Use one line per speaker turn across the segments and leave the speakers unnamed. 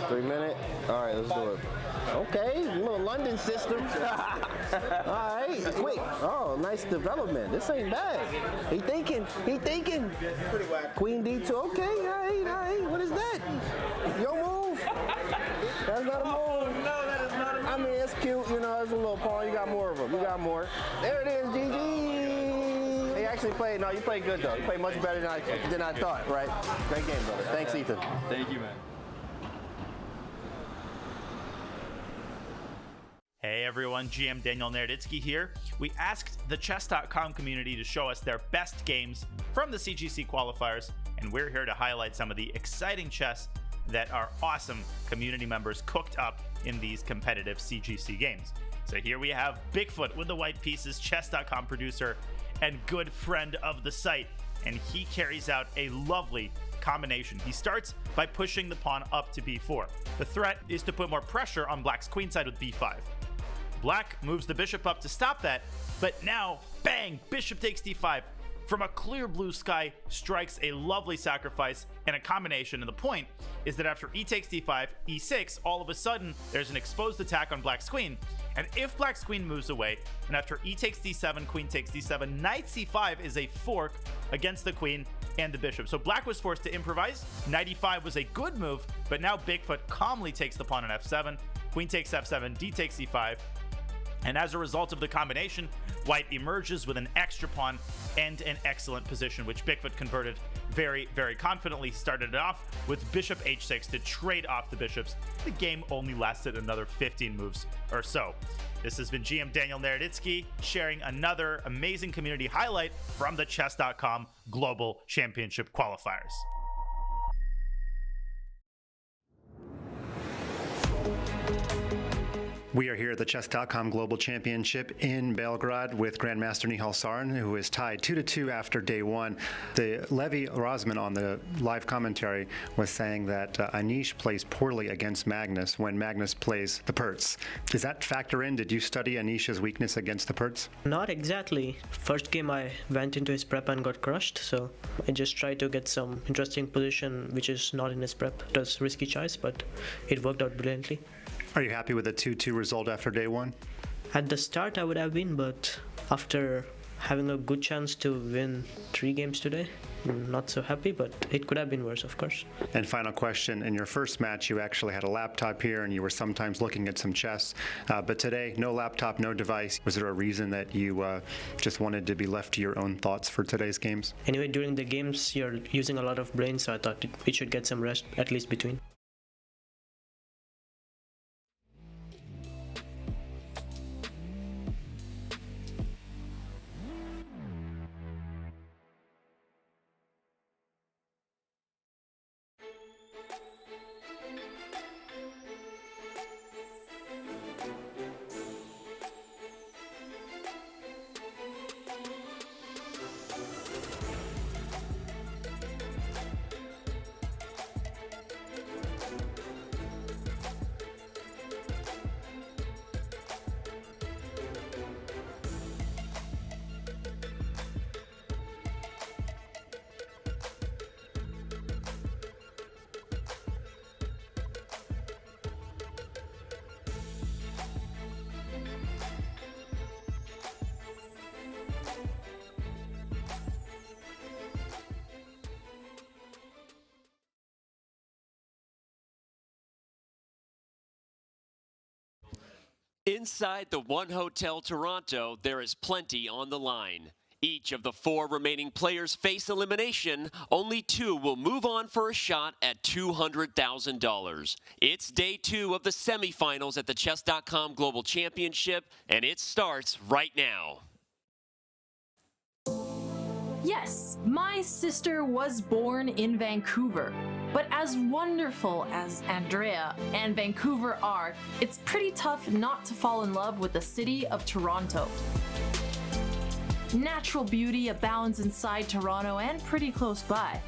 3 minute? All right, let's do it. Okay, little London system. All right, quick. Oh, nice development. This ain't bad. He thinking.
Pretty whack.
Queen D2. Okay, all right. What is that? Your move? That's not a move.
No, that is not a move.
I mean, it's cute. You know, it's a little pawn. You got more of them. You got more. There it is, GG. He actually played. No, you played good though. You played much better than I thought. Right? Great game, brother. Thanks, Ethan.
Thank you, man.
Hey everyone, GM Daniel Naroditsky here. We asked the Chess.com community to show us their best games from the CGC qualifiers, and we're here to highlight some of the exciting chess that our awesome community members cooked up in these competitive CGC games. So here we have Bigfoot with the white pieces, Chess.com producer and good friend of the site, and he carries out a lovely combination. He starts by pushing the pawn up to b4. The threat is to put more pressure on Black's queenside with b5. Black moves the bishop up to stop that, but now, bang, bishop takes d5. From a clear blue sky, strikes a lovely sacrifice and a combination, and the point is that after e takes d5, e6, all of a sudden, there's an exposed attack on Black's queen, and if Black's queen moves away, and after e takes d7, queen takes d7, knight c5 is a fork against the queen and the bishop. So Black was forced to improvise. Knight e5 was a good move, but now Bigfoot calmly takes the pawn on f7, queen takes f7, d takes e5, and as a result of the combination, White emerges with an extra pawn and an excellent position, which Bigfoot converted very, very confidently. He started it off with bishop h6 to trade off the bishops. The game only lasted another 15 moves or so. This has been GM Daniel Naroditsky sharing another amazing community highlight from the Chess.com Global Championship qualifiers.
We are here at the Chess.com Global Championship in Belgrade with Grandmaster Nihal Sarin, who is tied 2-2 after day one. The Levi Rosman on the live commentary was saying that Anish plays poorly against Magnus when Magnus plays the Perts. Does that factor in? Did you study Anish's weakness against the Perts?
Not exactly. First game I went into his prep and got crushed, so I just tried to get some interesting position which is not in his prep. It was risky choice, but it worked out brilliantly.
Are you happy with the 2-2 result after day one?
At the start I would have been, but after having a good chance to win 3 games today, I'm not so happy, but it could have been worse, of course.
And final question, in your first match you actually had a laptop here and you were sometimes looking at some chess, but today no laptop, no device. Was there a reason that you just wanted to be left to your own thoughts for today's games?
Anyway, during the games you're using a lot of brain, so I thought we should get some rest, at least between.
Inside the One Hotel Toronto, there is plenty on the line. Each of the 4 remaining players face elimination. Only 2 will move on for a shot at $200,000. It's day 2 of the semifinals at the Chess.com Global Championship, and it starts right now.
Yes, my sister was born in Vancouver, but as wonderful as Andrea and Vancouver are, it's pretty tough not to fall in love with the city of Toronto. Natural beauty abounds inside Toronto and pretty close by.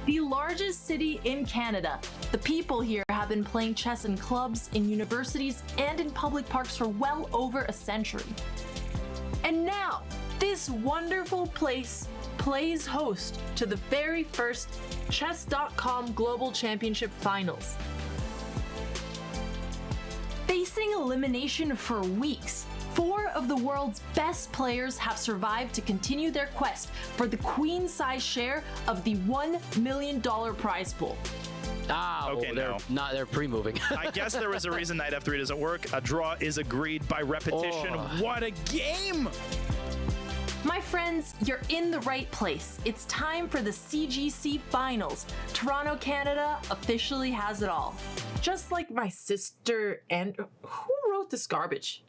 The largest city in Canada, the people here have been playing chess in clubs, in universities, and in public parks for well over a century. And now, this wonderful place plays host to the very first Chess.com Global Championship Finals. facing elimination for weeks, 4 of the world's best players have survived to continue their quest for the queen-size share of the $1 million prize pool.
Okay,
They're pre-moving.
I guess there was a reason Knight F3 doesn't work. A draw is agreed by repetition.
Oh.
What a game!
My friends, you're in the right place. It's time for the CGC finals. Toronto, Canada officially has it all.
Just like my sister and who wrote this garbage?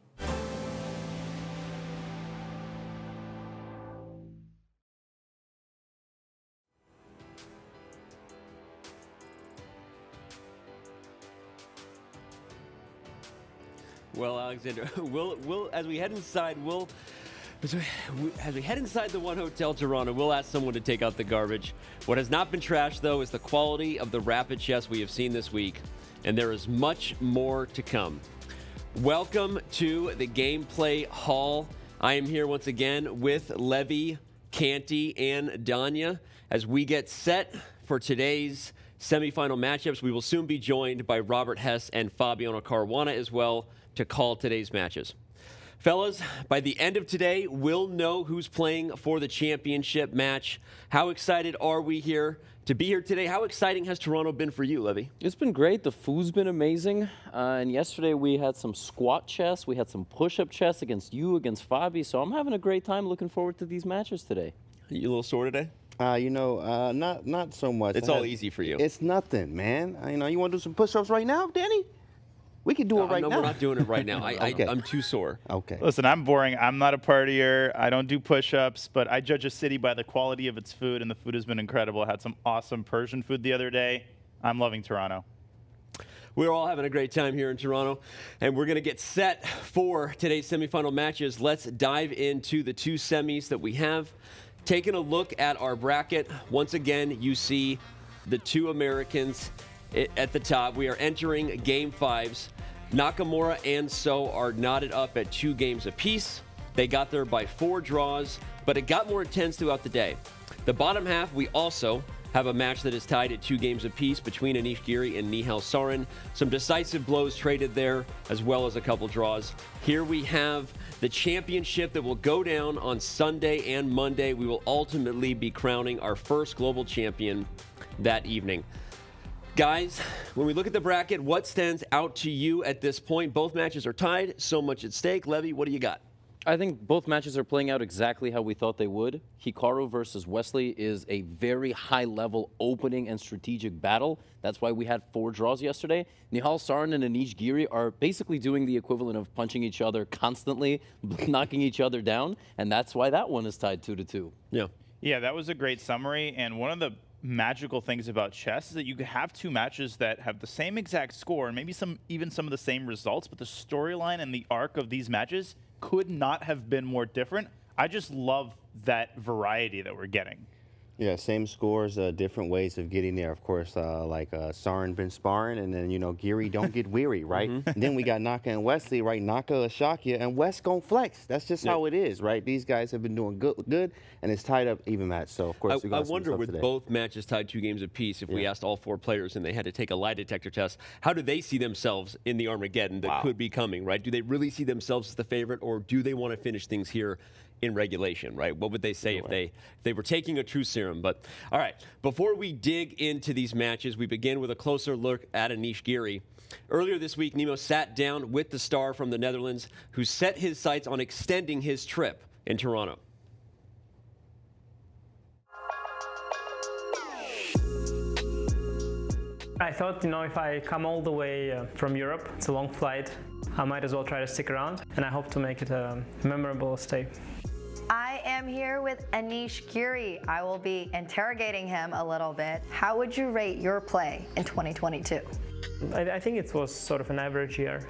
Well, Alexander, as we head inside the One Hotel Toronto, we'll ask someone to take out the garbage. What has not been trashed, though, is the quality of the rapid chess we have seen this week, and there is much more to come. Welcome to the Gameplay Hall. I am here once again with Levy, Canty, and Danya as we get set for today's semifinal matchups. We will soon be joined by Robert Hess and Fabiano Caruana as well to call today's matches. Fellas, by the end of today, we'll know who's playing for the championship match. How excited are we here to be here today? How exciting has Toronto been for you, Levy?
It's been great. The food's been amazing. And yesterday we had some squat chess. We had some push-up chess against you, against Fabi. So I'm having a great time. Looking forward to these matches today.
Are you a little sore today?
Not so much.
It's all easy for you.
It's nothing, man. You want to do some push-ups right now, Danny? We can do it right now.
No, we're not doing it right now.
Okay.
I'm too sore.
Okay.
Listen, I'm boring. I'm not a partier. I don't do push-ups, but I judge a city by the quality of its food, and the food has been incredible. I had some awesome Persian food the other day. I'm loving Toronto.
We're all having a great time here in Toronto, and we're going to get set for today's semifinal matches. Let's dive into the 2 semis that we have. Taking a look at our bracket, once again, you see the 2 Americans at the top. We are entering Game 5s. Nakamura and So are knotted up at 2 games apiece. They got there by 4 draws, but it got more intense throughout the day. The bottom half, we also have a match that is tied at 2 games apiece between Anish Giri and Nihal Sarin. Some decisive blows traded there, as well as a couple draws. Here we have the championship that will go down on Sunday and Monday. We will ultimately be crowning our first global champion that evening. Guys, when we look at the bracket, what stands out to you at this point? Both matches are tied, so much at stake. Levy, what do you got?
I think both matches are playing out exactly how we thought they would. Hikaru versus Wesley is a very high-level opening and strategic battle. That's why we had 4 draws yesterday. Nihal Sarin and Anish Giri are basically doing the equivalent of punching each other constantly, knocking each other down, and that's why that one is tied 2-2.
Yeah, that was a great summary, and one of the magical things about chess is that you could have 2 matches that have the same exact score and maybe even some of the same results, but the storyline and the arc of these matches could not have been more different. I just love that variety that we're getting.
Yeah, same scores, different ways of getting there. Of course, Sarin been sparring, and then, Giri don't get weary, right? And then we got Naka and Wesley, right? Naka will shock you, and West gon' flex. That's just how it is, right? These guys have been doing good, and it's tied up even match. So, of course,
I wonder with
today.
both matches tied 2 games apiece, if we asked all 4 players and they had to take a lie detector test, how do they see themselves in the Armageddon that could be coming, right? Do they really see themselves as the favorite, or do they want to finish things here in regulation, right? What would they say if they were taking a true serum? But all right, before we dig into these matches, we begin with a closer look at Anish Giri. Earlier this week, Nemo sat down with the star from the Netherlands, who set his sights on extending his trip in Toronto.
I thought, if I come all the way from Europe, it's a long flight, I might as well try to stick around, and I hope to make it a memorable stay.
I am here with Anish Giri. I will be interrogating him a little bit. How would you rate your play in 2022?
I think it was sort of an average year,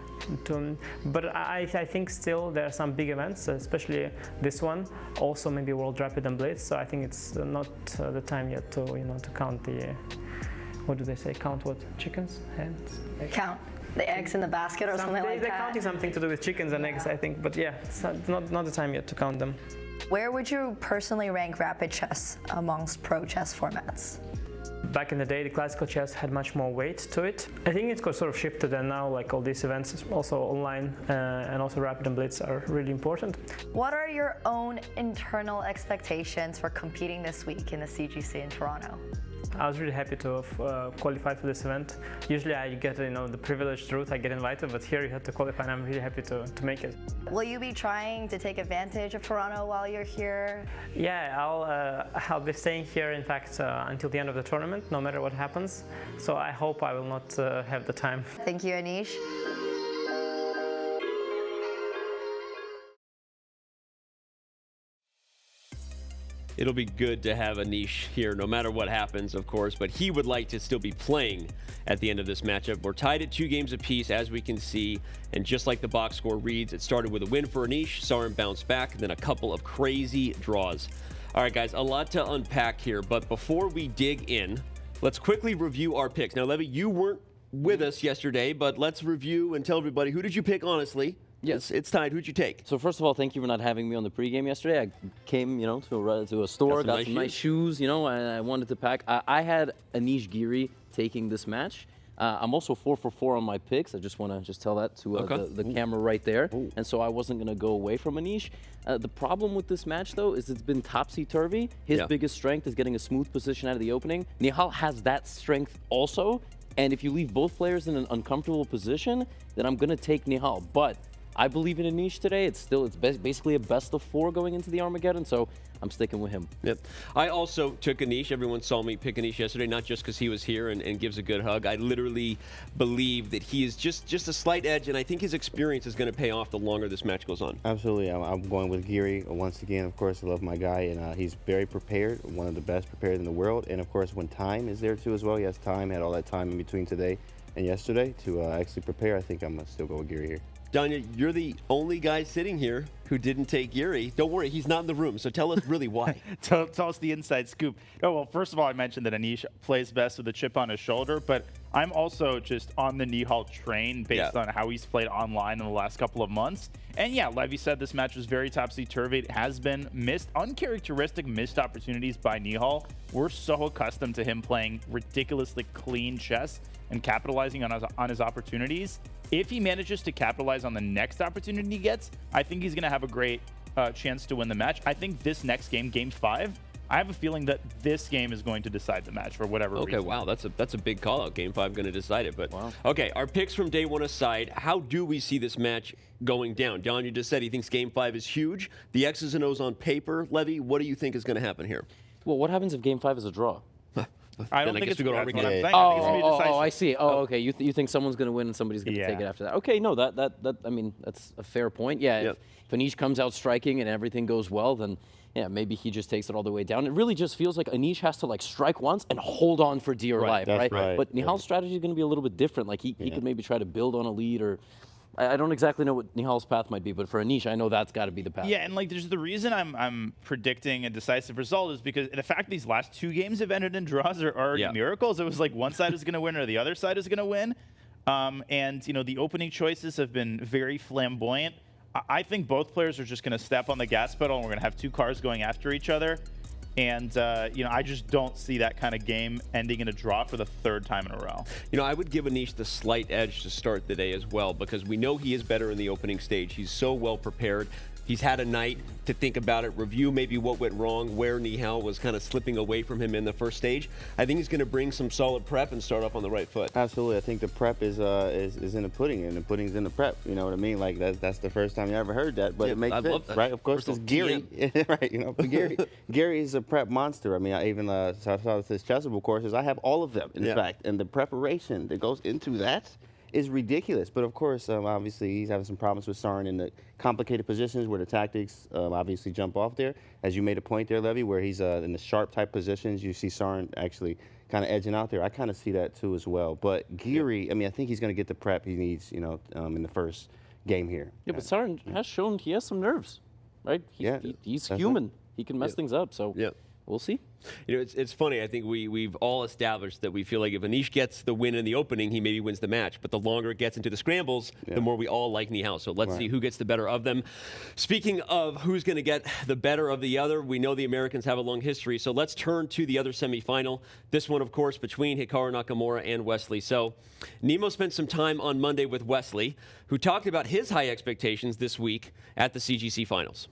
but I think still there are some big events, especially this one. Also maybe World Rapid and Blitz. So I think it's not the time yet to to count the what do they say? Count what? Chickens? Hens?
Count the eggs in the basket or something like that.
They're counting something to do with chickens and eggs, I think. But yeah, it's not the time yet to count them.
Where would you personally rank rapid chess amongst pro chess formats?
Back in the day, the classical chess had much more weight to it. I think it's got sort of shifted, and now like all these events, also online and also Rapid and Blitz, are really important.
What are your own internal expectations for competing this week in the CGC in Toronto?
I was really happy to have qualified for this event. Usually I get, the privileged route, I get invited, but here you have to qualify, and I'm really happy to make it.
Will you be trying to take advantage of Toronto while you're here?
Yeah, I'll be staying here, in fact, until the end of the tournament, no matter what happens. So I hope I will not have the time.
Thank you, Anish.
It'll be good to have Anish here, no matter what happens, of course, but he would like to still be playing at the end of this matchup. We're tied at 2 games apiece, as we can see, and just like the box score reads, it started with a win for Anish, Sarin bounced back, and then a couple of crazy draws. All right, guys, a lot to unpack here, but before we dig in, let's quickly review our picks. Now, Levy, you weren't with us yesterday, but let's review and tell everybody, who did you pick, honestly? Yes, it's tied. Who'd you take?
So first of all, thank you for not having me on the pregame yesterday. I came, to a store, got some nice shoes, and I wanted to pack. I had Anish Giri taking this match. I'm also 4 for 4 on my picks. I just want to tell that to the camera right there. Ooh. And so I wasn't going to go away from Anish. The problem with this match, though, is it's been topsy-turvy. His biggest strength is getting a smooth position out of the opening. Nihal has that strength also. And if you leave both players in an uncomfortable position, then I'm going to take Nihal. But I believe in Anish today. It's basically a best of 4 going into the Armageddon, so I'm sticking with him.
Yep. I also took Anish. Everyone saw me pick Anish yesterday, not just because he was here and gives a good hug. I literally believe that he is just a slight edge, and I think his experience is going to pay off the longer this match goes on.
Absolutely. I'm going with Giri. Once again, of course, I love my guy, and he's very prepared, one of the best prepared in the world. And, of course, when time is there, too, as well, he has time, had all that time in between today and yesterday to actually prepare. I think I'm going to still go with Giri here.
Danya, you're the only guy sitting here who didn't take Giri. Don't worry, he's not in the room, so tell us really why.
tell us the inside scoop. Oh, well, first of all, I mentioned that Anish plays best with a chip on his shoulder, but I'm also just on the Nihal train based on how he's played online in the last couple of months. And yeah, Levy said this match was very topsy-turvy. It has been uncharacteristic missed opportunities by Nihal. We're so accustomed to him playing ridiculously clean chess and capitalizing on his opportunities. If he manages to capitalize on the next opportunity he gets, I think he's going to have a great chance to win the match. I think this next game, Game 5, I have a feeling that this game is going to decide the match for whatever reason.
Okay, wow, that's a big call out. Game 5 going to decide it. But okay, our picks from day 1 aside, how do we see this match going down? Don, you just said he thinks Game 5 is huge. The X's and O's on paper. Levy, what do you think is going to happen here?
Well, what happens if Game 5 is a draw?
I don't think it's going to Armageddon.
I see. Oh, okay. You think someone's going to win and somebody's going to take it after that? Okay, no, I mean, that's a fair point. Yeah, if Anish comes out striking and everything goes well, then yeah, maybe he just takes it all the way down. It really just feels like Anish has to strike once and hold on for dear life, right? But Nihal's strategy is going to be a little bit different. Like he could maybe try to build on a lead, or I don't exactly know what Nihal's path might be, but for Anish, I know that's got to be the path.
Yeah, and there's the reason I'm predicting a decisive result is because the fact these last 2 games have ended in draws are already miracles. It was like one side is going to win or the other side is going to win. And the opening choices have been very flamboyant. I think both players are just going to step on the gas pedal, and we're going to have 2 cars going after each other. And, I just don't see that kind of game ending in a draw for the 3rd time in a row.
I would give Anish the slight edge to start the day as well, because we know he is better in the opening stage. He's so well prepared. He's had a night to think about it, review maybe what went wrong, where Nihal was kind of slipping away from him in the first stage. I think he's going to bring some solid prep and start off on the right foot.
Absolutely. I think the prep is in the pudding, and the pudding's in the prep. You know what I mean? Like that's the first time you ever heard that, but it makes sense, right? Of course, it's Giri, right? Gary is a prep monster. I mean, I even saw his chessable courses. I have all of them, in fact, and the preparation that goes into that is ridiculous. But of course, obviously, he's having some problems with Sarin in the complicated positions where the tactics obviously jump off there. As you made a point there, Levy, where he's in the sharp type positions, you see Sarin actually kind of edging out there. I kind of see that too as well. But Giri, I mean, I think he's going to get the prep he needs, in the first game here.
Yeah, but Sarin has shown he has some nerves, right? He's human. He can mess things up. So we'll see.
You know, it's funny. I think we've all established that we feel like if Anish gets the win in the opening, he maybe wins the match. But the longer it gets into the scrambles, the more we all like Nihal. So let's see who gets the better of them. Speaking of who's going to get the better of the other, we know the Americans have a long history. So let's turn to the other semifinal. This one, of course, between Hikaru Nakamura and Wesley So. Nemo spent some time on Monday with Wesley, who talked about his high expectations this week at the CGC finals.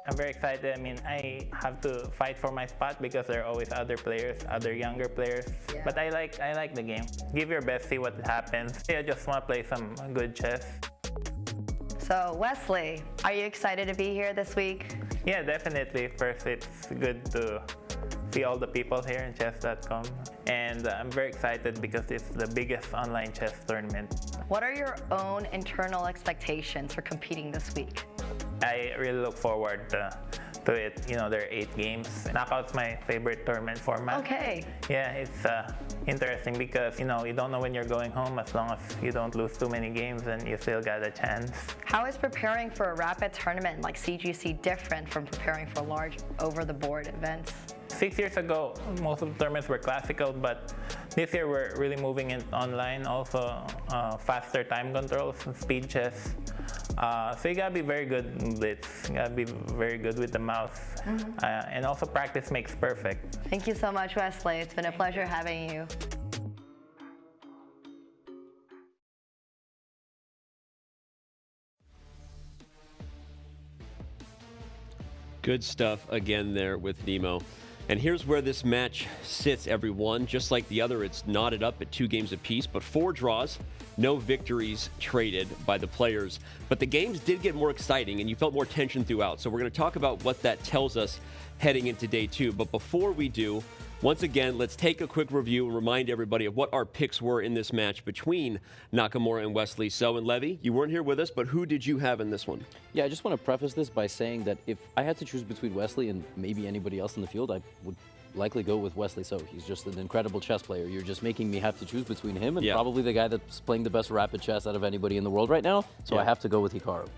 I'm very excited. I mean, I have to fight for my spot because there are always other players, other younger players. Yeah. But I like the game. Give your best, see what happens. I just want to play some good chess.
So, Wesley, are you excited to be here this week?
Yeah, definitely. First, it's good to see all the people here in Chess.com. And I'm very excited because it's the biggest online chess tournament.
What are your own internal expectations for competing this week?
I really look forward to it. You know, there are 8 games. Knockout's my favorite tournament format.
Okay.
Yeah, it's interesting because, you know, you don't know when you're going home. As long as you don't lose too many games, and you still got a chance.
How is preparing for a rapid tournament like CGC different from preparing for large over-the-board events?
6 years ago, most of the tournaments were classical, but this year we're really moving it online. Also, faster time controls, speed chess. So you gotta be very good in blitz. You gotta be very good with the mouse. And also practice makes perfect.
Thank you so much, Wesley. It's been a pleasure having you.
Good stuff again there with Nemo. And here's where this match sits, everyone. Just like the other, it's knotted up at 2 games apiece, but 4 draws, no victories traded by the players. But the games did get more exciting, and you felt more tension throughout. So we're going to talk about what that tells us heading into day 2. But before we do, once again, let's take a quick review and remind everybody of what our picks were in this match between Nakamura and Wesley So. And Levy, you weren't here with us, but who did you have in this one?
Yeah, I just want to preface this by saying that if I had to choose between Wesley and maybe anybody else in the field, I would likely go with Wesley So. He's just an incredible chess player. You're just making me have to choose between him and probably the guy that's playing the best rapid chess out of anybody in the world right now. So I have to go with Hikaru.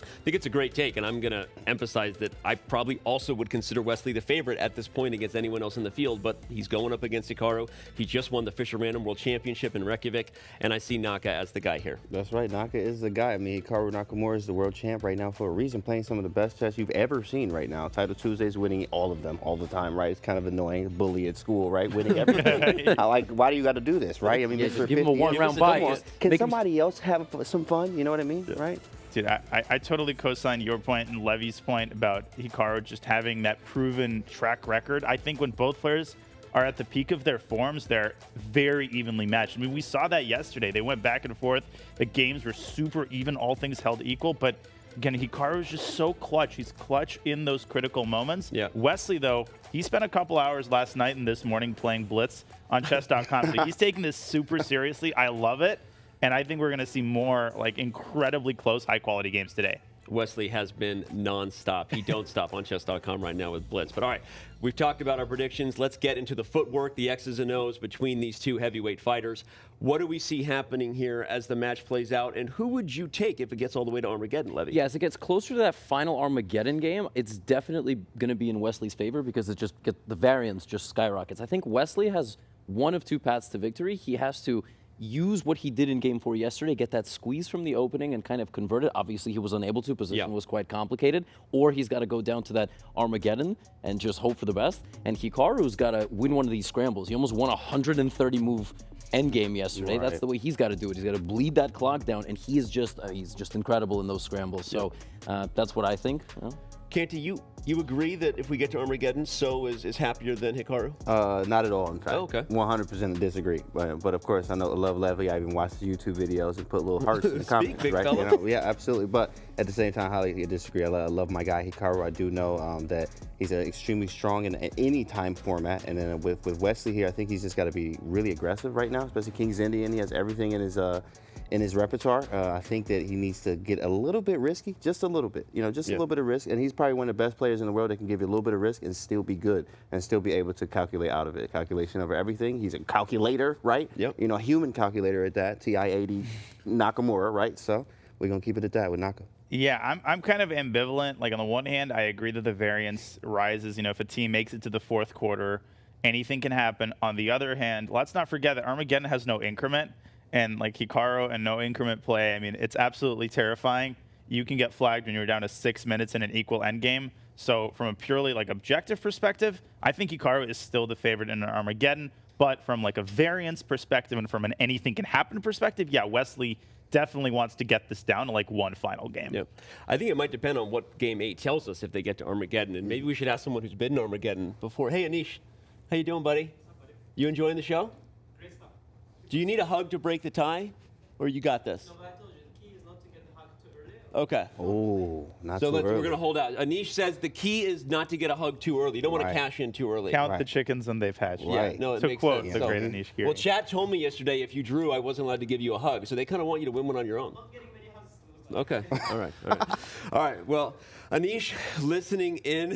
I think it's a great take, and I'm going to emphasize that I probably also would consider Wesley the favorite at this point against anyone else in the field, but he's going up against Hikaru. He just won the Fisher Random World Championship in Reykjavik, and I see Naka as the guy here.
That's right. Naka is the guy. I mean, Hikaru Nakamura is the world champ right now for a reason, playing some of the best chess you've ever seen right now. Title Tuesdays, winning all of them all the time, right? It's kind of annoying. Bully at school, right? Winning everything. Why do you got to do this, right? I mean,
give him a one-round bye.
Can somebody else have some fun? You know what I mean, right?
Dude, I totally co-sign your point and Levy's point about Hikaru just having that proven track record. I think when both players are at the peak of their forms, they're very evenly matched. I mean, we saw that yesterday. They went back and forth. The games were super even, all things held equal. But again, Hikaru is just so clutch. He's clutch in those critical moments.
Yeah.
Wesley, though, he spent a couple hours last night and this morning playing Blitz on chess.com. So he's taking this super seriously. I love it. And I think we're going to see more like incredibly close, high-quality games today.
Wesley has been nonstop. He don't stop on chess.com right now with Blitz. But all right, we've talked about our predictions. Let's get into the footwork, the X's and O's between these two heavyweight fighters. What do we see happening here as the match plays out? And who would you take if it gets all the way to Armageddon, Levy?
Yeah, as it gets closer to that final Armageddon game, it's definitely going to be in Wesley's favor because it just the variance just skyrockets. I think Wesley has one of 2 paths to victory. He has to use what he did in Game 4 yesterday, get that squeeze from the opening and kind of convert it. Obviously, he was unable to. Position was quite complicated. Or he's got to go down to that Armageddon and just hope for the best. And Hikaru's got to win one of these scrambles. He almost won a 130-move Endgame yesterday. That's the way he's got to do it. He's got to bleed that clock down, and he is just he's just incredible in those scrambles. So that's what I think.
Canty, you agree that if we get to Armageddon, So is happier than Hikaru?
Not at all, in fact.
Oh, okay.
100% disagree. But of course, I know I love Levy. I even watched the YouTube videos and put little hearts in the comments, right? You know? Yeah, absolutely. But at the same time, highly disagree. I love my guy Hikaru. I do know that he's extremely strong in any time format. And then with Wesley here, I think he's just got to be really aggressive right now, especially King's Indian. He has everything in his repertoire. I think that he needs to get a little bit risky, just a little bit, just a little bit of risk. And he's probably one of the best players in the world that can give you a little bit of risk and still be good and still be able to calculate out of it. Calculation over everything. He's a calculator, right?
Yep.
A human calculator at that. TI-80 Nakamura, right? So we're going to keep it at that with Naka.
Yeah, I'm kind of ambivalent. Like, on the one hand, I agree that the variance rises. If a team makes it to the fourth quarter, anything can happen. On the other hand, let's not forget that Armageddon has no increment, and like Hikaru and no increment play, I mean, it's absolutely terrifying. You can get flagged when you're down to 6 minutes in an equal endgame. So from a purely like objective perspective, I think Hikaru is still the favorite in an Armageddon. But from like a variance perspective and from an anything can happen perspective, yeah, Wesley definitely wants to get this down to like one final game.
Yeah. I think it might depend on what Game 8 tells us if they get to Armageddon. And maybe we should ask someone who's been in Armageddon before. Hey, Anish, how you doing, buddy? You enjoying the show? Great stuff. Do you need a hug to break the tie, or you got this? No, but I told you, the key is not to get the hug too early. Okay.
Oh, not too
early. So we're going to hold out. Anish says the key is not to get a hug too early. You don't want to cash in too early.
Count the chickens and they've hatched.
Yeah, no, it
to
makes
quote
sense.
the great Anish Giri.
Well, chat told me yesterday if you drew, I wasn't allowed to give you a hug. So they kind of want you to win one on your own. Okay. All right. All right. Well, Anish, listening in.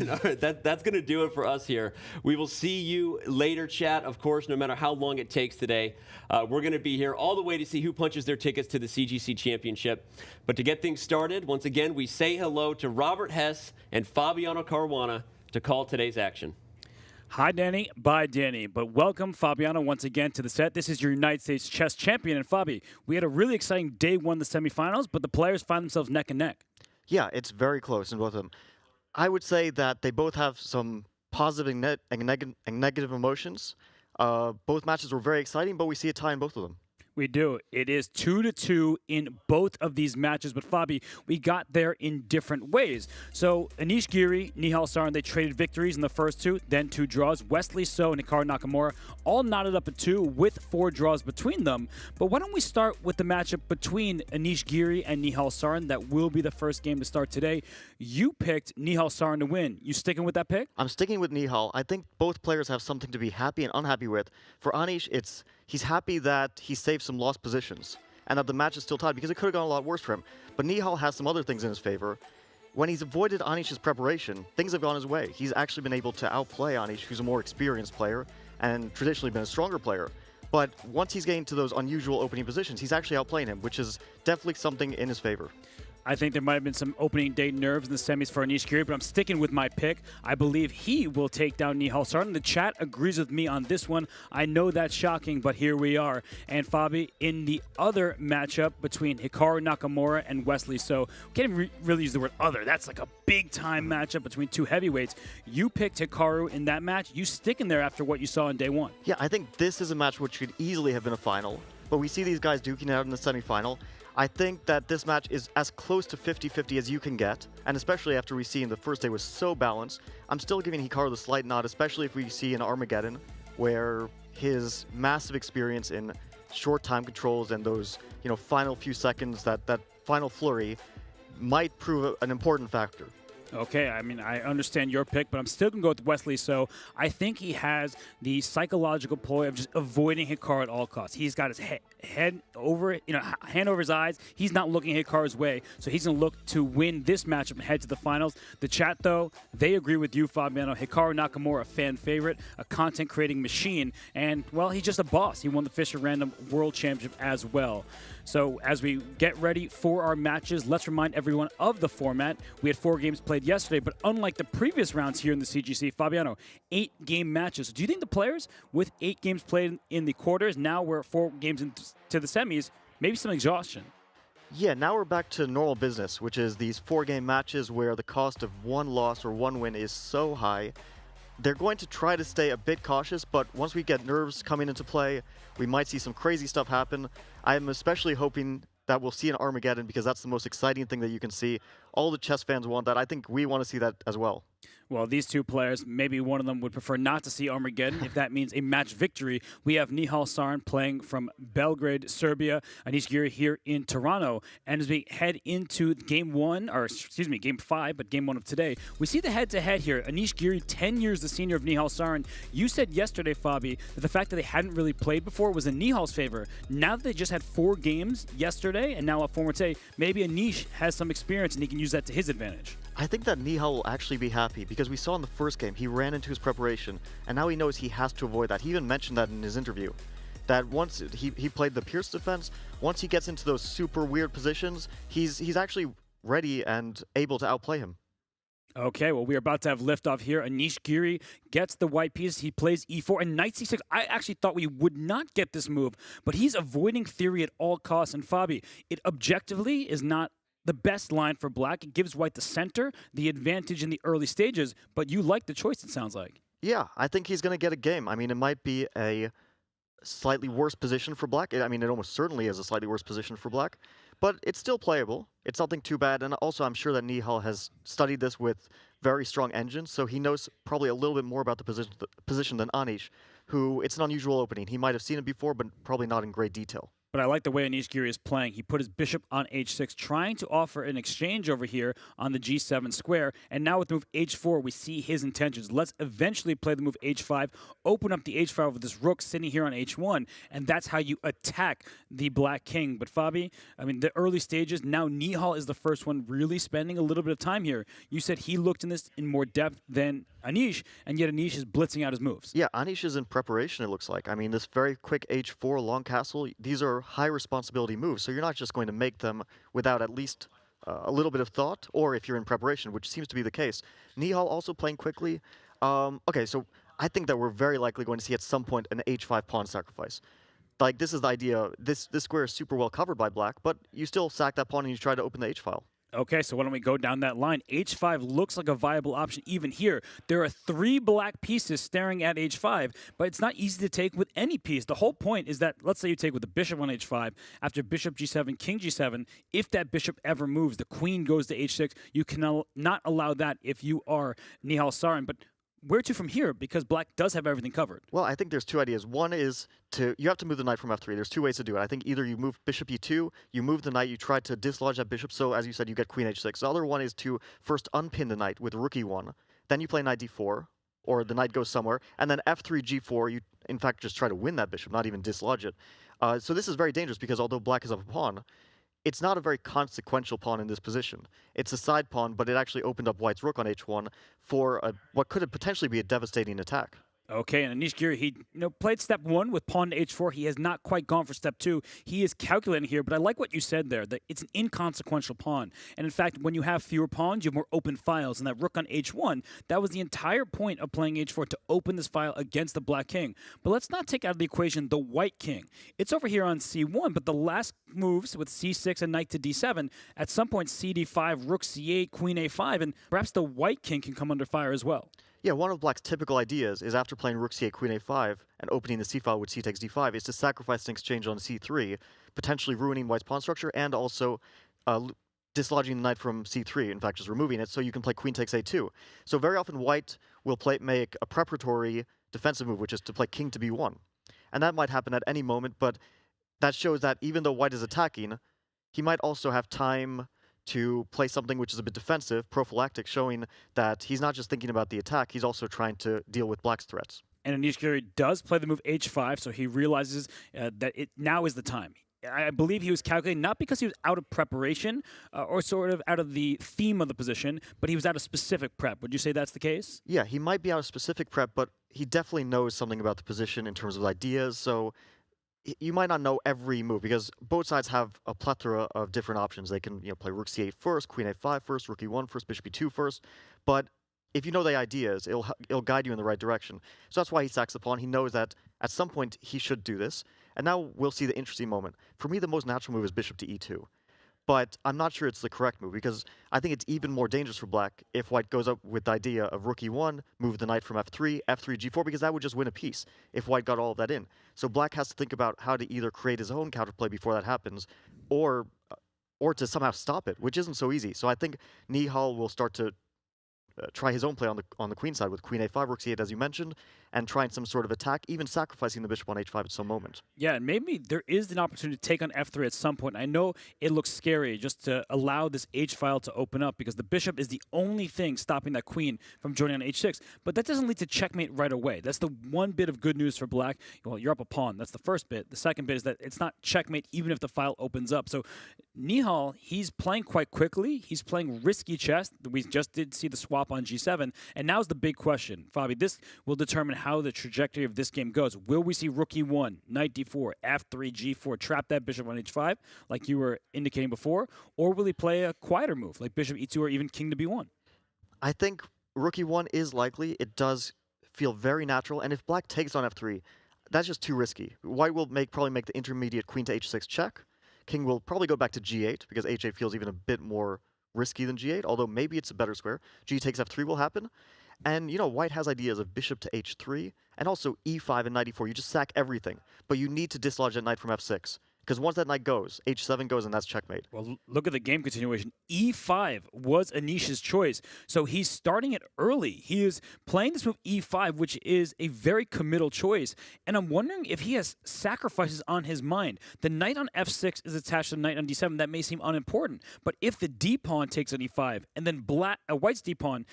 All right, that's going to do it for us here. We will see you later, chat, of course, no matter how long it takes today. We're going to be here all the way to see who punches their tickets to the CGC Championship. But to get things started, once again, we say hello to Robert Hess and Fabiano Caruana to call today's action.
Hi, Danny. Bye, Danny. But welcome, Fabiano, once again to the set. This is your United States chess champion. And Fabi, we had a really exciting day one, the semifinals, but the players find themselves neck and neck.
Yeah, it's very close in both of them. I would say that they both have some positive and negative emotions. Both matches were very exciting, but we see a tie in both of them.
We do. It is 2-2 in both of these matches. But Fabi, we got there in different ways. So Anish Giri, Nihal Sarin, they traded victories in the first two, then 2 draws. Wesley So and Hikaru Nakamura all knotted up at 2 with 4 draws between them. But why don't we start with the matchup between Anish Giri and Nihal Sarin? That will be the first game to start today. You picked Nihal Sarin to win. You sticking with that pick?
I'm sticking with Nihal. I think both players have something to be happy and unhappy with. For Anish, he's happy that he saved some lost positions and that the match is still tied because it could have gone a lot worse for him. But Nihal has some other things in his favor. When he's avoided Anish's preparation, things have gone his way. He's actually been able to outplay Anish, who's a more experienced player and traditionally been a stronger player. But once he's getting to those unusual opening positions, he's actually outplaying him, which is definitely something in his favor.
I think there might have been some opening day nerves in the semis for Anish Giri, but I'm sticking with my pick. I believe he will take down Nihal Sarin. The chat agrees with me on this one. I know that's shocking, but here we are. And Fabi, in the other matchup between Hikaru Nakamura and Wesley So, can't even really use the word other. That's like a big-time matchup between 2 heavyweights. You picked Hikaru in that match. You stick in there after what you saw in day 1.
Yeah, I think this is a match which could easily have been a final, but we see these guys duking it out in the semifinal. I think that this match is as close to 50-50 as you can get, and especially after we see in the first day was so balanced. I'm still giving Hikaru the slight nod, especially if we see an Armageddon, where his massive experience in short time controls and those final few seconds, that final flurry, might prove an important factor.
Okay, I mean, I understand your pick, but I'm still going to go with Wesley So. I think he has the psychological ploy of just avoiding Hikaru at all costs. He's got his hand over his eyes. He's not looking Hikaru's way, so he's going to look to win this matchup and head to the finals. The chat, though, they agree with you, Fabiano. Hikaru Nakamura, a fan favorite, a content-creating machine, and, well, he's just a boss. He won the Fisher Random World Championship as well. So as we get ready for our matches, let's remind everyone of the format. We had 4 games played yesterday, but unlike the previous rounds here in the CGC, Fabiano, 8-game matches. Do you think the players with 8 games played in the quarters, now we're 4 games into the semis, maybe some exhaustion?
Yeah, now we're back to normal business, which is these 4-game matches where the cost of 1 loss or 1 win is so high. They're going to try to stay a bit cautious, but once we get nerves coming into play, we might see some crazy stuff happen. I'm especially hoping that we'll see an Armageddon because that's the most exciting thing that you can see. All the chess fans want that. I think we want to see that as well.
Well, these 2 players, maybe one of them would prefer not to see Armageddon if that means a match victory. We have Nihal Sarin playing from Belgrade, Serbia, Anish Giri here in Toronto. And as we head into game 5, but game 1 of today, we see the head-to-head here. Anish Giri, 10 years the senior of Nihal Sarin. You said yesterday, Fabi, that the fact that they hadn't really played before was in Nihal's favor. Now that they just had 4 games yesterday and now a former today, maybe Anish has some experience and he can use that to his advantage.
I think that Nihal will actually be happy because we saw in the first game he ran into his preparation and now he knows he has to avoid that. He even mentioned that in his interview, that once he played the Pierce defense, once he gets into those super weird positions, he's actually ready and able to outplay him.
Okay, well, we're about to have liftoff here. Anish Giri gets the white piece. He plays e4 and knight c6. I actually thought we would not get this move, but he's avoiding theory at all costs. And Fabi, it objectively is not the best line for black. It gives white the center, the advantage in the early stages, but you like the choice, it sounds like.
Yeah, I think he's going to get a game. I mean, it might be a slightly worse position for black. I mean, it almost certainly is a slightly worse position for black, but it's still playable. It's nothing too bad. And also, I'm sure that Nihal has studied this with very strong engines, so he knows probably a little bit more about the position than Anish, who it's an unusual opening. He might have seen it before, but probably not in great detail.
But I like the way Anish Giri is playing. He put his bishop on h6, trying to offer an exchange over here on the g7 square. And now with the move h4, we see his intentions. Let's eventually play the move h5, open up the h file with this rook sitting here on h1, and that's how you attack the black king. But Fabi, I mean, the early stages, now Nihal is the first one really spending a little bit of time here. You said he looked in this in more depth than Anish, and yet Anish is blitzing out his moves.
Yeah, Anish is in preparation, it looks like. I mean, this very quick h4 long castle, these are high responsibility moves, so you're not just going to make them without at least a little bit of thought, or if you're in preparation, which seems to be the case. Nihal also playing quickly. Okay, so I think that we're very likely going to see at some point an h5 pawn sacrifice. Like, this is the idea. This square is super well covered by black, but you still sack that pawn and you try to open the h-file.
Okay, so why don't we go down that line? h5 looks like a viable option even here. There are 3 black pieces staring at h5, but it's not easy to take with any piece. The whole point is that, let's say you take with the bishop on h5, after bishop g7, king g7, if that bishop ever moves, the queen goes to h6. You cannot not allow that if you are Nihal Sarin, but where to from here? Because black does have everything covered.
Well, I think there's 2 ideas. One is you have to move the knight from f3. There's 2 ways to do it. I think either you move bishop e2, you move the knight, you try to dislodge that bishop, so as you said, you get queen h6. The other one is to first unpin the knight with rook e1, then you play knight d4, or the knight goes somewhere, and then f3, g4, you in fact just try to win that bishop, not even dislodge it. So this is very dangerous because although black is up a pawn, it's not a very consequential pawn in this position. It's a side pawn, but it actually opened up white's rook on h1 for what could potentially be a devastating attack.
Okay, and Anish Giri, he played step 1 with pawn to h4. He has not quite gone for step 2. He is calculating here, but I like what you said there, that it's an inconsequential pawn. And in fact, when you have fewer pawns, you have more open files. And that rook on h1, that was the entire point of playing h4, to open this file against the black king. But let's not take out of the equation the white king. It's over here on c1, but the last moves with c6 and knight to d7, at some point cd5, rook c8, queen a5, and perhaps the white king can come under fire as well.
Yeah, one of black's typical ideas is after playing rook c8, queen a5, and opening the c-file with c takes d5, is to sacrifice an exchange on c3, potentially ruining white's pawn structure, and also dislodging the knight from c3, in fact, just removing it, so you can play queen takes a2. So very often white will make a preparatory defensive move, which is to play king to b1. And that might happen at any moment, but that shows that even though white is attacking, he might also have time to play something which is a bit defensive, prophylactic, showing that he's not just thinking about the attack, he's also trying to deal with black's threats.
And Anish Giri does play the move h5, so he realizes that now is the time. I believe he was calculating, not because he was out of preparation or sort of out of the theme of the position, but he was out of specific prep. Would you say that's the case?
Yeah, he might be out of specific prep, but he definitely knows something about the position in terms of ideas, so you might not know every move because both sides have a plethora of different options. They can play rook c8 first, queen a5 first, rook e1 first, bishop e2 first. But if you know the ideas, it'll guide you in the right direction. So that's why he sacks the pawn. He knows that at some point he should do this. And now we'll see the interesting moment. For me, the most natural move is bishop to e2. But I'm not sure it's the correct move because I think it's even more dangerous for black if white goes up with the idea of rook e1, move the knight from f3, f3, g4, because that would just win a piece if white got all of that in. So black has to think about how to either create his own counterplay before that happens or to somehow stop it, which isn't so easy. So I think Nihal will start to try his own play on the queen side with queen a5, rook c8, as you mentioned, and trying some sort of attack, even sacrificing the bishop on h5 at some moment.
Yeah, and maybe there is an opportunity to take on f3 at some point. I know it looks scary just to allow this h-file to open up because the bishop is the only thing stopping that queen from joining on h6, but that doesn't lead to checkmate right away. That's the one bit of good news for black. Well, you're up a pawn. That's the first bit. The second bit is that it's not checkmate even if the file opens up. So Nihal, he's playing quite quickly. He's playing risky chess. We just did see the swap swap on G7. And now's the big question, Fabi. This will determine how the trajectory of this game goes. Will we see rook E1, knight D4, F3, G4, trap that bishop on H5, like you were indicating before? Or will he play a quieter move, like bishop E2 or even king to B1?
I think rook E1 is likely. It does feel very natural. And if black takes on F3, that's just too risky. White will probably make the intermediate queen to H6 check. King will probably go back to G8 because H8 feels even a bit more risky than G8, although maybe it's a better square. G takes F3 will happen. And, white has ideas of bishop to H3 and also E5 and knight E4. You just sack everything, but you need to dislodge that knight from F6. Because once that knight goes, H7 goes, and that's checkmate.
Well, look at the game continuation. E5 was Anish's choice. So he's starting it early. He is playing this move E5, which is a very committal choice. And I'm wondering if he has sacrifices on his mind. The knight on F6 is attached to the knight on D7. That may seem unimportant. But if the D-pawn takes on E5, and then white's D-pawn,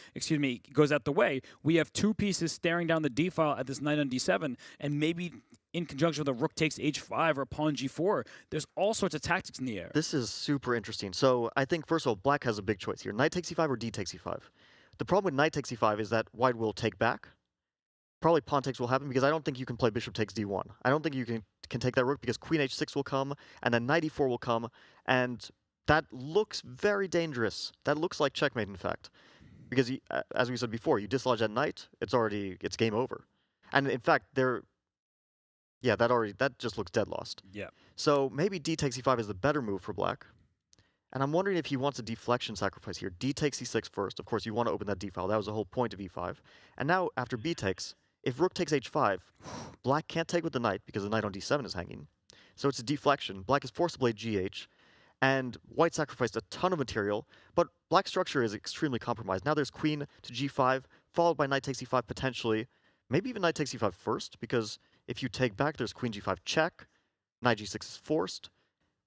goes out the way, we have two pieces staring down the D-file at this knight on D7, and maybe in conjunction with a rook takes H5 or pawn G4. There's all sorts of tactics in the air.
This is super interesting. So I think, first of all, black has a big choice here. Knight takes E5 or D takes E5. The problem with knight takes E5 is that white will take back. Probably pawn takes will happen because I don't think you can play bishop takes D1. I don't think you can take that rook because queen H6 will come and then knight E4 will come. And that looks very dangerous. That looks like checkmate, in fact. Because, as we said before, you dislodge that knight, it's game over. And in fact, that just looks dead lost.
Yeah.
So maybe D takes E5 is the better move for black. And I'm wondering if he wants a deflection sacrifice here. D takes E6 first. Of course, you want to open that D file. That was the whole point of E5. And now, after B takes, if rook takes H5, black can't take with the knight because the knight on D7 is hanging. So it's a deflection. Black is forced to play GH. And white sacrificed a ton of material, but black's structure is extremely compromised. Now there's queen to G5, followed by knight takes E5 potentially. Maybe even knight takes E5 first, because if you take back, there's queen G5 check, knight G6 is forced,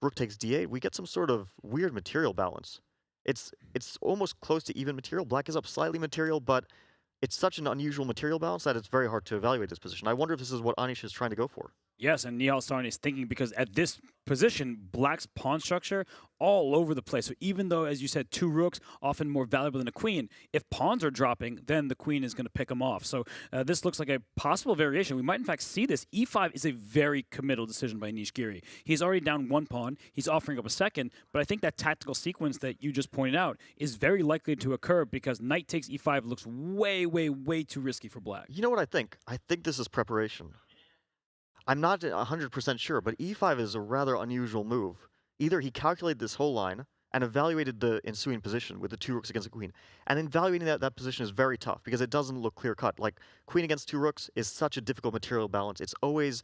rook takes D8. We get some sort of weird material balance. It's almost close to even material. Black is up slightly material, but it's such an unusual material balance that it's very hard to evaluate this position. I wonder if this is what Anish is trying to go for.
Yes, and Nihal Sarin is thinking because at this position, black's pawn structure all over the place. So even though, as you said, two rooks, often more valuable than a queen, if pawns are dropping, then the queen is going to pick them off. So this looks like a possible variation. We might, in fact, see this. E5 is a very committal decision by Anish Giri. He's already down one pawn. He's offering up a second, but I think that tactical sequence that you just pointed out is very likely to occur because knight takes E5 looks way, way, way too risky for black.
You know what I think? I think this is preparation. I'm not 100% sure, but E5 is a rather unusual move. Either he calculated this whole line and evaluated the ensuing position with the two rooks against a queen. And evaluating that position is very tough because it doesn't look clear-cut. Like, queen against two rooks is such a difficult material balance. It always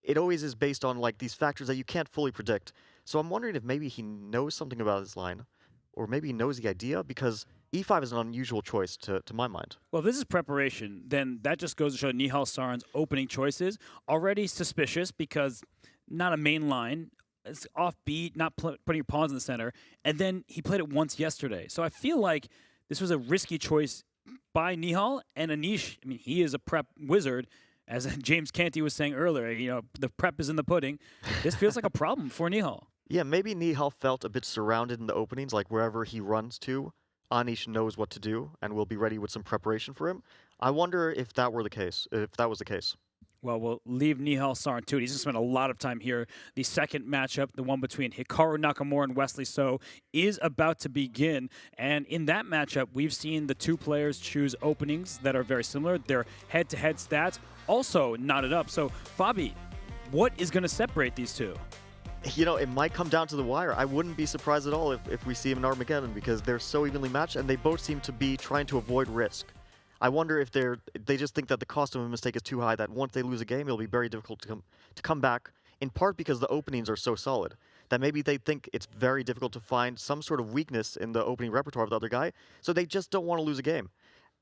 is based on like these factors that you can't fully predict. So I'm wondering if maybe he knows something about this line, or maybe he knows the idea, because E5 is an unusual choice to my mind.
Well, if this is preparation, then that just goes to show Nihal Sarin's opening choices already suspicious because not a main line, it's offbeat, not putting your pawns in the center, and then he played it once yesterday. So I feel like this was a risky choice by Nihal, and Anish, I mean, he is a prep wizard. As James Canty was saying earlier, the prep is in the pudding. This feels like a problem for Nihal.
Yeah, maybe Nihal felt a bit surrounded in the openings, like wherever he runs to, Anish knows what to do and will be ready with some preparation for him. I wonder if that was the case.
Well, we'll leave Nihal Sarin to it. He's going to spend a lot of time here. The second matchup, the one between Hikaru Nakamura and Wesley So, is about to begin. And in that matchup, we've seen the two players choose openings that are very similar. Their head-to-head stats also knotted up. So, Fabi, what is going to separate these two?
It might come down to the wire. I wouldn't be surprised at all if we see him in Armageddon because they're so evenly matched and they both seem to be trying to avoid risk. I wonder if they just think that the cost of a mistake is too high, that once they lose a game, it'll be very difficult to come back, in part because the openings are so solid, that maybe they think it's very difficult to find some sort of weakness in the opening repertoire of the other guy, so they just don't want to lose a game.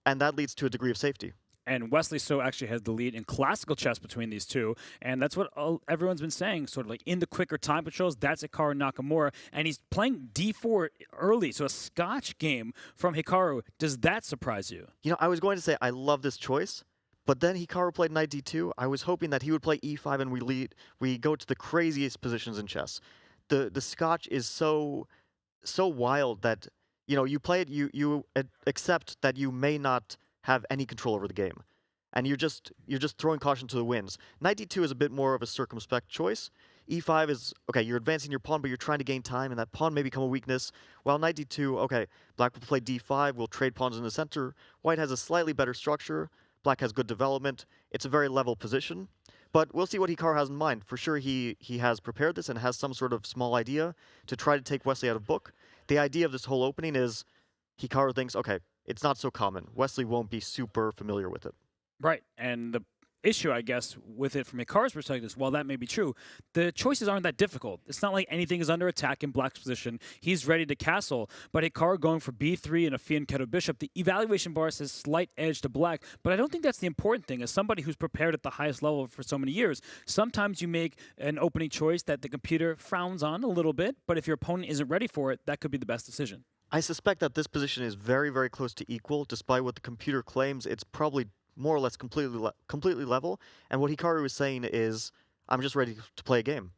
And that leads to a degree of safety.
And Wesley So actually has the lead in classical chess between these two. And that's what everyone's been saying, sort of like in the quicker time patrols, that's Hikaru Nakamura. And he's playing D4 early, so a Scotch game from Hikaru. Does that surprise you?
I was going to say I love this choice, but then Hikaru played knight D2. I was hoping that he would play E5 and we go to the craziest positions in chess. The Scotch is so wild that you play it, you accept that you may not have any control over the game, and you're just throwing caution to the winds. Knight d2 is a bit more of a circumspect choice. e5 is, okay, you're advancing your pawn, but you're trying to gain time, and that pawn may become a weakness. While knight d2, okay, black will play d5, we'll trade pawns in the center. White has a slightly better structure. Black has good development. It's a very level position. But we'll see what Hikaru has in mind. For sure, he has prepared this and has some sort of small idea to try to take Wesley out of book. The idea of this whole opening is Hikaru thinks, okay, it's not so common. Wesley won't be super familiar with it.
Right, and the issue, I guess, with it from Hikaru's perspective is, while that may be true, the choices aren't that difficult. It's not like anything is under attack in Black's position. He's ready to castle, but Hikaru going for b3 and a fianchetto bishop, the evaluation bar says slight edge to Black, but I don't think that's the important thing. As somebody who's prepared at the highest level for so many years, sometimes you make an opening choice that the computer frowns on a little bit, but if your opponent isn't ready for it, that could be the best decision.
I suspect that this position is very, very close to equal. Despite what the computer claims, it's probably more or less completely level. And what Hikaru is saying is, I'm just ready to play a game.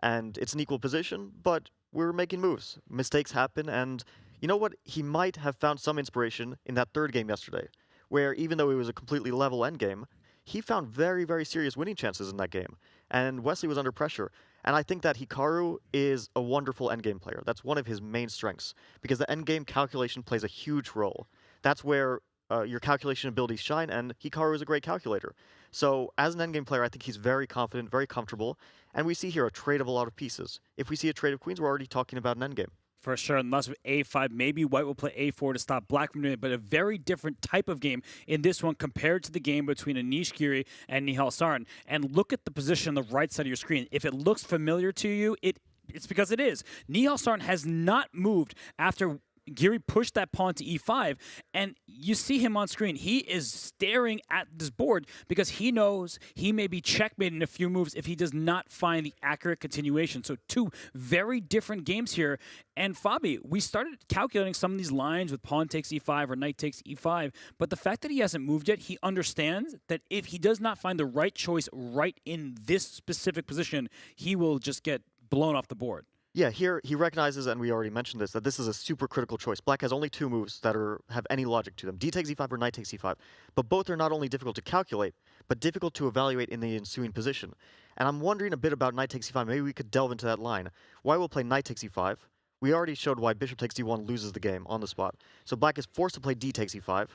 And it's an equal position, but we're making moves. Mistakes happen, and you know what? He might have found some inspiration in that third game yesterday, where even though it was a completely level endgame, he found very, very serious winning chances in that game. And Wesley was under pressure. And I think that Hikaru is a wonderful endgame player. That's one of his main strengths, because the endgame calculation plays a huge role. That's where your calculation abilities shine, and Hikaru is a great calculator. So as an endgame player, I think he's very confident, very comfortable, and we see here a trade of a lot of pieces. If we see a trade of queens, we're already talking about an endgame.
For sure, unless with a5, maybe White will play a4 to stop Black from doing it, but a very different type of game in this one compared to the game between Anish Giri and Nihal Sarin. And look at the position on the right side of your screen. If it looks familiar to you, it's because it is. Nihal Sarin has not moved after Giri pushed that pawn to e5, and you see him on screen. He is staring at this board because he knows he may be checkmated in a few moves if he does not find the accurate continuation. So two very different games here. And Fabi, we started calculating some of these lines with pawn takes e5 or knight takes e5, but the fact that he hasn't moved yet, he understands that if he does not find the right choice right in this specific position, he will just get blown off the board.
Yeah, here he recognizes, and we already mentioned this, that this is a super critical choice. Black has only two moves that have any logic to them. D takes e5 or knight takes e5. But both are not only difficult to calculate, but difficult to evaluate in the ensuing position. And I'm wondering a bit about knight takes e5. Maybe we could delve into that line. White will play knight takes e5. We already showed why bishop takes d1 loses the game on the spot. So Black is forced to play d takes e5.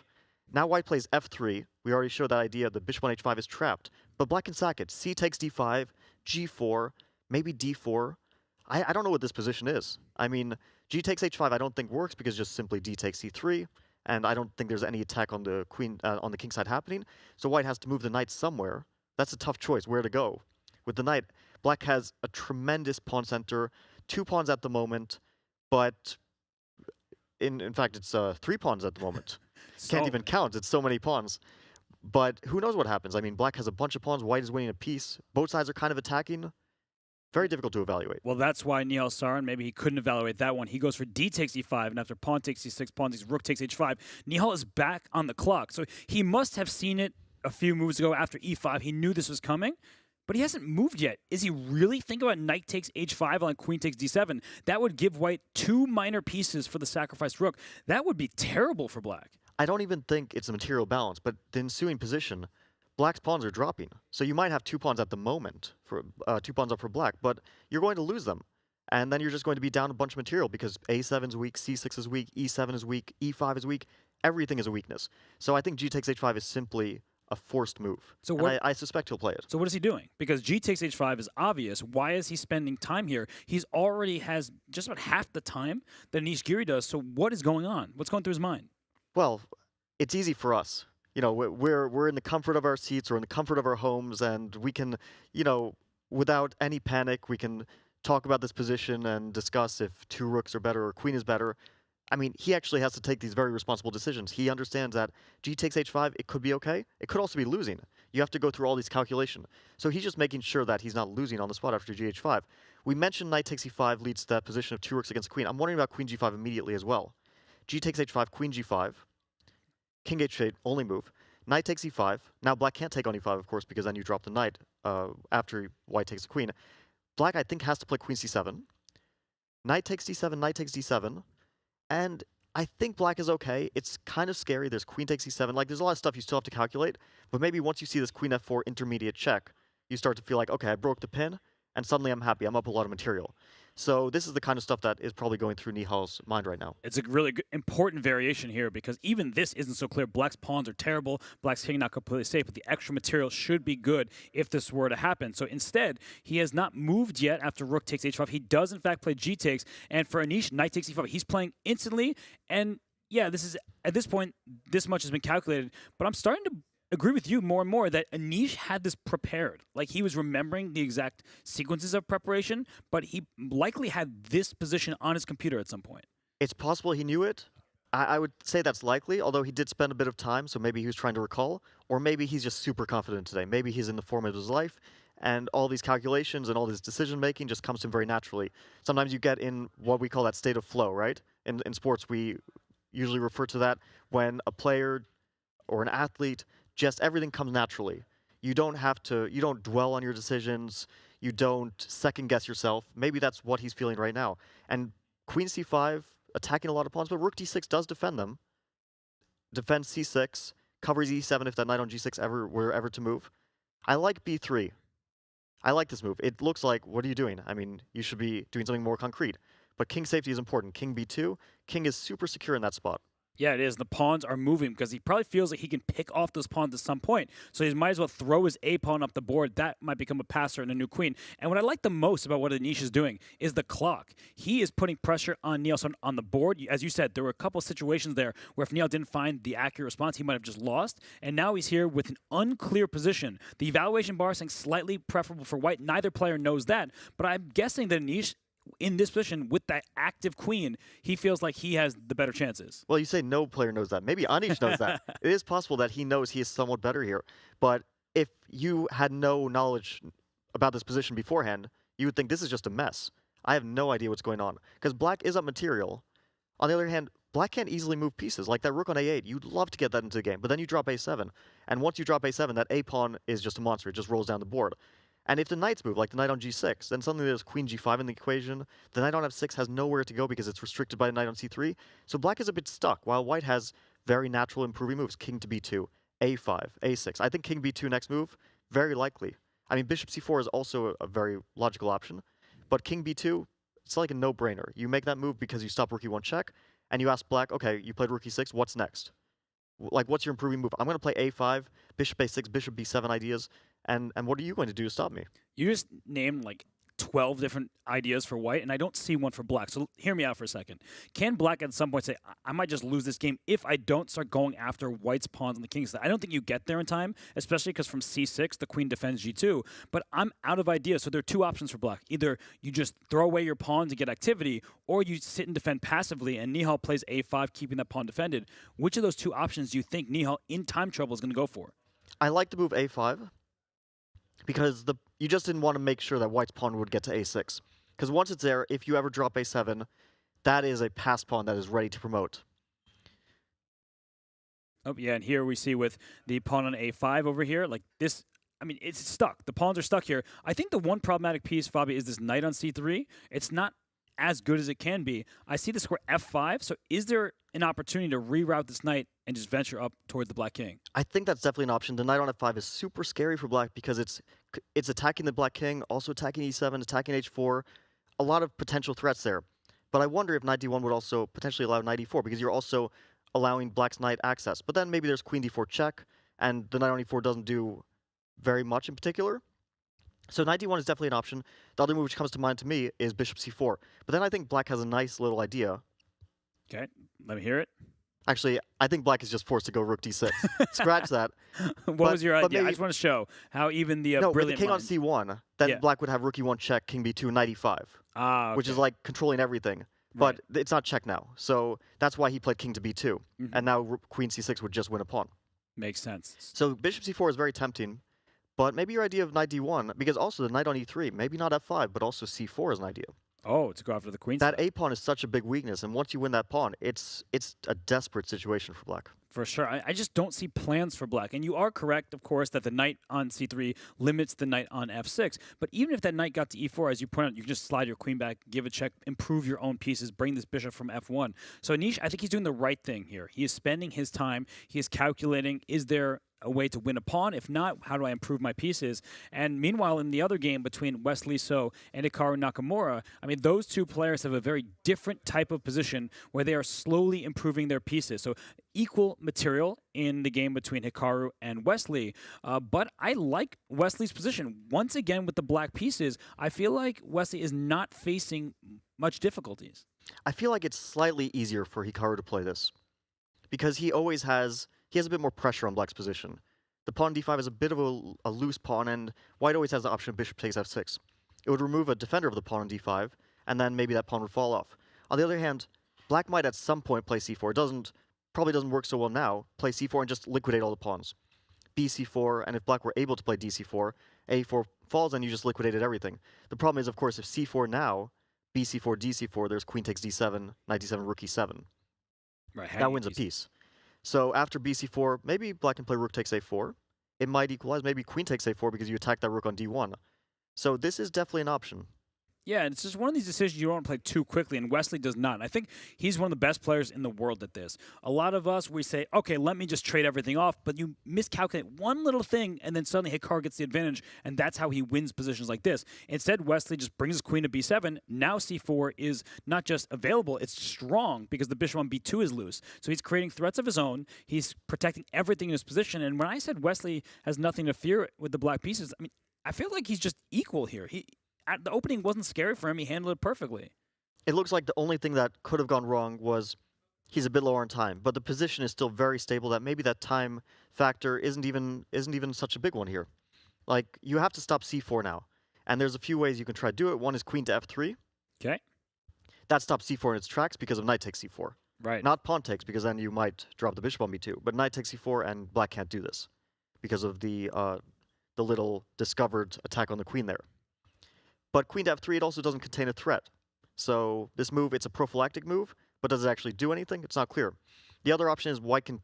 Now White plays f3. We already showed that idea that bishop on h5 is trapped. But Black can sack it. C takes d5, g4, maybe d4. I don't know what this position is. I mean, g takes h5 I don't think works because just simply d takes c3, and I don't think there's any attack on the queen on the king side happening. So White has to move the knight somewhere. That's a tough choice, where to go. With the knight, Black has a tremendous pawn center, 2 pawns at the moment, but in fact it's 3 pawns at the moment. Can't even count, it's so many pawns. But who knows what happens? I mean, Black has a bunch of pawns, White is winning a piece. Both sides are kind of attacking. Very difficult to evaluate.
Well, that's why Nihal Sarin, maybe he couldn't evaluate that one. He goes for d takes e5, and after pawn takes e6, pawn takes rook takes h5, Nihal is back on the clock. So he must have seen it a few moves ago after e5. He knew this was coming, but he hasn't moved yet. Is he really thinking about knight takes h5 on queen takes d7? That would give White 2 minor pieces for the sacrificed rook. That would be terrible for Black.
I don't even think it's a material balance, but the ensuing position, Black's pawns are dropping. So you might have 2 pawns at the moment, for 2 pawns up for Black, but you're going to lose them. And then you're just going to be down a bunch of material because a7 is weak, c6 is weak, e7 is weak, e5 is weak. Everything is a weakness. So I think g takes h5 is simply a forced move. So I suspect he'll play it.
So what is he doing? Because g takes h5 is obvious. Why is he spending time here? He's already has just about half the time that Anish Giri does. So what is going on? What's going through his mind?
Well, it's easy for us. You know, we're in the comfort of our seats or in the comfort of our homes, and we can, you know, without any panic, we can talk about this position and discuss if 2 rooks are better or queen is better. I mean, he actually has to take these very responsible decisions. He understands that g takes h5, it could be okay. It could also be losing. You have to go through all these calculations. So he's just making sure that he's not losing on the spot after gh5. We mentioned knight takes e5 leads to that position of 2 rooks against queen. I'm wondering about queen g5 immediately as well. G takes h5, queen g5. King h8, only move. Knight takes e5. Now Black can't take on e5, of course, because then you drop the knight after White takes the queen. Black, I think, has to play queen c7. Knight takes d7, knight takes d7. And I think black is okay. It's kind of scary. There's queen takes e7. Like, there's a lot of stuff you still have to calculate. But maybe once you see this queen f4 intermediate check, you start to feel like, okay, I broke the pin, and suddenly I'm happy. I'm up a lot of material. So this is the kind of stuff that is probably going through Nihal's mind right now.
It's a really good, important variation here because even this isn't so clear. Black's pawns are terrible. Black's king not completely safe, but the extra material should be good if this were to happen. So instead, he has not moved yet after rook takes h5. He does, in fact, play g takes. And for Anish, knight takes e5. He's playing instantly. And yeah, this is at this point, this much has been calculated. But I'm starting to agree with you more and more that Anish had this prepared. Like, he was remembering the exact sequences of preparation, but he likely had this position on his computer at some point.
It's possible he knew it. I would say that's likely, although he did spend a bit of time, so maybe he was trying to recall, or maybe he's just super confident today. Maybe he's in the form of his life, and all these calculations and all this decision-making just comes to him very naturally. Sometimes you get in what we call that state of flow, right? In sports, we usually refer to that when a player or an athlete, just everything comes naturally. You don't dwell on your decisions. You don't second guess yourself. Maybe that's what he's feeling right now. And queen c5, attacking a lot of pawns, but rook d6 does defend them. Defends c6, covers e7 if that knight on g6 were ever to move. I like b3. I like this move. It looks like, what are you doing? I mean, you should be doing something more concrete. But king safety is important. King b2, king is super secure in that spot.
Yeah, it is. The pawns are moving because he probably feels like he can pick off those pawns at some point. So he might as well throw his A pawn up the board. That might become a passer and a new queen. And what I like the most about what Anish is doing is the clock. He is putting pressure on Nihal Sarin on the board. As you said, there were a couple of situations there where if Nihal didn't find the accurate response, he might have just lost. And now he's here with an unclear position. The evaluation bar is saying slightly preferable for white. Neither player knows that. But I'm guessing that Anish, in this position with that active queen, he feels like he has the better chances.
Well, you say no player knows that. Maybe Anish knows that. It is possible that he knows he is somewhat better here. But if you had no knowledge about this position beforehand, you would think this is just a mess. I have no idea what's going on. Because black is up material. On the other hand, black can't easily move pieces. Like that rook on a8, you'd love to get that into the game. But then you drop a7. And once you drop a7, that a pawn is just a monster. It just rolls down the board. And if the knights move, like the knight on g6, then suddenly there's queen g5 in the equation. The knight on f6 has nowhere to go because it's restricted by the knight on c3. So black is a bit stuck, while white has very natural improving moves. King to b2, a5, a6. I think king b2 next move, very likely. I mean, bishop c4 is also a very logical option. But king b2, it's like a no-brainer. You make that move because you stop rook e1 check, and you ask black, okay, you played rook e6, what's next? Like, what's your improving move? I'm going to play a5, bishop a6, bishop b7 ideas. And what are you going to do to stop me?
You just named like 12 different ideas for white, and I don't see one for black. So hear me out for a second. Can black at some point say, I might just lose this game if I don't start going after white's pawns on the king's side? I don't think you get there in time, especially because from c6, the queen defends g2. But I'm out of ideas. So there are two options for black. Either you just throw away your pawn to get activity, or you sit and defend passively, and Nihal plays a5, keeping that pawn defended. Which of those two options do you think Nihal, in time trouble, is going to go for?
I like the move a5. Because you just didn't want to make sure that white's pawn would get to a6. Because once it's there, if you ever drop a7, that is a passed pawn that is ready to promote.
Oh, yeah, and here we see with the pawn on a5 over here, like this, I mean, it's stuck. The pawns are stuck here. I think the one problematic piece, Fabi, is this knight on c3. It's not as good as it can be. I see the square f5, so is there an opportunity to reroute this knight and just venture up towards the black king?
I think that's definitely an option. The knight on f5 is super scary for black because it's attacking the black king, also attacking e7, attacking h4. A lot of potential threats there. But I wonder if knight d1 would also potentially allow knight e4 because you're also allowing black's knight access. But then maybe there's queen d4 check, and the knight on e4 doesn't do very much in particular. So knight d1 is definitely an option. The other move which comes to mind to me is bishop c4. But then I think black has a nice little idea.
Okay, let me hear it.
Actually, I think black is just forced to go rook d6. Scratch that.
What was your idea? I just want to show how even the
no,
brilliant
with the king
mind.
on c1, then black would have rook e1 check, king b2, knight e5.
Okay.
Which is like controlling everything. But it's not check now. So that's why he played king to b2. And now queen c6 would just win a pawn.
Makes sense.
So bishop c4 is very tempting. But maybe your idea of knight d1, because also the knight on e3, maybe not f5, but also c4 is an idea.
Oh, to go after the queen
That
side.
a pawn is such a big weakness, and once you win that pawn, it's a desperate situation for black.
For sure. I just don't see plans for black. And you are correct, of course, that the knight on c3 limits the knight on f6. But even if that knight got to e4, as you point out, you can just slide your queen back, give a check, improve your own pieces, bring this bishop from f1. So Anish, I think he's doing the right thing here. He is spending his time. He is calculating, is there a way to win a pawn? If not, how do I improve my pieces? And meanwhile, in the other game between Wesley So and Hikaru Nakamura, I mean, those two players have a very different type of position where they are slowly improving their pieces. So equal material in the game between Hikaru and Wesley. But I like Wesley's position. Once again, with the black pieces, I feel like Wesley is not facing much difficulties.
I feel like it's slightly easier for Hikaru to play this because he has a bit more pressure on black's position. The pawn d5 is a bit of a loose pawn, and white always has the option of bishop takes f6. It would remove a defender of the pawn on d5, and then maybe that pawn would fall off. On the other hand, black might at some point play c4. It probably doesn't work so well now. Play c4 and just liquidate all the pawns. bc4, and if black were able to play dc4, a4 falls and you just liquidated everything. The problem is, of course, if c4 now, bc4, dc4, there's queen takes d7, knight d7, rook e7.
Right,
that wins a piece. So after bc4, maybe black can play rook takes a4. It might equalize. Maybe queen takes a4 because you attack that rook on d1. So this is definitely an option.
Yeah, it's just one of these decisions you don't want to play too quickly, and Wesley does not. And I think he's one of the best players in the world at this. A lot of us, we say, okay, let me just trade everything off, but you miscalculate one little thing, and then suddenly Hikaru gets the advantage, and that's how he wins positions like this. Instead, Wesley just brings his queen to b7. Now c4 is not just available, it's strong, because the bishop on b2 is loose. So he's creating threats of his own. He's protecting everything in his position, and when I said Wesley has nothing to fear with the black pieces, I mean, I feel like he's just equal here. The opening wasn't scary for him. He handled it perfectly.
It looks like the only thing that could have gone wrong was he's a bit lower on time, but the position is still very stable. That maybe that time factor isn't even such a big one here. Like, you have to stop c4 now, and there's a few ways you can try to do it. One is queen to f3.
Okay.
That stops c4 in its tracks because of knight takes c4.
Right.
Not pawn takes, because then you might drop the bishop on b2. But knight takes c4, and black can't do this because of the little discovered attack on the queen there. But queen to f3, it also doesn't contain a threat. So this move, it's a prophylactic move, but does it actually do anything? It's not clear. The other option is white can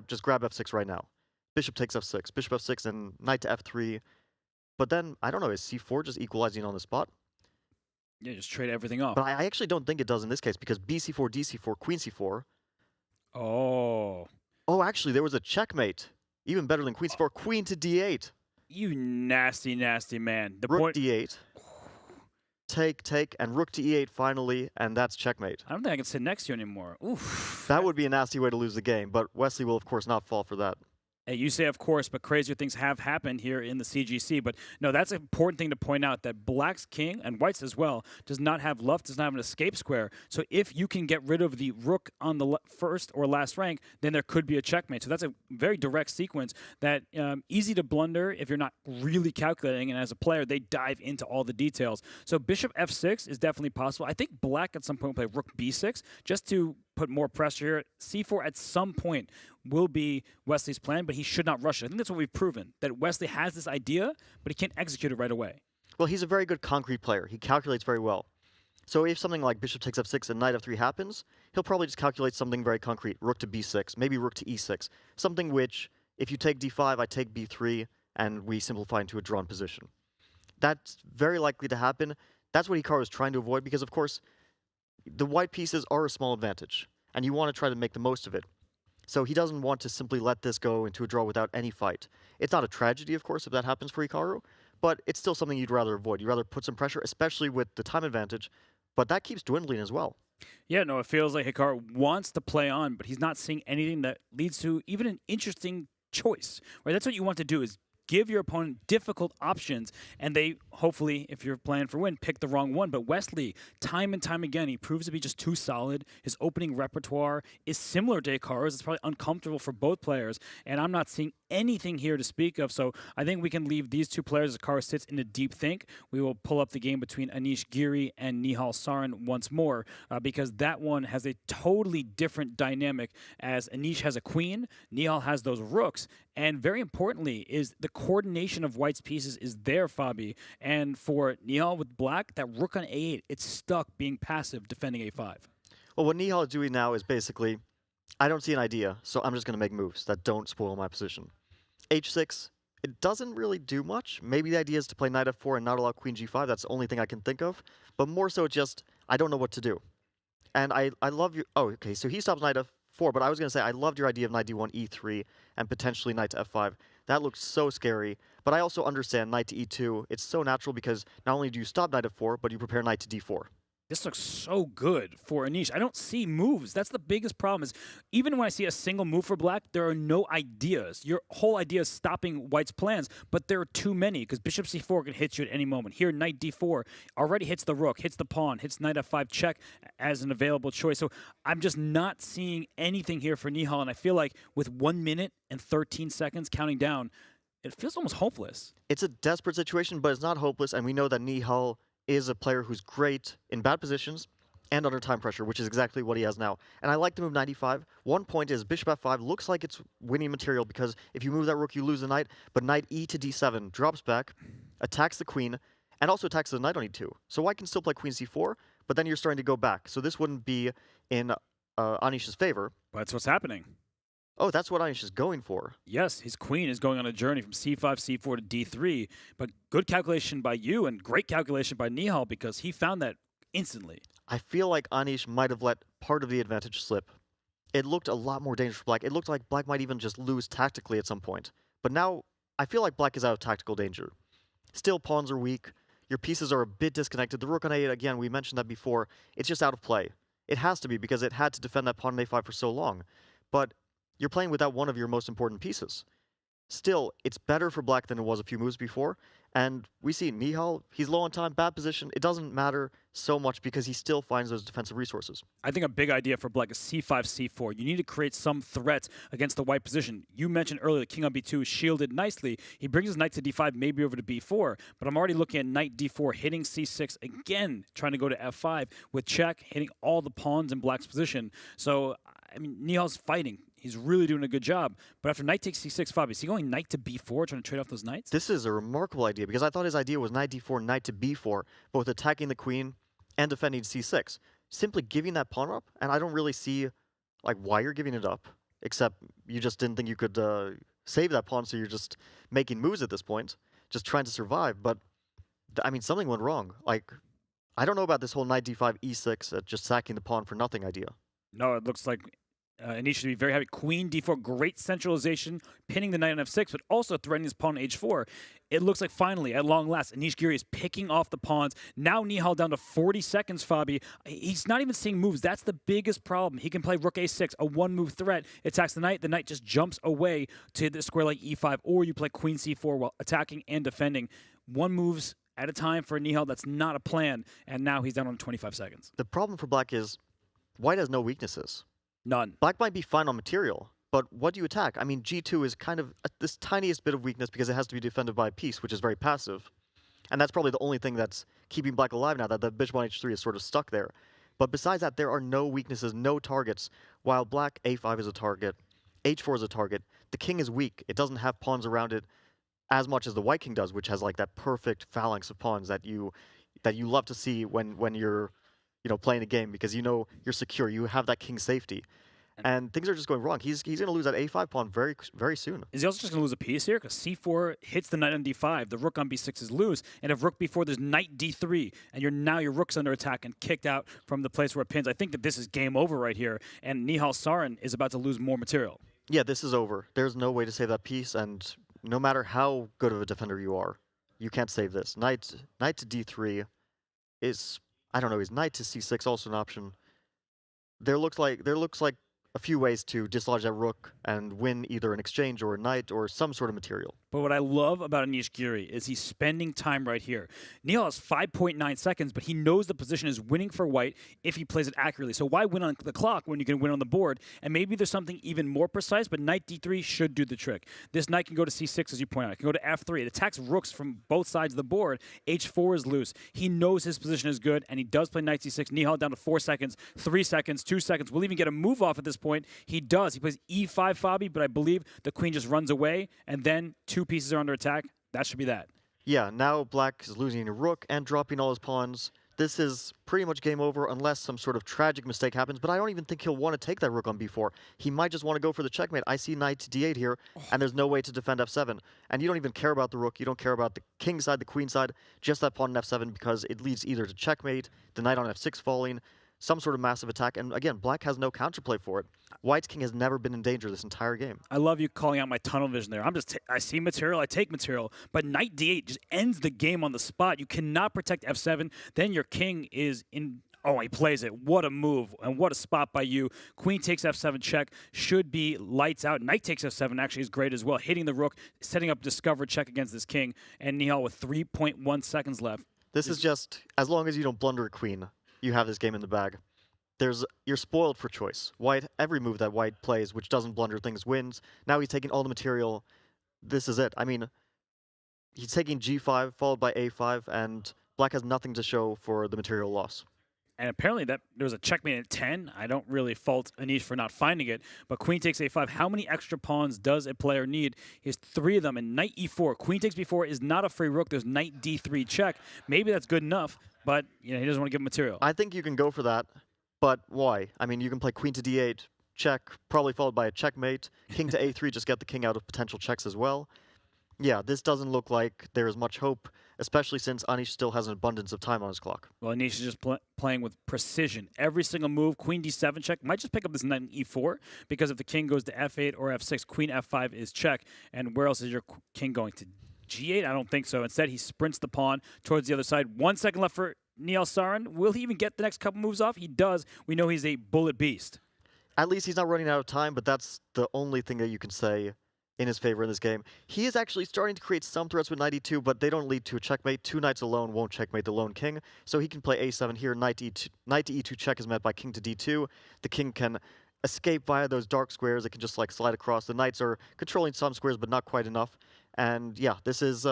just grab f6 right now. Bishop takes f6, bishop f6, and knight to f3. But then, I don't know, is c4 just equalizing on the spot?
Yeah, just trade everything off.
But I actually don't think it does in this case, because bc4, dc4, queen c4.
Oh.
Oh, actually, there was a checkmate. Even better than queen c4, queen to d8.
You nasty, nasty man. The
rook d8. Take, and rook to e8 finally, and that's checkmate.
I don't think I can sit next to you anymore. Oof.
That would be a nasty way to lose the game, but Wesley will, of course, not fall for that.
Hey, you say, of course, but crazier things have happened here in the CGC. But no, that's an important thing to point out, that black's king, and white's as well, does not have left, does not have an escape square. So if you can get rid of the rook on the first or last rank, then there could be a checkmate. So that's a very direct sequence that easy to blunder if you're not really calculating. And as a player, they dive into all the details. So bishop f6 is definitely possible. I think black at some point will play rook b6 just to put more pressure here. c4 at some point will be Wesley's plan, but he should not rush it. I think that's what we've proven, that Wesley has this idea, but he can't execute it right away.
Well, he's a very good concrete player. He calculates very well. So if something like bishop takes f6 and knight f3 happens, he'll probably just calculate something very concrete. Rook to b6, maybe rook to e6. Something which, if you take d5, I take b3, and we simplify into a drawn position. That's very likely to happen. That's what Hikaru is trying to avoid, because, of course, the white pieces are a small advantage, and you want to try to make the most of it. So he doesn't want to simply let this go into a draw without any fight. It's not a tragedy, of course, if that happens for Hikaru, but it's still something you'd rather avoid. You'd rather put some pressure, especially with the time advantage, but that keeps dwindling as well.
Yeah, no, it feels like Hikaru wants to play on, but he's not seeing anything that leads to even an interesting choice. Right? That's what you want to do, is give your opponent difficult options, and they, hopefully, if you're playing for win, pick the wrong one. But Wesley, time and time again, he proves to be just too solid. His opening repertoire is similar to Hikaru's. It's probably uncomfortable for both players, and I'm not seeing anything here to speak of. So I think we can leave these two players as Hikaru sits in a deep think. We will pull up the game between Anish Giri and Nihal Sarin once more, because that one has a totally different dynamic, as Anish has a queen, Nihal has those rooks, and very importantly is the coordination of white's pieces is there, Fabi. And for Nihal with black, that rook on a8, it's stuck being passive defending a5.
Well, what Nihal is doing now is basically, I don't see an idea, so I'm just going to make moves that don't spoil my position. H6, it doesn't really do much. Maybe the idea is to play knight f4 and not allow queen g5. That's the only thing I can think of. But more so just, I don't know what to do. And I love your... Oh, okay, so he stops knight f4, but I was going to say I loved your idea of knight d1, e3, and potentially knight to f5. That looks so scary. But I also understand knight to e2. It's so natural because not only do you stop knight f4, but you prepare knight to d4.
This looks so good for Anish. I don't see moves. That's the biggest problem is even when I see a single move for black, there are no ideas. Your whole idea is stopping white's plans, but there are too many because bishop c4 can hit you at any moment. Here, knight d4 already hits the rook, hits the pawn, hits knight f5 check as an available choice. So I'm just not seeing anything here for Nihal, and I feel like with 1 minute and 13 seconds counting down, it feels almost hopeless.
It's a desperate situation, but it's not hopeless, and we know that Nihal is a player who's great in bad positions and under time pressure, which is exactly what he has now. And I like the move 95. One point is bishop f5 looks like it's winning material because if you move that rook, you lose the knight, but knight e to d7 drops back, attacks the queen, and also attacks the knight on e2. So white can still play queen c4, but then you're starting to go back. So this wouldn't be in Anish's favor.
But that's what's happening.
Oh, that's what Anish is going for.
Yes, his queen is going on a journey from c5, c4 to d3, but good calculation by you and great calculation by Nihal because he found that instantly.
I feel like Anish might have let part of the advantage slip. It looked a lot more dangerous for black. It looked like black might even just lose tactically at some point. But now, I feel like black is out of tactical danger. Still, pawns are weak. Your pieces are a bit disconnected. The rook on a8, again, we mentioned that before. It's just out of play. It has to be because it had to defend that pawn on a5 for so long. But you're playing without one of your most important pieces. Still, it's better for black than it was a few moves before, and we see Nihal, he's low on time, bad position. It doesn't matter so much because he still finds those defensive resources.
I think a big idea for black is c5, c4. You need to create some threats against the white position. You mentioned earlier the king on b2 is shielded nicely. He brings his knight to d5, maybe over to b4, but I'm already looking at knight d4, hitting c6 again, trying to go to f5 with check, hitting all the pawns in black's position. So, I mean, Nihal's fighting. He's really doing a good job. But after knight takes c6, Fabi, is he going knight to b4, trying to trade off those knights?
This is a remarkable idea, because I thought his idea was knight d4, knight to b4, both attacking the queen and defending c6. Simply giving that pawn up, and I don't really see like why you're giving it up, except you just didn't think you could save that pawn, so you're just making moves at this point, just trying to survive. But, I mean, something went wrong. Like, I don't know about this whole knight d5, e6, just sacking the pawn for nothing idea.
No, it looks like Anish should be very happy. Queen d4, great centralization, pinning the knight on f6, but also threatening his pawn on h4. It looks like finally, at long last, Anish Giri is picking off the pawns. Now Nihal down to 40 seconds, Fabi. He's not even seeing moves. That's the biggest problem. He can play rook a6, a one-move threat. Attacks the knight just jumps away to the square like e5, or you play queen c4 while attacking and defending. One moves at a time for Nihal. That's not a plan, and now he's down on 25 seconds.
The problem for black is white has no weaknesses.
None.
Black might be fine on material, but what do you attack? I mean, g2 is kind of this tiniest bit of weakness because it has to be defended by a piece, which is very passive. And that's probably the only thing that's keeping black alive now, that the bishop on h3 is sort of stuck there. But besides that, there are no weaknesses, no targets. While black a5 is a target, h4 is a target, the king is weak. It doesn't have pawns around it as much as the white king does, which has like that perfect phalanx of pawns that you love to see when you're playing a game, because you're secure, you have that king safety. And things are just going wrong. He's going to lose that a5 pawn very, very soon.
Is he also just going to lose a piece here? Because c4 hits the knight on d5. The rook on b6 is loose. And if rook b4, there's knight d3. And now your rook's under attack and kicked out from the place where it pins. I think that this is game over right here. And Nihal Sarin is about to lose more material.
Yeah, this is over. There's no way to save that piece. And no matter how good of a defender you are, you can't save this. Knight to d3 is, I don't know, is knight to c6 also an option? There looks like a few ways to dislodge that rook and win either an exchange or a knight or some sort of material.
But what I love about Anish Giri is he's spending time right here. Nihal has 5.9 seconds, but he knows the position is winning for white if he plays it accurately. So why win on the clock when you can win on the board? And maybe there's something even more precise, but knight d3 should do the trick. This knight can go to c6, as you point out. It can go to f3. It attacks rooks from both sides of the board. h4 is loose. He knows his position is good, and he does play knight c6. Nihal down to 4 seconds, 3 seconds, 2 seconds. We'll even get a move off at this point. He does. He plays e5, Fabi, but I believe the queen just runs away, and then 2 pieces are under attack. That should be that.
Yeah, now black is losing a rook and dropping all his pawns this is pretty much game over unless some sort of tragic mistake happens, but I don't even think he'll want to take that rook on b4. He might just want to go for the checkmate. I see knight to d8 here, and there's no way to defend f7. And you don't even care about the rook, you don't care about the king side, the queen side, just that pawn on f7 because it leads either to checkmate, the knight on f6 falling, some sort of massive attack, and again, black has no counterplay for it. White's king has never been in danger this entire game.
I love you calling out my tunnel vision there. I see material, I take material, but knight d8 just ends the game on the spot. You cannot protect f7. Then your king is in. Oh, he plays it. What a move and what a spot by you. Queen takes f7 check. Should be lights out. Knight takes f7 actually is great as well. Hitting the rook, setting up discovered check against this king. And Nihal with 3.1 seconds left.
This is just, as long as you don't blunder a queen, you have this game in the bag. You're spoiled for choice. White, every move that White plays, which doesn't blunder things, wins. Now he's taking all the material. This is it. I mean, he's taking g5, followed by a5, and black has nothing to show for the material loss.
And apparently there was a checkmate at 10. I don't really fault Anish for not finding it, but queen takes a5. How many extra pawns does a player need? He has 3 of them, and knight e4. Queen takes b4 is not a free rook. There's knight d3 check. Maybe that's good enough, but he doesn't want to give material.
I think you can go for that, but why? I mean, you can play queen to d8, check, probably followed by a checkmate. King to a3, just get the king out of potential checks as well. Yeah, this doesn't look like there is much hope, especially since Anish still has an abundance of time on his clock.
Well, Anish is just playing with precision. Every single move, queen d7 check, might just pick up this knight in e4, because if the king goes to f8 or f6, queen f5 is check. And where else is your king going? To g8? I don't think so. Instead, he sprints the pawn towards the other side. 1 second left for Nihal Sarin. Will he even get the next couple moves off? He does. We know he's a bullet beast.
At least he's not running out of time, but that's the only thing that you can say in his favor in this game. He is actually starting to create some threats with knight e2, but they don't lead to a checkmate. 2 knights alone won't checkmate the lone king, so he can play a7 here. Knight to e2 check is met by king to d2. The king can escape via those dark squares. It can just like slide across. The knights are controlling some squares, but not quite enough. And yeah, this is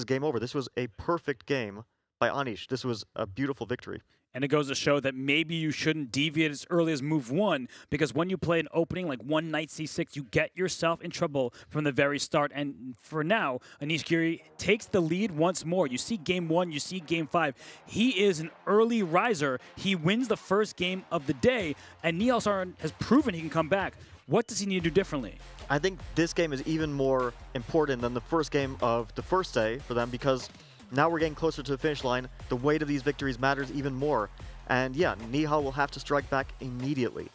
game over. This was a perfect game by Anish. This was a beautiful victory.
And it goes to show that maybe you shouldn't deviate as early as move 1, because when you play an opening like one knight c6, you get yourself in trouble from the very start. And for now, Anish Giri takes the lead once more. You see game 1, you see game 5. He is an early riser. He wins the first game of the day, and Nihal Sarin has proven he can come back. What does he need to do differently?
I think this game is even more important than the first game of the first day for them, because now we're getting closer to the finish line. The weight of these victories matters even more. And yeah, Nihal will have to strike back immediately.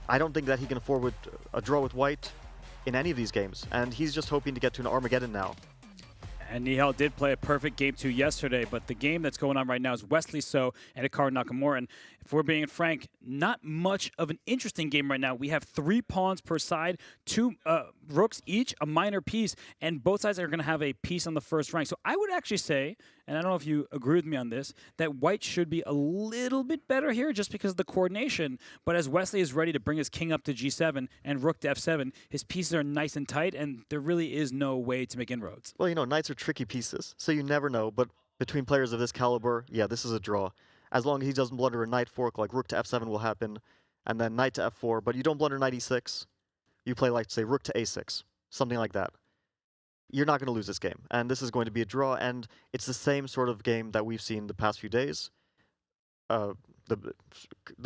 I don't think that he can afford a draw with White in any of these games. And he's just hoping to get to an Armageddon now.
And Nihal did play a perfect game 2 yesterday, but the game that's going on right now is Wesley So and Hikaru Nakamura. And if we're being frank, not much of an interesting game right now. We have 3 pawns per side, 2 rooks each, a minor piece, and both sides are going to have a piece on the first rank. So I would actually say, and I don't know if you agree with me on this, that White should be a little bit better here just because of the coordination. But as Wesley is ready to bring his king up to g7 and rook to f7, his pieces are nice and tight, and there really is no way to make inroads.
Well, knights are tricky pieces, so you never know. But between players of this caliber, yeah, this is a draw. As long as he doesn't blunder a knight fork, like rook to f7 will happen, and then knight to f4, but you don't blunder knight e6. You play, like, say, rook to a6, something like that. You're not going to lose this game, and this is going to be a draw, and it's the same sort of game that we've seen the past few days. The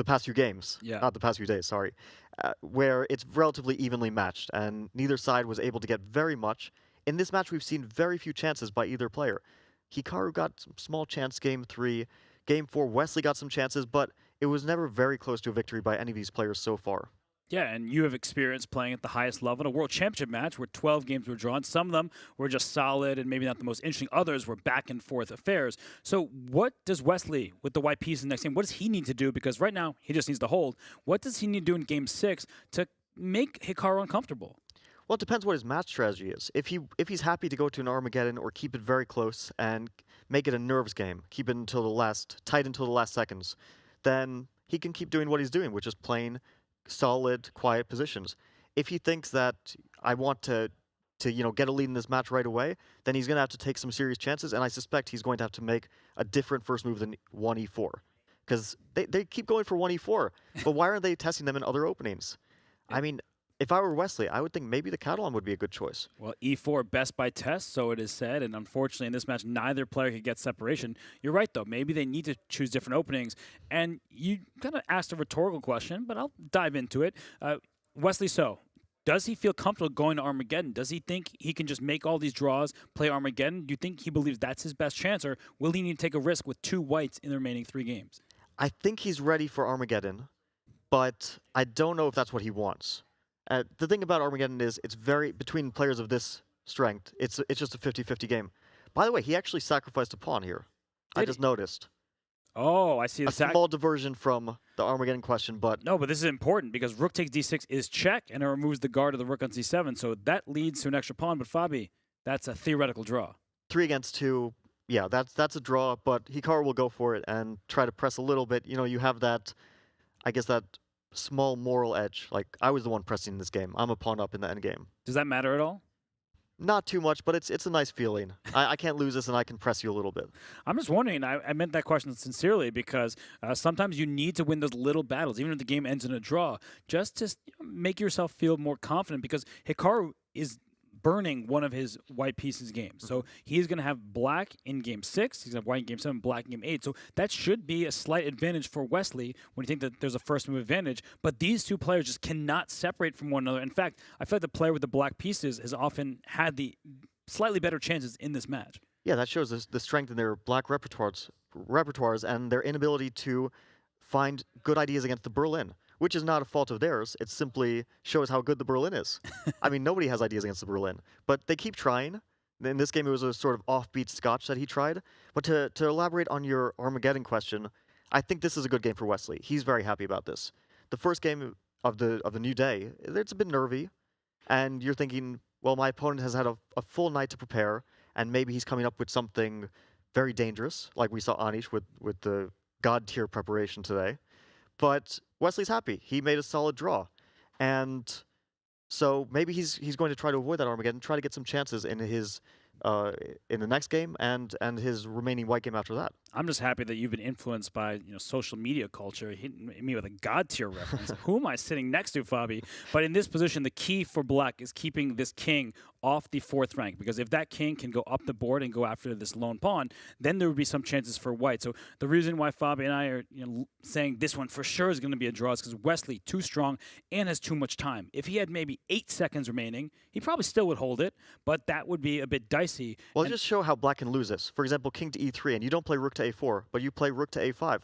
past few games, not the past few days, sorry, where it's relatively evenly matched, and neither side was able to get very much. In this match, we've seen very few chances by either player. Hikaru got some small chance game 3. Game 4, Wesley got some chances, but it was never very close to a victory by any of these players so far.
Yeah, and you have experience playing at the highest level in a World Championship match where 12 games were drawn. Some of them were just solid and maybe not the most interesting. Others were back and forth affairs. So what does Wesley, with the white piece in the next game, what does he need to do? Because right now, he just needs to hold. What does he need to do in Game 6 to make Hikaru uncomfortable?
Well, it depends what his match strategy is. If he's happy to go to an Armageddon or keep it very close and make it a nerves game, keep it until tight until the last seconds, then he can keep doing what he's doing, which is playing solid, quiet positions. If he thinks that I want to get a lead in this match right away, then he's going to have to take some serious chances, and I suspect he's going to have to make a different first move than 1e4. Because they keep going for 1e4, but why aren't they testing them in other openings? I mean, if I were Wesley, I would think maybe the Catalan would be a good choice.
Well, E4 best by test, so it is said, and unfortunately in this match, neither player could get separation. You're right, though. Maybe they need to choose different openings, and you kind of asked a rhetorical question, but I'll dive into it. Wesley So, does he feel comfortable going to Armageddon? Does he think he can just make all these draws, play Armageddon? Do you think he believes that's his best chance, or will he need to take a risk with 2 whites in the remaining 3 games?
I think he's ready for Armageddon, but I don't know if that's what he wants. The thing about Armageddon is it's very, between players of this strength, it's just a 50-50 game. By the way, he actually sacrificed a pawn here. I just noticed.
Oh, I see.
A small diversion from the Armageddon question, but...
No, but this is important because rook takes d6 is check, and it removes the guard of the rook on c7, so that leads to an extra pawn. But Fabi, that's a theoretical draw.
3 against 2, yeah, that's a draw, but Hikaru will go for it and try to press a little bit. You know, you have that, I guess that small moral edge. Like, I was the one pressing this game. I'm a pawn up in the endgame.
Does that matter at all?
Not too much, but it's a nice feeling. I can't lose this, and I can press you a little bit.
I'm just wondering, I meant that question sincerely because sometimes you need to win those little battles, even if the game ends in a draw, just to make yourself feel more confident because Hikaru is burning one of his white pieces games. So he's going to have black in game 6, he's going to have white in game 7, black in game 8. So that should be a slight advantage for Wesley when you think that there's a first move advantage. But these 2 players just cannot separate from one another. In fact, I feel like the player with the black pieces has often had the slightly better chances in this match.
Yeah, that shows the strength in their black repertoires and their inability to find good ideas against the Berlin, which is not a fault of theirs. It simply shows how good the Berlin is. I mean, nobody has ideas against the Berlin, but they keep trying. In this game, it was a sort of offbeat Scotch that he tried. But to elaborate on your Armageddon question, I think this is a good game for Wesley. He's very happy about this. The first game of the new day, it's a bit nervy, and you're thinking, well, my opponent has had a full night to prepare, and maybe he's coming up with something very dangerous, like we saw Anish with the God-tier preparation today. But Wesley's happy. He made a solid draw. And so maybe he's going to try to avoid that Armageddon, try to get some chances in his in the next game and his remaining white game after that.
I'm just happy that you've been influenced by social media culture, hitting me with a God tier reference. Who am I sitting next to, Fabi? But in this position, the key for black is keeping this king off the 4th rank, because if that king can go up the board and go after this lone pawn, then there would be some chances for white. So the reason why Fabi and I are saying this one for sure is going to be a draw is because Wesley too strong and has too much time. If he had maybe 8 seconds remaining, he probably still would hold it, but that would be a bit dicey.
Well, just show how black can lose this. For example, king to e3, and you don't play rook to a4, but you play rook to a5.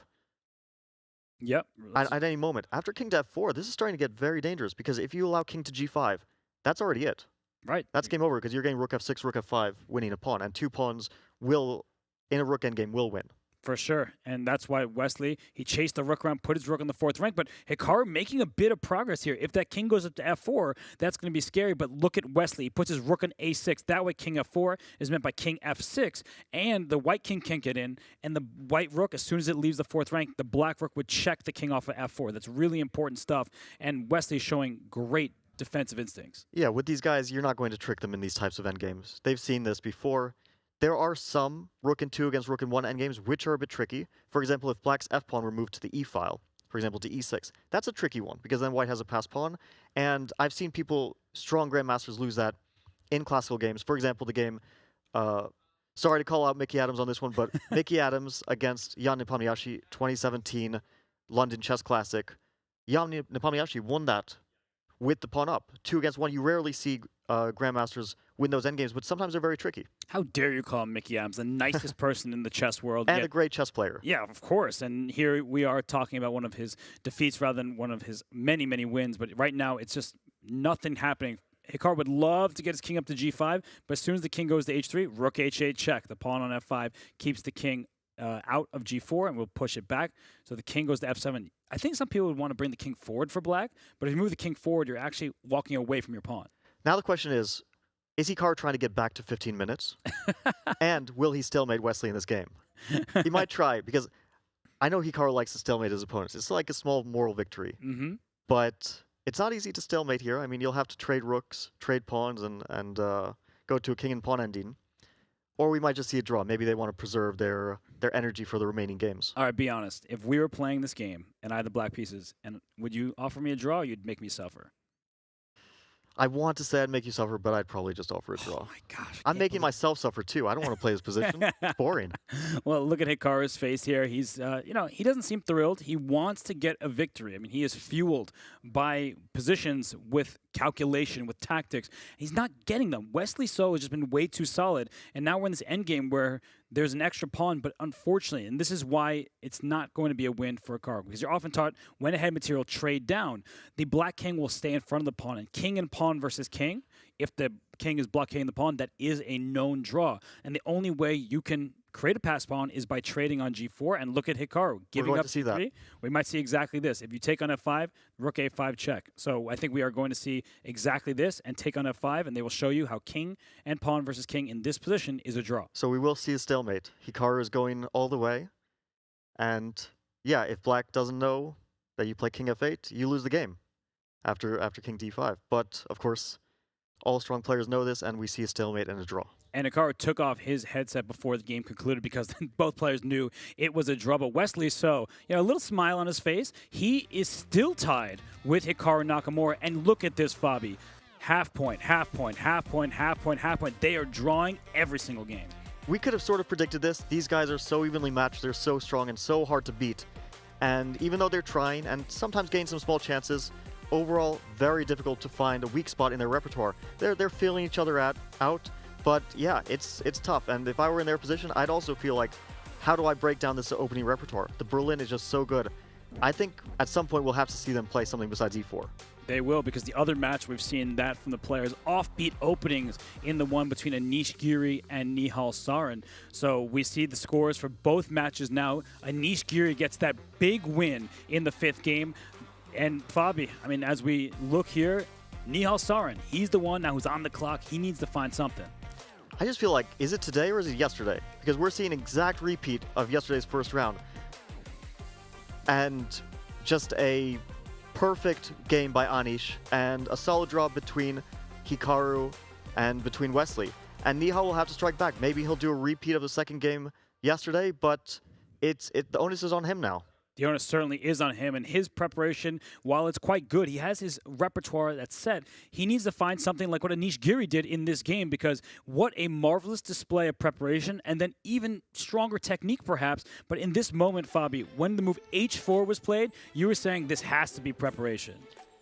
Yep.
At any moment. After king to f4, this is starting to get very dangerous, because if you allow king to g5, that's already it.
Right.
That's game over, because you're getting rook f6, rook f5, winning a pawn, and 2 pawns will, in a rook endgame, will win.
For sure, and that's why Wesley, he chased the rook around, put his rook on the 4th rank, but Hikaru making a bit of progress here. If that king goes up to f4, that's going to be scary, but look at Wesley. He puts his rook on a6. That way king f4 is met by king f6, and the white king can't get in, and the white rook, as soon as it leaves the 4th rank, the black rook would check the king off of f4. That's really important stuff, and Wesley showing great defensive instincts.
Yeah, with these guys, you're not going to trick them in these types of endgames. They've seen this before. There are some rook and 2 against rook and 1 endgames which are a bit tricky. For example, if black's f-pawn were moved to the e-file, for example, to e6, that's a tricky one, because then white has a passed pawn. And I've seen people, strong grandmasters, lose that in classical games. For example, the game, sorry to call out Mickey Adams on this one, but Mickey Adams against Jan Nepomniachtchi, 2017 London Chess Classic. Jan Nepomniachtchi won that with the pawn up. 2 against 1, you rarely see grandmasters win those endgames, but sometimes they're very tricky.
How dare you call him Mickey Adams, the nicest person in the chess world.
And a great chess player.
Yeah, of course. And here we are talking about one of his defeats rather than one of his many, many wins. But right now, it's just nothing happening. Hikaru would love to get his king up to g5, but as soon as the king goes to h3, rook h8 check. The pawn on f5 keeps the king out of g4 and we'll push it back. So the king goes to f7. I think some people would want to bring the king forward for black, but if you move the king forward, you're actually walking away from your pawn.
Now the question is Hikaru trying to get back to 15 minutes? And will he stalemate Wesley in this game? He might try, because I know Hikaru likes to stalemate his opponents. It's like a small moral victory.
Mm-hmm.
But it's not easy to stalemate here. I mean, you'll have to trade rooks, trade pawns, and go to a king and pawn ending. Or we might just see a draw. Maybe they want to preserve their energy for the remaining games.
All right, be honest. If we were playing this game and I had the black pieces, and would you offer me a draw or you'd make me suffer?
I want to say I'd make you suffer, but I'd probably just offer a draw.
Oh my gosh.
I'm making myself suffer too. I don't want to play this position. It's boring.
Well, look at Hikaru's face here. He's, he doesn't seem thrilled. He wants to get a victory. I mean, he is fueled by positions with calculation, with tactics. He's not getting them. Wesley So has just been way too solid. And now we're in this endgame where there's an extra pawn, but unfortunately, and this is why it's not going to be a win for Hikaru, because you're often taught when ahead material, trade down. The black king will stay in front of the pawn, and king and pawn versus king, if the king is blockading the pawn, that is a known draw. And the only way you can create a pass pawn is by trading on g4, and look at Hikaru giving up
to see that.
g3. We might see exactly this. If you take on f5, rook a5 check. So I think we are going to see exactly this and take on f5, and they will show you how king and pawn versus king in this position is a draw.
So we will see a stalemate. Hikaru is going all the way. And yeah, if black doesn't know that you play king f8, you lose the game after king d5. But of course, all strong players know this, and we see a stalemate and a draw.
And Hikaru took off his headset before the game concluded because both players knew it was a draw. But Wesley So, a little smile on his face. He is still tied with Hikaru Nakamura. And look at this, Fabi. Half point, half point, half point, half point, half point. They are drawing every single game.
We could have sort of predicted this. These guys are so evenly matched. They're so strong and so hard to beat. And even though they're trying and sometimes gain some small chances, overall, very difficult to find a weak spot in their repertoire. They're feeling each other out. But yeah, it's tough. And if I were in their position, I'd also feel like, how do I break down this opening repertoire? The Berlin is just so good. I think at some point we'll have to see them play something besides e4.
They will, because the other match we've seen that from the players, offbeat openings in the one between Anish Giri and Nihal Sarin. So we see the scores for both matches now. Anish Giri gets that big win in the 5th game. And Fabi, I mean, as we look here, Nihal Sarin, he's the one now who's on the clock. He needs to find something.
I just feel like, is it today or is it yesterday? Because we're seeing an exact repeat of yesterday's first round. And just a perfect game by Anish and a solid draw between Hikaru and between Wesley. And Nihal will have to strike back. Maybe he'll do a repeat of the second game yesterday, but the onus is on him now.
The onus certainly is on him, and his preparation, while it's quite good, he has his repertoire that's set. He needs to find something like what Anish Giri did in this game, because what a marvelous display of preparation, and then even stronger technique perhaps. But in this moment, Fabi, when the move h4 was played, you were saying this has to be preparation.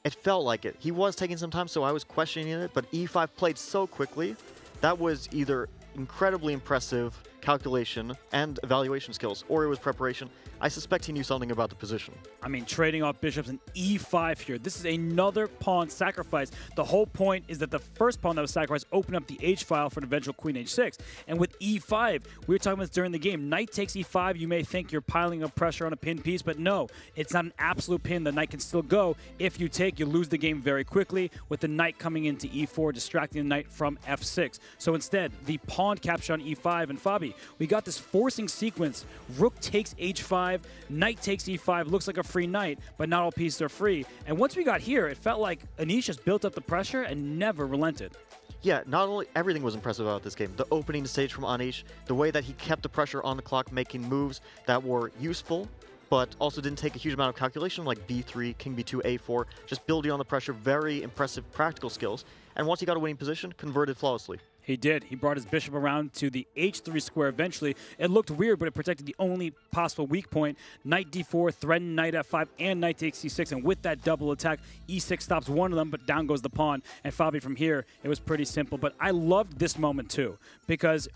It felt like it. He was taking some time, so I was questioning it, but e5 played so quickly. That was either incredibly impressive calculation and evaluation skills, or it was preparation. I suspect he knew something about the position.
I mean, trading off bishops and e5 here. This is another pawn sacrifice. The whole point is that the first pawn that was sacrificed opened up the h file for an eventual queen h6. And with e5, we were talking about this during the game. Knight takes e5. You may think you're piling up pressure on a pinned piece, but no, it's not an absolute pin. The knight can still go. If you take, you lose the game very quickly with the knight coming into e4, distracting the knight from f6. So instead, the pawn capture on e5. And Fabi, we got this forcing sequence. Rook takes h5. Knight takes e5, looks like a free knight, but not all pieces are free. And once we got here, it felt like Anish just built up the pressure and never relented.
Yeah, not only everything was impressive about this game. The opening stage from Anish, the way that he kept the pressure on the clock, making moves that were useful, but also didn't take a huge amount of calculation, like b3, king b2, a4, just building on the pressure, very impressive practical skills. And once he got a winning position, converted flawlessly.
He did. He brought his bishop around to the h3 square eventually. It looked weird, but it protected the only possible weak point. Knight d4, threatened knight f5, and knight takes c6. And with that double attack, e6 stops one of them, but down goes the pawn. And Fabi, from here, it was pretty simple. But I loved this moment, too, because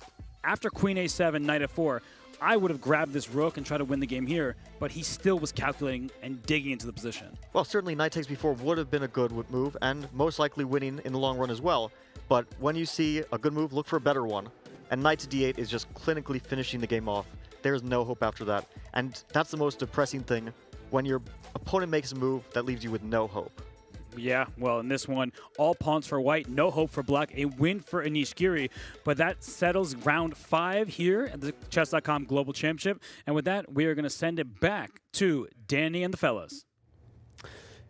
after queen a7, knight f4, I would have grabbed this rook and tried to win the game here, but he still was calculating and digging into the position.
Well, certainly knight takes b4 would have been a good move, and most likely winning in the long run as well. But when you see a good move, look for a better one. And knight to d8 is just clinically finishing the game off. There's no hope after that. And that's the most depressing thing, when your opponent makes a move that leaves you with no hope.
Yeah, well, in this one, all pawns for white, no hope for black, a win for Anish Giri. But that settles round 5 here at the Chess.com Global Championship. And with that, we are going to send it back to Danny and the fellas.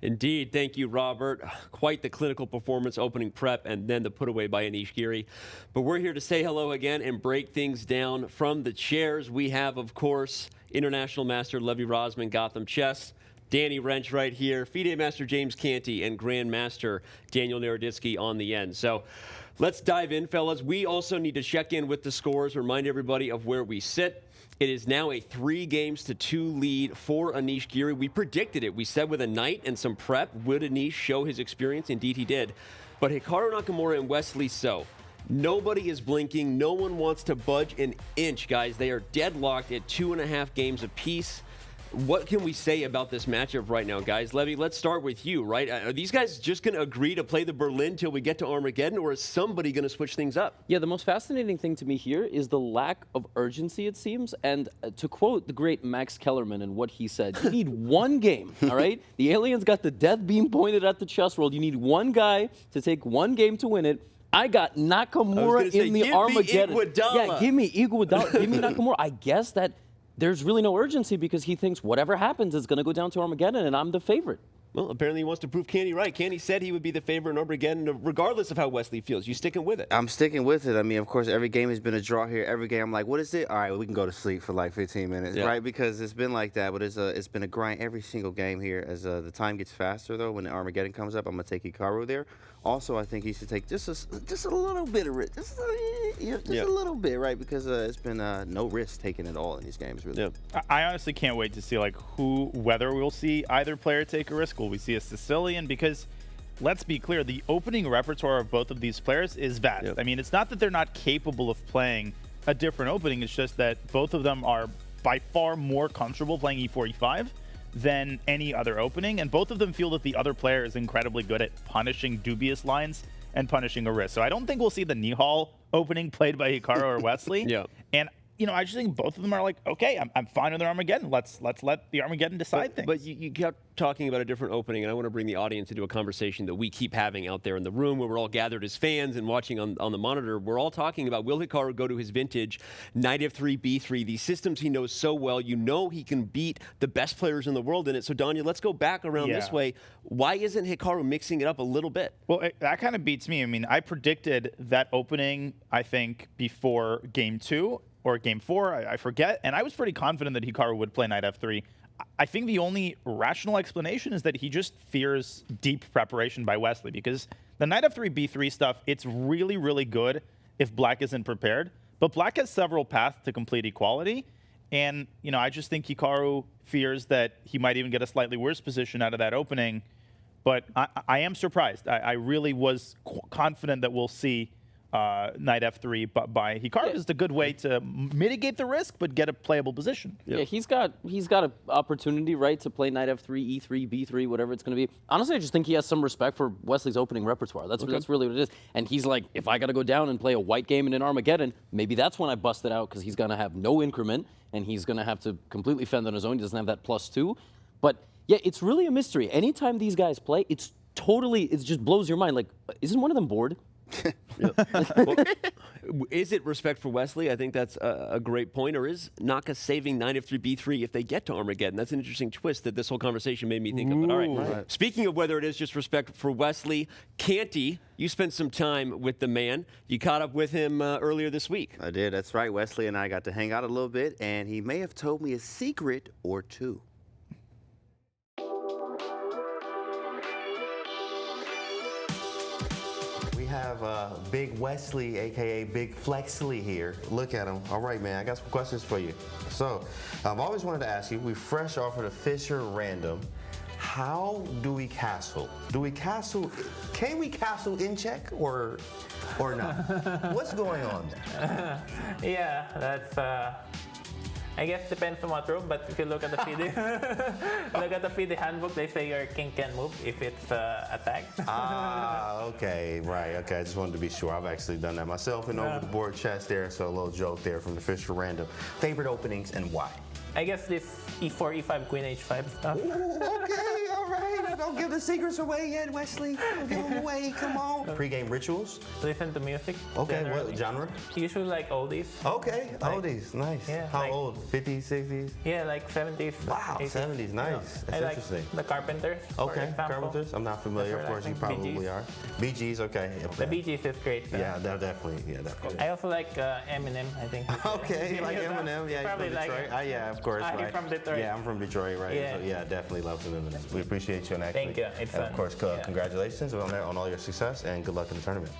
Indeed. Thank you, Robert. Quite the clinical performance opening prep and then the put away by Anish Giri. But we're here to say hello again and break things down from the chairs. We have, of course, International Master Levi Rozman, Gotham Chess. Danny Wrench right here, FIDE Master James Canty, and Grandmaster Daniel Naroditsky on the end. So let's dive in, fellas. We also need to check in with the scores, remind everybody of where we sit. It is now a 3-2 lead for Anish Giri. We predicted it. We said with a night and some prep, would Anish show his experience? Indeed, he did. But Hikaru Nakamura and Wesley So, nobody is blinking. No one wants to budge an inch, guys. They are deadlocked at 2.5 games apiece. What can we say about this matchup right now, guys? Levy, let's start with you, right? Are these guys just going to agree to play the Berlin till we get to Armageddon, or is somebody going to switch things up?
Yeah, the most fascinating thing to me here is the lack of urgency, it seems. And to quote the great Max Kellerman and what he said, you need one game, all right? The aliens got the death beam pointed at the chess world. You need one guy to take one game to win it. I got Nakamura in the Armageddon. Yeah, give me Iguodala. Give me Nakamura. I guess that there's really no urgency because he thinks whatever happens is going to go down to Armageddon, and I'm the favorite.
Well, apparently he wants to prove Canty right. Canty said he would be the favorite in Armageddon, regardless of how Wesley feels. You sticking with it?
I'm sticking with it. I mean, of course, every game has been a draw here. Every game, I'm like, what is it? All right, we can go to sleep for like 15 minutes, right? Because it's been like that, but it's been a grind every single game here. As the time gets faster, though, when the Armageddon comes up, I'm going to take Hikaru there. Also, I think he should take just a little bit of risk. Just a little bit, right? Because it's been no risk taken at all in these games, really.
Yeah. I honestly can't wait to see whether we'll see either player take a risk. Will we see a Sicilian? Because let's be clear, the opening repertoire of both of these players is vast. I mean, it's not that they're not capable of playing a different opening. It's just that both of them are by far more comfortable playing E4, E5 than any other opening, and both of them feel that the other player is incredibly good at punishing dubious lines and punishing a risk. So I don't think we'll see the Nihal opening played by Hikaru or Wesley. And I just think both of them are like, okay, I'm fine with the Armageddon. Let's let the Armageddon decide things.
But you kept talking about a different opening, and I want to bring the audience into a conversation that we keep having out there in the room where we're all gathered as fans and watching on the monitor. We're all talking about, will Hikaru go to his vintage knight f3, b3, these systems he knows so well. You know he can beat the best players in the world in it. So, Danya, let's go back around this way. Why isn't Hikaru mixing it up a little bit?
Well, that kind of beats me. I mean, I predicted that opening, I think, before game 2. Or game 4, I forget. And I was pretty confident that Hikaru would play knight f3. I think the only rational explanation is that he just fears deep preparation by Wesley, because the knight f3, b3 stuff, it's really, really good if black isn't prepared. But black has several paths to complete equality. And, I just think Hikaru fears that he might even get a slightly worse position out of that opening. But I am surprised. I really was confident that we'll see knight f3 by Hikaru is a good way to mitigate the risk but get a playable position.
Yeah, he's got an opportunity, right, to play knight f3, e3, b3, whatever it's going to be. Honestly, I just think he has some respect for Wesley's opening repertoire. That's really what it is. And he's like, if I got to go down and play a white game in an Armageddon, maybe that's when I bust it out, because he's going to have no increment and he's going to have to completely fend on his own. He doesn't have that +2. But yeah, it's really a mystery. Anytime these guys play, it just blows your mind. Like, isn't one of them bored?
Well, is it respect for Wesley? I think that's a great point. Or is Naka saving knight f3, b3 if they get to Armageddon? That's an interesting twist that this whole conversation made me think of. But all right. Speaking of whether it is just respect for Wesley, Canty, you spent some time with the man. You caught up with him earlier this week.
I did. That's right. Wesley and I got to hang out a little bit, and he may have told me a secret or two. We have Big Wesley, a.k.a. Big Flexley here. Look at him. All right, man, I got some questions for you. So, I've always wanted to ask you, we fresh off of the Fisher Random, how do we castle? Can we castle in check or not? What's going on there?
Yeah, that's... I guess depends on what room, but if you look at the FIDE handbook, they say your king can't move if it's attacked.
Okay, right. Okay, I just wanted to be sure. I've actually done that myself in over the board chess there, so a little joke there from the Fisher Random. Favorite openings and why?
I guess this e4, e5, queen h5 stuff.
Okay, all right. don't give the secrets away yet, Wesley. Don't give them away. Come on. Pre-game rituals.
Listen to music.
Okay,
generally.
what genre?
Usually like oldies.
Okay,
Like-
oldies, nice.
Yeah,
How
like-
old? 50s, 60s?
Yeah, like 70s.
Wow,
80s.
70s, nice. That's
I like
interesting.
the Carpenters. for
Okay,
example.
Carpenters. I'm not familiar. Of
That's
course, you
relaxing.
probably
Bee Gees.
are. Bee Gees, okay.
The Bee Gees is great.
Yeah, definitely.
I also like Eminem, I think.
Okay, you like Eminem? Yeah,
Probably
you're from
like
Detroit?
it.
Yeah, of course,
You're
right.
from Detroit.
Yeah, I'm from Detroit, right?
Yeah.
So, yeah, definitely love some Eminem. We appreciate you, and actually.
Thank you. It's
and
fun.
of course, congratulations on all your success, and good luck in the tournament.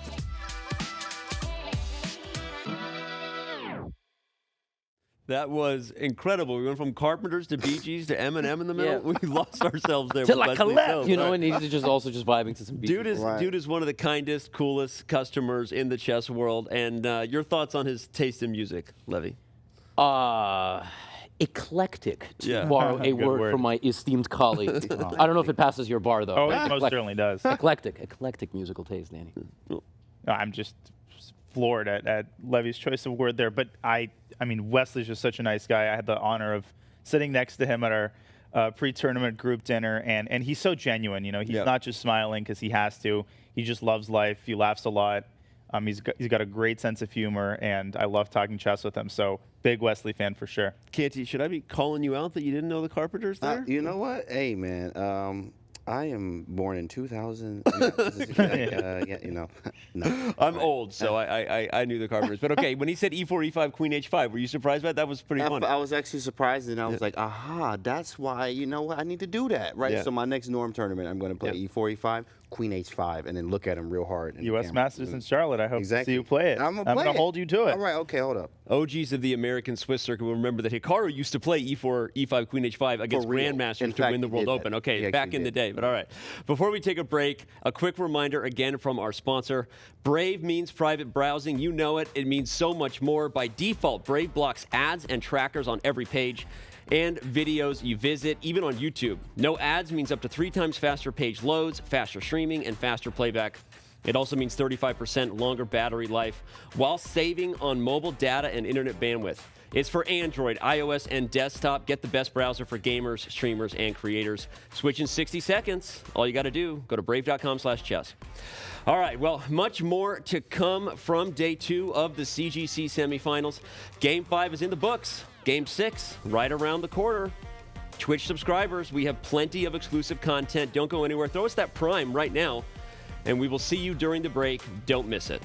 That was incredible. We went from Carpenters to Bee Gees to Eminem in the middle.
Yeah.
We lost ourselves there.
Till
with
I
Wesley
collect,
So,
you know,
right?
and he's just also just vibing to some beats.
Dude is one of the kindest, coolest customers in the chess world. And your thoughts on his taste in music, Levy?
Eclectic, to
Yeah.
borrow a
Good
word
word.
from my esteemed colleague. I don't know if it passes your bar, though.
Oh,
but
it most certainly does.
Eclectic musical taste, Danny.
No, I'm just floored at Levy's choice of word there. But I mean, Wesley's just such a nice guy. I had the honor of sitting next to him at our pre-tournament group dinner, and he's so genuine. You know, he's not just smiling because he has to. He just loves life. He laughs a lot. He's got a great sense of humor, and I love talking chess with him. So big Wesley fan for sure.
Canty, should I be calling you out that you didn't know the Carpenters there?
You know what? Hey, man. I am born in 2000. Yeah, you know. No.
I'm old, so I knew the Carpenters. But okay, when he said E4, E5, Queen H5, were you surprised by that? That was pretty fun.
I was actually surprised, and I was like, aha, that's why, you know what, I need to do that, right?
Yeah.
So my next Norm tournament, I'm going to play E4, E5, Queen H5, and then look at him real hard.
U.S. Masters in Charlotte. I hope to see you play it.
I'm going to
hold you to it.
All right, okay, hold up.
OGs of the American Swiss circuit will remember that Hikaru used to play E4, E5, Queen H5 against
real.
grandmasters
In
to
fact,
win the
he
World
did that.
Open. Okay,
He
back
actually
in the
did.
day. But all right, before we take a break, a quick reminder again from our sponsor. Brave means private browsing. You know it. It means so much more. By default, Brave blocks ads and trackers on every page and videos you visit, even on YouTube. No ads means up to 3 times faster page loads, faster streaming, and faster playback. It also means 35% longer battery life while saving on mobile data and internet bandwidth. It's for Android, iOS, and desktop. Get the best browser for gamers, streamers, and creators. Switch in 60 seconds. All you got to do, go to brave.com/chess. All right, well, much more to come from day 2 of the CGC semifinals. Game 5 is in the books. Game 6, right around the corner. Twitch subscribers, we have plenty of exclusive content. Don't go anywhere. Throw us that Prime right now, and we will see you during the break. Don't miss it.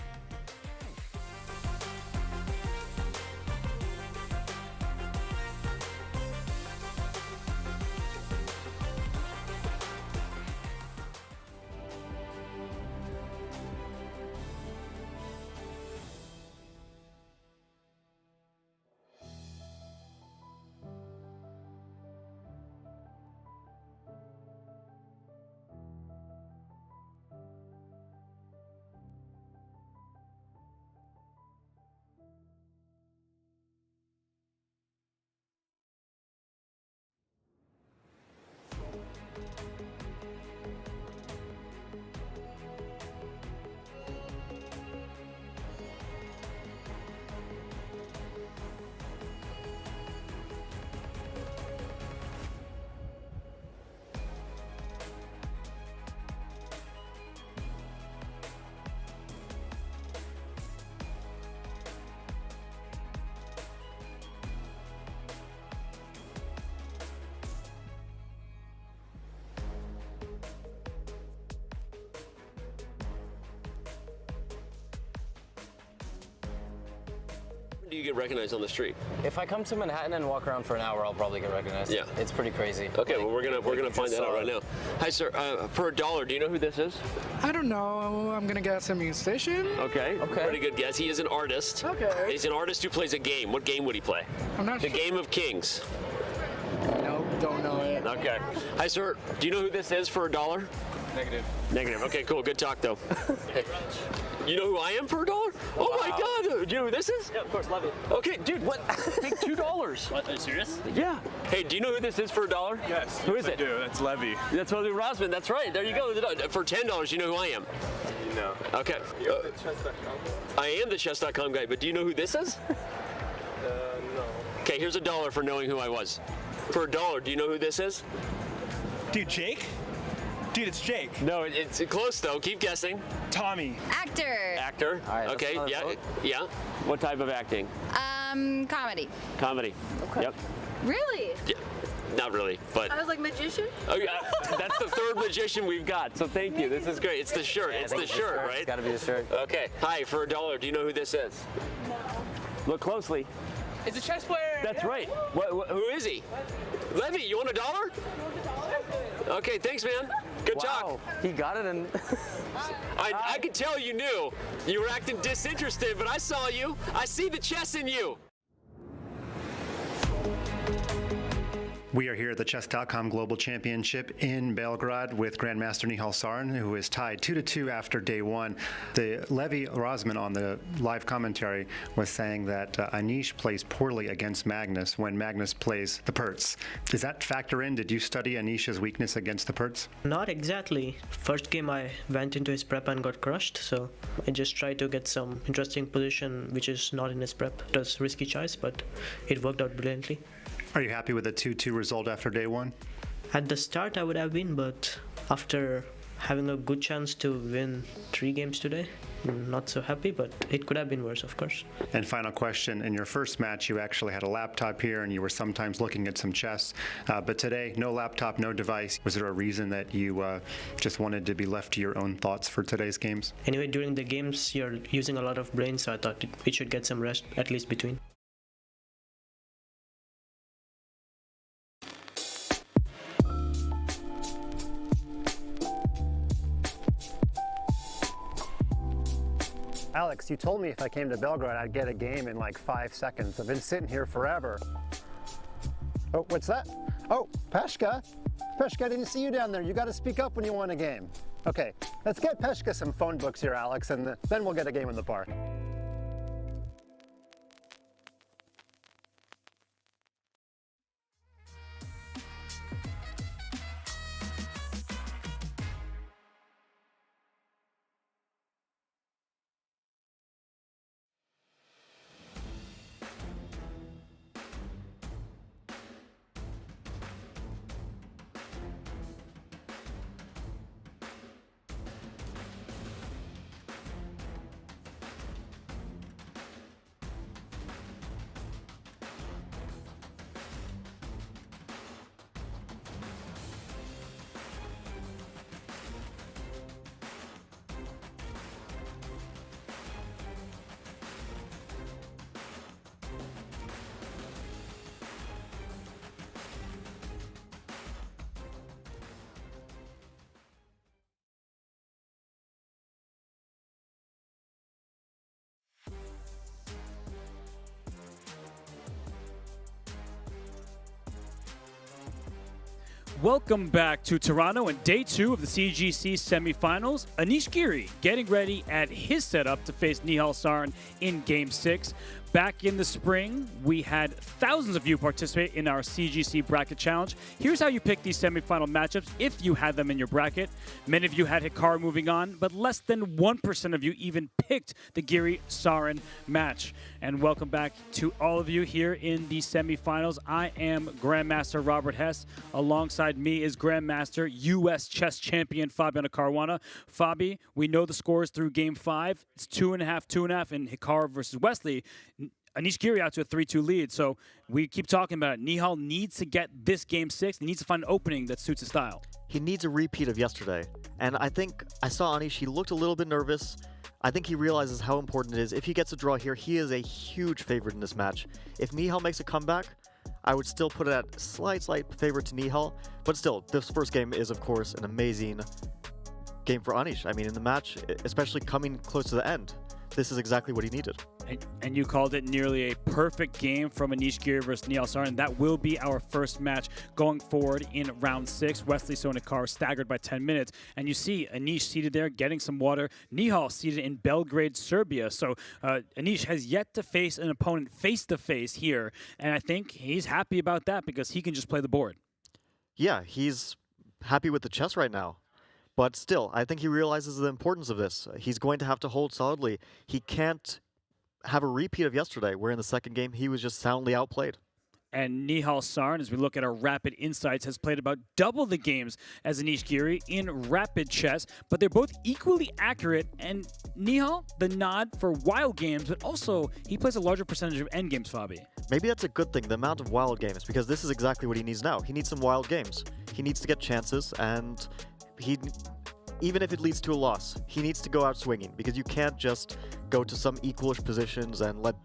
Do you get recognized on the street?
If I come to Manhattan and walk around for an hour, I'll probably get recognized.
Yeah.
It's pretty crazy.
Okay, well, we're gonna find that out right now. Hi, sir. For $1, do you know who this is?
I don't know. I'm gonna guess a musician.
Okay. Pretty good guess. He is an artist.
Okay.
He's an artist who plays a game. What game would he play?
I'm not
The
sure.
Game of Kings.
Nope, don't know it.
Okay. Hi, sir. Do you know who this is for $1?
Negative.
Negative. Okay, cool. Good talk, though. You know who I am for $1? Oh my God! Do you know who this is?
Yeah, of course, love it.
Okay, dude. What? Take $2.
What? Are you serious?
Yeah. Hey, do you know who this is for $1?
Yes.
Who is
I
it?
do. That's Levy.
That's Levy Rosman. That's right. There you go. For $10, you know who I am.
No.
Okay.
You're the chess.com.
I am the chess.com guy, but do you know who this is?
No.
Okay, here's $1 for knowing who I was. For $1, do you know who this is?
Dude, Jake?
Dude, it's Jake. No, it's close though. Keep guessing. Tommy.
Actor.
Actor.
All right,
okay.
that's
Yeah.
another
Yeah. What type of acting?
Comedy.
Comedy.
Okay.
Yep.
Really?
Yeah. Not really, but.
I was like magician.
Oh, yeah. That's the third magician we've got. So thank you. This is great. It's the shirt. It's the shirt, right?
It's got to be the shirt.
Okay. Hi. For $1, do you know who this is? No. Look closely.
It's a chess player.
That's right. Who is he? Levy, you want $1? Okay, thanks, man. Good
Wow.
talk.
He got it and.
I could tell you knew. You were acting disinterested, but I saw you. I see the chess in you.
We are here at the Chess.com Global Championship in Belgrade with Grandmaster Nihal Sarin, who is tied 2-2 after day one. The Levi Rosman on the live commentary was saying that Anish plays poorly against Magnus when Magnus plays the Perts. Does that factor in? Did you study Anish's weakness against the Perts?
Not exactly. First game I went into his prep and got crushed, so I just tried to get some interesting position which is not in his prep. It was risky choice, but it worked out brilliantly.
Are you happy with the 2-2 result after day one?
At the start I would have been, but after having a good chance to win 3 games today, not so happy, but it could have been worse, of course.
And final question, in your first match you actually had a laptop here and you were sometimes looking at some chess, but today no laptop, no device. Was there a reason that you just wanted to be left to your own thoughts for today's games?
Anyway, during the games you're using a lot of brain, so I thought we should get some rest, at least between.
Alex, you told me if I came to Belgrade I'd get a game in like 5 seconds. I've been sitting here forever. Oh, what's that? Oh, Peshka. Peshka, I didn't see you down there. You got to speak up when you want a game. Okay, let's get Peshka some phone books here, Alex, and then we'll get a game in the park.
Welcome back to Toronto and day 2 of the CGC semifinals. Anish Giri getting ready at his setup to face Nihal Sarin in Game 6. Back in the spring, we had thousands of you participate in our CGC Bracket Challenge. Here's how you pick these semifinal matchups if you had them in your bracket. Many of you had Hikaru moving on, but less than 1% of you even picked the Giri-Sarin match. And welcome back to all of you here in the semifinals. I am Grandmaster Robert Hess. Alongside me is Grandmaster U.S. Chess Champion Fabiano Caruana. Fabi, we know the scores through Game 5. It's 2.5, 2.5 in Hikaru versus Wesley. Anish Giri out to a 3-2 lead, so we keep talking about it. Nihal needs to get this Game 6. He needs to find an opening that suits his style.
He needs a repeat of yesterday. And I think I saw Anish, he looked a little bit nervous. I think he realizes how important it is. If he gets a draw here, he is a huge favorite in this match. If Nihal makes a comeback, I would still put it at slight favor to Nihal. But still, this first game is, of course, an amazing game for Anish. I mean, in the match, especially coming close to the end, this is exactly what he needed.
And you called it nearly a perfect game from Anish Giri versus Nihal Sarin. That will be our first match going forward in round 6. Wesley So and Hikaru staggered by 10 minutes. And you see Anish seated there getting some water. Nihal seated in Belgrade, Serbia. So Anish has yet to face an opponent face-to-face here. And I think he's happy about that because he can just play the board.
Yeah, he's happy with the chess right now. But still, I think he realizes the importance of this. He's going to have to hold solidly. He can't have a repeat of yesterday, where in the second game he was just soundly outplayed.
And Nihal Sarin, as we look at our rapid insights, has played about double the games as Anish Giri in rapid chess, but they're both equally accurate. And Nihal, the nod for wild games, but also he plays a larger percentage of endgames, Fabi.
Maybe that's a good thing, the amount of wild games, because this is exactly what he needs now. He needs some wild games. He needs to get chances, and even if it leads to a loss, he needs to go out swinging, because you can't just go to some equalish positions and let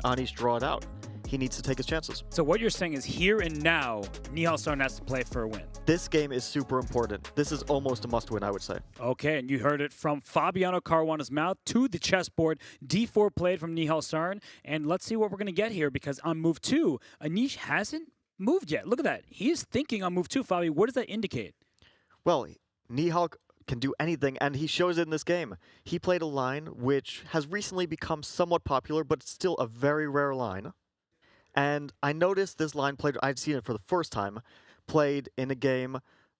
Anish draw it out. He needs to take his chances.
So what you're saying is here and now, Nihal Sarin has to play for a win.
This game is super important. This is almost a must-win, I would say.
Okay, and you heard it from Fabiano Caruana's mouth to the chessboard. D4 played from Nihal Sarin, and let's see what we're going to get here, because on move 2, Anish hasn't moved yet. Look at that. He is thinking on move 2, Fabi. What does that indicate?
Well, Nihal can do anything, and he shows it in this game. He played a line which has recently become somewhat popular, but it's still a very rare line. And I noticed this line played, I'd seen it for the first time, played in a game,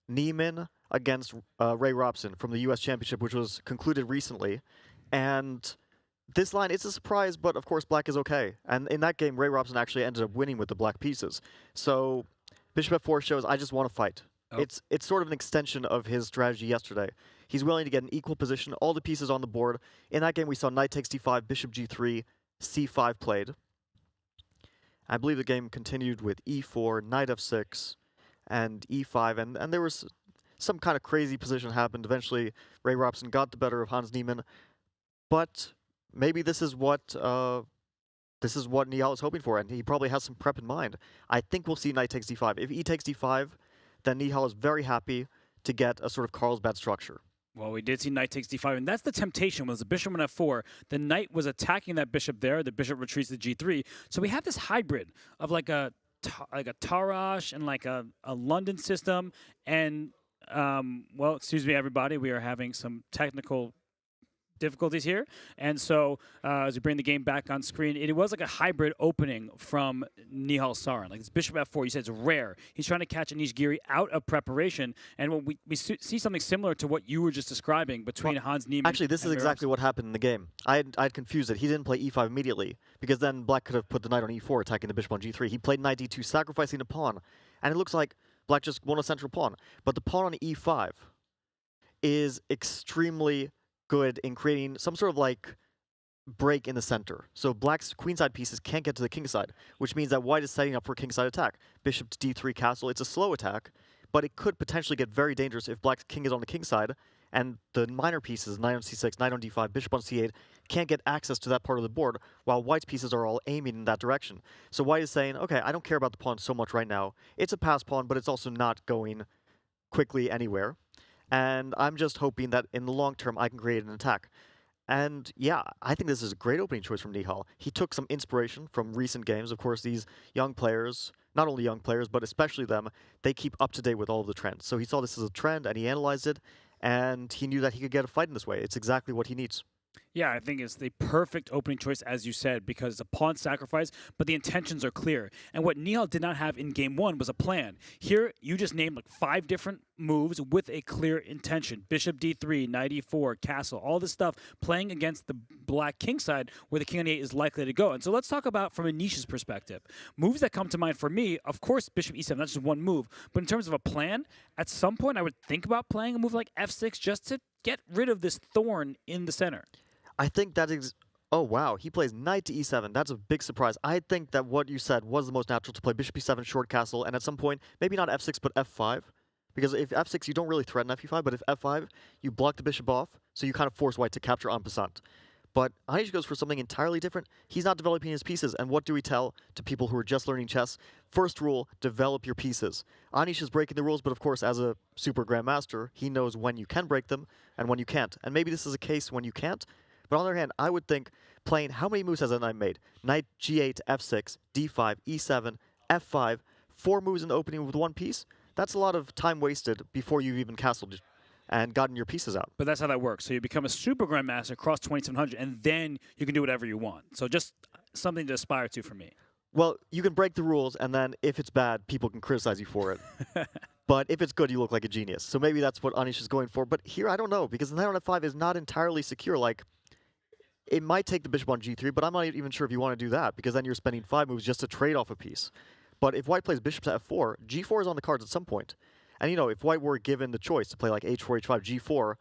Neiman against Ray Robson from the US Championship, which was concluded recently. And this line, it's a surprise, but of course black is okay. And in that game, Ray Robson actually ended up winning with the black pieces. So Bishop F4 shows, I just want to fight. Oh. It's sort of an extension of his strategy yesterday. He's willing to get an equal position, all the pieces on the board. In that game, we saw knight takes d5, bishop g3, c5 played. I believe the game continued with e4, knight f6, and e5, and there was some kind of crazy position happened. Eventually, Ray Robson got the better of Hans Niemann, but maybe this is what Nihal is hoping for, and he probably has some prep in mind. I think we'll see knight takes d5. If e takes d5, then Nihal is very happy to get a sort of Carlsbad structure.
Well, we did see knight takes d5, and that's the temptation, was the bishop on f4. The knight was attacking that bishop there. The bishop retreats to g3. So we have this hybrid of like a Tarrasch and like a London system. And, well, excuse me, everybody. We are having some technical difficulties here. And so as we bring the game back on screen, it was like a hybrid opening from Nihal Sarin. Like this bishop f4, you said it's rare. He's trying to catch Anish Giri out of preparation. And when we see something similar to what you were just describing between Hans Niemann.
Actually, this is exactly what happened in the game. I'd confused it. He didn't play e5 immediately, because then black could have put the knight on e4, attacking the bishop on g3. He played knight d2, sacrificing a pawn. And it looks like black just won a central pawn. But the pawn on e5 is extremely good in creating some sort of like break in the center. So black's queenside pieces can't get to the kingside, which means that white is setting up for a kingside attack. Bishop to d3 castle, it's a slow attack, but it could potentially get very dangerous if black's king is on the kingside, and the minor pieces, knight on c6, knight on d5, bishop on c8, can't get access to that part of the board, while white's pieces are all aiming in that direction. So white is saying, okay, I don't care about the pawn so much right now. It's a pass pawn, but it's also not going quickly anywhere. And I'm just hoping that in the long term, I can create an attack. And yeah, I think this is a great opening choice from Nihal. He took some inspiration from recent games. Of course, these young players, not only young players, but especially them, they keep up to date with all of the trends. So he saw this as a trend, and he analyzed it, and he knew that he could get a fight in this way. It's exactly what he needs.
Yeah, I think it's the perfect opening choice, as you said, because it's a pawn sacrifice, but the intentions are clear. And what Nihal did not have in game one was a plan. Here, you just named like 5 different moves with a clear intention. Bishop d3, knight e4, castle, all this stuff playing against the black king side where the king on e8 is likely to go. And so let's talk about from Anish's perspective. Moves that come to mind for me, of course, bishop e7, that's just one move. But in terms of a plan, at some point I would think about playing a move like f6 just to get rid of this thorn in the center.
I think that is... Oh, wow. He plays knight to e7. That's a big surprise. I think that what you said was the most natural, to play bishop e7, short castle, and at some point, maybe not f6, but f5. Because if f6, you don't really threaten f5, but if f5, you block the bishop off, so you kind of force white to capture en passant. But Anish goes for something entirely different. He's not developing his pieces, and what do we tell to people who are just learning chess? First rule, develop your pieces. Anish is breaking the rules, but of course, as a super grandmaster, he knows when you can break them and when you can't. And maybe this is a case when you can't. But on the other hand, I would think playing, how many moves has that knight made? Knight g8, f6, d5, e7, f5, 4 moves in the opening with 1 piece? That's a lot of time wasted before you've even castled and gotten your pieces out.
But that's how that works. So you become a super grandmaster across 2700, and then you can do whatever you want. So just something to aspire to for me.
Well, you can break the rules, and then if it's bad, people can criticize you for it. But if it's good, you look like a genius. So maybe that's what Anish is going for. But here, I don't know, because the knight on f5 is not entirely secure. Like, it might take the bishop on g3, but I'm not even sure if you want to do that, because then you're spending 5 moves just to trade off a piece. But if white plays bishop to f4, g4 is on the cards at some point. And if white were given the choice to play like h4, h5, g4,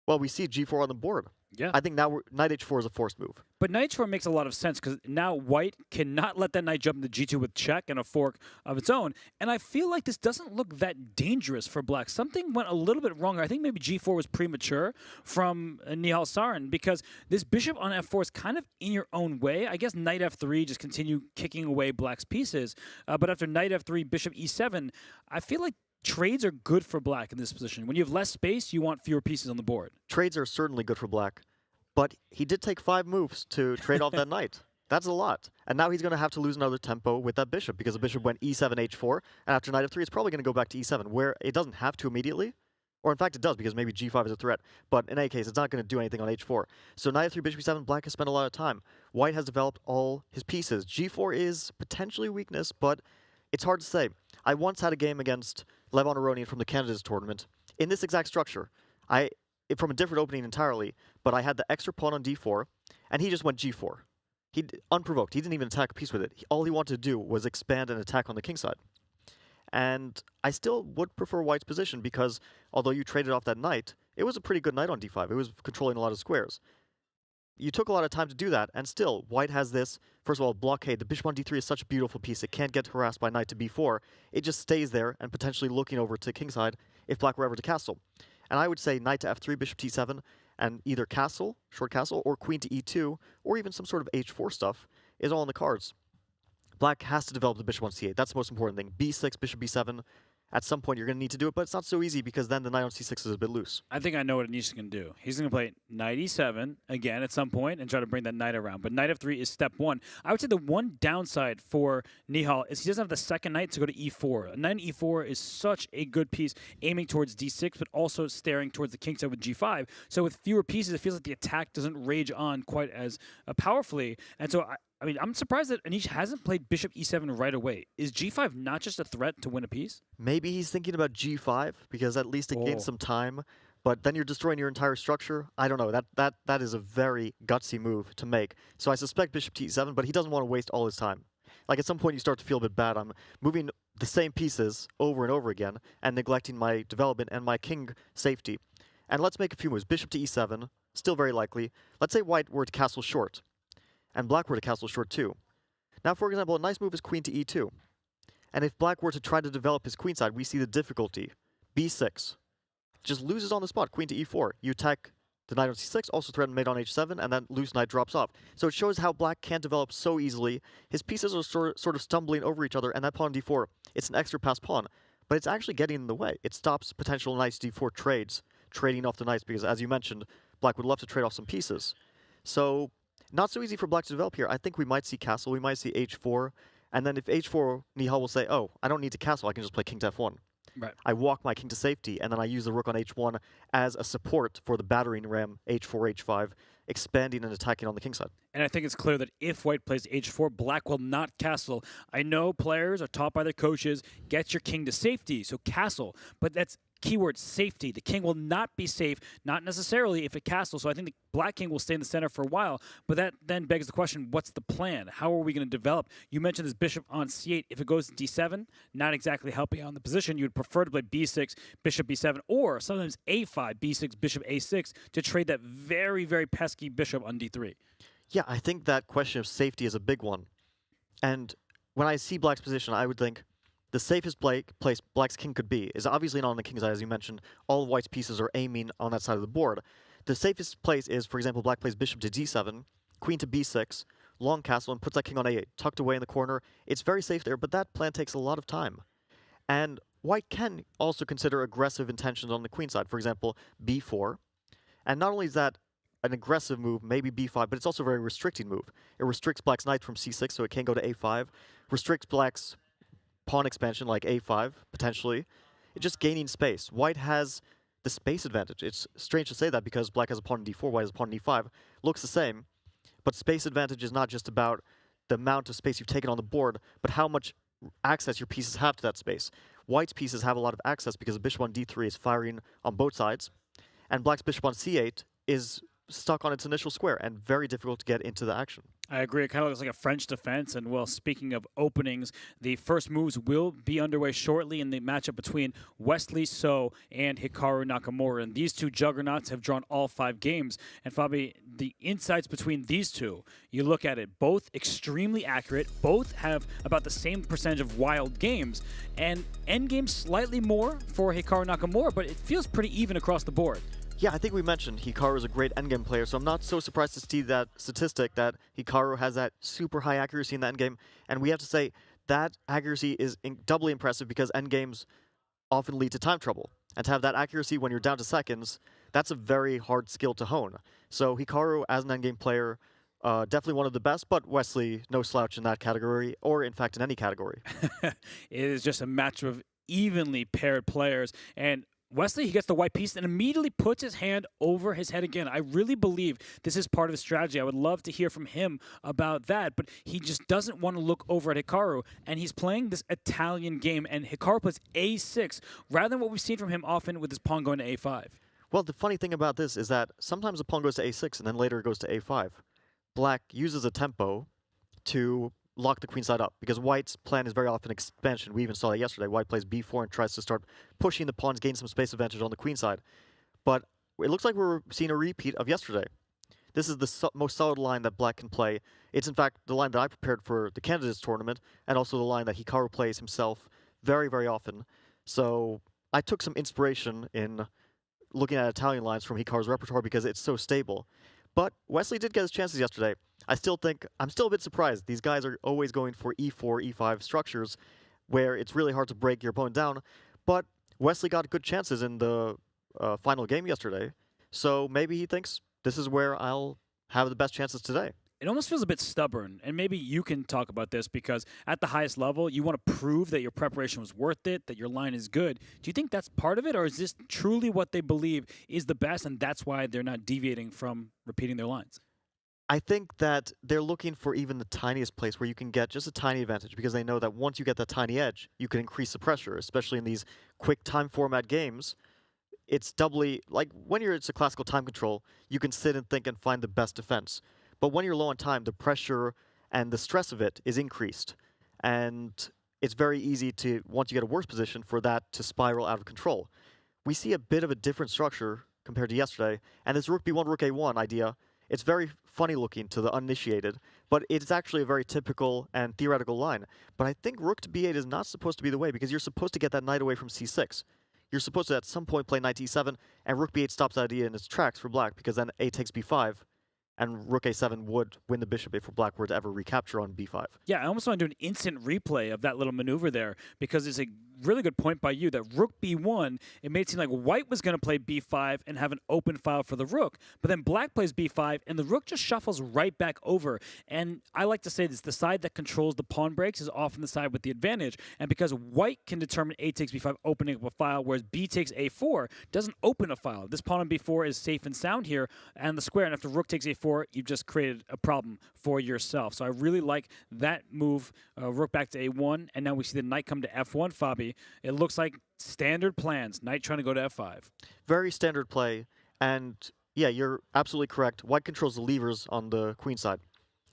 well, we see g4 on the board.
Yeah.
I think now knight h4 is a forced move.
But knight h4 makes a lot of sense because now white cannot let that knight jump into g2 with check and a fork of its own. And I feel like this doesn't look that dangerous for black. Something went a little bit wrong. I think maybe g4 was premature from Nihal Sarin because this bishop on f4 is kind of in your own way. I guess knight f3 just continue kicking away black's pieces. But after knight f3, bishop e7, I feel like trades are good for black in this position. When you have less space, you want fewer pieces on the board.
Trades are certainly good for black, but he did take 5 moves to trade off that knight. That's a lot. And now he's going to have to lose another tempo with that bishop because the bishop went e7, h4, and after knight f3, it's probably going to go back to e7, where it doesn't have to immediately. Or in fact, it does because maybe g5 is a threat. But in any case, it's not going to do anything on h4. So knight f3, bishop e7, black has spent a lot of time. White has developed all his pieces. g4 is potentially a weakness, but it's hard to say. I once had a game against Levon Aronian from the Canada's tournament in this exact structure. From a different opening entirely, but I had the extra pawn on d4, and he just went g4. Unprovoked. He didn't even attack a piece with it. All he wanted to do was expand and attack on the king side. And I still would prefer white's position because although you traded off that knight, it was a pretty good knight on d5. It was controlling a lot of squares. You took a lot of time to do that, and still, white has this, first of all, blockade. The bishop on d3 is such a beautiful piece. It can't get harassed by knight to b4. It just stays there and potentially looking over to kingside if black were ever to castle. And I would say knight to f3, bishop to e7, and either castle, short castle, or queen to e2, or even some sort of h4 stuff is all in the cards. Black has to develop the bishop on c8. That's the most important thing. b6, bishop b7. At some point, you're going to need to do it, but it's not so easy because then the knight on c6 is a bit loose.
I think I know what Anish is going to do. He's going to play knight e7 again at some point and try to bring that knight around. But knight f3 is step 1. I would say the one downside for Nihal is he doesn't have the second knight to go to e4. A knight on e4 is such a good piece aiming towards d6, but also staring towards the king side with g5. So with fewer pieces, it feels like the attack doesn't rage on quite as powerfully. And so I mean, I'm surprised that Anish hasn't played bishop e7 right away. Is g5 not just a threat to win a piece?
Maybe he's thinking about g5 because at least it gains some time, but then you're destroying your entire structure. I don't know. That is a very gutsy move to make. So I suspect bishop to e7, but he doesn't want to waste all his time. Like at some point you start to feel a bit bad. I'm moving the same pieces over and over again and neglecting my development and my king safety. And let's make a few moves. Bishop to e7, still very likely. Let's say white were to castle short. And black were to castle short too. Now, for example, a nice move is queen to e2. And if black were to try to develop his queen side, we see the difficulty. b6. Just loses on the spot, queen to e4. You attack the knight on c6, also threaten mate on h7, and then loose knight drops off. So it shows how black can't develop so easily. His pieces are sort of stumbling over each other, and that pawn d4, it's an extra pass pawn. But it's actually getting in the way. It stops potential knight d4 trades, trading off the knights, because as you mentioned, black would love to trade off some pieces. So not so easy for black to develop here. I think we might see castle, we might see h4, and then if h4, Nihal will say, oh, I don't need to castle, I can just play king to f1.
Right.
I walk my king to safety, and then I use the rook on h1 as a support for the battering ram h4, h5, expanding and attacking on the king side.
And I think it's clear that if white plays h4, black will not castle. I know players are taught by their coaches, get your king to safety, so castle. But that's keyword safety. The king will not be safe, not necessarily if it castles. So I think the black king will stay in the center for a while. But that then begs the question, what's the plan? How are we going to develop? You mentioned this bishop on c8. If it goes to d7, not exactly helping on the position. You would prefer to play b6, bishop b7, or sometimes a5, b6, bishop a6 to trade that very, very pesky bishop on d3.
Yeah, I think that question of safety is a big one. And when I see black's position, I would think the safest place black's king could be is obviously not on the king side, as you mentioned. All of white's pieces are aiming on that side of the board. The safest place is, for example, black plays bishop to d7, queen to b6, long castle, and puts that king on a8, tucked away in the corner. It's very safe there, but that plan takes a lot of time. And white can also consider aggressive intentions on the queen side, for example, b4. And not only is that an aggressive move, maybe b5, but it's also a very restricting move. It restricts black's knight from c6, so it can't go to a5, restricts black's pawn expansion like a5, potentially. It's just gaining space. White has the space advantage. It's strange to say that because black has a pawn in d4, white has a pawn in e5. Looks the same, but space advantage is not just about the amount of space you've taken on the board, but how much access your pieces have to that space. White's pieces have a lot of access because the bishop on d3 is firing on both sides, and black's bishop on c8 is stuck on its initial square and very difficult to get into the action.
I agree. It kind of looks like a French defense. And, well, speaking of openings, the first moves will be underway shortly in the matchup between Wesley So and Hikaru Nakamura. And these two juggernauts have drawn all 5 games. And, Fabi, the insights between these two, you look at it, both extremely accurate, both have about the same percentage of wild games, and Endgame slightly more for Hikaru Nakamura, but it feels pretty even across the board.
Yeah, I think we mentioned Hikaru is a great endgame player, so I'm not so surprised to see that statistic that Hikaru has that super high accuracy in the endgame. And we have to say that accuracy is doubly impressive because endgames often lead to time trouble. And to have that accuracy when you're down to seconds, that's a very hard skill to hone. So Hikaru, as an endgame player, definitely one of the best, but Wesley, no slouch in that category, or in fact in any category.
It is just a match of evenly paired players. And Wesley, he gets the white piece and immediately puts his hand over his head again. I really believe this is part of his strategy. I would love to hear from him about that, but he just doesn't want to look over at Hikaru, and he's playing this Italian game, and Hikaru plays A6 rather than what we've seen from him often with his pawn going to A5.
Well, the funny thing about this is that sometimes the pawn goes to A6 and then later it goes to A5. Black uses a tempo to lock the queen side up because White's plan is very often expansion. We even saw that yesterday. White plays B4 and tries to start pushing the pawns, gain some space advantage on the queen side. But it looks like we're seeing a repeat of yesterday. This is the most solid line that Black can play. It's in fact the line that I prepared for the Candidates tournament and also the line that Hikaru plays himself very, very often. So I took some inspiration in looking at Italian lines from Hikaru's repertoire because it's so stable. But Wesley did get his chances yesterday. I'm still a bit surprised. These guys are always going for E4, E5 structures where it's really hard to break your opponent down. But Wesley got good chances in the final game yesterday. So maybe he thinks this is where I'll have the best chances today.
It almost feels a bit stubborn, and maybe you can talk about this because at the highest level, you want to prove that your preparation was worth it, that your line is good. Do you think that's part of it, or is this truly what they believe is the best, and that's why they're not deviating from repeating their lines?
I think that they're looking for even the tiniest place where you can get just a tiny advantage because they know that once you get that tiny edge, you can increase the pressure, especially in these quick time format games. It's doubly, like when it's a classical time control, you can sit and think and find the best defense. But when you're low on time, the pressure and the stress of it is increased. And it's very easy to, once you get a worse position, for that to spiral out of control. We see a bit of a different structure compared to yesterday. And this Rook B1, Rook A1 idea, it's very funny looking to the uninitiated, but it's actually a very typical and theoretical line. But I think Rook to B8 is not supposed to be the way because you're supposed to get that knight away from C6. You're supposed to at some point play knight E7, and Rook B8 stops that idea in its tracks for Black because then A takes B5. And Rook A7 would win the bishop if Black were to ever recapture on B5.
Yeah, I almost want to do an instant replay of that little maneuver there because it's a really good point by you that Rook B1, it made it seem like White was going to play B5 and have an open file for the Rook, but then Black plays B5 and the Rook just shuffles right back over. And I like to say this, the side that controls the pawn breaks is often the side with the advantage, and because White can determine A takes B5 opening up a file, whereas B takes A4 doesn't open a file. This pawn on B4 is safe and sound here and the square, and if the Rook takes A4, you've just created a problem for yourself. So I really like that move, Rook back to A1, and now we see the knight come to F1, Fabi. It looks like standard plans, knight trying to go to F5.
Very standard play, and yeah, you're absolutely correct. White controls the levers on the queen side.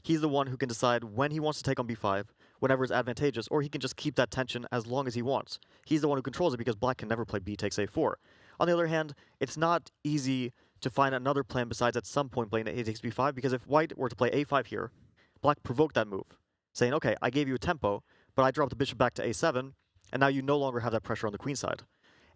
He's the one who can decide when he wants to take on B5, whenever it's advantageous, or he can just keep that tension as long as he wants. He's the one who controls it because Black can never play B takes A4. On the other hand, it's not easy to find another plan besides at some point playing A takes B5, because if White were to play A5 here, Black provoked that move, saying, okay, I gave you a tempo, but I dropped the bishop back to A7, and now you no longer have that pressure on the queen side.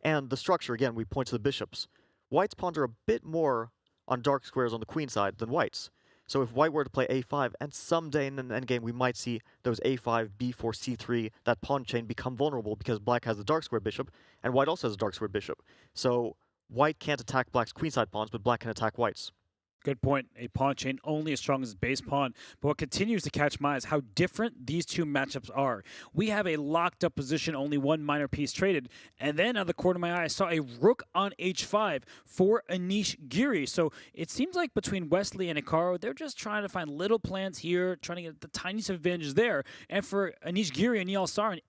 And the structure, again, we point to the bishops. White's pawns are a bit more on dark squares on the queen side than White's. So if White were to play A5, and someday in an endgame we might see those A5, B4, C3, that pawn chain become vulnerable because Black has the dark square bishop, and White also has a dark square bishop. So White can't attack Black's queenside pawns, but Black can attack White's.
Good point. A pawn chain only as strong as its base pawn. But what continues to catch my eye is how different these two matchups are. We have a locked up position, only one minor piece traded. And then out of the corner of my eye, I saw a rook on H5 for Anish Giri. So it seems like between Wesley and Hikaru, they're just trying to find little plans here, trying to get the tiniest advantage there. And for Anish Giri and Nihal Sarin,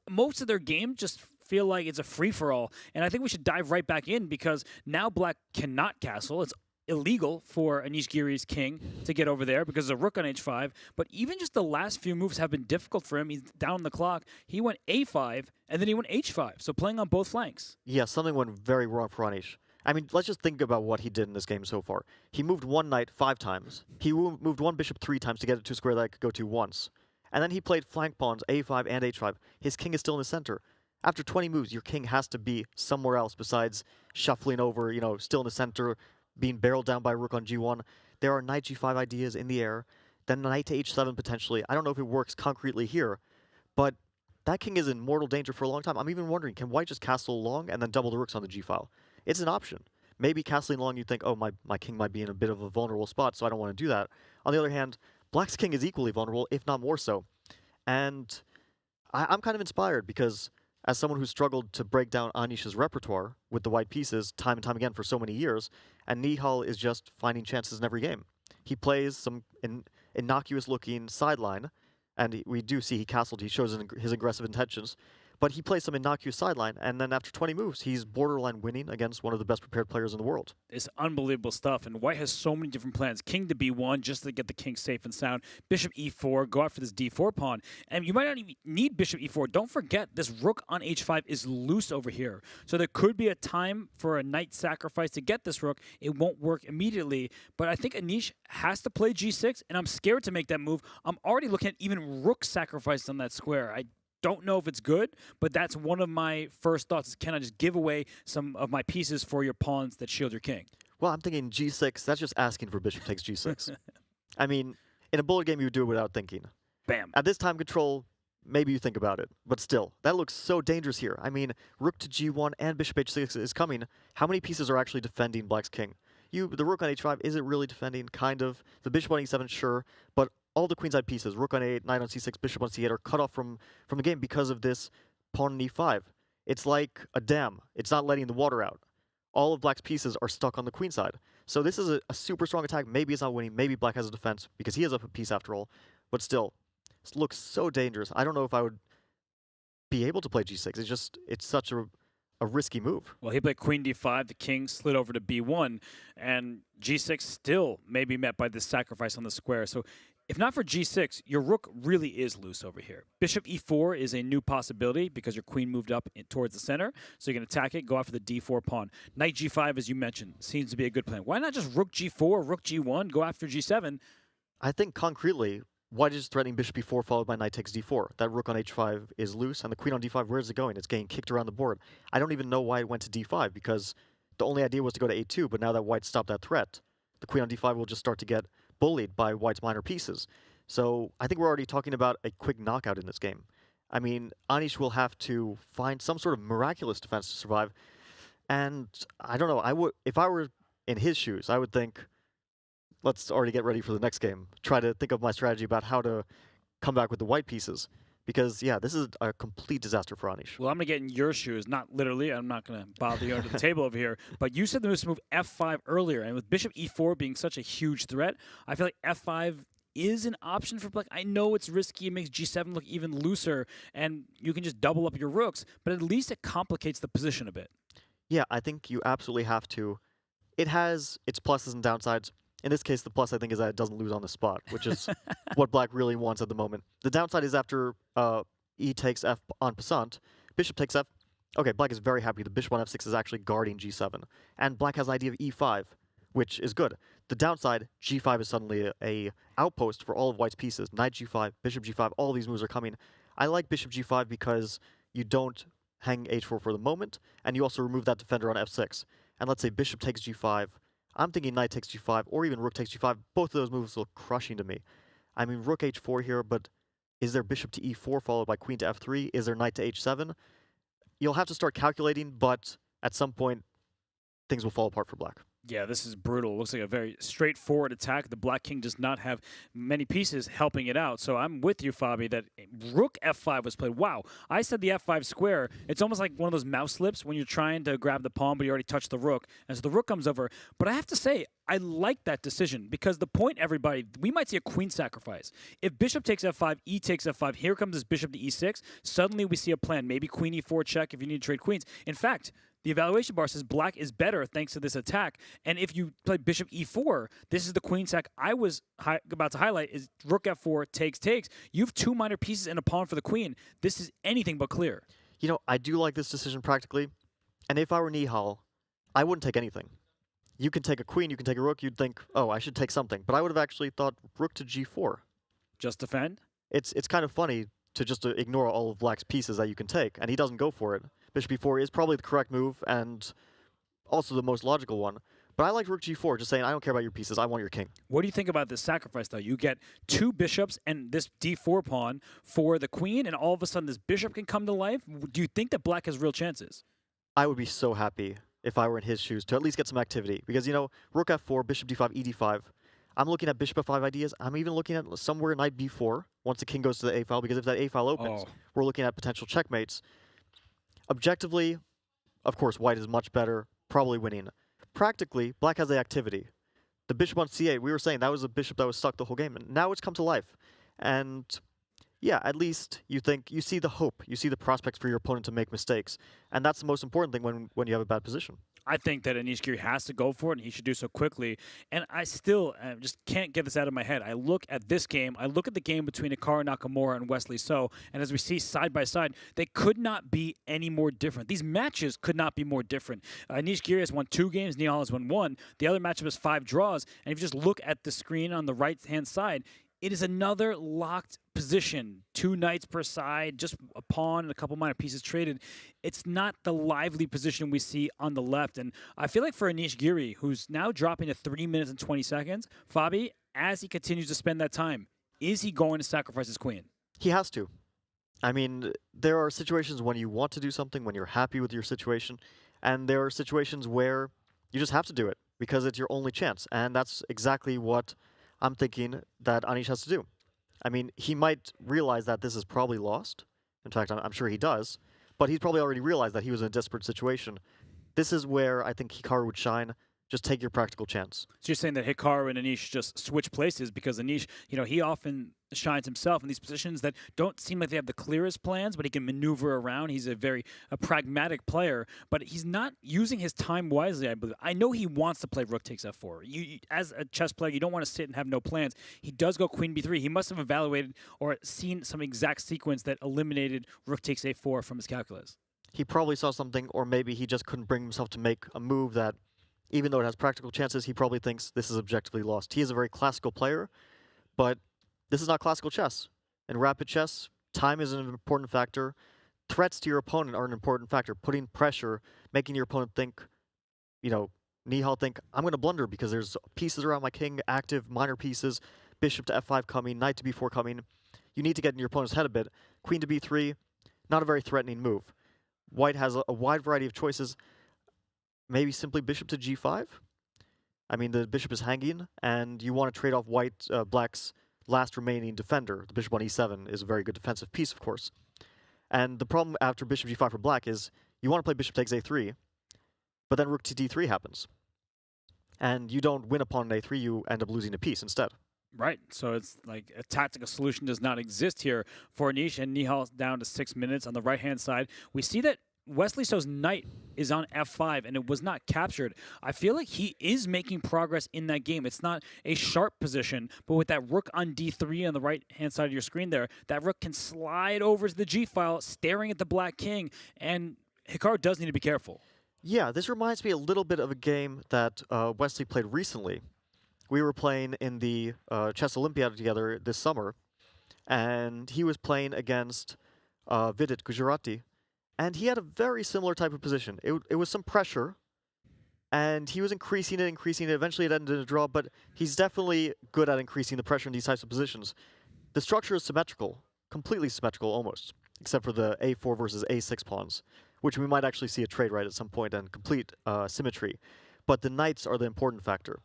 most of their game just feel like it's a free-for-all. And I think we should dive right back in because now Black cannot castle. It's illegal for Anish Giri's king to get over there because of rook on h5. But even just the last few moves have been difficult for him. He's down the clock. He went a5, and then he went h5, so playing on both flanks.
Yeah, something went very wrong for Anish. I mean, let's just think about what he did in this game so far. He moved one knight 5 times. He moved one bishop 3 times to get it to a square that I could go to once. And then he played flank pawns a5 and h5. His king is still in the center. After 20 moves, your king has to be somewhere else besides shuffling over, still in the center, being barreled down by rook on g1. There are knight g5 ideas in the air. Then knight to h7 potentially. I don't know if it works concretely here, but that king is in mortal danger for a long time. I'm even wondering, can white just castle long and then double the rooks on the g-file? It's an option. Maybe castling long, you think, oh, my king might be in a bit of a vulnerable spot, so I don't want to do that. On the other hand, black's king is equally vulnerable, if not more so. And I'm kind of inspired because as someone who struggled to break down Anish's repertoire with the white pieces time and time again for so many years, and Nihal is just finding chances in every game. He plays some innocuous-looking sideline, and we do see he castled, he shows his aggressive intentions, but he plays some innocuous sideline, and then after 20 moves, he's borderline winning against one of the best prepared players in the world.
It's unbelievable stuff, and white has so many different plans. King to b1, just to get the king safe and sound. Bishop e4, go after this d4 pawn. And you might not even need bishop e4. Don't forget, this rook on h5 is loose over here. So there could be a time for a knight sacrifice to get this rook. It won't work immediately, but I think Anish has to play g6, and I'm scared to make that move. I'm already looking at even rook sacrifice on that square. I don't know if it's good, but that's one of my first thoughts is, can I just give away some of my pieces for your pawns that shield your king?
Well, I'm thinking g6, that's just asking for bishop takes g6. I mean, in a bullet game, you would do it without thinking.
Bam.
At this time control, maybe you think about it, but still, that looks so dangerous here. I mean, rook to g1 and bishop h6 is coming. How many pieces are actually defending black's king? The rook on h5, is it really defending? Kind of. The bishop on e7, sure, but all the queenside pieces, rook on a8, knight on c6, bishop on c8, are cut off from the game because of this pawn on e5. It's like a dam. It's not letting the water out. All of black's pieces are stuck on the queen side. So this is a super strong attack. Maybe it's not winning. Maybe black has a defense because he has up a piece after all. But still, this looks so dangerous. I don't know if I would be able to play g6. It's such a risky move.
Well, he played queen d5, the king slid over to b1, and g6 still may be met by this sacrifice on the square. So if not for g6, your rook really is loose over here. Bishop e4 is a new possibility because your queen moved up towards the center, so you can attack it, go after the d4 pawn. Knight g5, as you mentioned, seems to be a good plan. Why not just rook g4, rook g1, go after g7?
I think concretely, white is threatening bishop e4 followed by knight takes d4. That rook on h5 is loose, and the queen on d5, where is it going? It's getting kicked around the board. I don't even know why it went to d5, because the only idea was to go to a2, but now that white stopped that threat, the queen on d5 will just start to get bullied by white's minor pieces. So I think we're already talking about a quick knockout in this game. I mean, Anish will have to find some sort of miraculous defense to survive, and I don't know, if I were in his shoes, I would think, let's already get ready for the next game. Try to think of my strategy about how to come back with the white pieces. Because, yeah, this is a complete disaster for Anish.
Well, I'm going to get in your shoes. Not literally. I'm not going to bother you under the table over here. But you said the move f5 earlier. And with bishop e4 being such a huge threat, I feel like f5 is an option for black. I know it's risky. It makes g7 look even looser. And you can just double up your rooks. But at least it complicates the position a bit.
Yeah, I think you absolutely have to. It has its pluses and downsides. In this case, the plus, I think, is that it doesn't lose on the spot, which is what black really wants at the moment. The downside is after e takes f en passant, bishop takes f. Okay, black is very happy. The bishop on f6 is actually guarding g7. And black has the idea of e5, which is good. The downside, g5 is suddenly a outpost for all of white's pieces. Knight g5, bishop g5, all these moves are coming. I like bishop g5 because you don't hang h4 for the moment, and you also remove that defender on f6. And let's say bishop takes g5. I'm thinking knight takes g5 or even rook takes g5. Both of those moves look crushing to me. I mean, rook h4 here, but is there bishop to e4 followed by queen to f3? Is there knight to h7? You'll have to start calculating, but at some point, things will fall apart for black.
Yeah, this is brutal. It looks like a very straightforward attack. The black king does not have many pieces helping it out. So I'm with you, Fabi, that rook f5 was played. Wow, I said the f5 square. It's almost like one of those mouse slips when you're trying to grab the pawn, but you already touched the rook. And so the rook comes over. But I have to say, I like that decision because the point, everybody, we might see a queen sacrifice. If bishop takes f5, e takes f5, here comes this bishop to e6. Suddenly we see a plan. Maybe queen e4 check if you need to trade queens. In fact, the evaluation bar says black is better thanks to this attack. And if you play bishop e4, this is the queen sack I was about to highlight, is rook f4 takes. You have 2 minor pieces and a pawn for the queen. This is anything but clear.
You know, I do like this decision practically. And if I were Nihal, I wouldn't take anything. You can take a queen, you can take a rook, you'd think, oh, I should take something. But I would have actually thought rook to g4.
Just defend?
It's kind of funny to just ignore all of black's pieces that you can take, and he doesn't go for it. Bishop e4 is probably the correct move, and also the most logical one. But I like rook g4, just saying, I don't care about your pieces, I want your king.
What do you think about this sacrifice, though? You get 2 bishops and this d4 pawn for the queen, and all of a sudden this bishop can come to life. Do you think that black has real chances?
I would be so happy if I were in his shoes to at least get some activity. Because, you know, rook f4, bishop d5, e d5. I'm looking at bishop f5 ideas. I'm even looking at somewhere knight b4 once the king goes to the a file, because if that a file opens, we're looking at potential checkmates. Objectively, of course, white is much better, probably winning. Practically, black has the activity. The bishop on c8, we were saying that was a bishop that was stuck the whole game, and now it's come to life. And yeah, at least you see the hope, you see the prospects for your opponent to make mistakes. And that's the most important thing when you have a bad position.
I think that Anish Giri has to go for it, and he should do so quickly. And I still just can't get this out of my head. I look at this game, I look at the game between Hikaru Nakamura and Wesley So, and as we see side by side, they could not be any more different. These matches could not be more different. Anish Giri has won 2 games, Nihal has won 1. The other matchup is 5 draws, and if you just look at the screen on the right-hand side, it is another locked position. 2 knights per side, just a pawn and a couple minor pieces traded. It's not the lively position we see on the left. And I feel like for Anish Giri, who's now dropping to 3 minutes and 20 seconds, Fabi, as he continues to spend that time, is he going to sacrifice his queen?
He has to. I mean, there are situations when you want to do something, when you're happy with your situation, and there are situations where you just have to do it because it's your only chance. And that's exactly what I'm thinking that Anish has to do. I mean, he might realize that this is probably lost. In fact, I'm sure he does. But he's probably already realized that he was in a desperate situation. This is where I think Hikaru would shine. Just take your practical chance.
So you're saying that Hikaru and Anish just switch places because Anish, he often shines himself in these positions that don't seem like they have the clearest plans, but he can maneuver around. He's a pragmatic player, but he's not using his time wisely, I believe. I know he wants to play rook takes f4. You, as a chess player, you don't want to sit and have no plans. He does go queen b3. He must have evaluated or seen some exact sequence that eliminated rook takes a4 from his calculus.
He probably saw something, or maybe he just couldn't bring himself to make a move that, even though it has practical chances, he probably thinks this is objectively lost. He is a very classical player, but this is not classical chess. In rapid chess, time is an important factor. Threats to your opponent are an important factor. Putting pressure, making your opponent think, Nihal think, I'm going to blunder because there's pieces around my king, active, minor pieces, bishop to f5 coming, knight to b4 coming. You need to get in your opponent's head a bit. Queen to b3, not a very threatening move. White has a wide variety of choices. Maybe simply bishop to g5. I mean, the bishop is hanging, and you want to trade off black's last remaining defender. The bishop on e7 is a very good defensive piece, of course. And the problem after bishop g5 for black is you want to play bishop takes a3, but then rook to d3 happens. And you don't win a pawn on a3, you end up losing a piece instead.
Right, so it's like a tactical solution does not exist here for Anish, and Nihal down to 6 minutes on the right-hand side. We see that Wesley So's knight is on f5, and it was not captured. I feel like he is making progress in that game. It's not a sharp position, but with that rook on d3 on the right-hand side of your screen there, that rook can slide over to the g-file, staring at the black king, and Hikaru does need to be careful.
Yeah, this reminds me a little bit of a game that Wesley played recently. We were playing in the Chess Olympiad together this summer, and he was playing against Vidit Gujarati. And he had a very similar type of position. It was some pressure, and he was increasing it. Eventually it ended in a draw, but he's definitely good at increasing the pressure in these types of positions. The structure is symmetrical, completely symmetrical almost, except for the a4 versus a6 pawns, which we might actually see a trade right at some point and complete symmetry. But the knights are the important factor.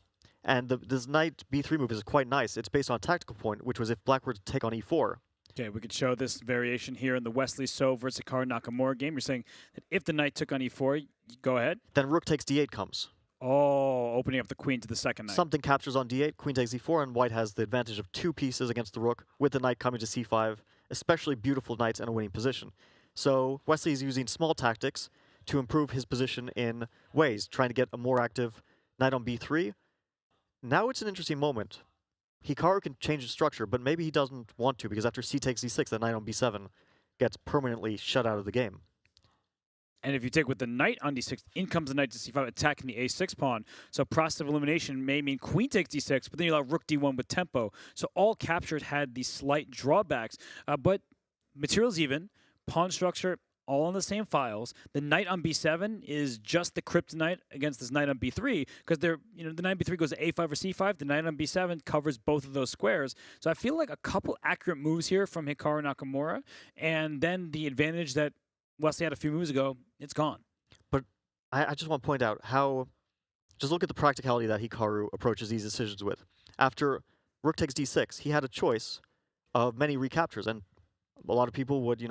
And this knight b3 move is quite nice. It's based on a tactical point, which was if black were to take on e4.
Okay, we could show this variation here in the Wesley So versus Hikaru Nakamura game. You're saying that if the knight took on e4, go ahead.
Then rook takes d8 comes.
Oh, opening up the queen to the second knight.
Something captures on d8, queen takes e4, and white has the advantage of 2 pieces against the rook, with the knight coming to c5, especially beautiful knights in a winning position. So Wesley is using small tactics to improve his position in ways, trying to get a more active knight on b3. Now it's an interesting moment. Hikaru can change the structure, but maybe he doesn't want to, because after c takes d6, the knight on b7 gets permanently shut out of the game.
And if you take with the knight on d6, in comes the knight to c5, attacking the a6 pawn. So process of elimination may mean queen takes d6, but then you allow rook d1 with tempo. So all captures had these slight drawbacks, but material's even, pawn structure all on the same files. The knight on b7 is just the kryptonite against this knight on b3, because the knight on b3 goes to a5 or c5. The knight on b7 covers both of those squares. So I feel like a couple accurate moves here from Hikaru Nakamura, and then the advantage that Wesley had a few moves ago, it's gone.
But I just want to point out how, just look at the practicality that Hikaru approaches these decisions with. After rook takes d6, he had a choice of many recaptures, and a lot of people would,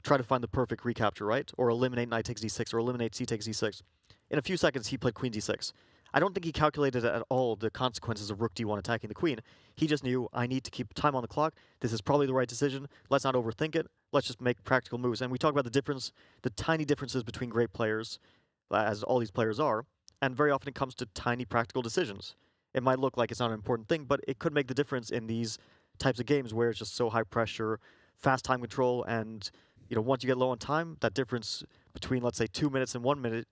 try to find the perfect recapture, right? Or eliminate knight takes d6, or eliminate c takes d6. In a few seconds, he played queen d6. I don't think he calculated at all the consequences of rook d1 attacking the queen. He just knew, I need to keep time on the clock. This is probably the right decision. Let's not overthink it. Let's just make practical moves. And we talk about the tiny differences between great players, as all these players are, and very often it comes to tiny practical decisions. It might look like it's not an important thing, but it could make the difference in these types of games where it's just so high pressure, fast time control, and once you get low on time, that difference between, let's say, 2 minutes and 1 minute,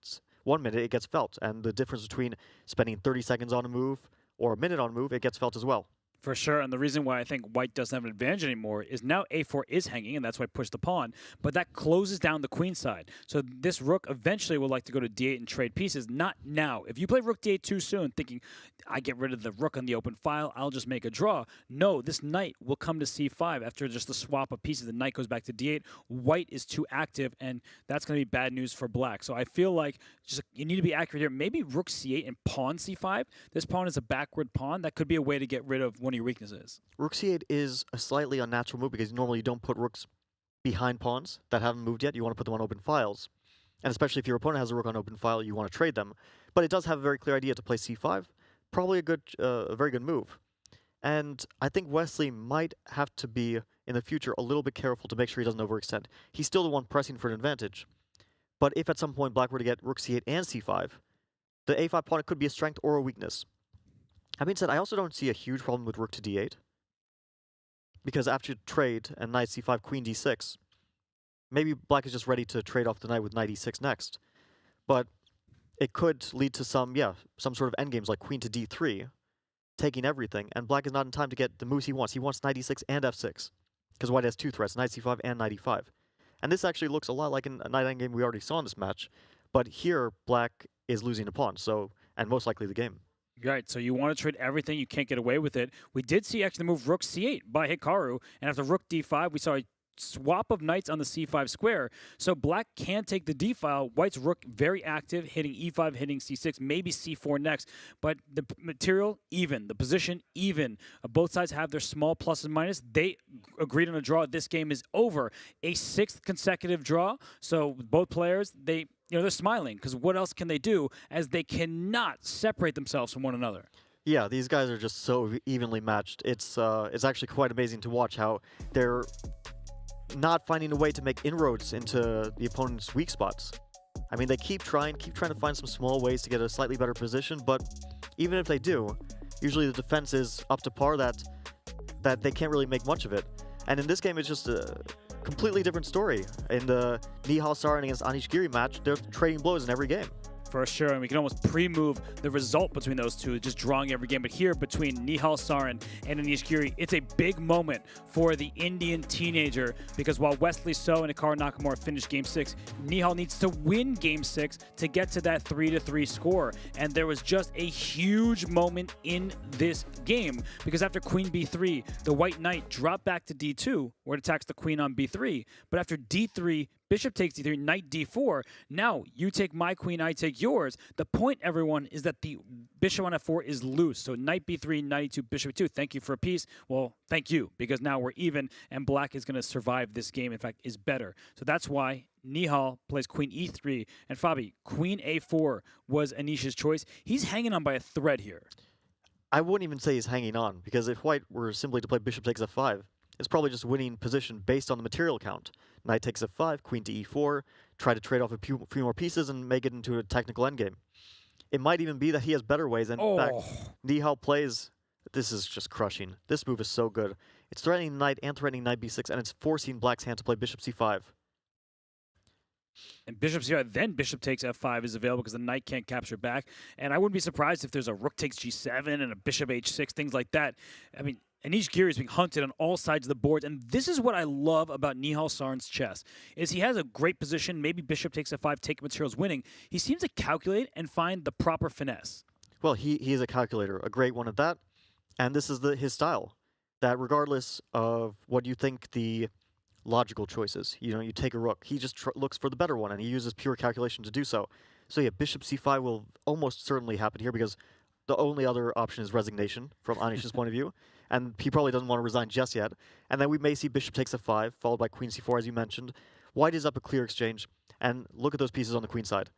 it gets felt. And the difference between spending 30 seconds on a move or a minute on a move, it gets felt as well.
For sure, and the reason why I think white doesn't have an advantage anymore is now a4 is hanging, and that's why I pushed the pawn, but that closes down the queen side. So this rook eventually will like to go to d8 and trade pieces, not now. If you play rook d8 too soon, thinking, I get rid of the rook on the open file, I'll just make a draw. No, this knight will come to c5 after just the swap of pieces. The knight goes back to d8. White is too active, and that's going to be bad news for black. So I feel like you need to be accurate here. Maybe rook c8 and pawn c5. This pawn is a backward pawn. That could be a way to get rid of one of your weaknesses.
Rook c8 is a slightly unnatural move because normally you don't put rooks behind pawns that haven't moved yet. You want to put them on open files. And especially if your opponent has a rook on open file, you want to trade them. But it does have a very clear idea to play c5. Probably a very good move. And I think Wesley might have to be, in the future, a little bit careful to make sure he doesn't overextend. He's still the one pressing for an advantage. But if at some point black were to get rook c8 and c5, the a5 pawn could be a strength or a weakness. That being said, I also don't see a huge problem with rook to d8. Because after trade and knight c5, queen d6, maybe black is just ready to trade off the knight with knight e6 next. But it could lead to some sort of endgames like queen to d3, taking everything, and black is not in time to get the moves he wants. He wants knight e6 and f6, because white has two threats, knight c5 and knight e5. And this actually looks a lot like a knight endgame we already saw in this match, but here black is losing a pawn, and most likely the game.
Right, so you want to trade everything, you can't get away with it. We did see actually the move rook c8 by Hikaru, and after rook d5, we saw a swap of knights on the c5 square. So black can take the d file. White's rook very active, hitting e5, hitting c6, maybe c4 next. But the material, even. The position, even. Both sides have their small plus and minus. They agreed on a draw. This game is over. A sixth consecutive draw. So both players, they're smiling, because what else can they do as they cannot separate themselves from one another?
Yeah, these guys are just so evenly matched. It's actually quite amazing to watch how they're not finding a way to make inroads into the opponent's weak spots. I mean, they keep trying to find some small ways to get a slightly better position, but even if they do, usually the defense is up to par that they can't really make much of it. And in this game, it's just a completely different story. In the Nihal Sarin against Anish Giri match, they're trading blows in every game.
For sure, and we can almost pre-move the result between those two, just drawing every game. But here, between Nihal Sarin and Anish Giri, it's a big moment for the Indian teenager, because while Wesley So and Hikaru Nakamura finished Game 6, Nihal needs to win Game 6 to get to that 3-3 score. And there was just a huge moment in this game, because after Queen B3, the white knight dropped back to D2, where it attacks the queen on B3. But after D3, Bishop takes D3, knight D4. Now, you take my queen, I take yours. The point, everyone, is that the bishop on F4 is loose. So knight B3, knight E2, bishop E2. Thank you for a piece. Well, thank you, because now we're even, and black is going to survive this game. In fact, is better. So that's why Nihal plays queen E3. And Fabi, queen A4 was Anish's choice. He's hanging on by a thread here.
I wouldn't even say he's hanging on, because if white were simply to play bishop takes F5, is probably just winning position based on the material count. Knight takes f5, queen to e4, try to trade off a few more pieces and make it into a technical endgame. It might even be that he has better ways, and in fact, Nihal plays... This is just crushing. This move is so good. It's threatening knight and threatening knight b6, and it's forcing black's hand to play bishop c5.
And bishop c5, then bishop takes f5 is available because the knight can't capture back. And I wouldn't be surprised if there's a rook takes g7 and a bishop h6, things like that. I mean, Anish Giri is being hunted on all sides of the board, and this is what I love about Nihal Sarin's chess, is he has a great position, maybe bishop takes f5, take materials winning. He seems to calculate and find the proper finesse.
Well, he is a calculator, a great one at that, and this is his style, that regardless of what you think the logical choices, you take a rook, he just looks for the better one, and he uses pure calculation to do so. So yeah, bishop c5 will almost certainly happen here, because the only other option is resignation from Anish's point of view, and he probably doesn't want to resign just yet. And then we may see bishop takes f5, followed by queen c4, as you mentioned. White is up a clear exchange, and look at those pieces on the queen side.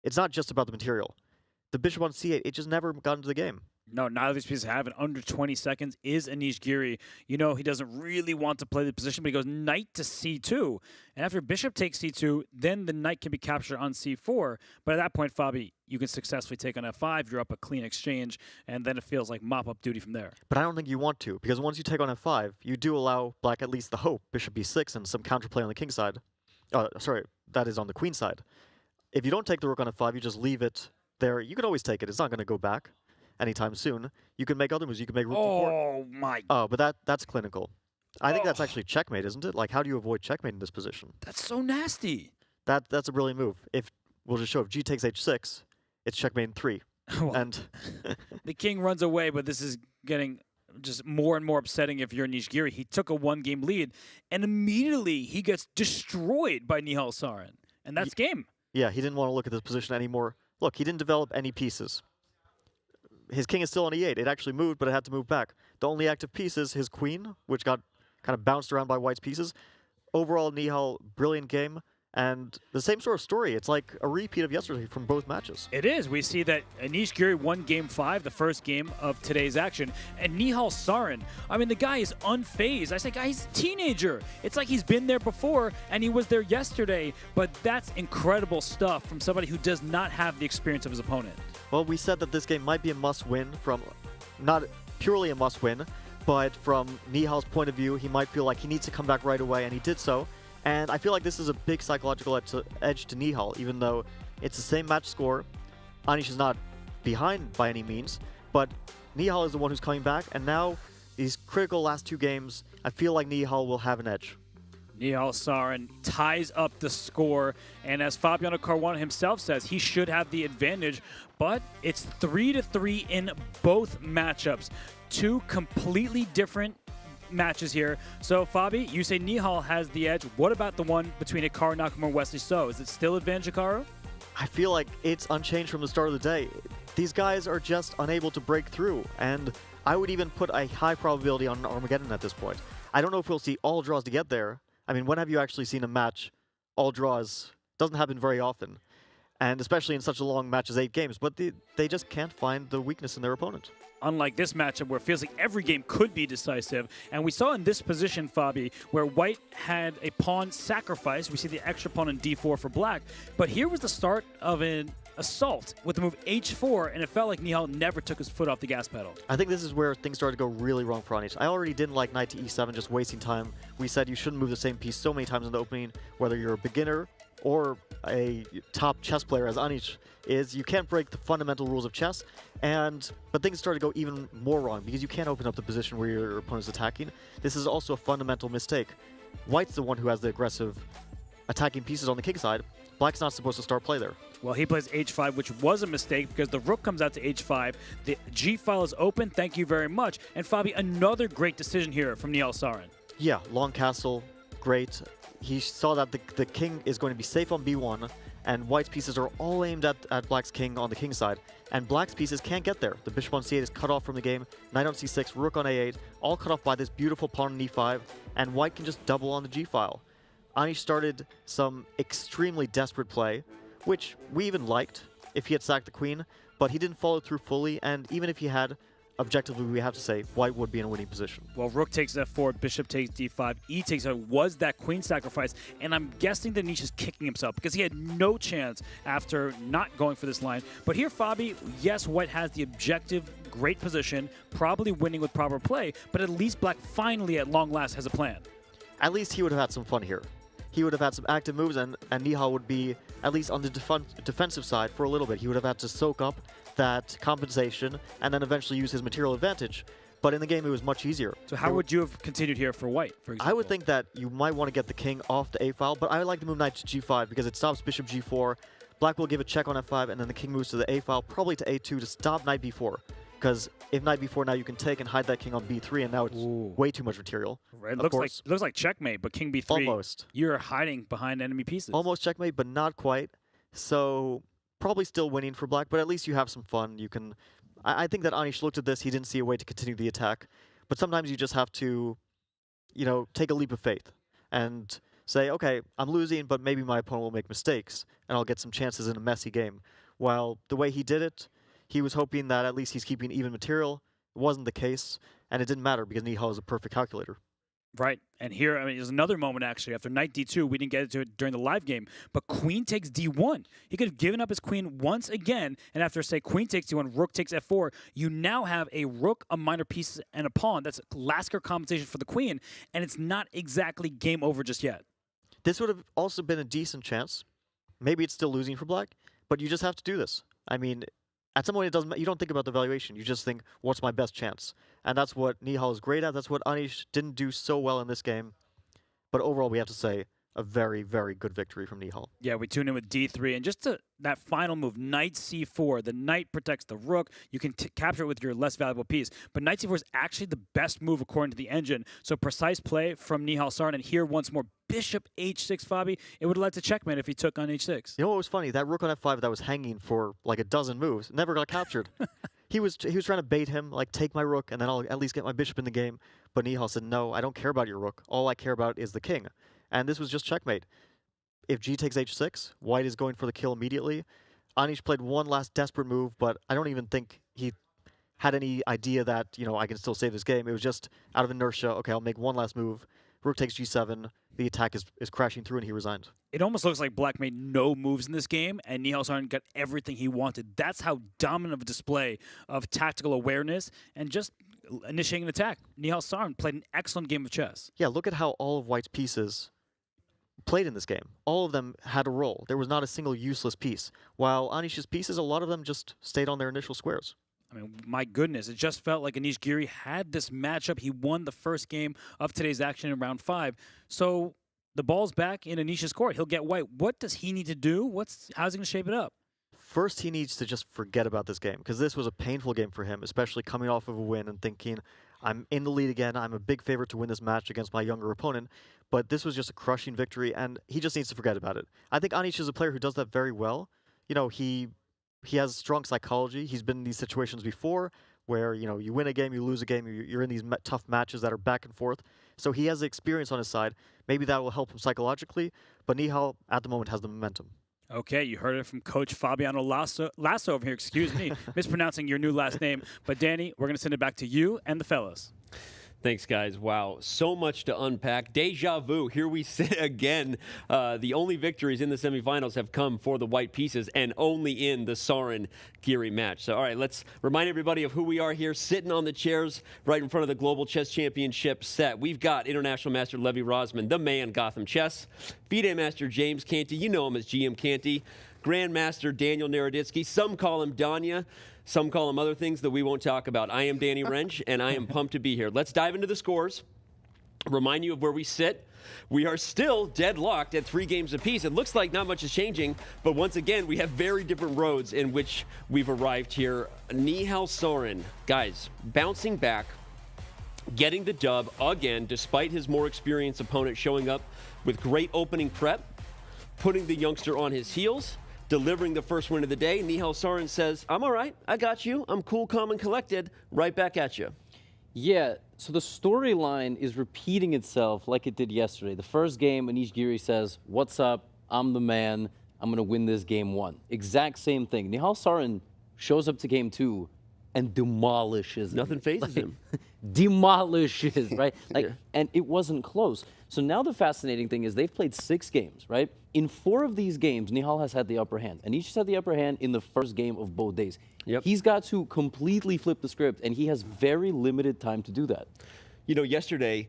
It's not just about the material. The bishop on c8, it just never got into the game.
No, neither of these pieces have. In under 20 seconds is Anish Giri. He doesn't really want to play the position, but he goes knight to c2. And after bishop takes c2, then the knight can be captured on c4. But at that point, Fabi, you can successfully take on f5. You're up a clean exchange, and then it feels like mop-up duty from there.
But I don't think you want to, because once you take on f5, you do allow black at least the hope, bishop b6, and some counterplay on the king side. Sorry, that is on the queen side. If you don't take the rook on f5, you just leave it there. You can always take it. It's not going to go back anytime soon. You can make other moves. You can make rook d4.
Oh, my.
Oh, but that's clinical. I think that's actually checkmate, isn't it? Like, how do you avoid checkmate in this position?
That's so nasty.
That's a brilliant move. We'll just show if g takes h6, it's checkmate in 3. And
the king runs away, but this is getting just more and more upsetting if you're Anish Giri. He took a one-game lead, and immediately he gets destroyed by Nihal Sarin. And that's game.
Yeah, he didn't want to look at this position anymore. Look, he didn't develop any pieces. His king is still on e8. It actually moved, but it had to move back. The only active piece is his queen, which got kind of bounced around by white's pieces. Overall, Nihal, brilliant game. And the same sort of story. It's like a repeat of yesterday from both matches.
It is. We see that Anish Giri won Game 5, the first game of today's action. And Nihal Sarin, I mean, the guy is unfazed. I say, guy, he's a teenager. It's like he's been there before, and he was there yesterday. But that's incredible stuff from somebody who does not have the experience of his opponent.
Well, we said that this game might be a must-win from, not purely a must-win, but from Nihal's point of view, he might feel like he needs to come back right away, and he did so. And I feel like this is a big psychological edge to Nihal, even though it's the same match score. Anish is not behind by any means, but Nihal is the one who's coming back, and now these critical last two games, I feel like Nihal will have an edge.
Nihal Sarin ties up the score, and as Fabiano Caruana himself says, he should have the advantage, but it's 3-3 in both matchups. Two completely different matches here. So, Fabi, you say Nihal has the edge. What about the one between Hikaru, Nakamura, and Wesley So? Is it still advantage Hikaru?
I feel like it's unchanged from the start of the day. These guys are just unable to break through, and I would even put a high probability on Armageddon at this point. I don't know if we'll see all draws to get there. I mean, when have you actually seen a match all draws? Doesn't happen very often, and especially in such a long match as 8 games, but they just can't find the weakness in their opponent.
Unlike this matchup where it feels like every game could be decisive. And we saw in this position, Fabi, where white had a pawn sacrifice. We see the extra pawn in d4 for black. But here was the start of an assault with the move h4, and it felt like Nihal never took his foot off the gas pedal.
I think this is where things started to go really wrong for Anish. I already didn't like knight to e7, just wasting time. We said you shouldn't move the same piece so many times in the opening, whether you're a beginner or a top chess player as Anish is. You can't break the fundamental rules of chess, but things started to go even more wrong because you can't open up the position where your opponent's attacking. This is also a fundamental mistake. White's the one who has the aggressive attacking pieces on the king side. Black's not supposed to start play there.
Well, he plays h5, which was a mistake because the rook comes out to h5. The g file is open. Thank you very much. And Fabi, another great decision here from Nihal Sarin.
Yeah, long castle, great. He saw that the king is going to be safe on b1, and white's pieces are all aimed at black's king on the king side, and black's pieces can't get there. The bishop on c8 is cut off from the game, knight on c6, rook on a8, all cut off by this beautiful pawn on e5, and white can just double on the g-file. Anish started some extremely desperate play, which we even liked if he had sacked the queen, but he didn't follow through fully, and even if he had objectively we have to say white would be in a winning position.
Well, rook takes f4, bishop takes d5, e takes a was that queen sacrifice, and I'm guessing that Anish is kicking himself because he had no chance after not going for this line. But here, Fabi, yes, white has the objective, great position, probably winning with proper play, but at least black finally, at long last, has a plan.
At least he would have had some fun here. He would have had some active moves, and Nihal would be at least on the defensive side for a little bit. He would have had to soak up that compensation and then eventually use his material advantage. But in the game, it was much easier.
So how would you have continued here for white, for example?
I would think that you might want to get the king off the a-file, but I like to move knight to g5 because it stops bishop g4. Black will give a check on f5, and then the king moves to the a-file, probably to a2 to stop knight b4. Because if knight b4, now you can take and hide that king on b3, and now it's way too much material.
It looks like checkmate, but king b3.
Almost.
You're hiding behind enemy pieces.
Almost checkmate, but not quite. So probably still winning for black, but at least you have some fun. You can. I think that Anish looked at this. He didn't see a way to continue the attack. But sometimes you just have to, take a leap of faith and say, okay, I'm losing, but maybe my opponent will make mistakes, and I'll get some chances in a messy game. While the way he did it, he was hoping that at least he's keeping even material. It wasn't the case, and it didn't matter because Nihal is a perfect calculator.
Right, and here, there's another moment actually. After knight d2, we didn't get to it during the live game, but queen takes d1. He could have given up his queen once again, and after, say, queen takes d1, rook takes f4, you now have a rook, a minor piece, and a pawn. That's Lasker compensation for the queen, and it's not exactly game over just yet.
This would have also been a decent chance. Maybe it's still losing for black, but you just have to do this. I mean, at some point, it doesn't. You don't think about the valuation. You just think, what's my best chance? And that's what Nihal is great at. That's what Anish didn't do so well in this game. But overall, we have to say, a very, very good victory from Nihal.
Yeah, we tune in with d3, and just that final move, knight c4. The knight protects the rook. You can capture it with your less valuable piece. But knight c4 is actually the best move according to the engine. So precise play from Nihal Sarin. And here, once more, bishop h6, Fabi. It would have led to checkmate if he took on h6.
You know what was funny? That rook on f5 that was hanging for like a dozen moves never got captured. He was trying to bait him, like, take my rook, and then I'll at least get my bishop in the game. But Nihal said, no, I don't care about your rook. All I care about is the king. And this was just checkmate. If g takes h6, white is going for the kill immediately. Anish played one last desperate move, but I don't even think he had any idea that, I can still save this game. It was just out of inertia. Okay, I'll make one last move. Rook takes g7. The attack is crashing through, and he resigned.
It almost looks like black made no moves in this game, and Nihal Sarin got everything he wanted. That's how dominant of a display of tactical awareness and just initiating an attack. Nihal Sarin played an excellent game of chess.
Yeah, look at how all of white's pieces played in this game. All of them had a role. There was not a single useless piece. While Anish's pieces, a lot of them just stayed on their initial squares.
My goodness, it just felt like Anish Giri had this matchup. He won the first game of today's action in round 5. So the ball's back in Anish's court. He'll get white. What does he need to do? How's he going to shape it up?
First, he needs to just forget about this game, because this was a painful game for him, especially coming off of a win and thinking, I'm in the lead again. I'm a big favorite to win this match against my younger opponent. But this was just a crushing victory, and he just needs to forget about it. I think Anish is a player who does that very well. He has strong psychology. He's been in these situations before where, you win a game, you lose a game, you're in these tough matches that are back and forth. So he has the experience on his side. Maybe that will help him psychologically, but Nihal, at the moment, has the momentum.
Okay, you heard it from Coach Fabiano Lasso over here. Excuse me, mispronouncing your new last name. But Danny, we're going to send it back to you and the fellas.
Thanks, guys. Wow, so much to unpack. Deja vu. Here we sit again. The only victories in the semifinals have come for the white pieces, and only in the Sarin-Giri match. So, all right, let's remind everybody of who we are here, sitting on the chairs right in front of the Global Chess Championship set. We've got International Master Levi Rosman, the man, Gotham Chess. FIDE Master James Canty. You know him as GM Canty. Grandmaster Daniel Naroditsky. Some call him Danya. Some call him other things that we won't talk about. I am Danny Wrench, and I am pumped to be here. Let's dive into the scores. Remind you of where we sit. We are still deadlocked at 3 games apiece. It looks like not much is changing, but once again, we have very different roads in which we've arrived here. Nihal Sarin, guys, bouncing back, getting the dub again, despite his more experienced opponent showing up with great opening prep, putting the youngster on his heels, delivering the first win of the day. Nihal Sarin says, I'm all right. I got you. I'm cool, calm, and collected. Right back at you.
Yeah, so the storyline is repeating itself like it did yesterday. The first game, Anish Giri says, what's up? I'm the man. I'm going to win this game 1. Exact same thing. Nihal Sarin shows up to game 2 and demolishes
Nothing phases him.
Demolishes, right? And it wasn't close. So now the fascinating thing is they've played 6 games, right? In 4 of these games, Nihal has had the upper hand. And each had the upper hand in the first game of both days. He's got to completely flip the script, and he has very limited time to do that.
You know, yesterday,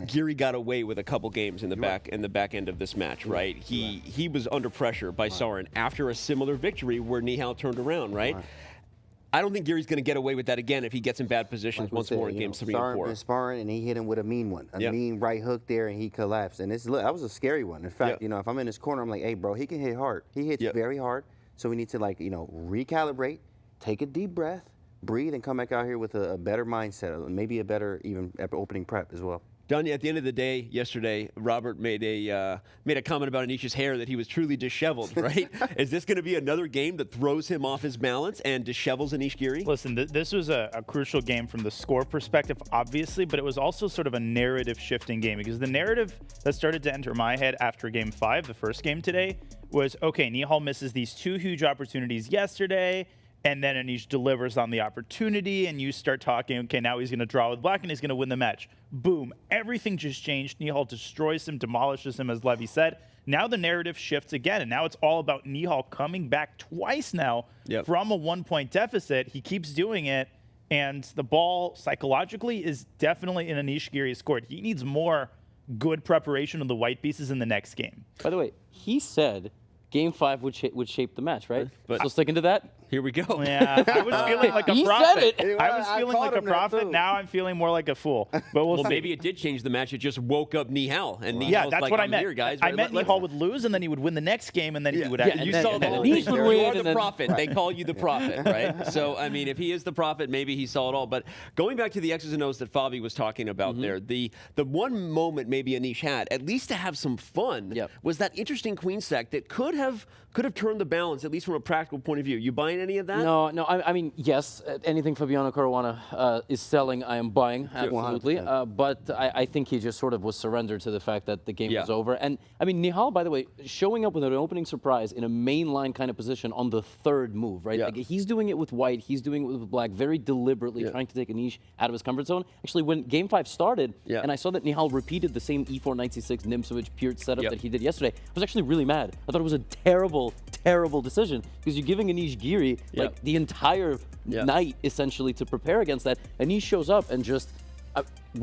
Giri got away with a couple games in the back end of this match, right? He was under pressure by Sarin after a similar victory where Nihal turned around, right? I don't think Giri's going to get away with that again if he gets in bad positions once more in games 3 and 4.
Sarin been sparring, and he hit him with a mean one, a mean right hook there, and he collapsed. And that was a scary one. In fact, you know, if I'm in his corner, I'm like, hey, bro, he can hit hard. He hits very hard. So we need to, like, you know, recalibrate, take a deep breath, breathe, and come back out here with a better mindset, maybe a better even opening prep as well.
Danya, at the end of the day, yesterday, Robert made a comment about Anish's hair that he was truly disheveled, right? Is this going to be another game that throws him off his balance and dishevels Anish Giri?
Listen, this was a crucial game from the score perspective, obviously, but it was also sort of a narrative-shifting game because the narrative that started to enter my head after Game 5, the first game today, was, okay, Nihal misses these 2 huge opportunities yesterday, and then Anish delivers on the opportunity, and you start talking, okay, now he's going to draw with black, and he's going to win the match. Boom. Everything just changed. Nihal destroys him, demolishes him, as Levy said. Now the narrative shifts again, and now it's all about Nihal coming back twice now from a 1-point deficit. He keeps doing it, and the ball psychologically is definitely in Anish Giri's court. He needs more good preparation of the white pieces in the next game.
By the way, he said Game 5 would shape the match, right? But so sticking to that?
Here we go.
Yeah, I was feeling like a
He
prophet.
said it.
I was feeling like a prophet. Now I'm feeling more like a fool. But
well, maybe it did change the match. It just woke up Nihal. And Nihal's
yeah, that's
like,
what I
I'm
meant.
here, guys.
I meant Nihal would lose, and then he would win the next game, and then he would
You saw the whole thing. You are the prophet.
Right.
They call you the prophet, right? So, I mean, if he is the prophet, maybe he saw it all. But going back to the X's and O's that Fabi was talking about there, the one moment maybe Anish had, at least to have some fun, was that interesting queen stack that could have turned the balance, at least from a practical point of view. You buying any of that?
No. I mean, yes, anything Fabiano Caruana is selling, I am buying, absolutely. But I think he just sort of was surrendered to the fact that the game was over. And, I mean, Nihal, by the way, showing up with an opening surprise in a mainline kind of position on the 3rd move, right? Like, he's doing it with white, he's doing it with black, very deliberately trying to take Anish out of his comfort zone. Actually, when Game 5 started, and I saw that Nihal repeated the same E4 knight c6 Nimsovich Pirt setup that he did yesterday, I was actually really mad. I thought it was a terrible decision because you're giving Anish Giri like the entire night essentially to prepare against that, and he shows up and just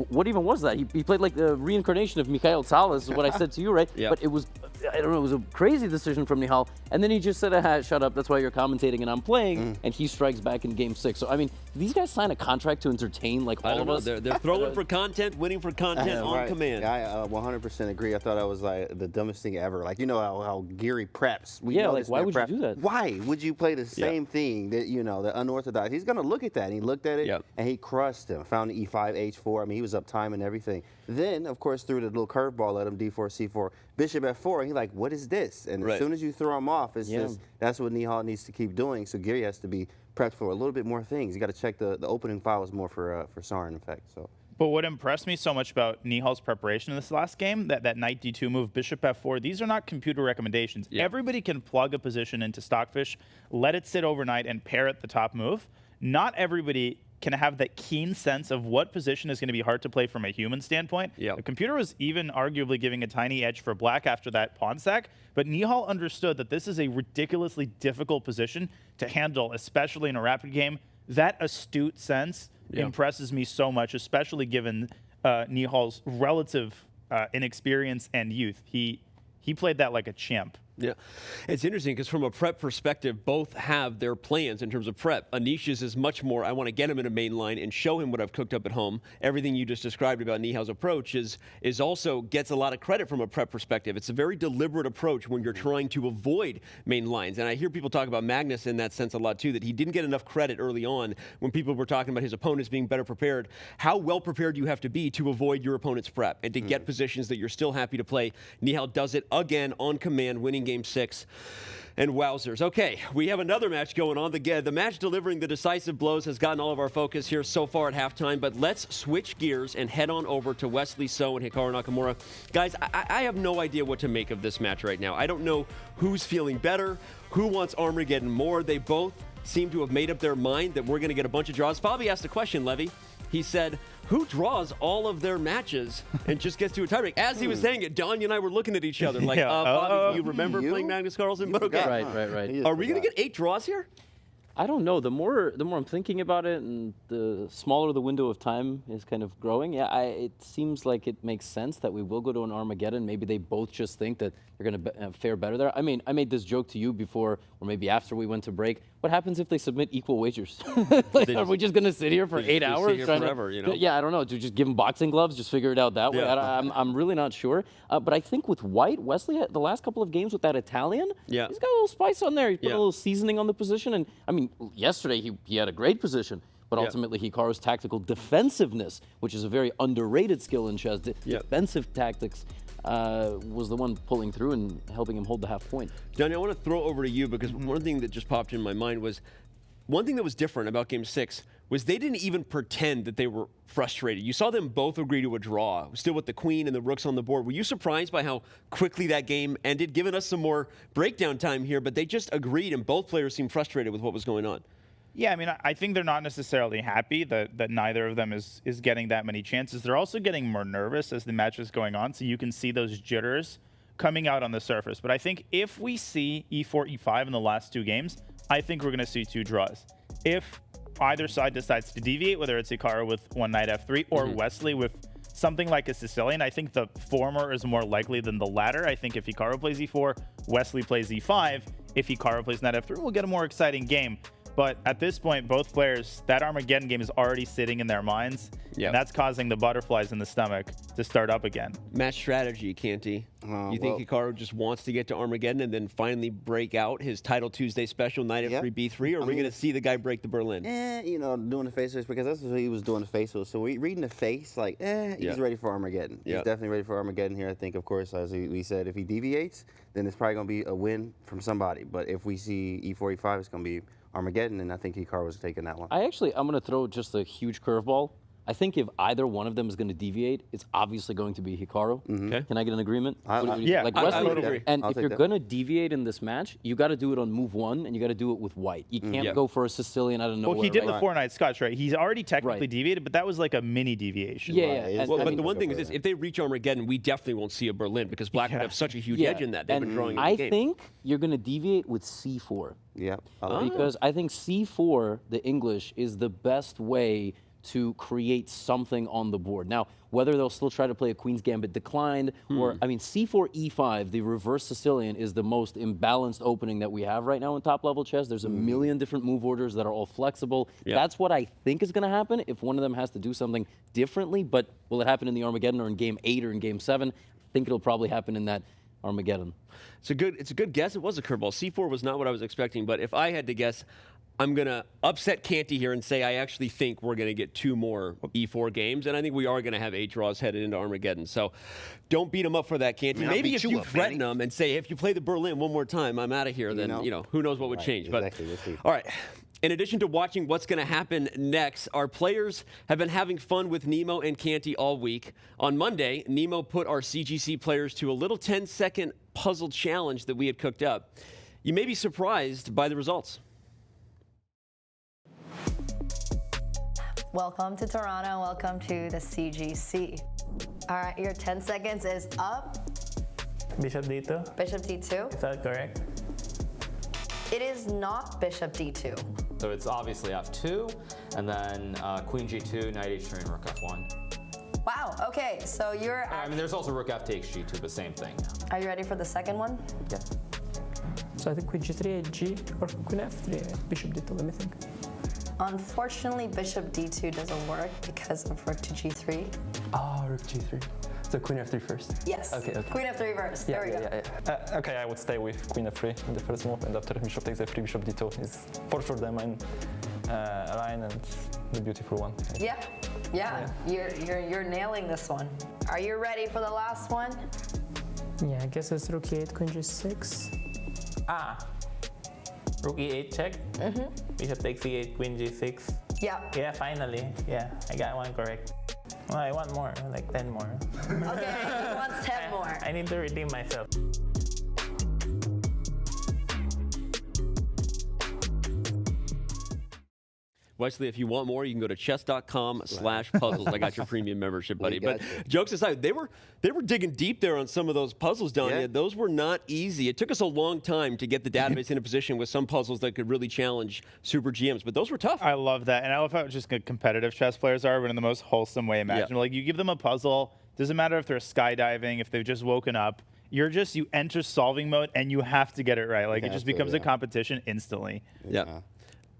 what even was that? He played like the reincarnation of Mikhail Salas, is what I said to you, right? But it was, I don't know, it was a crazy decision from Nihal. And then he just said, shut up, that's why you're commentating and I'm playing. And he strikes back in Game 6. So, I mean, these guys sign a contract to entertain like all of us.
They're throwing for content, winning for content on command.
I 100% agree. I thought that was like the dumbest thing ever. Like, you know how Giri preps.
Like, why would you do that?
Why would you play the same thing that, you know, the unorthodox? He's going to look at that. And he looked at it and he crushed him. Found the E5, H4. I mean, he was up time and everything. Then, of course, threw the little curveball at him, D4, C4, Bishop F4. And he's like, what is this? And as soon as you throw him off, it's just, that's what Nihal needs to keep doing. So Giri has to be prepped for a little bit more things. You got to check the opening files more for Sarin, in fact. So.
But what impressed me so much about Nihal's preparation in this last game, that knight d2 move, bishop f4, these are not computer recommendations. Everybody can plug a position into Stockfish, let it sit overnight, and pair it the top move. Not everybody can have that keen sense of what position is going to be hard to play from a human standpoint. The computer was even arguably giving a tiny edge for black after that pawn sack, but Nihal understood that this is a ridiculously difficult position to handle, especially in a rapid game. That astute sense impresses me so much, especially given Nihal's relative inexperience and youth. He played that like a champ.
Yeah, it's interesting because from a prep perspective, both have their plans in terms of prep. Anish's is much more, I want to get him in a main line and show him what I've cooked up at home. Everything you just described about Nihal's approach is also gets a lot of credit from a prep perspective. It's a very deliberate approach when you're trying to avoid main lines. And I hear people talk about Magnus in that sense a lot too, that he didn't get enough credit early on when people were talking about his opponents being better prepared. How well prepared you have to be to avoid your opponent's prep and to get positions that you're still happy to play. Nihal does it again on command, winning Game 6. And wowzers. Okay, we have another match going on. The match delivering the decisive blows has gotten all of our focus here so far at halftime, but let's switch gears and head on over to Wesley So and Hikaru Nakamura. Guys, I have no idea what to make of this match right now. I don't know who's feeling better, who wants Armageddon more. They both seem to have made up their mind that we're going to get a bunch of draws. Fabi asked a question, Levy. He said, who draws all of their matches and just gets to a tiebreak? As he was saying it, Don and I were looking at each other like, Fabi, you remember playing Magnus Carlsen? But okay.
Right.
Are we going to get 8 draws here?
I don't know. The more I'm thinking about it, and the smaller the window of time is kind of growing. Yeah, it seems like it makes sense that we will go to an Armageddon. Maybe they both just think that they're going to fare better there. I mean, I made this joke to you before, or maybe after we went to break. What happens if they submit equal wagers? Are we just going to sit here for 8 hours?
Sit here forever, you know?
Yeah, I don't know. Do you just give them boxing gloves? Just figure it out that way? I'm really not sure. But I think with White, Wesley, the last couple of games with that Italian, he's got a little spice on there. He's put a little seasoning on the position. And I mean, yesterday he had a great position. But ultimately, Hikaru's tactical defensiveness, which is a very underrated skill in chess, defensive tactics, was the one pulling through and helping him hold the half point.
Johnny, I want to throw over to you because one thing that just popped in my mind was one thing that was different about Game 6 was they didn't even pretend that they were frustrated. You saw them both agree to a draw, still with the queen and the rooks on the board. Were you surprised by how quickly that game ended, giving us some more breakdown time here, but they just agreed and both players seemed frustrated with what was going on?
Yeah, I mean, I think they're not necessarily happy that neither of them is getting that many chances. They're also getting more nervous as the match is going on, so you can see those jitters coming out on the surface. But I think if we see e4, e5 in the last 2 games, I think we're going to see 2 draws. If either side decides to deviate, whether it's Hikaru with one knight f3 or Wesley with something like a Sicilian, I think the former is more likely than the latter. I think if Hikaru plays e4, Wesley plays e5. If Hikaru plays knight f3, we'll get a more exciting game. But at this point, both players, that Armageddon game is already sitting in their minds. And that's causing the butterflies in the stomach to start up again.
Match strategy, Canty. You think Hikaru just wants to get to Armageddon and then finally break out his Title Tuesday special, knight f3, b3? Or are we going to see the guy break the Berlin?
You know, doing the faces, because that's what he was doing the faces. So reading the face, like, he's ready for Armageddon. He's definitely ready for Armageddon here. I think, of course, as we said, if he deviates, then it's probably going to be a win from somebody. But if we see e4, e5, it's going to be Armageddon, and I think Hikaru was taking that one.
I'm going to throw just a huge curveball. I think if either one of them is going to deviate, it's obviously going to be Hikaru.
Okay.
Can I get an agreement?
I would agree.
And if you're going to deviate in this match, you got to do it on move 1, and you got to do it with White. You can't go for a Sicilian out of nowhere.
Well, he did the 4-knight Scotch, right? He's already technically deviated, but that was like a mini deviation.
Yeah.
But the one thing is this, if they reach Armageddon, we definitely won't see a Berlin because Black would have such a huge edge in that. They've been drawing in the game.
I think you're going to deviate with C4.
Yeah.
Because I think C4, the English, is the best way to create something on the board. Now, whether they'll still try to play a Queen's Gambit declined, or, I mean, C4, E5, the reverse Sicilian, is the most imbalanced opening that we have right now in top-level chess. There's a million different move orders that are all flexible. That's what I think is going to happen if one of them has to do something differently, but will it happen in the Armageddon or in Game 8 or in Game 7? I think it'll probably happen in that Armageddon.
It's a good guess. It was a curveball. C4 was not what I was expecting, but if I had to guess, I'm going to upset Canty here and say I actually think we're going to get 2 more E4 games, and I think we are going to have 8 draws headed into Armageddon. So don't beat him up for that, Canty. Maybe if you threaten him and say, if you play the Berlin one more time, I'm out of here, then, who knows what would change.
Exactly.
But
We'll see.
all right. In addition to watching what's going to happen next, our players have been having fun with Nemo and Canty all week. On Monday, Nemo put our CGC players to a little 10-second puzzle challenge that we had cooked up. You may be surprised by the results.
Welcome to Toronto. Welcome to the CGC. All right, your 10 seconds is up.
Bishop D2.
Bishop D2.
Is that correct?
It is not Bishop D2.
So it's obviously F2, and then Queen G2, Knight H3, and Rook F1.
Wow, okay, so you're...
I mean, there's also Rook F takes G2, but same thing.
Are you ready for the second one?
Yeah.
So I think Queen G3, G, or Queen F3, Bishop D2, let me think.
Unfortunately, Bishop D2 doesn't work because of Rook to G3.
Oh, Rook G3. So Queen F3 first?
Yes.
Okay.
Queen F3 first. There we go.
Okay, I would stay with Queen F3 in the first move, and after Bishop takes F3, Bishop D2 is for sure the main line and the beautiful one.
Yeah. You're nailing this one. Are you ready for the last one?
Yeah, I guess it's Rook E8, Queen G6.
Rook E8 check. Bishop takes E8, Queen G6. Yeah, finally. Yeah, I got one correct. Well, I want more, like 10 more.
Okay, he wants 10 more.
I need to redeem myself.
Wesley, if you want more, you can go to chess.com/puzzles. I got your premium membership, buddy. But jokes aside, they were digging deep there on some of those puzzles, Danya. Those were not easy. It took us a long time to get the database in a position with some puzzles that could really challenge super GMs, but those were tough.
I love that. And I love how just good competitive chess players are, but in the most wholesome way imaginable. Like, you give them a puzzle, doesn't matter if they're skydiving, if they've just woken up, you enter solving mode and you have to get it right. Like, it just becomes a competition instantly.
Yeah.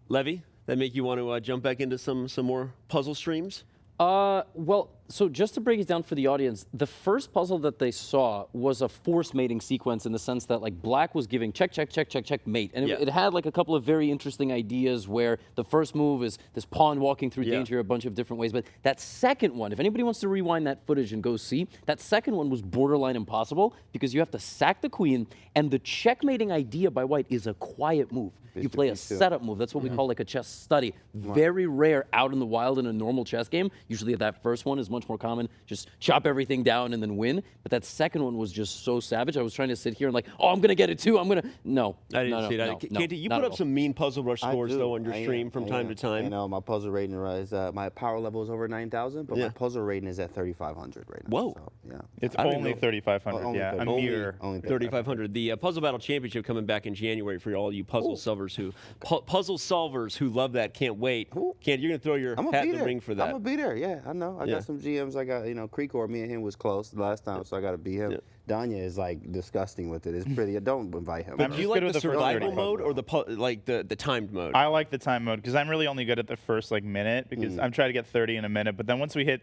Levy, that make you want to jump back into some more puzzle streams?
Well, so just to break it down for the audience, the first puzzle that they saw was a force mating sequence in the sense that, like, black was giving check, check, check, check, check, mate. And it had, like, a couple of very interesting ideas where the first move is this pawn walking through danger a bunch of different ways. But that second one, if anybody wants to rewind that footage and go see, that second one was borderline impossible because you have to sack the queen, and the checkmating idea by white is a quiet move. You play a setup move. That's what we call like a chess study. Very rare out in the wild in a normal chess game. Usually that first one is much more common. Just chop everything down and then win. But that second one was just so savage. I was trying to sit here and like, oh, I'm going to get it too. I'm going to. No.
I didn't see that. Katie, you put up some mean Puzzle Rush scores, though, on your stream from time to time.
You know, my puzzle rating is, my power level is over 9,000, but my puzzle rating is at 3,500 right now.
Whoa.
So, yeah.
It's only 3,500. Yeah, a mere.
Only 3,500. The Puzzle Battle Championship coming back in January for all you puzzle solvers who love that. Can't wait. Can't you're gonna throw your hat in the ring for that?
I'm gonna be there. Yeah, I know. I got some GMs. I got Creekor. Me and him was close the last time, so I got to beat him. Danya is like disgusting with it. It's pretty. Don't invite him.
But do you like the survival mode or the timed mode?
I like the time mode because I'm really only good at the first minute because I'm trying to get 30 in a minute. But then once we hit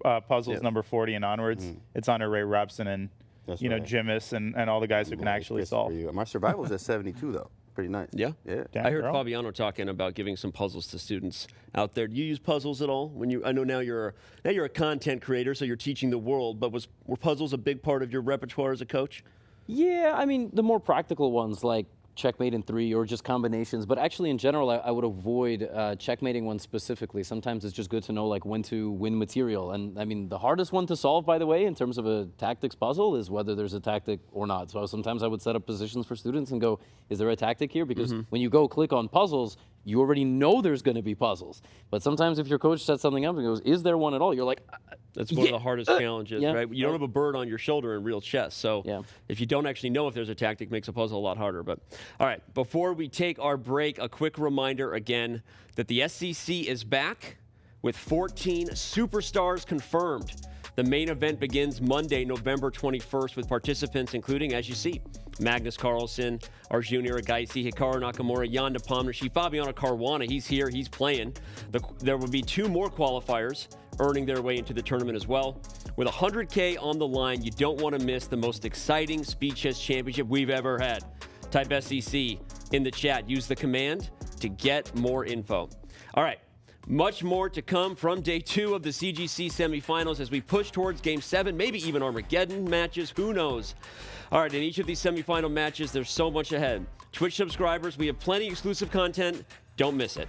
puzzles number 40 and onwards, it's on to Ray Robson and Jimis and all the guys who can actually solve.
My survival is at 72 though. Pretty nice.
Yeah? I heard Fabiano talking about giving some puzzles to students out there. Do you use puzzles at all? I know now you're a content creator, so you're teaching the world, but were puzzles a big part of your repertoire as a coach?
Yeah, I mean, the more practical ones like checkmate in 3 or just combinations, but actually in general I would avoid checkmating ones specifically. Sometimes it's just good to know like when to win material. And I mean, the hardest one to solve, by the way, in terms of a tactics puzzle is whether there's a tactic or not. So sometimes I would set up positions for students and go, is there a tactic here? Because when you go click on puzzles, you already know there's going to be puzzles. But sometimes if your coach sets something up and goes, is there one at all? You're like,
that's one of the hardest challenges, right? You don't have a bird on your shoulder in real chess. So if you don't actually know if there's a tactic, it makes a puzzle a lot harder. But all right, before we take our break, a quick reminder again that the SEC is back with 14 superstars confirmed. The main event begins Monday, November 21st, with participants including, as you see, Magnus Carlsen, Arjun Iragaisi, Hikaru Nakamura, Jan Nepomniachtchi, Fabiano Caruana. He's here. He's playing. There will be 2 more qualifiers earning their way into the tournament as well. With $100K on the line, you don't want to miss the most exciting Speed Chess Championship we've ever had. Type SEC in the chat. Use the command to get more info. All right. Much more to come from day 2 of the CGC semifinals as we push towards Game 7, maybe even Armageddon matches. Who knows? All right, in each of these semifinal matches, there's so much ahead. Twitch subscribers, we have plenty of exclusive content. Don't miss it.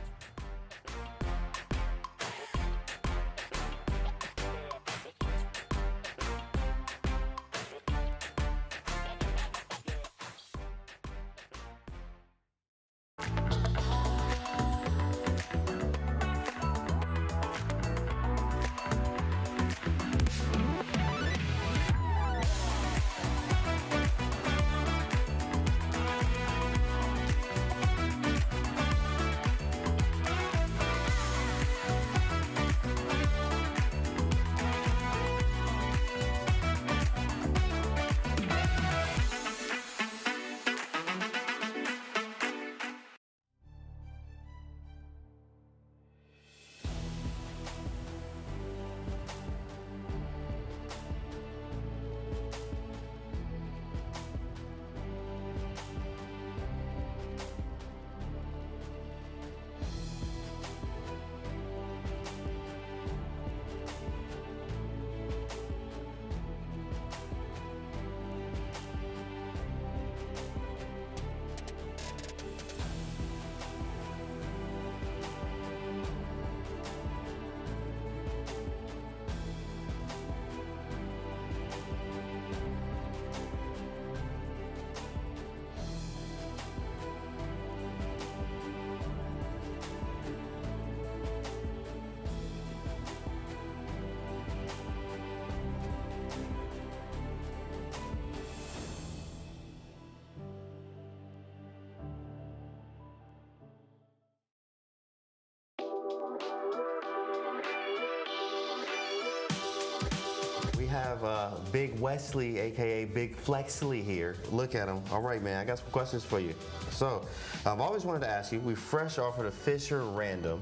have Big Wesley, aka Big Flexley here. Look at him. All right, man, I got some questions for you. So, I've always wanted to ask you, we fresh off of the Fisher Random,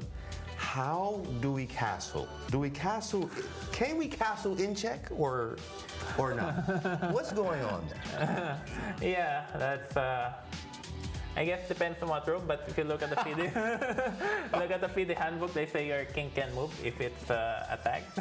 how do we castle? Can we castle in check or not? What's going on there?
Yeah, that's I guess depends on what rule, but if you look at the FIDE, handbook, they say your king can move if it's attacked.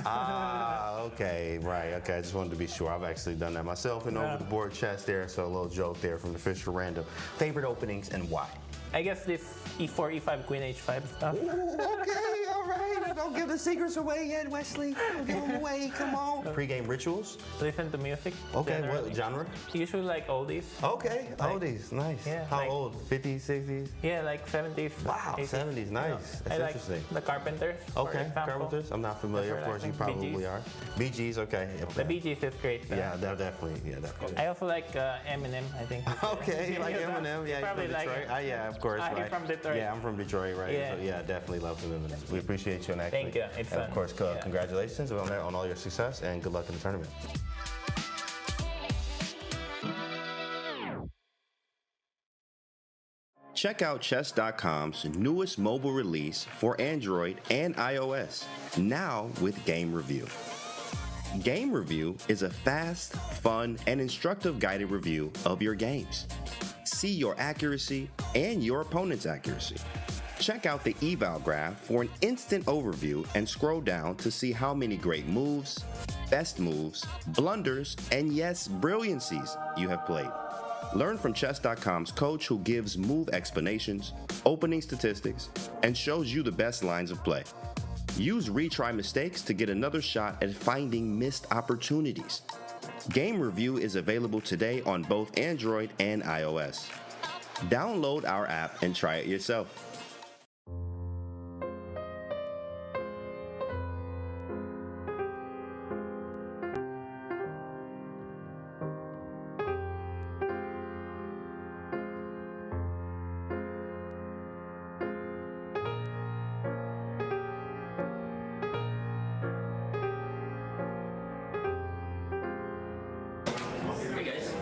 Okay, right. Okay, I just wanted to be sure. I've actually done that myself in over the board chess there, so a little joke there from the Fisher Random. Favorite openings and why?
I guess this E4, E5, Queen H5 stuff.
Ooh, okay, all right. Don't give the secrets away yet, Wesley. Don't give them away. Come on. Pre-game rituals?
Listen to music.
Okay,
generally.
what genre?
Usually like oldies.
Okay, oldies. Nice.
Yeah,
How
like,
old? 50s, 60s?
Yeah, like 70s.
Wow,
80s.
70s. Nice. That's
I like
interesting.
the Carpenters.
Okay, Carpenters. I'm not familiar. Of course, you probably are. Bee Gees, okay.
The Bee Gees is great.
Yeah, definitely. Yeah, definitely.
I also like Eminem, I think.
Okay, you like Eminem? Yeah,
probably
you're from Detroit.
like
yeah, of course,
He's
right.
from Detroit.
Yeah, I'm from Detroit, right?
Yeah.
So, yeah, definitely love some Eminem. We appreciate you, and actually,
Thank you. It's
and
fun.
of course, congratulations on all your success, and good luck in the tournament. Check out Chess.com's newest mobile release for Android and iOS, now with Game Review. Game Review is a fast, fun, and instructive guided review of your games. See your accuracy and your opponent's accuracy. Check out the eval graph for an instant overview and scroll down to see how many great moves, best moves, blunders, and yes, brilliancies you have played. Learn from Chess.com's coach who gives move explanations, opening statistics, and shows you the best lines of play. Use retry mistakes to get another shot at finding missed opportunities. Game Review is available today on both Android and iOS. Download our app and try it yourself.
Hey guys,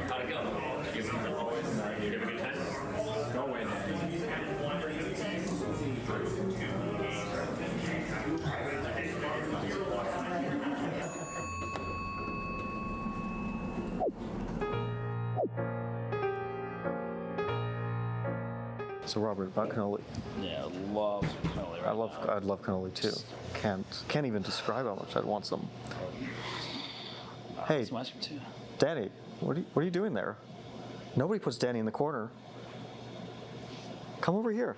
how'd it go? You have a good time? Go away.
So Robert, about cannoli.
Yeah, love cannoli.
I'd love cannoli too. Can't even describe how much I'd want some. Hey, Danny, what are you doing there? Nobody puts Danny in the corner. Come over here.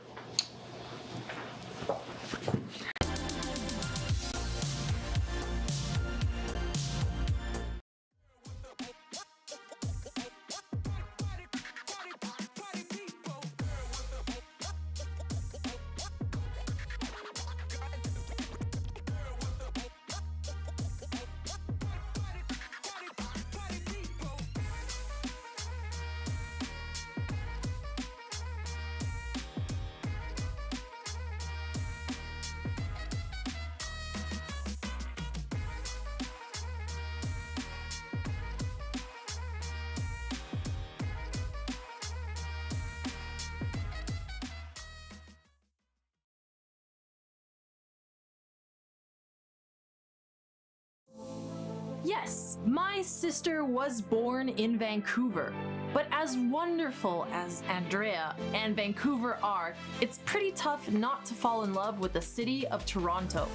Yes, my sister was born in Vancouver, but as wonderful as Andrea and Vancouver are, it's pretty tough not to fall in love with the city of Toronto.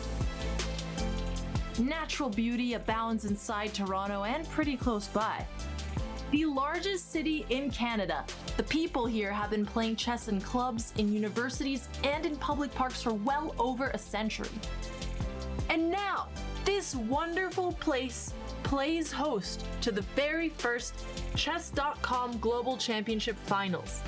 Natural beauty abounds inside Toronto and pretty close by. The largest city in Canada, the people here have been playing chess in clubs, in universities, and in public parks for well over a century. And now, this wonderful place plays host to the very first Chess.com Global Championship Finals.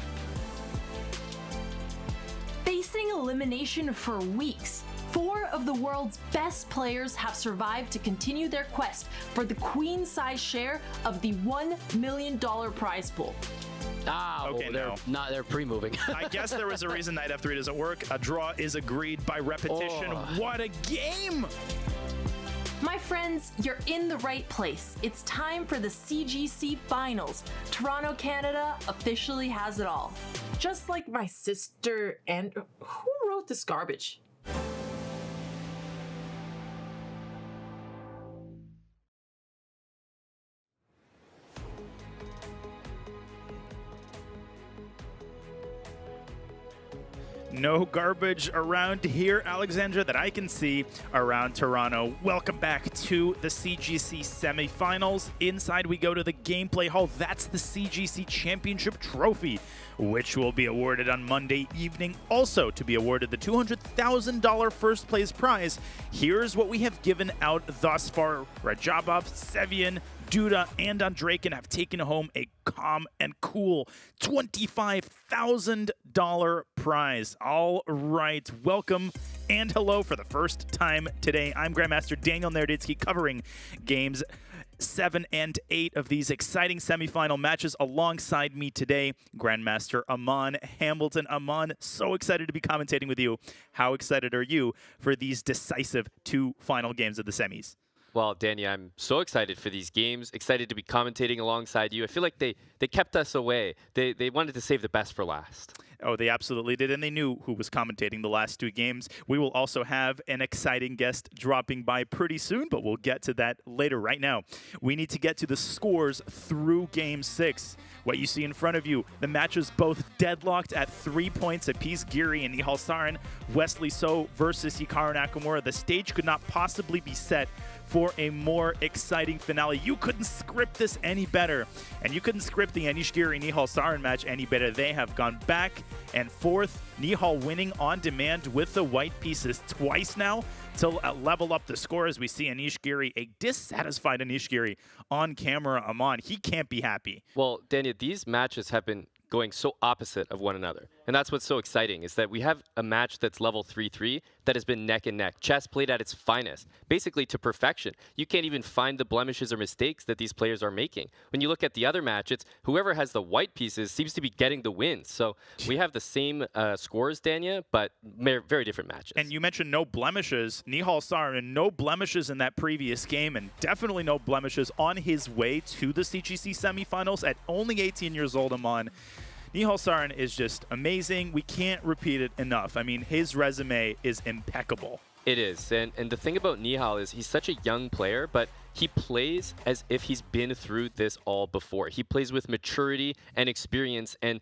Facing elimination for weeks, 4 of the world's best players have survived to continue their quest for the queen-size share of the $1 million prize pool.
Okay, they're pre-moving.
I guess there was a reason Knight F3 doesn't work. A draw is agreed by repetition.
Oh.
What a game!
My friends, you're in the right place. It's time for the CGC Finals. Toronto, Canada officially has it all. Just like my sister and... Who wrote this garbage?
No garbage around here, Alexandra, that I can see around Toronto. Welcome back to the CGC semifinals. Inside we go to the gameplay hall. That's the CGC Championship Trophy, which will be awarded on Monday evening. Also to be awarded the $200,000 first place prize. Here's what we have given out thus far. Rajabov, Sevian, Duda, and Andrejkin have taken home a calm and cool $25,000 prize. All right, welcome and hello for the first time today. I'm Grandmaster Daniel Naroditsky covering games 7 and 8 of these exciting semifinal matches. Alongside me today, Grandmaster Aman Hamilton. Aman, so excited to be commentating with you. How excited are you for these decisive 2 final games of the semis?
Well, Danny, I'm so excited for these games, excited to be commentating alongside you. I feel like they kept us away. They wanted to save the best for last.
Oh, they absolutely did, and they knew who was commentating the last 2 games. We will also have an exciting guest dropping by pretty soon, but we'll get to that later. Right now, we need to get to the scores through Game 6. What you see in front of you, the matches both deadlocked at 3 points apiece. Giri and Nihal Sarin, Wesley So versus Hikaru Nakamura. The stage could not possibly be set for a more exciting finale. You couldn't script this any better, and you couldn't script the Anish Giri Nihal Sarin match any better. They have gone back and forth. Nihal winning on demand with the white pieces twice now to level up the score, as we see Anish Giri, a dissatisfied Anish Giri on camera. Aman, he can't be happy.
Well, Daniel, these matches have been going so opposite of one another. And that's what's so exciting, is that we have a match that's level 3-3 that has been neck and neck. Chess played at its finest, basically to perfection. You can't even find the blemishes or mistakes that these players are making. When you look at the other match, it's whoever has the white pieces seems to be getting the wins. So we have the same scores, Dania, but very different matches.
And you mentioned no blemishes. Nihal Sarin, no blemishes in that previous game, and definitely no blemishes on his way to the CGC semifinals at only 18 years old. Aman, Nihal Sarin is just amazing. We can't repeat it enough. I mean, his resume is impeccable.
It is. And the thing about Nihal is he's such a young player, but he plays as if he's been through this all before. He plays with maturity and experience, and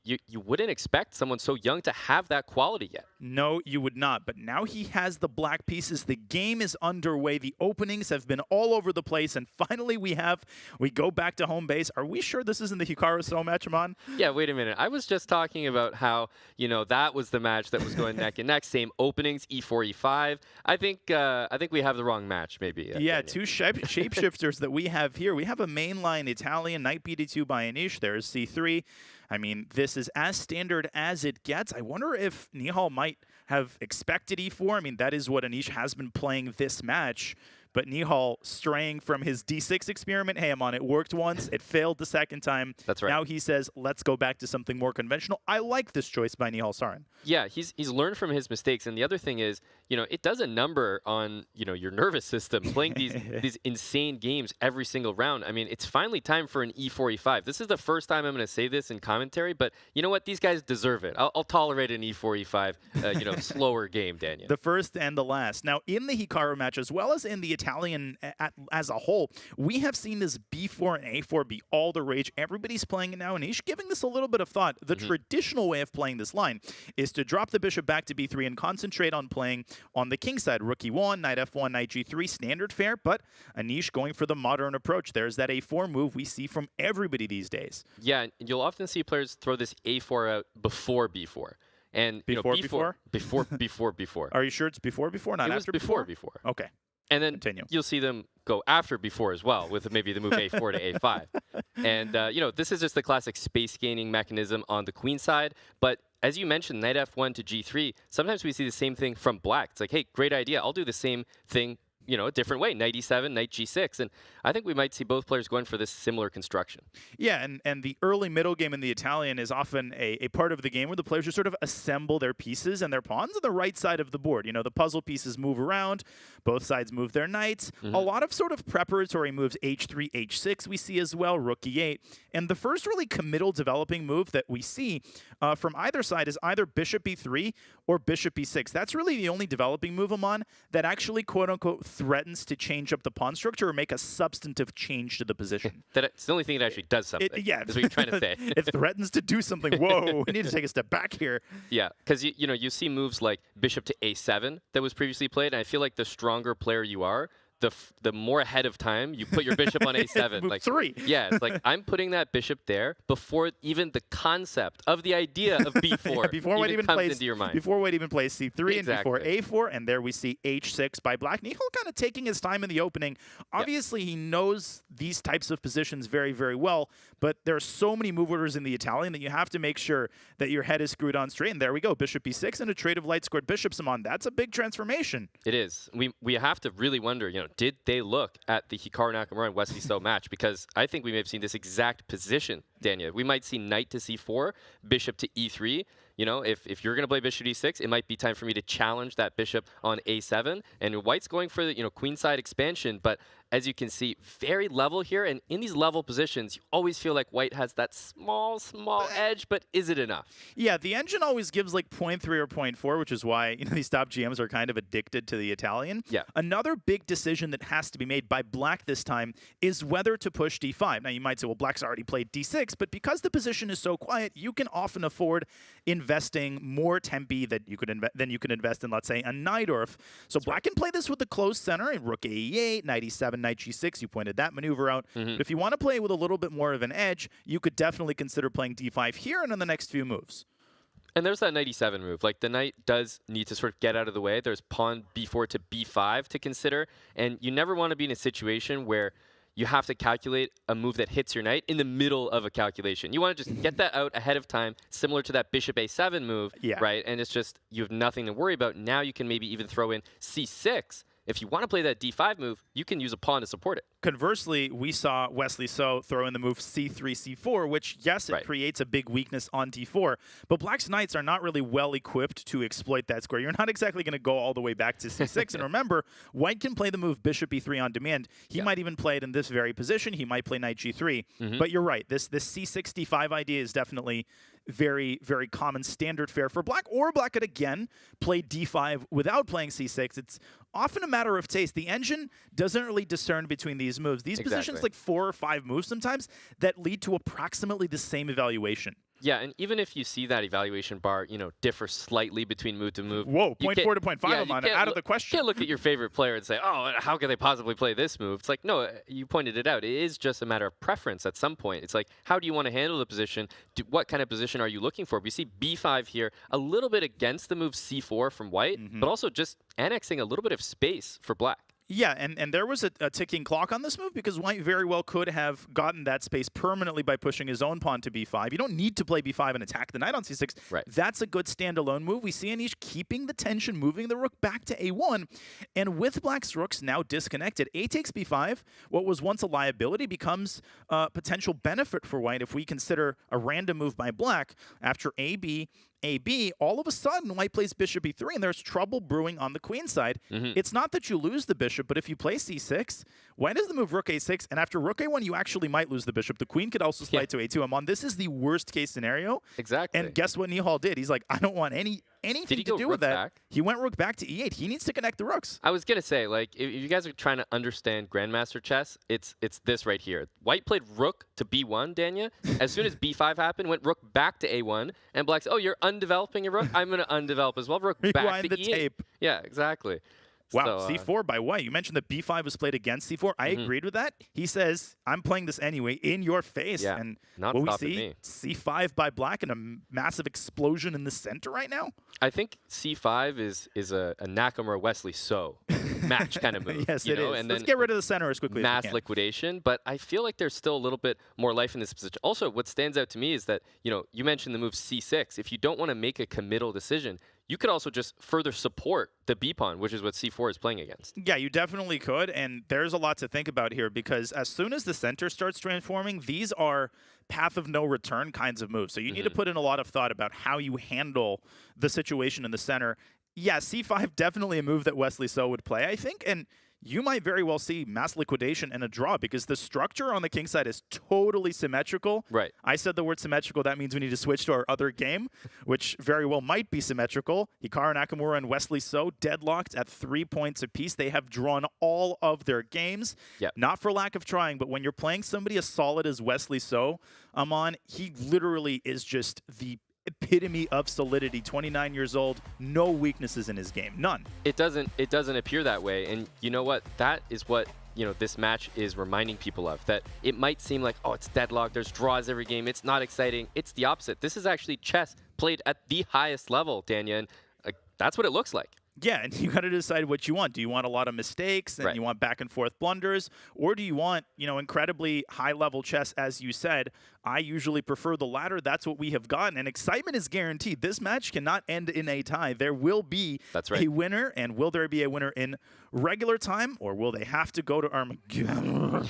you wouldn't expect someone so young to have that quality yet.
No, you would not. But now he has the black pieces. The game is underway. The openings have been all over the place. And finally, we go back to home base. Are we sure this isn't the Hikaru So match, Aman?
Yeah, wait a minute. I was just talking about how, that was the match that was going neck and neck. Same openings, E4, E5. I think we have the wrong match, maybe.
Yeah, 2 shapeshifters that we have here. We have a mainline Italian, knight BD2 by Anish. There's C3. I mean, this is as standard as it gets. I wonder if Nihal might have expected E4. I mean, that is what Anish has been playing this match. But Nihal straying from his D6 experiment. Hey, Aman, it worked once. It failed the second time.
That's right.
Now he says, let's go back to something more conventional. I like this choice by Nihal Sarin.
Yeah, he's learned from his mistakes. And the other thing is, it does a number on, your nervous system, playing these insane games every single round. I mean, it's finally time for an E4, E5. This is the first time I'm going to say this in commentary, but you know what? These guys deserve it. I'll tolerate an E4, E5, slower game, Daniel.
The first and the last. Now, in the Hikaru match, as well as in the Italian as a whole, we have seen this B4 and A4 be all the rage. Everybody's playing it now, and he's giving this a little bit of thought. The traditional way of playing this line is to drop the bishop back to B3 and concentrate on playing on the king side. Rook E1, knight F1, knight G3, standard fare, but Anish going for the modern approach. There's that A4 move we see from everybody these days.
Yeah, and you'll often see players throw this A4 out before B4. And
before?
Before.
Are you sure it's before, not after?
Before.
Okay.
And then you'll see them go after before as well, with maybe the move A4 to A5. And, this is just the classic space gaining mechanism on the queen side. But as you mentioned, knight F1 to G3, sometimes we see the same thing from black. It's like, hey, great idea. I'll do the same thing a different way. Knight e7, knight g6. And I think we might see both players going for this similar construction.
Yeah, and the early middle game in the Italian is often a part of the game where the players just sort of assemble their pieces and their pawns on the right side of the board. The puzzle pieces move around, both sides move their knights. A lot of sort of preparatory moves, h3, h6 we see as well, rook e8. And the first really committal developing move that we see from either side is either bishop b3 or bishop b6. That's really the only developing move I'm on that actually, quote-unquote, threatens to change up the pawn structure or make a substantive change to the position.
It's the only thing that actually does something.
Yeah.
Is what you're trying to say.
It threatens to do something. Whoa, we need to take a step back here.
Yeah, because you see moves like bishop to a7 that was previously played, and I feel like the stronger player you are, the more ahead of time you put your bishop on a7.
Move 3.
Yeah, it's like I'm putting that bishop there before even the concept of the idea of b4
yeah, before White even
comes
plays
into your mind.
Before White even plays c3
Exactly.
and before a4, and there we see h6 by Black. Nihal kind of taking his time in the opening. Obviously, he knows these types of positions very, very well, but there are so many move orders in the Italian that you have to make sure that your head is screwed on straight. And there we go, bishop b6 and a trade of light-scored bishops. I'm on. That's a big transformation.
It is. We have to really wonder, did they look at the Hikaru Nakamura and Wesley So match? Because I think we may have seen this exact position, Dania. We might see knight to c4, bishop to e3. If you're going to play bishop d6, it might be time for me to challenge that bishop on a7. And White's going for the queenside expansion, but as you can see, very level here. And in these level positions, you always feel like White has that small edge, but is it enough?
Yeah, the engine always gives like 0.3 or 0.4, which is why these top GMs are kind of addicted to the Italian.
Yeah.
Another big decision that has to be made by Black this time is whether to push d5. Now, you might say, well, Black's already played d6, but because the position is so quiet, you can often afford investing more tempi than you could invest in, let's say, a Najdorf. So Black can play this with the closed center and rook e8, knight e7, knight g6. You pointed that maneuver out. But if you want to play with a little bit more of an edge, you could definitely consider playing d5 here and in the next few moves.
And there's that knight e7 move. Like, the knight does need to sort of get out of the way. There's pawn b4 to b5 to consider. And you never want to be in a situation where you have to calculate a move that hits your knight in the middle of a calculation. You want to just get that out ahead of time, similar to that bishop a7 move, right? And it's just, you have nothing to worry about. Now you can maybe even throw in c6. If you want to play that d5 move, you can use a pawn to support it.
Conversely, we saw Wesley So throw in the move c3, c4, which, yes, it creates a big weakness on d4, but Black's knights are not really well equipped to exploit that square. You're not exactly going to go all the way back to c6. And remember, White can play the move bishop e3 on demand. He might even play it in this very position. He might play knight g3. But you're right. This c6, d5 idea is definitely very, very common standard fare for Black, or Black could again play d5 without playing c6. It's often a matter of taste. The engine doesn't really discern between these moves. These positions, like 4 or 5 moves sometimes, that lead to approximately the same evaluation.
Yeah, and even if you see that evaluation bar, differ slightly between move to move.
Whoa, 0.4 to 0.5 I'm on, out of the question.
You can't look at your favorite player and say, oh, how could they possibly play this move? It's like, no, you pointed it out. It is just a matter of preference at some point. It's like, how do you want to handle the position? What kind of position are you looking for? We see b5 here, a little bit against the move c4 from White, but also just annexing a little bit of space for Black.
Yeah, and there was a ticking clock on this move because White very well could have gotten that space permanently by pushing his own pawn to b5. You don't need to play b5 and attack the knight on c6.
Right.
That's a good standalone move. We see Anish keeping the tension, moving the rook back to a1. And with Black's rooks now disconnected, a takes b5, what was once a liability becomes a potential benefit for White if we consider a random move by Black after ab, all of a sudden, White plays bishop e3, and there's trouble brewing on the queen side. It's not that you lose the bishop, but if you play c6, White has the move rook a6, and after rook a1, you actually might lose the bishop. The queen could also slide to a2. I'm on. This is the worst-case scenario.
Exactly.
And guess what Nihal did? He's like, I don't want anything to do with that.
Back?
He went rook back to e8. He needs to connect the rooks.
I was going to say, like, if you guys are trying to understand Grandmaster chess, it's this right here. White played rook to b1, Dania. As soon as b5 happened, went rook back to a1, and Black's, oh, you're undeveloping your rook? I'm going to undevelop as well. Rook back
Rewind
to
the
e8.
tape.
Yeah, exactly.
Wow,
So,
c4 by White. You mentioned that b5 was played against c4. I agreed with that. He says, I'm playing this anyway, in your face.
Yeah,
and
not
what we
stopping
see,
me.
c5 by Black and a massive explosion in the center right now.
I think c5 is a Nakamura Wesley So match kind of move.
Yes,
you
it
know?
is.
And
Let's
then
get rid of the center as quickly as we
mass
can.
liquidation, but I feel like there's still a little bit more life in this position. Also, what stands out to me is that, you mentioned the move c6. If you don't want to make a committal decision, you could also just further support the B pawn, which is what c4 is playing against.
Yeah, you definitely could, and there's a lot to think about here because as soon as the center starts transforming, these are path of no return kinds of moves. So you need to put in a lot of thought about how you handle the situation in the center. Yeah, c5 definitely a move that Wesley So would play, I think, and you might very well see mass liquidation and a draw because the structure on the king side is totally symmetrical.
Right.
I said the word symmetrical. That means we need to switch to our other game, which very well might be symmetrical. Hikaru Nakamura and Wesley So deadlocked at 3 points apiece. They have drawn all of their games.
Yep.
Not for lack of trying, but when you're playing somebody as solid as Wesley So, Amon, he literally is just the epitome of solidity. 29 years old, no weaknesses in his game, none.
It doesn't appear that way, and you know what? That is what this match is reminding people of. That it might seem like, oh, it's deadlocked, there's draws every game, it's not exciting. It's the opposite. This is actually chess played at the highest level, Danya, and that's what it looks like.
Yeah, and you got to decide what you want. Do you want a lot of mistakes and you want back and forth blunders, or do you want, incredibly high level chess, as you said? I usually prefer the latter. That's what we have gotten, and excitement is guaranteed. This match cannot end in a tie. There will be a winner, and will there be a winner in regular time, or will they have to go to Armageddon?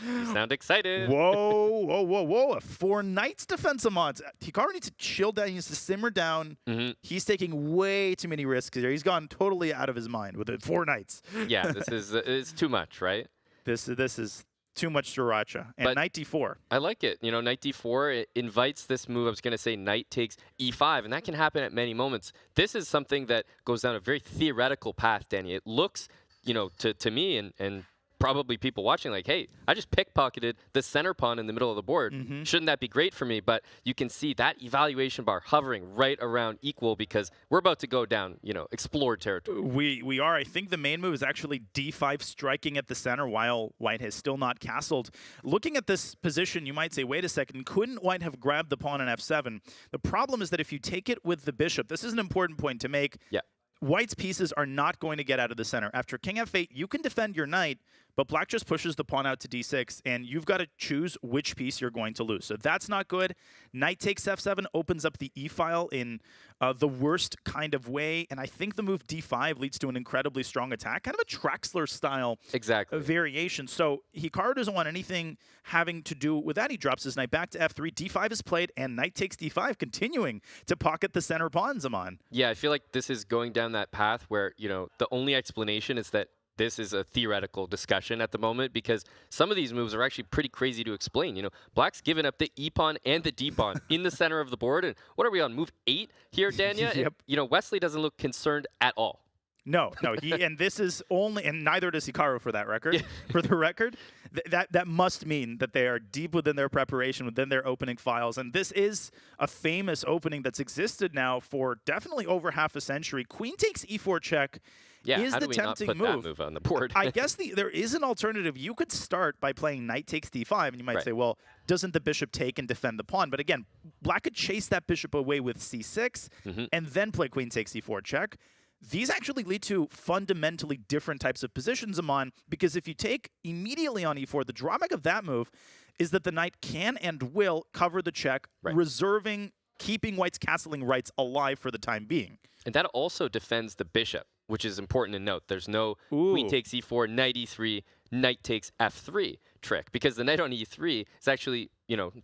You sound excited.
Whoa, whoa, whoa, whoa. 4 knights defense mods. Hikaru needs to chill down. He needs to simmer down. He's taking way too many risks here. He's gone totally out of his mind with the 4 knights.
Yeah, this is it's too much, right?
This is too much sriracha. And
But
knight d4.
I like it. Knight d4, it invites this move. I was going to say knight takes e5, and that can happen at many moments. This is something that goes down a very theoretical path, Danny. It looks, to me and probably people watching like, hey, I just pickpocketed the center pawn in the middle of the board. Shouldn't that be great for me? But you can see that evaluation bar hovering right around equal because we're about to go down, explored territory.
We are. I think the main move is actually d5 striking at the center while White has still not castled. Looking at this position, you might say, wait a second, couldn't White have grabbed the pawn on f7? The problem is that if you take it with the bishop, this is an important point to make.
Yeah.
White's pieces are not going to get out of the center. After king f8, you can defend your knight, but black just pushes the pawn out to d6, and you've got to choose which piece you're going to lose. So that's not good. Knight takes f7 opens up the e-file in the worst kind of way, and I think the move d5 leads to an incredibly strong attack, kind of a Traxler style variation. So Hikaru doesn't want anything having to do with that. He drops his knight back to f3. d5 is played, and knight takes d5, continuing to pocket the center pawns, Amon.
Yeah, I feel like this is going down that path where, the only explanation is that this is a theoretical discussion at the moment because some of these moves are actually pretty crazy to explain. Black's given up the e-pawn and the d-pawn in the center of the board. And what are we on, move 8 here, Danya?
Yep.
And, Wesley doesn't look concerned at all.
No, and this is only, and neither does Hikaru for that record. For the record, that must mean that they are deep within their preparation, within their opening files. And this is a famous opening that's existed now for definitely over half a century. Queen takes e4 check.
Yeah,
is
how
the
do we
tempting
not put that move on the board?
I guess there is an alternative. You could start by playing knight takes d5, and you might say, well, doesn't the bishop take and defend the pawn? But again, black could chase that bishop away with c6 and then play queen takes e4 check. These actually lead to fundamentally different types of positions, Amon, because if you take immediately on e4, the drawback of that move is that the knight can and will cover the check, keeping White's castling rights alive for the time being.
And that also defends the bishop, which is important to note. There's no queen takes e4, knight e3, knight takes f3 trick, because the knight on e3 is actually,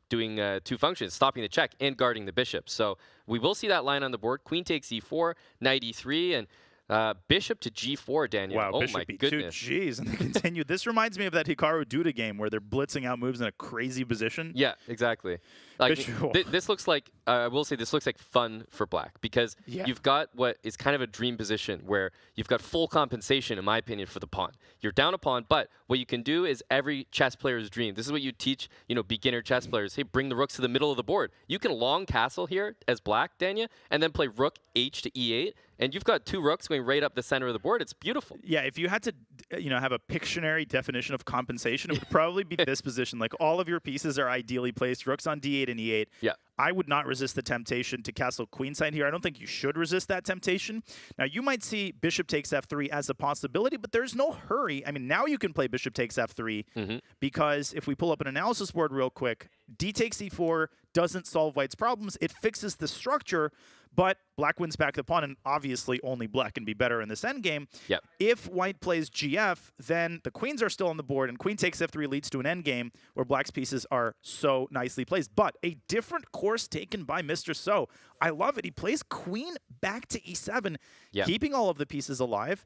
doing 2 functions, stopping the check and guarding the bishop. So we will see that line on the board. Queen takes e4, knight e3, and bishop to g4, Daniel.
Wow,
oh
bishop
my
b2.
goodness.
Jeez, and they continue. This reminds me of that Hikaru Duda game where they're blitzing out moves in a crazy position.
Yeah, exactly. Like, this looks like, I will say this looks like fun for black because you've got what is kind of a dream position where you've got full compensation, in my opinion, for the pawn. You're down a pawn, but what you can do is every chess player's dream. This is what you teach, beginner chess players. Hey, bring the rooks to the middle of the board. You can long castle here as black, Danya, and then play rook h to e8, and you've got 2 rooks going right up the center of the board. It's beautiful.
Yeah, if you had to, have a Pictionary definition of compensation, it would probably be this position. Like, all of your pieces are ideally placed. Rooks on d8 and e8.
Yeah.
I would not resist the temptation to castle queenside here. I don't think you should resist that temptation. Now, you might see bishop takes f3 as a possibility, but there's no hurry. I mean, now you can play bishop takes f3 because if we pull up an analysis board real quick, d takes e4
doesn't solve white's problems. It fixes the structure, but black wins back the pawn, and obviously only black can be better in this endgame.
Yep.
If white plays GF, then the queens are still on the board, and queen takes F3 leads to an endgame where black's pieces are so nicely placed. But a different course taken by Mr. So. I love it. He plays queen back to E7, keeping all of the pieces alive.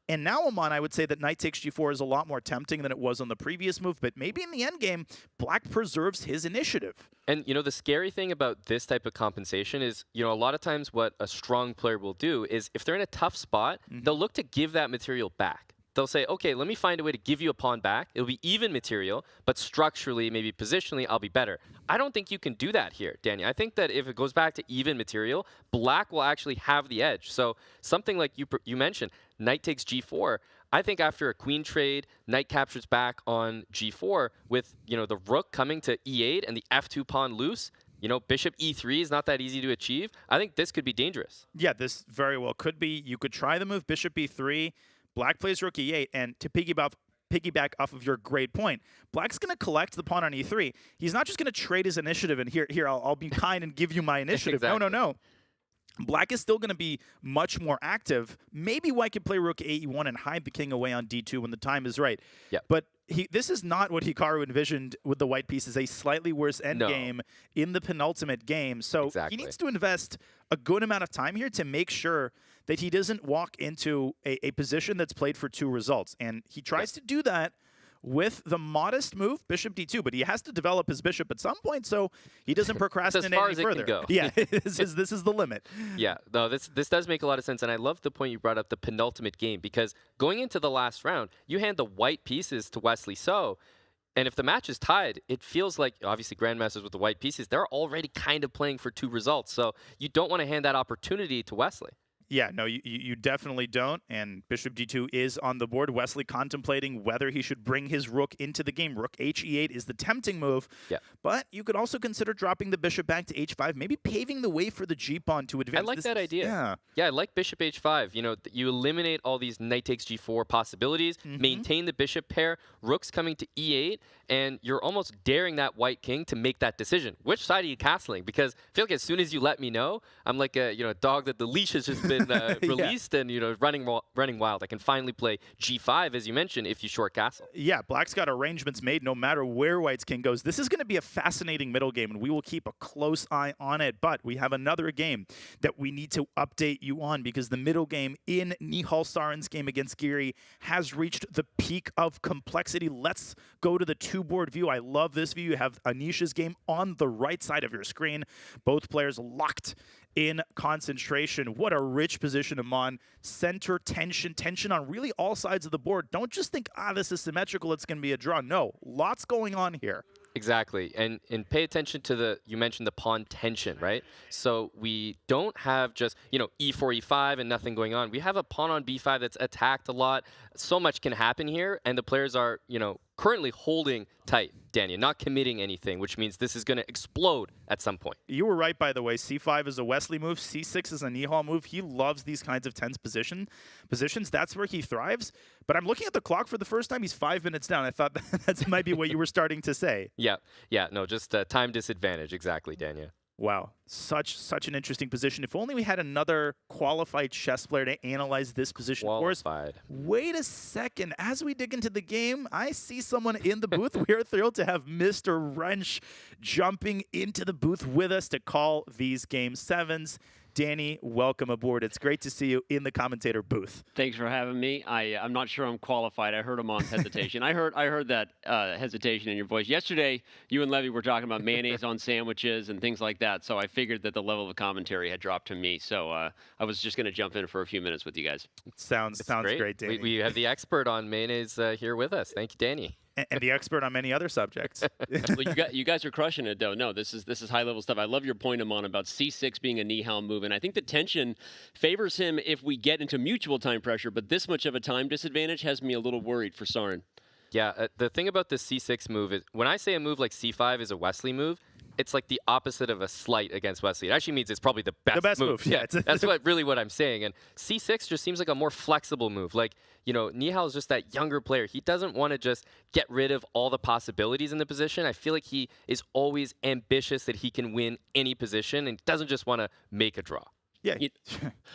And now, Aman, I would say that knight takes G4 is a lot more tempting than it was on the previous move, but maybe in the endgame, black preserves his initiative.
And, you know, the scary thing about this type of compensation is, you know, a lot of times what a strong player will do is if they're in a tough spot, they'll look to give that material back. They'll say, okay, let me find a way to give you a pawn back. It'll be even material, but structurally, maybe positionally, I'll be better. I don't think you can do that here, Daniel. I think that if it goes back to even material, black will actually have the edge. So something like you mentioned, knight takes G4. I think after a queen trade, knight captures back on G4 with, you know, the rook coming to E8 and the F2 pawn loose. You know, bishop E3 is not that easy to achieve. I think this could be dangerous.
Yeah, this very well could be. You could try the move bishop E3. Black plays rook E8, and to piggyback off of your great point, black's going to collect the pawn on E3. He's not just going to trade his initiative and here I'll be kind and give you my initiative.
Exactly.
No. Black is still going to be much more active. Maybe white could play rook A1 and hide the king away on D2 when the time is right.
Yeah.
But this is not what Hikaru envisioned with the white pieces, a slightly worse endgame in the penultimate game. So he needs to invest a good amount of time here to make sure that he doesn't walk into a position that's played for 2 results. And he tries to do that with the modest move, bishop D2, but he has to develop his bishop at some point so he doesn't procrastinate any further. Yeah, this is the limit.
Yeah, no, this does make a lot of sense, and I love the point you brought up, the penultimate game, because going into the last round, you hand the white pieces to Wesley So, and if the match is tied, it feels like, obviously, grandmasters with the white pieces, they're already kind of playing for 2 results, so you don't want to hand that opportunity to Wesley.
Yeah, no, you definitely don't, and bishop d2 is on the board. Wesley contemplating whether he should bring his rook into the game. Rook he8 is the tempting move, but you could also consider dropping the bishop back to h5, maybe paving the way for the g-pawn to advance.
I like that idea. Yeah, I like bishop h5. You know, you eliminate all these knight takes g4 possibilities, maintain the bishop pair, rook's coming to e8, and you're almost daring that white king to make that decision. Which side are you castling? Because I feel like as soon as you let me know, I'm like a dog that the leash has just been released and running wild. I can finally play g5, as you mentioned, if you short castle.
Yeah, black's got arrangements made no matter where white's king goes. This is going to be a fascinating middle game, and we will keep a close eye on it. But we have another game that we need to update you on, because the middle game in Nihal Sarin's game against Giri has reached the peak of complexity. Let's go to the 2-board view. I love this view. You have Anish's game on the right side of your screen. Both players locked in concentration. What a rich position, Aman. Center tension on really all sides of the board. Don't just think, this is symmetrical, it's going to be a draw. No, lots going on here.
Exactly, and pay attention to you mentioned the pawn tension, right? So we don't have just, e4, e5 and nothing going on. We have a pawn on b5 that's attacked a lot. So much can happen here, and the players are, currently holding tight, Daniel, not committing anything, which means this is going to explode at some point.
You were right, by the way. C5 is a Wesley move. C6 is a Nihal move. He loves these kinds of tense positions. That's where he thrives. But I'm looking at the clock for the first time. He's 5 minutes down. I thought that might be what you were starting to say.
Yeah, no, just time disadvantage. Exactly, Daniel.
Wow, such an interesting position. If only we had another qualified chess player to analyze this position for us. Wait a second. As we dig into the game, I see someone in the booth. We are thrilled to have Mr. Wrench jumping into the booth with us to call these Game 7s. Danny, welcome aboard. It's great to see you in the commentator booth.
Thanks for having me. I'm not sure I'm qualified. I heard Amon's hesitation. I heard that hesitation in your voice. Yesterday, you and Levy were talking about mayonnaise on sandwiches and things like that, so I figured that the level of commentary had dropped to me. So I was just going to jump in for a few minutes with you guys.
Sounds great, Danny.
We have the expert on mayonnaise here with us. Thank you, Danny.
And the expert on many other subjects.
Well, you guys are crushing it, though. No, this is high level stuff. I love your point, Amon, about c6 being a Nihal move, and I think the tension favors him if we get into mutual time pressure. But this much of a time disadvantage has me a little worried for Sarin.
Yeah, the thing about the c6 move is when I say a move like c5 is a Wesley move, it's like the opposite of a slight against Wesley. It actually means it's probably the best move.
Yeah,
that's really what I'm saying. And C6 just seems like a more flexible move. Like, Nihal is just that younger player. He doesn't want to just get rid of all the possibilities in the position. I feel like he is always ambitious that he can win any position and doesn't just want to make a draw.
Yeah,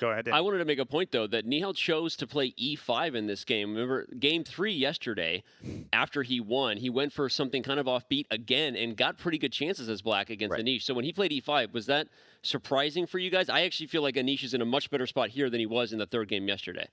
go ahead. Dan.
I wanted to make a point, though, that Nihal chose to play E5 in this game. Remember, game 3 yesterday, after he won, he went for something kind of offbeat again and got pretty good chances as black against Anish. So when he played E5, was that surprising for you guys? I actually feel like Anish is in a much better spot here than he was in the third game yesterday.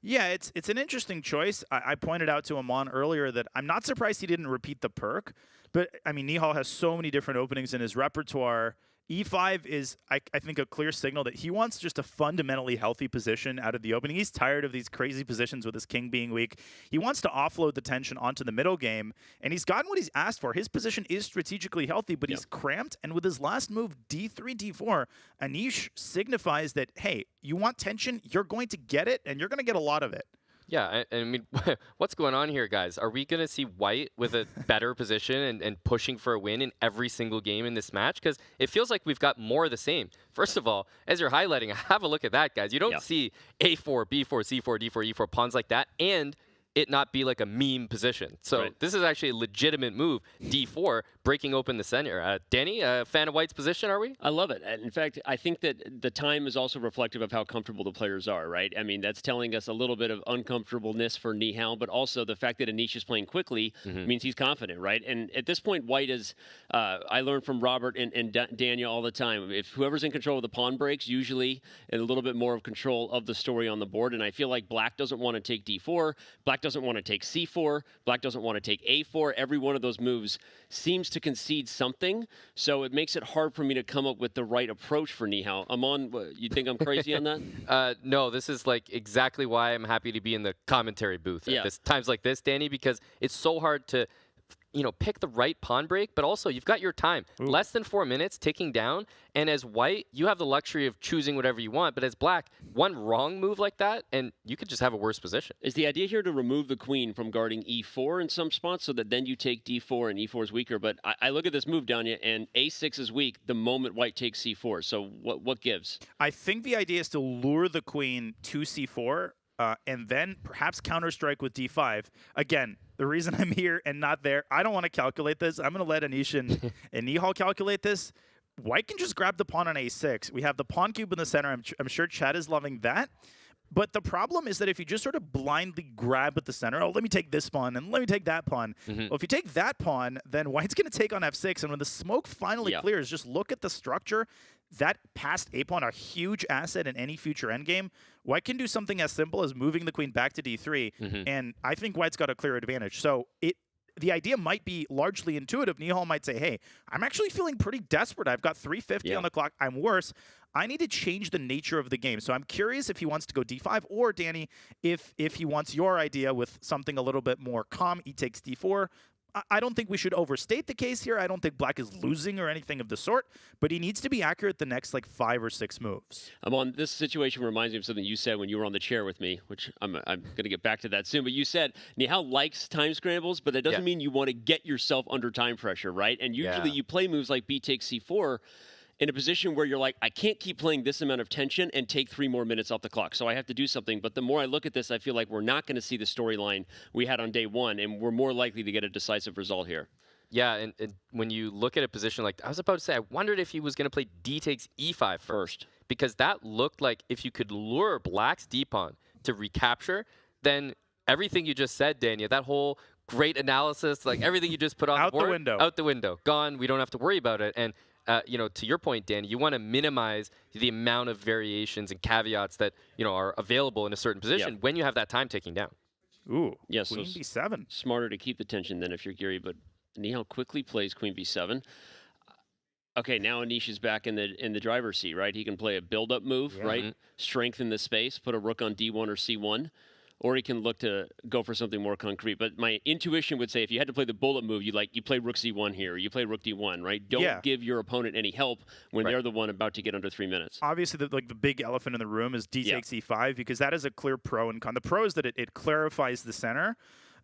Yeah, it's an interesting choice. I pointed out to Amon earlier that I'm not surprised he didn't repeat the perk, but I mean, Nihal has so many different openings in his repertoire. E5 is, I think, a clear signal that he wants just a fundamentally healthy position out of the opening. He's tired of these crazy positions with his king being weak. He wants to offload the tension onto the middle game, and he's gotten what he's asked for. His position is strategically healthy, but he's cramped, and with his last move, D3, D4, Anish signifies that, hey, you want tension, you're going to get it, and you're going to get a lot of it.
Yeah, I mean, what's going on here, guys? Are we going to see White with a better position and pushing for a win in every single game in this match? Because it feels like we've got more of the same. First of all, as you're highlighting, have a look at that, guys. You don't see A4, B4, C4, D4, E4 pawns like that, and it not be like a meme position. So this is actually a legitimate move. D4, breaking open the center. Danny, a fan of White's position, are we?
I love it. And in fact, I think that the time is also reflective of how comfortable the players are, right? I mean, that's telling us a little bit of uncomfortableness for Nihal, but also the fact that Anish is playing quickly means he's confident, right? And at this point, White is, I learned from Robert and Daniel all the time, if whoever's in control of the pawn breaks, usually a little bit more of control of the story on the board. And I feel like Black doesn't want to take D4. Black doesn't want to take C4. Black doesn't want to take A4. Every one of those moves seems to concede something, so it makes it hard for me to come up with the right approach for Nihal. Amon, you think I'm crazy on that?
No, this is like exactly why I'm happy to be in the commentary booth at times like this, Danny, because it's so hard to pick the right pawn break, but also you've got your time. Less than 4 minutes ticking down, and as White, you have the luxury of choosing whatever you want, but as Black, one wrong move like that, and you could just have a worse position.
Is the idea here to remove the queen from guarding E4 in some spots so that then you take D4 and E4 is weaker? But I look at this move, Danya, and A6 is weak the moment White takes C4, so what gives?
I think the idea is to lure the queen to C4, and then perhaps counterstrike with D5. Again, the reason I'm here and not there, I don't want to calculate this. I'm going to let Anish and Nihal calculate this. White can just grab the pawn on A6. We have the pawn cube in the center. I'm sure Chad is loving that. But the problem is that if you just sort of blindly grab at the center, oh, let me take this pawn and let me take that pawn. Well, if you take that pawn, then White's going to take on F6. And when the smoke finally clears, just look at the structure. That passed A pawn, a huge asset in any future endgame. White can do something as simple as moving the queen back to D3, and I think White's got a clear advantage. So the idea might be largely intuitive. Nihal might say, hey, I'm actually feeling pretty desperate. I've got 350 on the clock. I'm worse. I need to change the nature of the game. So I'm curious if he wants to go D5, or Danny, if he wants your idea with something a little bit more calm. He takes D4. I don't think we should overstate the case here. I don't think Black is losing or anything of the sort, but he needs to be accurate the next like 5 or 6 moves.
This situation reminds me of something you said when you were on the chair with me, which I'm going to get back to that soon. But you said Nihal likes time scrambles, but that doesn't mean you want to get yourself under time pressure, right? And usually you play moves like B takes C4 in a position where you're like, I can't keep playing this amount of tension and take 3 more minutes off the clock, so I have to do something. But the more I look at this, I feel like we're not going to see the storyline we had on day 1, and we're more likely to get a decisive result here.
Yeah, and when you look at a position like, I was about to say, I wondered if he was going to play D takes E5 first, because that looked like if you could lure Black's D-pawn to recapture, then everything you just said, Dania, that whole great analysis, like everything you just put on the board, out the window, gone. We don't have to worry about it. And to your point, Dan, you want to minimize the amount of variations and caveats that are available in a certain position when you have that time ticking down.
Ooh,
yes,
Queen B7.
Smarter to keep the tension than if you're Giri, but Nihal quickly plays Queen B7. Okay, now Anish is back in the driver's seat, right? He can play a build-up move, right? Strengthen the space, put a rook on D1 or C1. Or he can look to go for something more concrete. But my intuition would say if you had to play the bullet move, you play rook c1 here, or you play rook d1, right? Don't give your opponent any help when they're the one about to get under 3 minutes.
Obviously, the big elephant in the room is d takes e5, because that is a clear pro and con. The pro is that it clarifies the center.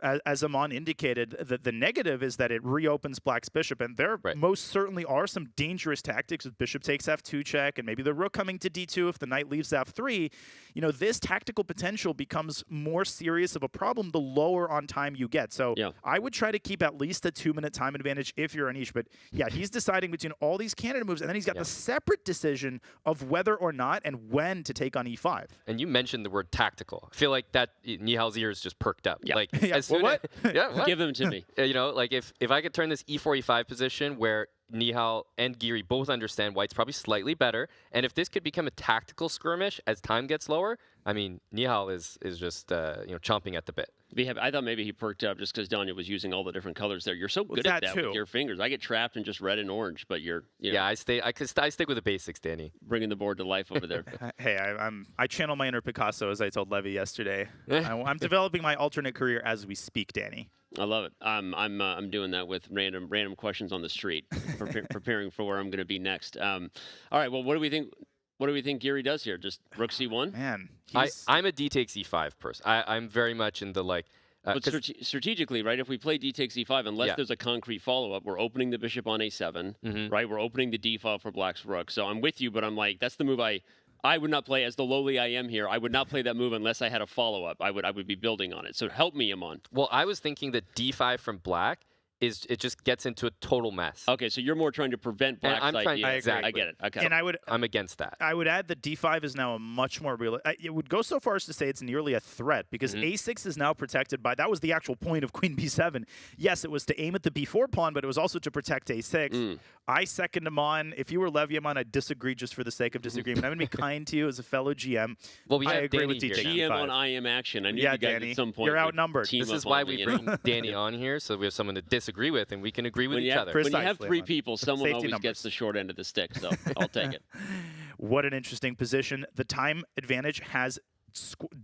as Amon indicated, the negative is that it reopens Black's bishop, and there most certainly are some dangerous tactics with bishop takes f2 check, and maybe the rook coming to d2 if the knight leaves f3. You know, this tactical potential becomes more serious of a problem the lower on time you get. So I would try to keep at least a 2-minute time advantage if you're Anish. But yeah, he's deciding between all these candidate moves, and then he's got the separate decision of whether or not and when to take on e5.
And you mentioned the word tactical. I feel like that Nihal's ears just perked up.
Yeah.
Like, as soon
what?
What?
Give them to me.
You know, like if I could turn this e4, e5 position where Nihal and Giri both understand white's probably slightly better, and if this could become a tactical skirmish as time gets lower, I mean, Nihal is just you know, chomping at the bit.
I thought maybe he perked up just because Daniel was using all the different colors there. You're so good at that with your fingers. I get trapped in just red and orange, but you know,
I stick with the basics, Danny.
Bringing the board to life over there.
Hey, I channel my inner Picasso, as I told Levy yesterday. I'm developing my alternate career as we speak, Danny.
I love it. I'm doing that with random questions on the street, preparing for where I'm going to be next. All right. Well, what do we think? What do we think Giri does here? Just rook c1?
Man,
I'm a d takes e5 person. I'm very much in the like.
But strategically, right? If we play d takes e5, unless there's a concrete follow-up, we're opening the bishop on a7, right? We're opening the d file for Black's rook. So I'm with you, but I'm like, that's the move I would not play. As the lowly I am here, I would not play that move unless I had a follow-up. I would be building on it. So help me, Amon.
Well, I was thinking that d5 from Black it just gets into a total mess.
Okay, so you're more trying to prevent Black's idea.
Exactly.
I get it. Okay.
And
I'm against that.
I would add that d5 is now a much more real. It would go so far as to say it's nearly a threat because a6 is now protected by. That was the actual point of Queen b7. Yes, it was to aim at the b4 pawn, but it was also to protect a6. I second him on. If you were Levy Amon, I'd disagree just for the sake of disagreement. I'm going to be kind to you as a fellow GM.
Well, we have
I agree
Danny
with DJ.
GM on IM action. I knew
yeah,
you guys
Danny,
at some point.
you're outnumbered.
This is why we bring Danny on here, so we have someone to disagree with, and we can agree with each other.
When you have three people, someone
Safety
always
numbers.
gets the short end of the stick, so I'll take it.
What an interesting position. The time advantage has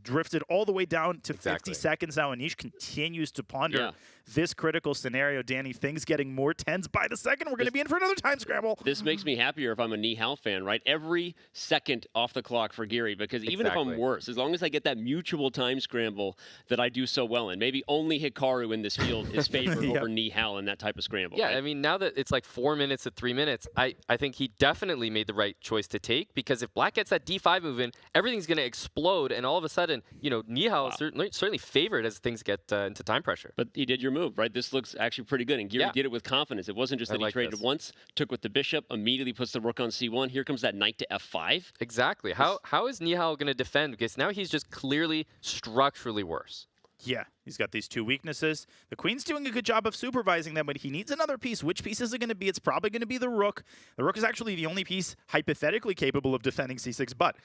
drifted all the way down to 50 seconds now. Anish continues to ponder this critical scenario. Danny, things getting more tense by the second. We're going to be in for another time scramble.
This makes me happier if I'm a Nihal fan, right? Every second off the clock for Giri, because even if I'm worse, as long as I get that mutual time scramble that I do so well in, maybe only Hikaru in this field is favored over Nihal in that type of scramble.
Yeah,
right?
I mean, now that it's like 4 minutes to 3 minutes, I think he definitely made the right choice to take, because if Black gets that d5 move in, everything's going to explode, and all of a sudden, you know, Nihal is certainly favored as things get into time pressure.
But he did your move, right? This looks actually pretty good, and Giri did it with confidence. It wasn't just that he traded once, took with the bishop, immediately puts the rook on c1. Here comes that knight to f5.
Exactly. How is Nihal going to defend? Because now he's just clearly structurally worse.
Yeah, he's got these two weaknesses. The queen's doing a good job of supervising them, but he needs another piece. Which piece is it going to be? It's probably going to be the rook. The rook is actually the only piece hypothetically capable of defending c6, but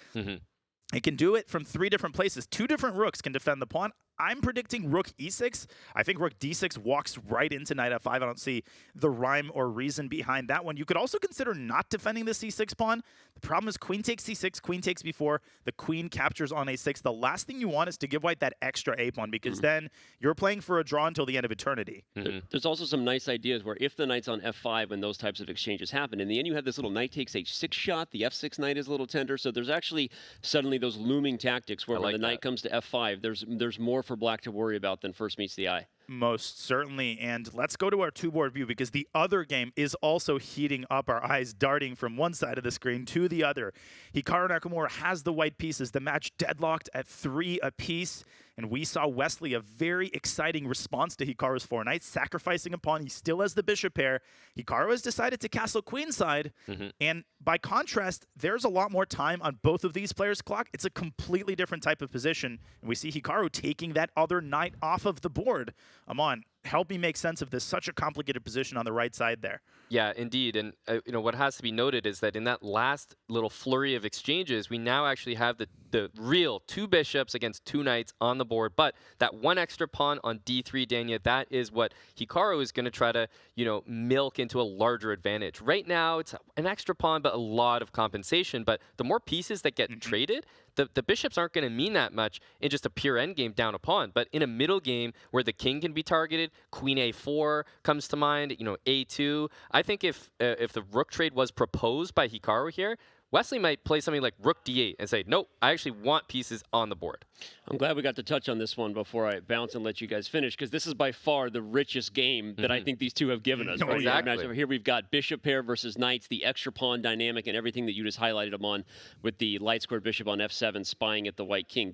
it can do it from 3 different places. 2 different rooks can defend the pawn. I'm predicting rook e6. I think rook d6 walks right into knight f5. I don't see the rhyme or reason behind that one. You could also consider not defending the c6 pawn. The problem is queen takes c6, queen takes b4. The queen captures on a6. The last thing you want is to give white that extra a pawn, because then you're playing for a draw until the end of eternity.
There's also some nice ideas where if the knight's on f5 when those types of exchanges happen, in the end you have this little knight takes h6 shot. The f6 knight is a little tender, so there's actually suddenly those looming tactics where when the knight comes to f5, there's more for Black to worry about than first meets the eye.
Most certainly. And let's go to our two-board view, because the other game is also heating up, our eyes darting from one side of the screen to the other. Hikaru Nakamura has the white pieces, the match deadlocked at 3 apiece. And we saw Wesley, a very exciting response to Hikaru's 4 knights, sacrificing a pawn. He still has the bishop pair. Hikaru has decided to castle queenside. And by contrast, there's a lot more time on both of these players' clock. It's a completely different type of position. And we see Hikaru taking that other knight off of the board. Amon, help me make sense of this. Such a complicated position on the right side there.
Yeah, indeed. And you know, what has to be noted is that in that last little flurry of exchanges, we now actually have the real 2 bishops against 2 knights on the board. But that 1 extra pawn on d3, Dania, that is what Hikaru is going to try to, you know, milk into a larger advantage. Right now, it's an extra pawn, but a lot of compensation. But the more pieces that get traded, the bishops aren't going to mean that much in just a pure endgame down a pawn. But in a middle game where the king can be targeted, queen a4 comes to mind, you know, a2. I think if the rook trade was proposed by Hikaru here, Wesley might play something like rook d8 and say, nope, I actually want pieces on the board.
I'm glad we got to touch on this one before I bounce and let you guys finish, because this is by far the richest game that I think these two have given us.
Oh, exactly.
Over here we've got bishop pair versus knights, the extra pawn dynamic, and everything that you just highlighted them on with the light squared bishop on f7 spying at the white king.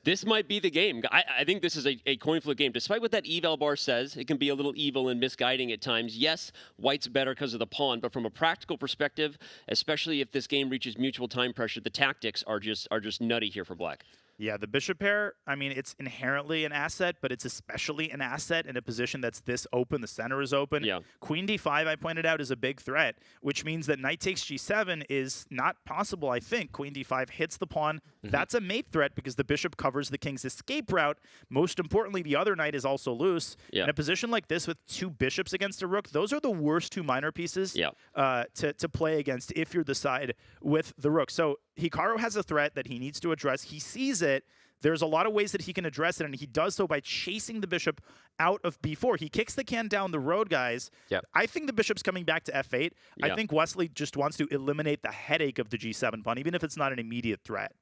This might be the game. I think this is a coin flip game. Despite what that eval bar says, it can be a little evil and misguiding at times. Yes, white's better because of the pawn, but from a practical perspective, especially if this game reaches mutual time pressure, the tactics are just nutty here for black.
Yeah, the bishop pair, I mean, it's inherently an asset, but it's especially an asset in a position that's this open. The center is open.
Yeah.
Queen d5, I pointed out, is a big threat, which means that knight takes g7 is not possible, I think. Queen d5 hits the pawn. That's a mate threat because the bishop covers the king's escape route. Most importantly, the other knight is also loose.
Yeah.
In a position like this with two bishops against a rook, those are the worst two minor pieces to play against if you're the side with the rook. So Hikaru has a threat that he needs to address. He sees it. There's a lot of ways that he can address it, and he does so by chasing the bishop out of b4. He kicks the can down the road, guys.
Yep.
I think the bishop's coming back to f8. I think Wesley just wants to eliminate the headache of the g7 pawn, even if it's not an immediate threat.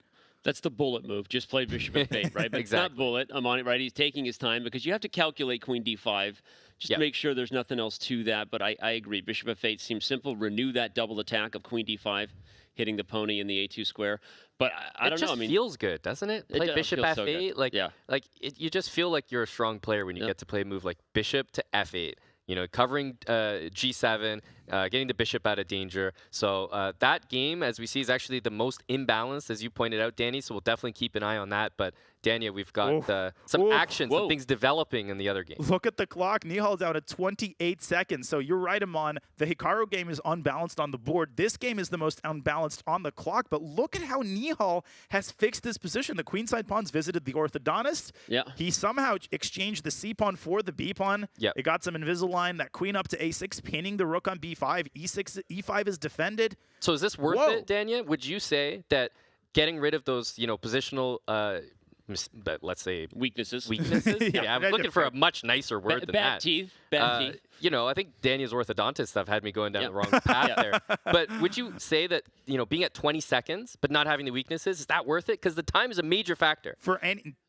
That's the bullet move. Just play bishop f8, right? But It's not bullet. I'm on it, right? He's taking his time because you have to calculate queen d5 just to make sure there's nothing else to that. But I agree. Bishop f8 seems simple. Renew that double attack of queen d5, hitting the pony in the a2 square. But I don't know. I mean,
it feels good, doesn't it? Play bishop
feels
f8.
so
You just feel like you're a strong player when you get to play a move like bishop to f8. You know, covering g7, getting the bishop out of danger. So that game, as we see, is actually the most imbalanced, as you pointed out, Danny. So we'll definitely keep an eye on that. But Dania, we've got some action, some things developing in the other game.
Look at the clock. Nihal down at 28 seconds. So you're right, Amon. The Hikaru game is unbalanced on the board. This game is the most unbalanced on the clock. But look at how Nihal has fixed this position. The queenside pawns visited the orthodontist.
Yeah.
He somehow exchanged the c pawn for the b pawn.
Yeah.
It got some Invisalign. That queen up to a6, pinning the rook on b5. e6, e5 is defended.
So is this worth it, Dania? Would you say that getting rid of those, positional but let's say
weaknesses.
Yeah, I'm looking for a much nicer word than
bad
that.
Teeth. Bad teeth.
I think Daniel's orthodontist stuff had me going down the wrong path there. But would you say that, being at 20 seconds but not having the weaknesses, is that worth it? Because the time is a major factor.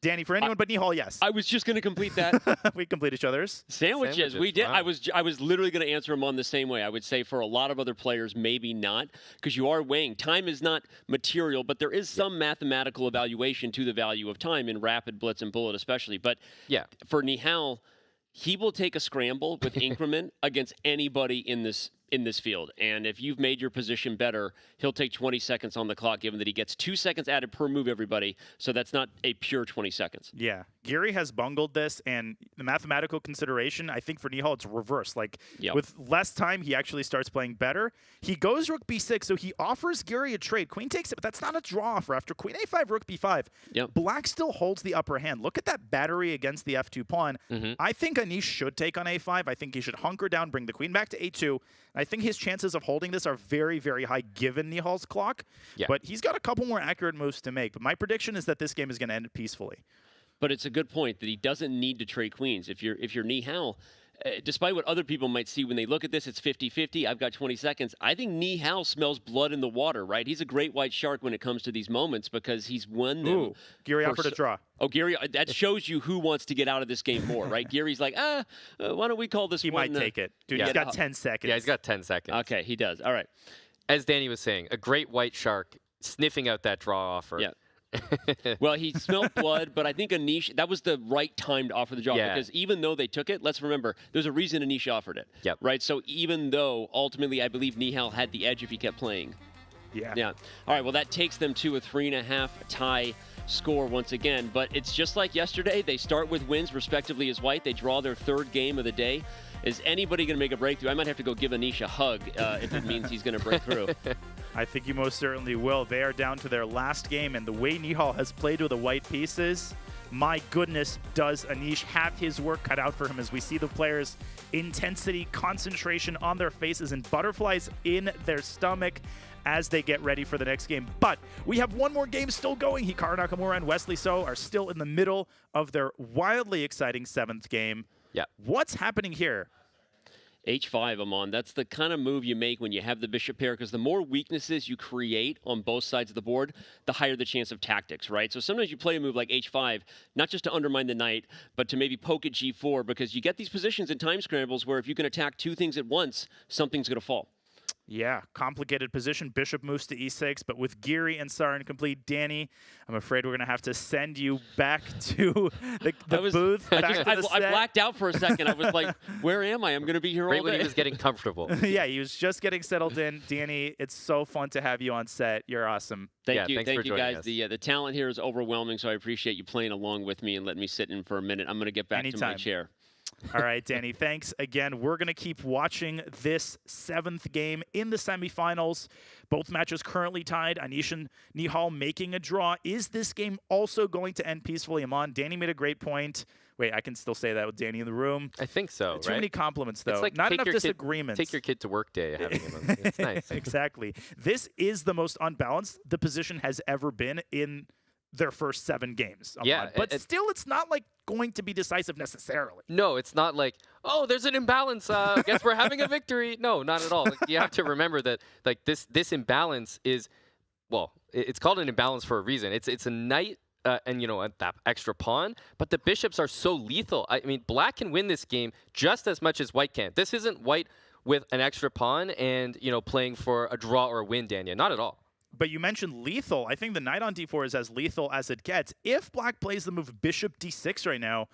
Danny, for anyone but Nihal, yes.
I was just going to complete that.
We complete each other's.
Sandwiches. We did. Wow. I was literally going to answer them on the same way. I would say for a lot of other players, maybe not, because you are weighing. Time is not material, but there is some mathematical evaluation to the value of time in rapid, blitz, and bullet especially. But for Nihal, he will take a scramble with increment against anybody in this field. And if you've made your position better, he'll take 20 seconds on the clock, given that he gets 2 seconds added per move, everybody. So that's not a pure 20 seconds.
Yeah. Giri has bungled this, and the mathematical consideration, I think for Nihal, it's reverse. With less time, he actually starts playing better. He goes rook b6, so he offers Giri a trade. Queen takes it, but that's not a draw offer. After queen a5, rook b5, black still holds the upper hand. Look at that battery against the f2 pawn. I think Anish should take on a5. I think he should hunker down, bring the queen back to a2. I think his chances of holding this are very, very high given Nihal's clock. Yeah. But he's got a couple more accurate moves to make. But my prediction is that this game is going to end peacefully.
But it's a good point that he doesn't need to trade queens. If you're Nihal, despite what other people might see when they look at this, it's 50-50. I've got 20 seconds. I think Nihal smells blood in the water, right? He's a great white shark when it comes to these moments because he's won them.
Ooh, Giri offered a draw.
Oh, Giri, that shows you who wants to get out of this game more, right? Giri's like, why don't we call this
He
one?
might take it. Dude, he's got 10 seconds.
Yeah, he's got 10 seconds.
Okay, he does. All right.
As Danny was saying, a great white shark sniffing out that draw offer.
Yeah. Well, he smelled blood, but I think Anish, that was the right time to offer the draw because even though they took it, let's remember, there's a reason Anish offered it.
Yep.
Right? So even though ultimately I believe Nihal had the edge if he kept playing.
Yeah.
All right, well, that takes them to a 3.5 tie score once again, but it's just like yesterday. They start with wins respectively as white. They draw their third game of the day. Is anybody going to make a breakthrough? I might have to go give Anish a hug if it means he's going to break through.
I think you most certainly will. They are down to their last game, and the way Nihal has played with the white pieces, my goodness, does Anish have his work cut out for him as we see the players' intensity, concentration on their faces, and butterflies in their stomach as they get ready for the next game. But we have one more game still going. Hikaru Nakamura and Wesley So are still in the middle of their wildly exciting 7th game.
Yeah.
What's happening here?
H5, Amon. That's the kind of move you make when you have the bishop pair, because the more weaknesses you create on both sides of the board, the higher the chance of tactics, right? So sometimes you play a move like H5, not just to undermine the knight, but to maybe poke at G4, because you get these positions in time scrambles where if you can attack 2 things at once, something's going to fall.
Yeah, complicated position. Bishop moves to e6, but with Giri and Sarin complete, Danny, I'm afraid we're going to have to send you back to the booth.
I blacked out for a second. I was like, where am I? I'm going to be here all day.
Right when he was getting comfortable.
Yeah, he was just getting settled in. Danny, it's so fun to have you on set. You're awesome.
Thank you guys. The talent here is overwhelming, so I appreciate you playing along with me and letting me sit in for a minute. I'm going to get back to my chair.
All right, Danny, thanks again. We're going to keep watching this 7th game in the semifinals. Both matches currently tied. Anish and Nihal making a draw. Is this game also going to end peacefully? Amon, Danny made a great point. Wait, I can still say that with Danny in the room.
I think so,
Too many compliments, though.
It's like
not enough disagreements.
Take your kid to work day. Having him. It's nice.
Exactly. This is the most unbalanced the position has ever been in their first 7 games.
Yeah.
But still, it's not like going to be decisive necessarily.
No, it's not like, oh, there's an imbalance. I guess we're having a victory. No, not at all. Like, you have to remember that like this imbalance is, well, it's called an imbalance for a reason. It's a knight and, you know, that extra pawn, but the bishops are so lethal. I mean, black can win this game just as much as white can. This isn't white with an extra pawn and, you know, playing for a draw or a win, Dania. Not at all.
But you mentioned lethal. I think the knight on d4 is as lethal as it gets. If black plays the move bishop d6 right now,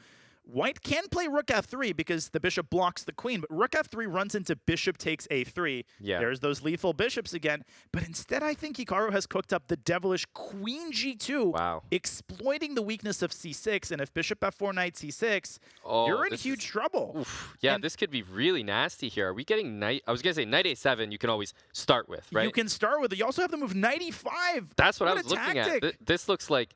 white can play rook f3 because the bishop blocks the queen, but rook f3 runs into bishop takes a3.
Yeah.
There's those lethal bishops again. But instead, I think Hikaru has cooked up the devilish queen g2,
wow,
exploiting the weakness of c6. And if bishop f4, knight c6, you're in huge trouble.
Oof. Yeah, this could be really nasty here. Are we getting knight? I was going to say knight a7 you can always start with, right?
You can start with it. You also have the move knight e5.
That's what I was looking at. This looks like...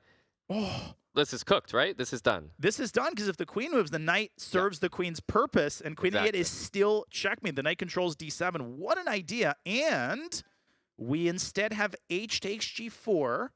Oh.
This is cooked, right? This is done.
This is done because if the queen moves, the knight serves the que's purpose, and queen e8 is still checkmate. The knight controls d7. What an idea. And we instead have h takes g4,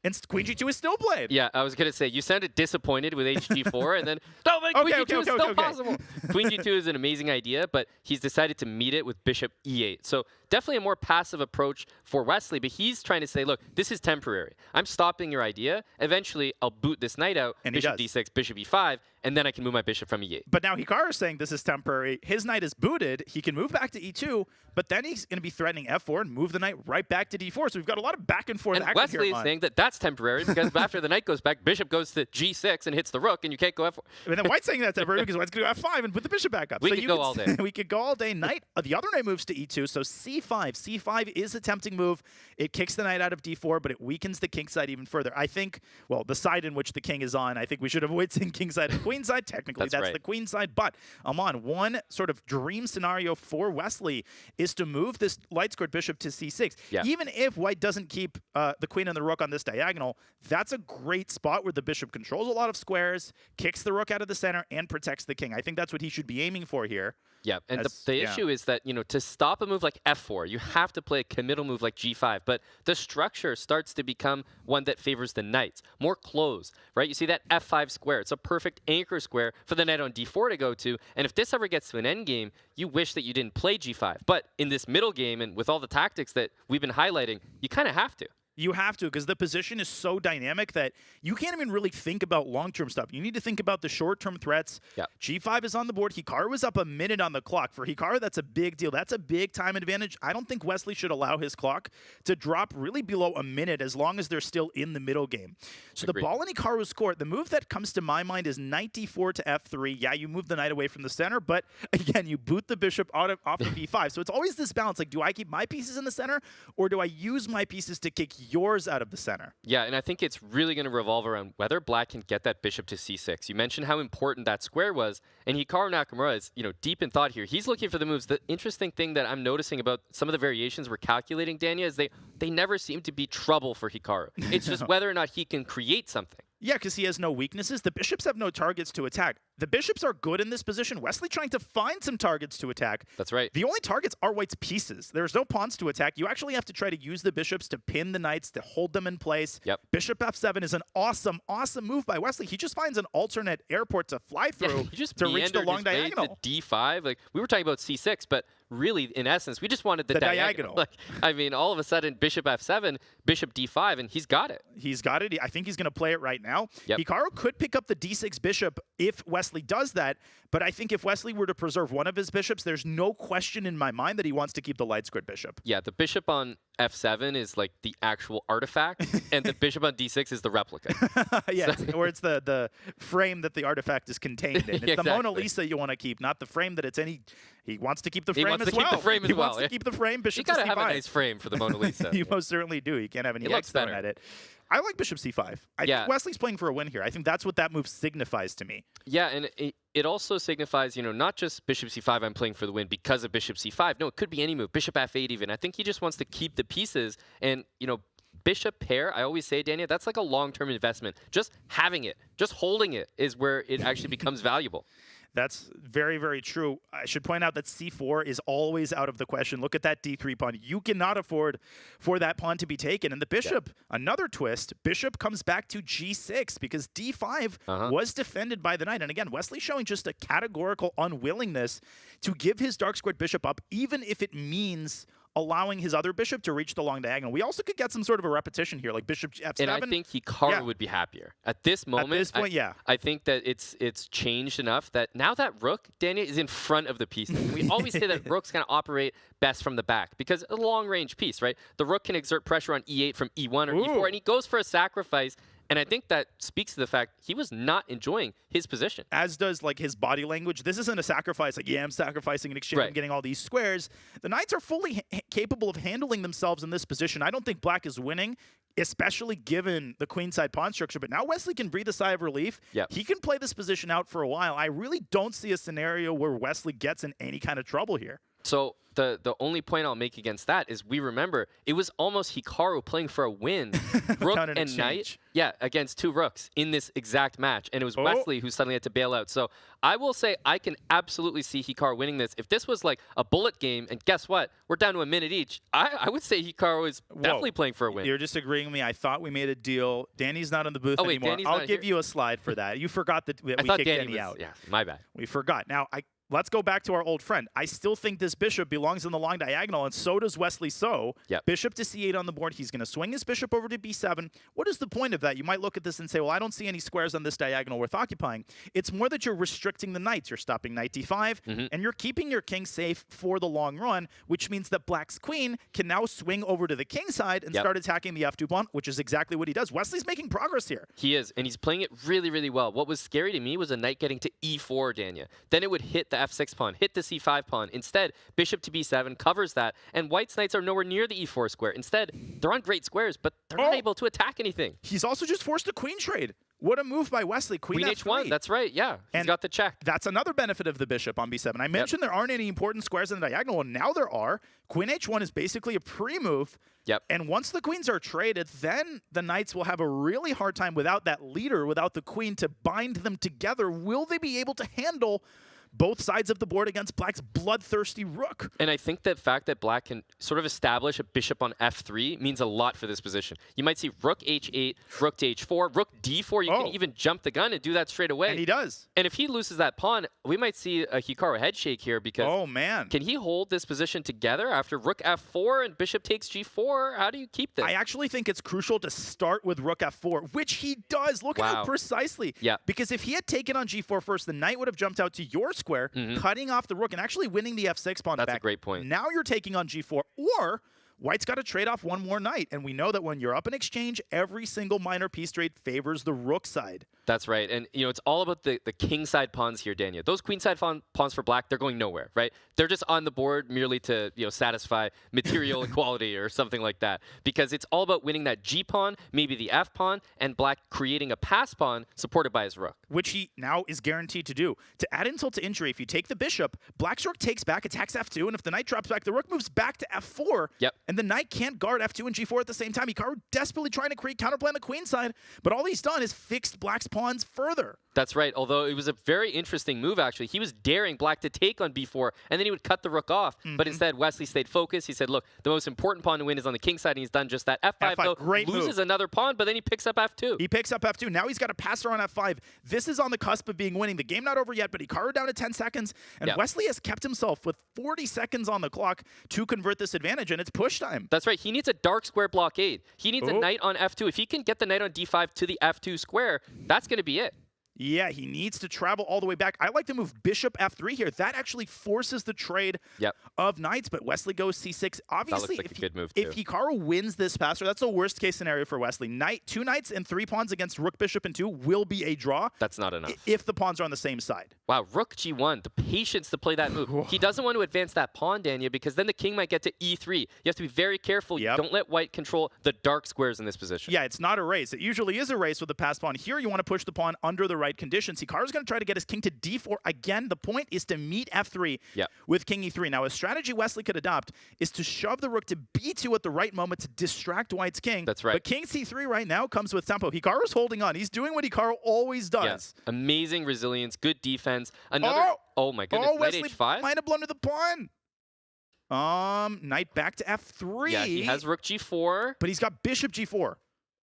and queen g2 is still played.
Yeah, I was going to say, you sounded disappointed with hg4, and then, no, but queen g2 is still possible. Queen g2 is an amazing idea, but he's decided to meet it with bishop e8. So definitely a more passive approach for Wesley, but he's trying to say, look, this is temporary. I'm stopping your idea. Eventually, I'll boot this knight out, and bishop d6, bishop e5, and then I can move my bishop from e8.
But now Hikaru is saying this is temporary. His knight is booted. He can move back to e2, but then he's going to be threatening f4 and move the knight right back to d4. So we've got a lot of back and forth action
Wesley
here.
is saying that that's temporary because after the knight goes back, bishop goes to g6 and hits the rook, and you can't go f4.
And then White's saying that's temporary because White's going to go f5 and put the bishop back up.
We could go all day.
We could go all day. Knight, the other knight moves to e2, so c5. c5 is a tempting move. It kicks the knight out of d4, but it weakens the king side even further. I think, well, the side in which the king is on, I think we should avoid seeing king side and queen side. Technically, that's
right.
The queen side. But, Amon, one sort of dream scenario for Wesley is to move this light-scored bishop to c6.
Yeah.
Even if White doesn't keep the queen and the rook on this diagonal, that's a great spot where the bishop controls a lot of squares, kicks the rook out of the center, and protects the king. I think that's what he should be aiming for here.
Yeah, and the issue is that, you know, to stop a move like f4, you have to play a committal move like g5, but the structure starts to become one that favors the knights. More closed, right? You see that f5 square. It's a perfect anchor square for the knight on d4 to go to, and if this ever gets to an endgame, you wish that you didn't play g5. But in this middle game, and with all the tactics that we've been highlighting, you kind of have to.
You have to, because the position is so dynamic that you can't even really think about long-term stuff. You need to think about the short-term threats.
Yeah.
G5 is on the board. Hikaru was up a minute on the clock. For Hikaru, that's a big deal. That's a big time advantage. I don't think Wesley should allow his clock to drop really below a minute as long as they're still in the middle game. So the ball in Hikaru's court, the move that comes to my mind is knight d4 to f3. Yeah, you move the knight away from the center, but again, you boot the bishop off of e5. So it's always this balance. Like, do I keep my pieces in the center, or do I use my pieces to kick yours out of the center?
Yeah, and I think it's really going to revolve around whether black can get that bishop to c6. You mentioned how important that square was, and Hikaru Nakamura is, you know, deep in thought here. He's looking for the moves. The interesting thing that I'm noticing about some of the variations we're calculating, Dania, is they never seem to be trouble for Hikaru. It's just whether or not he can create something.
Yeah, because he has no weaknesses. The bishops have no targets to attack. The bishops are good in this position. Wesley trying to find some targets to attack.
That's right.
The only targets are white's pieces. There's no pawns to attack. You actually have to try to use the bishops to pin the knights, to hold them in place.
Yep.
Bishop f7 is an awesome, awesome move by Wesley. He just finds an alternate airport to fly through to reach the long diagonal.
To D5. Like, we were talking about C6, but really, in essence, we just wanted the diagonal. Like, I mean, all of a sudden, bishop f7, bishop d5, and he's got it.
He's got it. I think he's going to play it right now.
Yep.
Hikaru could pick up the d6 bishop if Wesley does that, but I think if Wesley were to preserve one of his bishops, there's no question in my mind that he wants to keep the light squared bishop.
Yeah, the bishop on f7 is like the actual artifact, and the bishop on d6 is the replica.
Yeah, or it's the frame that the artifact is contained in. It's
Exactly.
the Mona Lisa you want to keep, not the frame that it's any. He wants to keep the frame
wants
as
to keep
well.
the frame as
he
well,
wants
yeah.
to keep the frame. Bishop
You
to
gotta
c5.
have a nice frame for the Mona Lisa.
You most certainly do. You can't have any
It looks
X thrown
better.
at it. I like bishop c5. I think Wesley's playing for a win here. I think that's what that move signifies to me.
Yeah, and it also signifies, not just bishop c5, I'm playing for the win because of bishop c5. No, it could be any move. Bishop f8 even. I think he just wants to keep the pieces. And, bishop pair, I always say, Daniel, that's like a long-term investment. Just having it, just holding it is where it actually becomes valuable.
That's very, very true. I should point out that c4 is always out of the question. Look at that d3 pawn. You cannot afford for that pawn to be taken. And the bishop, another twist, bishop comes back to g6 because d5 was defended by the knight. And again, Wesley showing just a categorical unwillingness to give his dark squared bishop up, even if it means allowing his other bishop to reach the long diagonal. We also could get some sort of a repetition here, like bishop f7.
And I think Hikaru would be happier. At this moment,
At this point,
I think that it's changed enough that now that rook, Daniel, is in front of the pieces. We always say that rooks kind of operate best from the back because a long-range piece, right? The rook can exert pressure on e8 from e1 or e4, and he goes for a sacrifice. And I think that speaks to the fact he was not enjoying his position.
As does like his body language. This isn't a sacrifice like, yeah, I'm sacrificing in exchange, I'm getting all these squares. The knights are fully capable of handling themselves in this position. I don't think black is winning, especially given the queenside pawn structure. But now Wesley can breathe a sigh of relief. He can play this position out for a while. I really don't see a scenario where Wesley gets in any kind of trouble here.
So the only point I'll make against that is we remember it was almost Hikaru playing for a win, rook and knight, against two rooks in this exact match, and it was Wesley who suddenly had to bail out. So I will say I can absolutely see Hikaru winning this. If this was like a bullet game, and guess what, we're down to a minute each, I would say Hikaru is definitely playing for a win.
You're disagreeing with me. I thought we made a deal. Danny's not in the booth anymore.
Danny's
I'll
not
give
here.
you a slide for that. You forgot that we
I thought
kicked
Danny
Danny out.
Yeah, my bad.
We forgot. Now, let's go back to our old friend. I still think this bishop belongs in the long diagonal, and so does Wesley So. Bishop to c8 on the board. He's going to swing his bishop over to b7. What is the point of that? You might look at this and say, well, I don't see any squares on this diagonal worth occupying. It's more that you're restricting the knights. You're stopping knight d5, and you're keeping your king safe for the long run, which means that black's queen can now swing over to the king side and start attacking the f2 pawn, which is exactly what he does. Wesley's making progress here.
He is, and he's playing it really, really well. What was scary to me was a knight getting to e4, Daniel. Then it would hit the f6 pawn, hit the c5 pawn. Instead, bishop to b7 covers that, and white's knights are nowhere near the e4 square. Instead, they're on great squares, but they're not able to attack anything.
He's also just forced a queen trade. What a move by Wesley. Queen
h1, that's right, yeah. He's got the check.
That's another benefit of the bishop on b7. I mentioned there aren't any important squares in the diagonal, and now there are. Queen h1 is basically a pre-move. And once the queens are traded, then the knights will have a really hard time without that leader, without the queen to bind them together. Will they be able to handle both sides of the board against black's bloodthirsty rook?
And I think the fact that black can sort of establish a bishop on f3 means a lot for this position. You might see rook h8, rook to h4, rook d4. You can even jump the gun and do that straight away.
And he does.
And if he loses that pawn, we might see a Hikaru head shake here because can he hold this position together after rook f4 and bishop takes g4? How do you keep this?
I actually think it's crucial to start with rook f4, which he does. Look at how precisely. Because if he had taken on g4 first, the knight would have jumped out to your square, cutting off the rook and actually winning the f6 pawn back.
That's a great point.
Now you're taking on g4, or white's got to trade off one more knight. And we know that when you're up in exchange, every single minor piece trade favors the rook side.
That's right. And, it's all about the king side pawns here, Daniel. Those queen side pawns for black, they're going nowhere, right? They're just on the board merely to, satisfy material equality or something like that. Because it's all about winning that G pawn, maybe the F pawn, and black creating a pass pawn supported by his rook.
Which he now is guaranteed to do. To add insult to injury, if you take the bishop, black's rook takes back, attacks f2, and if the knight drops back, the rook moves back to f4. And and the knight can't guard f2 and g4 at the same time. Hikaru desperately trying to create counterplay on the queen side, but all he's done is fixed black's pawns further.
That's right, although it was a very interesting move, actually. He was daring black to take on b4, and then he would cut the rook off. But instead, Wesley stayed focused. He said, look, the most important pawn to win is on the king side, and he's done just that. f5, though,
great
loses
move.
another pawn, but then he picks up f2.
He picks up f2. Now he's got a passer on f5. This is on the cusp of being winning. The game not over yet, but Hikaru down to 10 seconds, and Wesley has kept himself with 40 seconds on the clock to convert this advantage, and it's push time.
That's right. He needs a dark square blockade. He needs a knight on f2. If he can get the knight on d5 to the f2 square, that's going to be it.
Yeah, he needs to travel all the way back. I like to move bishop f3 here. That actually forces the trade of knights, but Wesley goes c6. Obviously,
that looks like a good move
if Hikaru wins this passer, that's the worst case scenario for Wesley. Two knights and 3 pawns against rook, bishop, and 2 will be a draw.
That's not enough.
If the pawns are on the same side.
Wow, rook g1, the patience to play that move. He doesn't want to advance that pawn, Dania, because then the king might get to e3. You have to be very careful. You don't let white control the dark squares in this position.
Yeah, it's not a race. It usually is a race with the passed pawn. Here, you want to push the pawn under the right conditions. Hikaru's going to try to get his king to d4. Again, the point is to meet f3 with king e3. Now, a strategy Wesley could adopt is to shove the rook to b2 at the right moment to distract white's king.
That's right.
But king c3 right now comes with tempo. Hikaru's holding on. He's doing what Hikaru always does.
Yeah. Amazing resilience, good defense. Another, oh my goodness, knight
Wesley
h5?
might have blundered the pawn. Knight back to f3.
Yeah, he has rook g4.
But he's got bishop g4.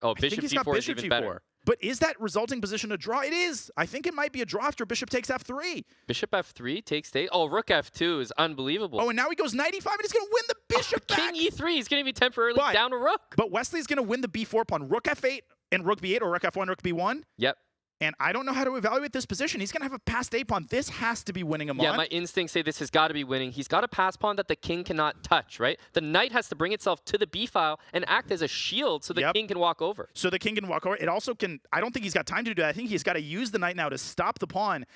Oh, bishop g4 is even better.
But is that resulting position a draw? It is. I think it might be a draw after bishop takes f3.
Bishop f3 takes day. Oh, rook f2 is unbelievable.
Oh, and now he goes knight e5, and he's going to win the bishop back.
King e3. He's going to be temporarily down a rook.
But Wesley's going to win the b4 pawn. Rook f8 and rook b8, or rook f1, rook b1.
Yep.
And I don't know how to evaluate this position. He's going to have a passed a pawn. This has to be winning him on.
Yeah, my instincts say this has got to be winning. He's got a pass pawn that the king cannot touch, right? The knight has to bring itself to the b file and act as a shield so the king can walk over.
So the king can walk over. It also can, I don't think he's got time to do that. I think he's got to use the knight now to stop the pawn.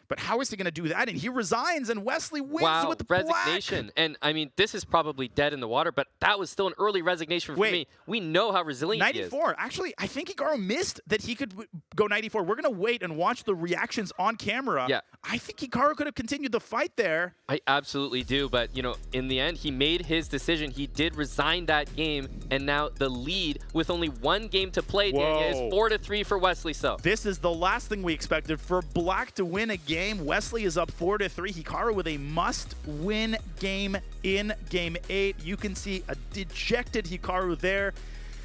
But how is he going to do that? And he resigns, and Wesley wins with the
resignation.
black.
And I mean, this is probably dead in the water, but that was still an early resignation for me. We know how resilient he is.
94. Actually, I think Hikaru missed that he could go 94. We're going to wait and watch the reactions on camera.
Yeah.
I think Hikaru could have continued the fight there.
I absolutely do, but you know, in the end, he made his decision. He did resign that game, and now the lead with only 1 game to play, Dania, is 4-3 for Wesley So.
This is the last thing we expected for black to win a game. Wesley is up 4-3. Hikaru with a must-win game in Game 8. You can see a dejected Hikaru there.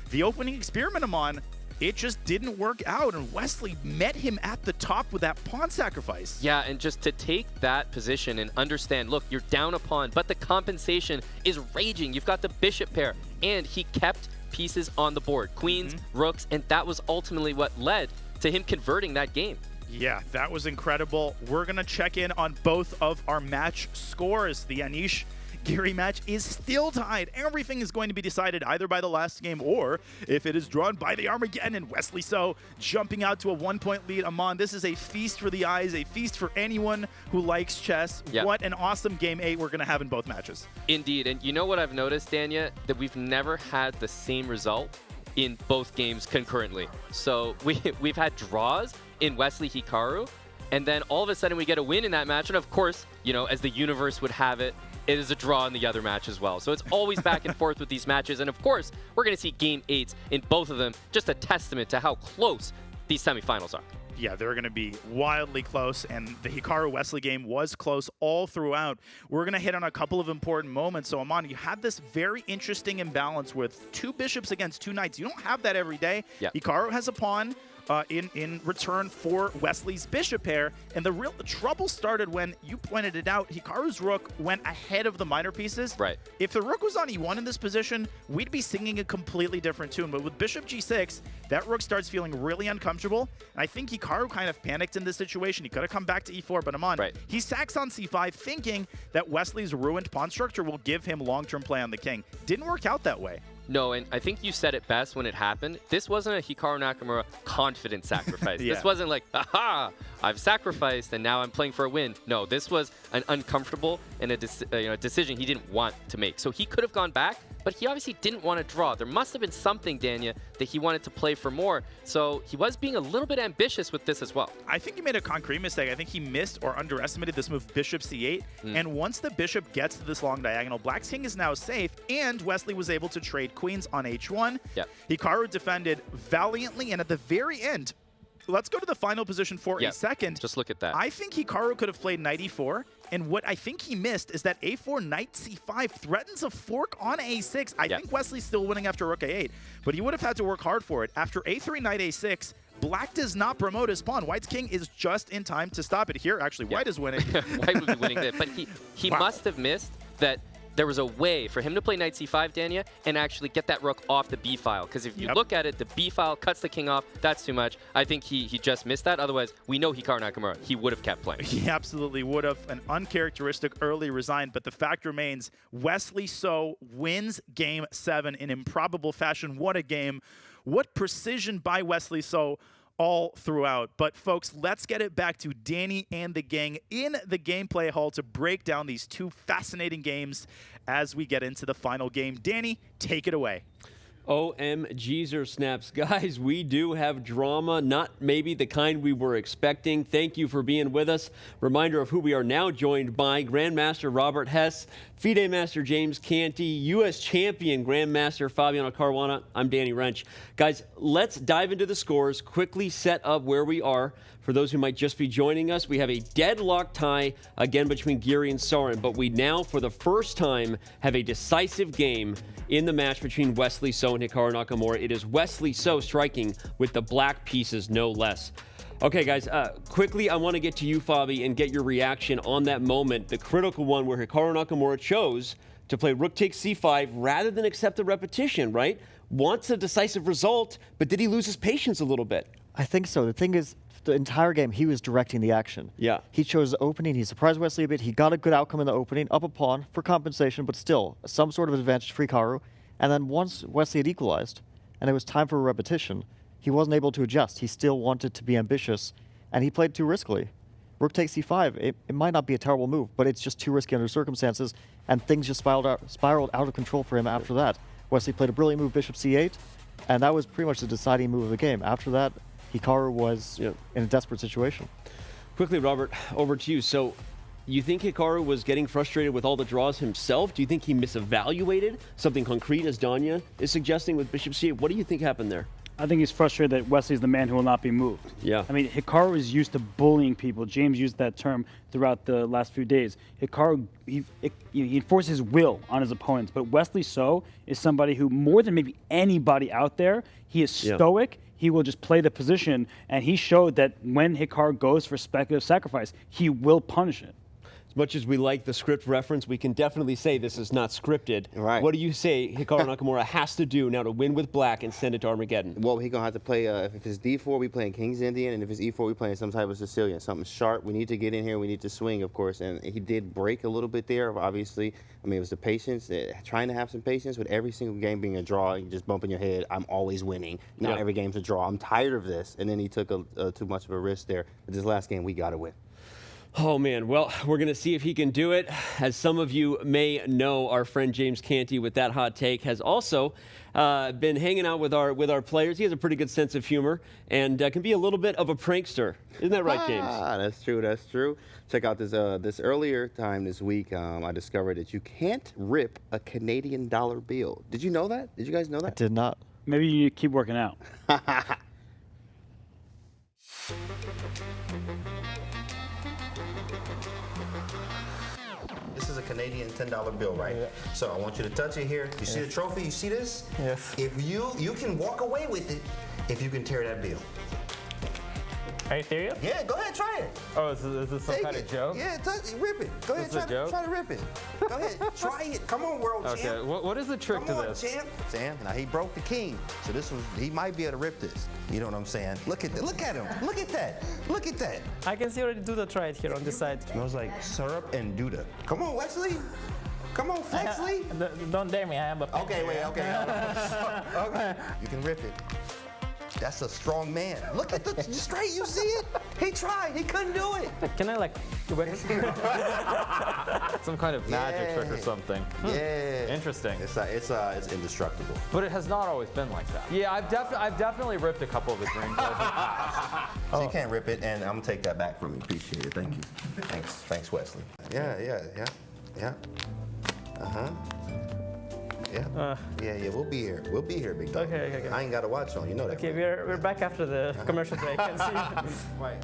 The opening experiment I'm on, it just didn't work out, and Wesley met him at the top with that pawn sacrifice.
Yeah, and just to take that position and understand, look, you're down a pawn, but the compensation is raging. You've got the bishop pair, and he kept pieces on the board. Queens, rooks, and that was ultimately what led to him converting that game.
Yeah, that was incredible. We're going to check in on both of our match scores. The Anish Giri match is still tied. Everything is going to be decided either by the last game or if it is drawn by the Armageddon. And Wesley So jumping out to a 1-point lead. Amon, this is a feast for the eyes, a feast for anyone who likes chess.
Yep.
What an awesome Game 8 we're going to have in both matches.
Indeed, and you know what I've noticed, Dania? That we've never had the same result in both games concurrently. So we've had draws in Wesley Hikaru, and then all of a sudden we get a win in that match, and of course, you know, as the universe would have it, it is a draw in the other match as well. So it's always back and forth with these matches, and of course, we're going to see Game 8s in both of them, just a testament to how close these semifinals are.
Yeah, they're going to be wildly close, and the Hikaru-Wesley game was close all throughout. We're going to hit on a couple of important moments. So, Amon, you had this very interesting imbalance with 2 bishops against 2 knights. You don't have that every day.
Yep.
Hikaru has a pawn in return for Wesley's bishop pair, and the trouble started when you pointed it out. Hikaru's rook went ahead of the minor pieces.
Right.
If the rook was on e1 in this position, we'd be singing a completely different tune. But with bishop g6, that rook starts feeling really uncomfortable. And I think Hikaru kind of panicked in this situation. He could have come back to e4, but Amon, he sacks on c5, thinking that Wesley's ruined pawn structure will give him long-term play on the king. Didn't work out that way.
No, and I think you said it best when it happened. This wasn't a Hikaru Nakamura confident sacrifice. This wasn't like, aha, I've sacrificed and now I'm playing for a win. No, this was an uncomfortable and a decision he didn't want to make. So he could have gone back, but he obviously didn't want to draw. There must have been something, Dania, that he wanted to play for more. So he was being a little bit ambitious with this as well.
I think he made a concrete mistake. I think he missed or underestimated this move, bishop c8. And once the bishop gets to this long diagonal, Black's king is now safe, and Wesley was able to trade queens on h1.
Yep.
Hikaru defended valiantly, and at the very end, let's go to the final position for a second.
Just look at that.
I think Hikaru could have played knight e4, and what I think he missed is that a4 knight c5 threatens a fork on a6. I think Wesley's still winning after rook a8, but he would have had to work hard for it. After a3 knight a6, Black does not promote his pawn. White's king is just in time to stop it. Here, actually, White is winning.
White would be winning there, but he must have missed that there was a way for him to play knight c5, Dania, and actually get that rook off the b file. Because if you look at it, the b file cuts the king off. That's too much. I think he just missed that. Otherwise, we know Hikaru Nakamura. He would have kept playing.
He absolutely would have. An uncharacteristic early resign, but the fact remains, Wesley So wins game 7 in improbable fashion. What a game. What precision by Wesley So all throughout. But folks, let's get it back to Danny and the gang in the gameplay hall to break down these two fascinating games as we get into the final game. Danny, take it away.
OMGzer snaps. Guys, we do have drama, not maybe the kind we were expecting. Thank you for being with us. Reminder of who we are now joined by: Grandmaster Robert Hess, FIDE Master James Canty, U.S. Champion Grandmaster Fabiano Caruana. I'm Danny Wrench. Guys, let's dive into the scores, quickly set up where we are. For those who might just be joining us, we have a deadlock tie again between Giri and Sarin, but we now, for the first time, have a decisive game in the match between Wesley So and Hikaru Nakamura. It is Wesley So striking with the black pieces, no less. Okay, guys, quickly, I want to get to you, Fabi, and get your reaction on that moment, the critical one where Hikaru Nakamura chose to play rook takes c5 rather than accept the repetition, right? Wants a decisive result, but did he lose his patience a little bit?
I think so. The thing is, the entire game, he was directing the action.
Yeah.
He chose the opening. He surprised Wesley a bit. He got a good outcome in the opening, up a pawn for compensation, but still some sort of advantage for Hikaru. And then once Wesley had equalized, and it was time for a repetition, he wasn't able to adjust. He still wanted to be ambitious, and he played too riskily. Rook takes c5. It might not be a terrible move, but it's just too risky under circumstances, and things just spiraled out of control for him after that. Wesley played a brilliant move, bishop c8, and that was pretty much the deciding move of the game. After that, Hikaru was in a desperate situation.
Quickly, Robert, over to you. So you think Hikaru was getting frustrated with all the draws himself? Do you think he misevaluated something concrete, as Danya is suggesting with bishop c8? What do you think happened there?
I think he's frustrated that Wesley's the man who will not be moved.
Yeah.
I mean, Hikaru is used to bullying people. James used that term throughout the last few days. Hikaru, he enforces his will on his opponents, but Wesley So is somebody who, more than maybe anybody out there, he is stoic. He will just play the position, and he showed that when Hikaru goes for speculative sacrifice, he will punish it.
As much as we like the script reference, we can definitely say this is not scripted.
Right.
What do you say Hikaru Nakamura has to do now to win with black and send it to Armageddon?
Well, he's going to have to play, if it's d4, we playing King's Indian, and if it's e4, we playing some type of Sicilian, something sharp. We need to get in here. We need to swing, of course, and he did break a little bit there, obviously. I mean, it was the patience, trying to have some patience with every single game being a draw. You just bumping your head, I'm always winning. Now every game's a draw. I'm tired of this. And then he took too much of a risk there. But this last game, we got to win.
Oh, man. Well, we're going to see if he can do it. As some of you may know, our friend James Canty, with that hot take, has also been hanging out with our players. He has a pretty good sense of humor and can be a little bit of a prankster. Isn't that right, James?
That's true. That's true. Check out this earlier time this week. I discovered that you can't rip a Canadian dollar bill. Did you know that? Did you guys know that?
I did not.
Maybe you need to keep working out.
This is a Canadian $10 bill, right? Yeah. So I want you to touch it here. You see the trophy? You see this?
Yes.
If you can walk away with it, if you can tear that bill.
Are you serious?
Yeah, go ahead, try it.
Oh, is this some kind of joke?
Yeah, rip it. Go ahead, try to rip it. Go ahead, try it. Come on, world champ.
Okay, what is the trick to this?
Champ. Sam, now he broke the king, so he might be able to rip this. You know what I'm saying? Look at him. Look at that. Look at that.
I can see already Duda try it here on this side.
Smells like syrup and Duda. Come on, Wesley. Come on, Flexley.
Don't dare me. I have a pen.
Okay, wait, okay. Okay. You can rip it. That's a strong man. Look at the straight, you see it? He tried, he couldn't do it.
Can I like
Some kind of magic trick or something.
Yeah.
Interesting.
It's indestructible.
But it has not always been like that. Yeah, I've definitely ripped a couple of his rings over the past.
So you can't rip it, and I'm gonna take that back from you. Appreciate it. Thank you. Thanks, Wesley. Yeah. Yeah. Yeah. We'll be here. We'll be here, big dog.
Okay.
I ain't got a watch on. You know that.
Okay, we're back after the commercial break. And see.
Right.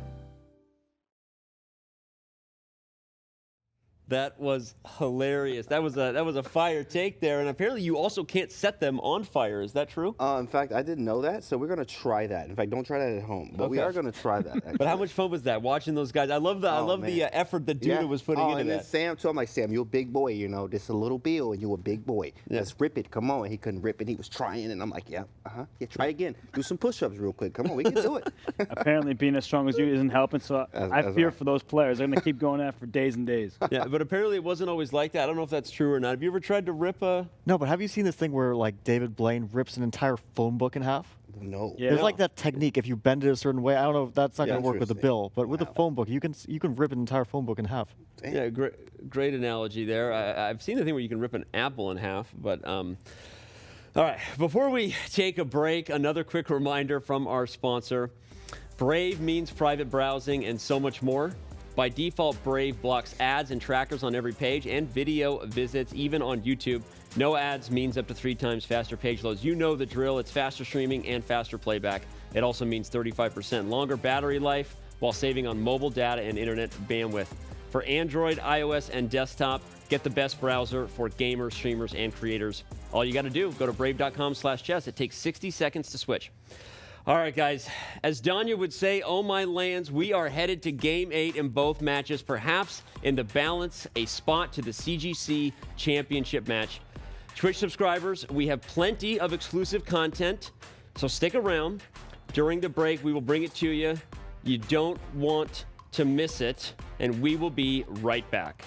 That was hilarious. That was a fire take there, and apparently you also can't set them on fire. Is that true?
In fact, I didn't know that, so we're gonna try that. In fact, don't try that at home, but we are gonna try that. Actually.
But how much fun was that watching those guys? I love the effort that Duda was putting into
and then
that.
Sam told me, like, Sam, you're a big boy, you know, just a little Bill, and you're a big boy. Let's rip it. Come on. He couldn't rip it. He was trying, and I'm like, yeah, try again. Do some push-ups real quick. Come on, we can do it.
Apparently, being as strong as you isn't helping, so I fear for those players. They're gonna keep going at it for days and days.
Yeah, but apparently it wasn't always like that. I don't know if that's true or not. Have you ever tried to rip a...
No, but have you seen this thing where like David Blaine rips an entire phone book in half?
No.
Yeah, there's like that technique. If you bend it a certain way, I don't know if that's not going to work with the bill, but with a phone book, you can rip an entire phone book in half.
Yeah, great analogy there. I've seen the thing where you can rip an apple in half, but all right. Before we take a break, another quick reminder from our sponsor. Brave means private browsing and so much more. By default, Brave blocks ads and trackers on every page and video visits, even on YouTube. No ads means up to 3 times faster page loads. You know the drill. It's faster streaming and faster playback. It also means 35% longer battery life while saving on mobile data and internet bandwidth. For Android, iOS, and desktop, get the best browser for gamers, streamers, and creators. All you got to do, go to brave.com/chess. It takes 60 seconds to switch. All right, guys. As Danya would say, oh my lands, we are headed to Game 8 in both matches, perhaps in the balance, a spot to the CGC championship match. Twitch subscribers, we have plenty of exclusive content, so stick around. During the break, we will bring it to you. You don't want to miss it, and we will be right back.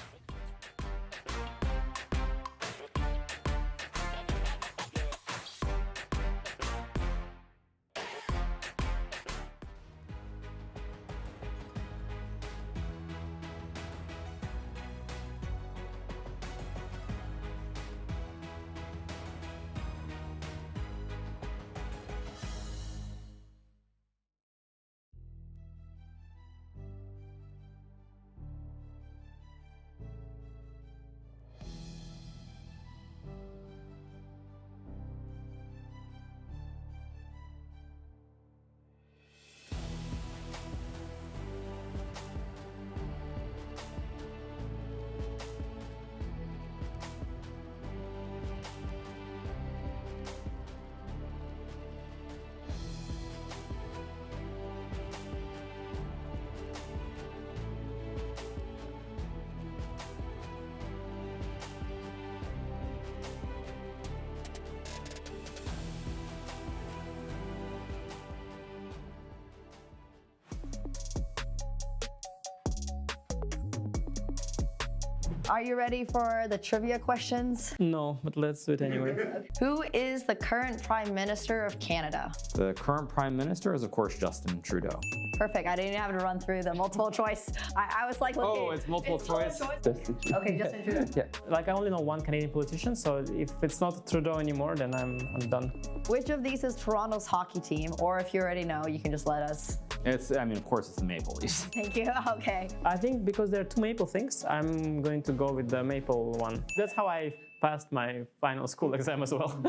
Are you ready for the trivia questions?
No, but let's do it anyway.
Who is the current Prime Minister of Canada?
The current Prime Minister is, of course, Justin Trudeau.
Perfect. I didn't have to run through the multiple choice. I was like, okay,
it's multiple choice.
Okay, Justin Trudeau.
Yeah, like I only know one Canadian politician, so if it's not Trudeau anymore, then I'm done.
Which of these is Toronto's hockey team? Or if you already know, you can just let us.
Of course, it's the Maple Leafs.
Thank you. Okay.
I think because there are 2 maple things, I'm going to go with the maple one. That's how I passed my final school exam as well.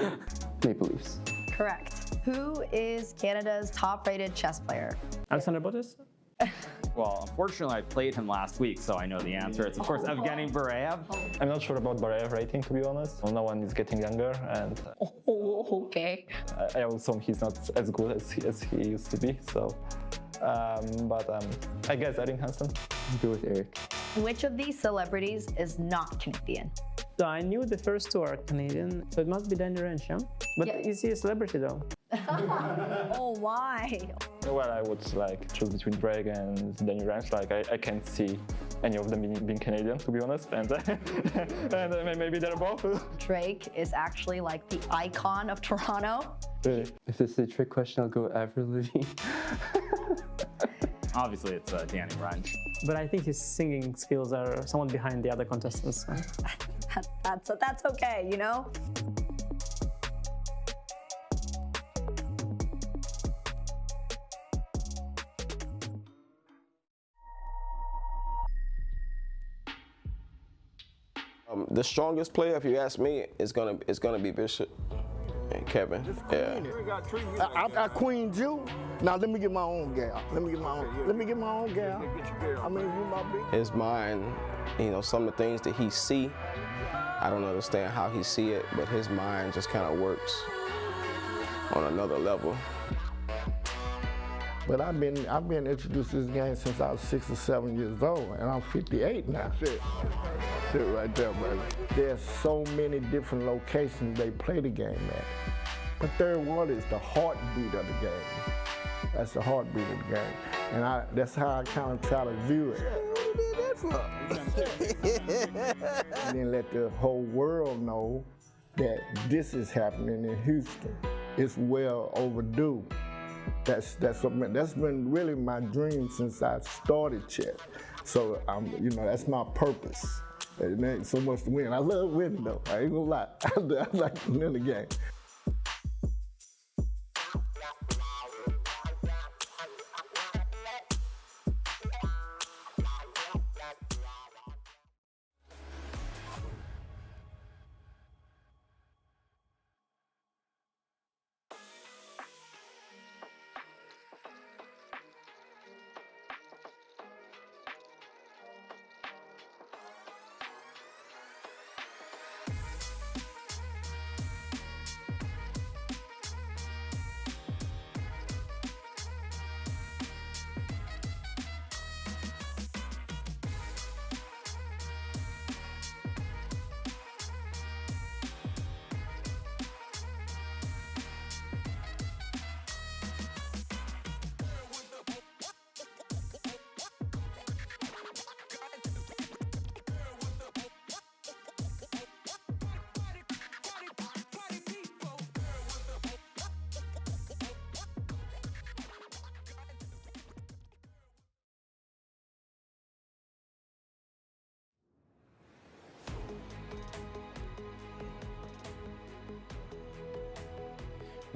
Maple Leafs.
Correct. Who is Canada's top-rated chess player?
Alexander Botis?
Well, unfortunately, I played him last week, so I know the answer. It's, of course, Evgeny Barayev.
I'm not sure about Barayev rating, to be honest. No one is getting younger, and
okay.
I assume he's not as good as he used to be. So, I guess Erin Hansen.
Go with Eric.
Which of these celebrities is not Canadian?
So I knew the first 2 are Canadian, so it must be Danny Ranch, yeah? But is he a celebrity though?
Oh, why?
Well, I would choose between Drake and Danny Ranch. I can't see any of them being Canadian, to be honest, and maybe they're both.
Drake is actually like the icon of Toronto.
Really? If this is a trick question, I'll go Avril Lavigne.
Obviously, it's Danny Ryan.
But I think his singing skills are somewhat behind the other contestants.
That's okay, you know?
The strongest player, if you ask me, is gonna be Bishop and Kevin. Yeah.
I got Queen Jew. Now let me get my own gal. Let me get my own gal. I mean, you my big.
His mind, you know, some of the things that he see, I don't understand how he see it, but his mind just kind of works on another level.
But I've been introduced to this game since I was 6 or 7 years old, and I'm 58 now. That's it right there, brother. There's so many different locations they play the game at. But third ward is the heartbeat of the game. That's the heartbeat of the game. And that's how I kind of try to view it. And then let the whole world know that this is happening in Houston. It's well overdue. That's been really my dream since I started chess. So you know, that's my purpose. It ain't so much to win. I love winning though. I ain't gonna lie. I like to win the game.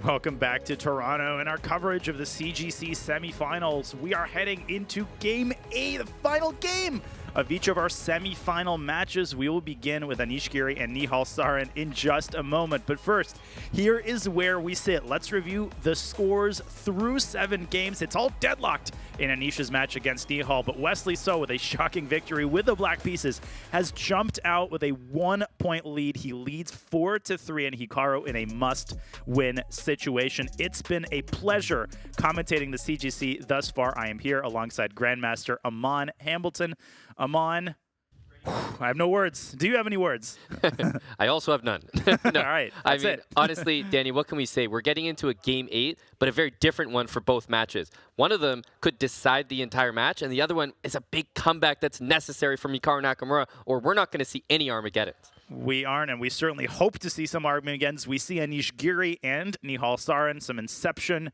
Welcome back to Toronto and our coverage of the CGC semifinals. We are heading into Game A, the final game of each of our semifinal matches. We will begin with Anish Giri and Nihal Sarin in just a moment. But first, here is where we sit. Let's review the scores through 7 games. It's all deadlocked in Anish's match against Nihal, but Wesley So, with a shocking victory with the black pieces, has jumped out with a 1-point lead. He leads 4-3, and Hikaru in a must-win situation. It's been a pleasure commentating the CGC thus far. I am here alongside Grandmaster Aman Hambleton. Aman, I have no words. Do you have any words?
I also have none. No.
All right, that's it.
Honestly, Danny, what can we say? We're getting into a Game 8, but a very different one for both matches. One of them could decide the entire match, and the other one is a big comeback that's necessary from Hikaru Nakamura, or we're not going to see any Armageddons.
We aren't, and we certainly hope to see some Armageddons. We see Anish Giri and Nihal Sarin, some Inception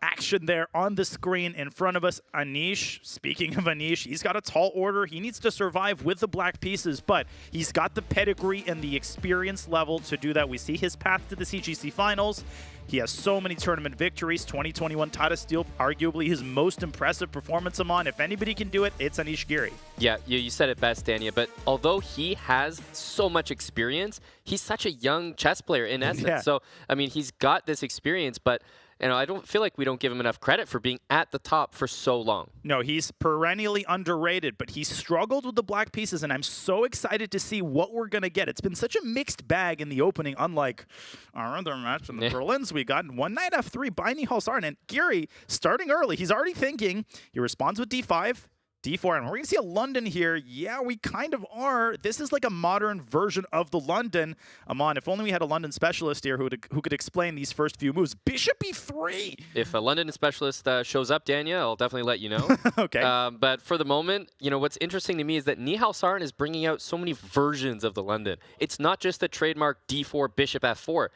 action there on the screen in front of us. Anish, speaking of Anish, he's got a tall order. He needs to survive with the black pieces, but he's got the pedigree and the experience level to do that. We see his path to the CGC finals. He has so many tournament victories. 2021 Tata Steel, arguably his most impressive performance among. If anybody can do it, it's Anish Giri.
Yeah, you said it best, Dania, but although he has so much experience, he's such a young chess player in essence.
Yeah.
So, I mean, he's got this experience, but I don't feel like we don't give him enough credit for being at the top for so long.
No, he's perennially underrated, but he struggled with the black pieces, and I'm so excited to see what we're going to get. It's been such a mixed bag in the opening, unlike our other match in the Berlins. We got one knight f3 by Nihal Sarin, and Giri, starting early, he's already thinking. He responds with d5. D4, and we're going to see a London here. Yeah, we kind of are. This is like a modern version of the London. Amon, if only we had a London specialist here who could explain these first few moves. Bishop E3!
If a London specialist shows up, Danya, I'll definitely let you know.
Okay.
But for the moment, what's interesting to me is that Nihal Sarin is bringing out so many versions of the London. It's not just the trademark D4 Bishop F4.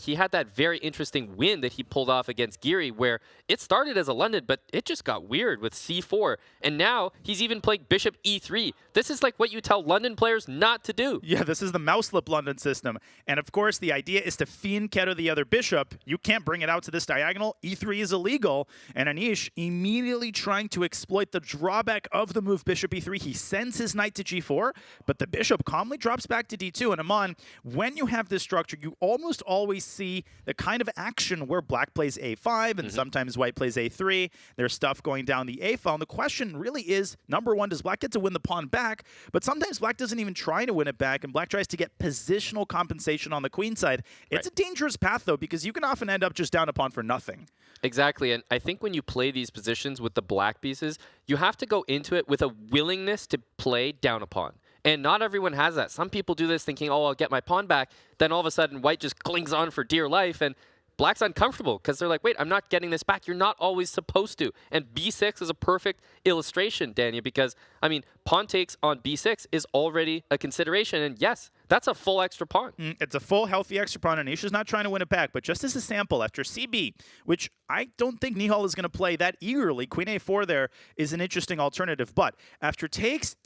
He had that very interesting win that he pulled off against Giri where it started as a London, but it just got weird with C4. And now he's even playing Bishop E3. This is like what you tell London players not to do.
Yeah, this is the mouselip London system. And of course, the idea is to fianchetto the other bishop. You can't bring it out to this diagonal. E3 is illegal. And Anish immediately trying to exploit the drawback of the move Bishop E3. He sends his knight to G4, but the bishop calmly drops back to D2. And Amon, when you have this structure, you almost always see the kind of action where black plays A5 and sometimes white plays A3. There's stuff going down the A file. And the question really is, number one, does black get to win the pawn back? But sometimes black doesn't even try to win it back, and black tries to get positional compensation on the queen side. It's a dangerous path, though, because you can often end up just down a pawn for nothing.
Exactly, and I think when you play these positions with the black pieces, you have to go into it with a willingness to play down a pawn. And not everyone has that. Some people do this thinking, oh, I'll get my pawn back. Then all of a sudden, white just clings on for dear life, and black's uncomfortable because they're like, wait, I'm not getting this back. You're not always supposed to. And B6 is a perfect illustration, Danya, because, I mean, pawn takes on B6 is already a consideration. And yes, that's a full extra pawn.
It's a full, healthy extra pawn. Anish is not trying to win it back. But just as a sample, after CB, which I don't think Nihal is going to play that eagerly, queen A4 there is an interesting alternative. But after takes,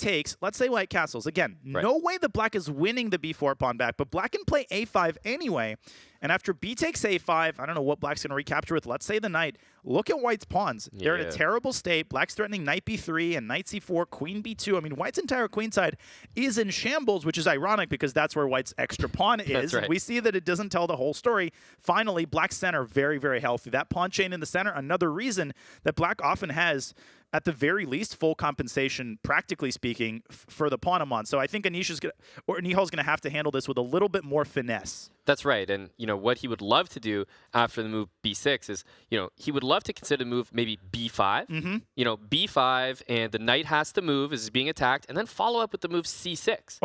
let's say white castles. Again, no way that black is winning the B4 pawn back, but black can play A5 anyway. And after B takes A5, I don't know what black's going to recapture with. Let's say the knight. Look at white's pawns. They're in a terrible state. Black's threatening knight B3 and knight C4, queen B2. I mean, white's entire queen side is in shambles, which is ironic because that's where white's extra pawn is. We see that it doesn't tell the whole story. Finally, black's center, very, very healthy. That pawn chain in the center, another reason that black often has, at the very least, full compensation, practically speaking, for the pawn Amon. So I think Nihal's going to have to handle this with a little bit more finesse.
That's right. And, what he would love to do after the move B6 is, he would love to consider the move maybe B5. B5, and the knight has to move as he's being attacked, and then follow up with the move C6.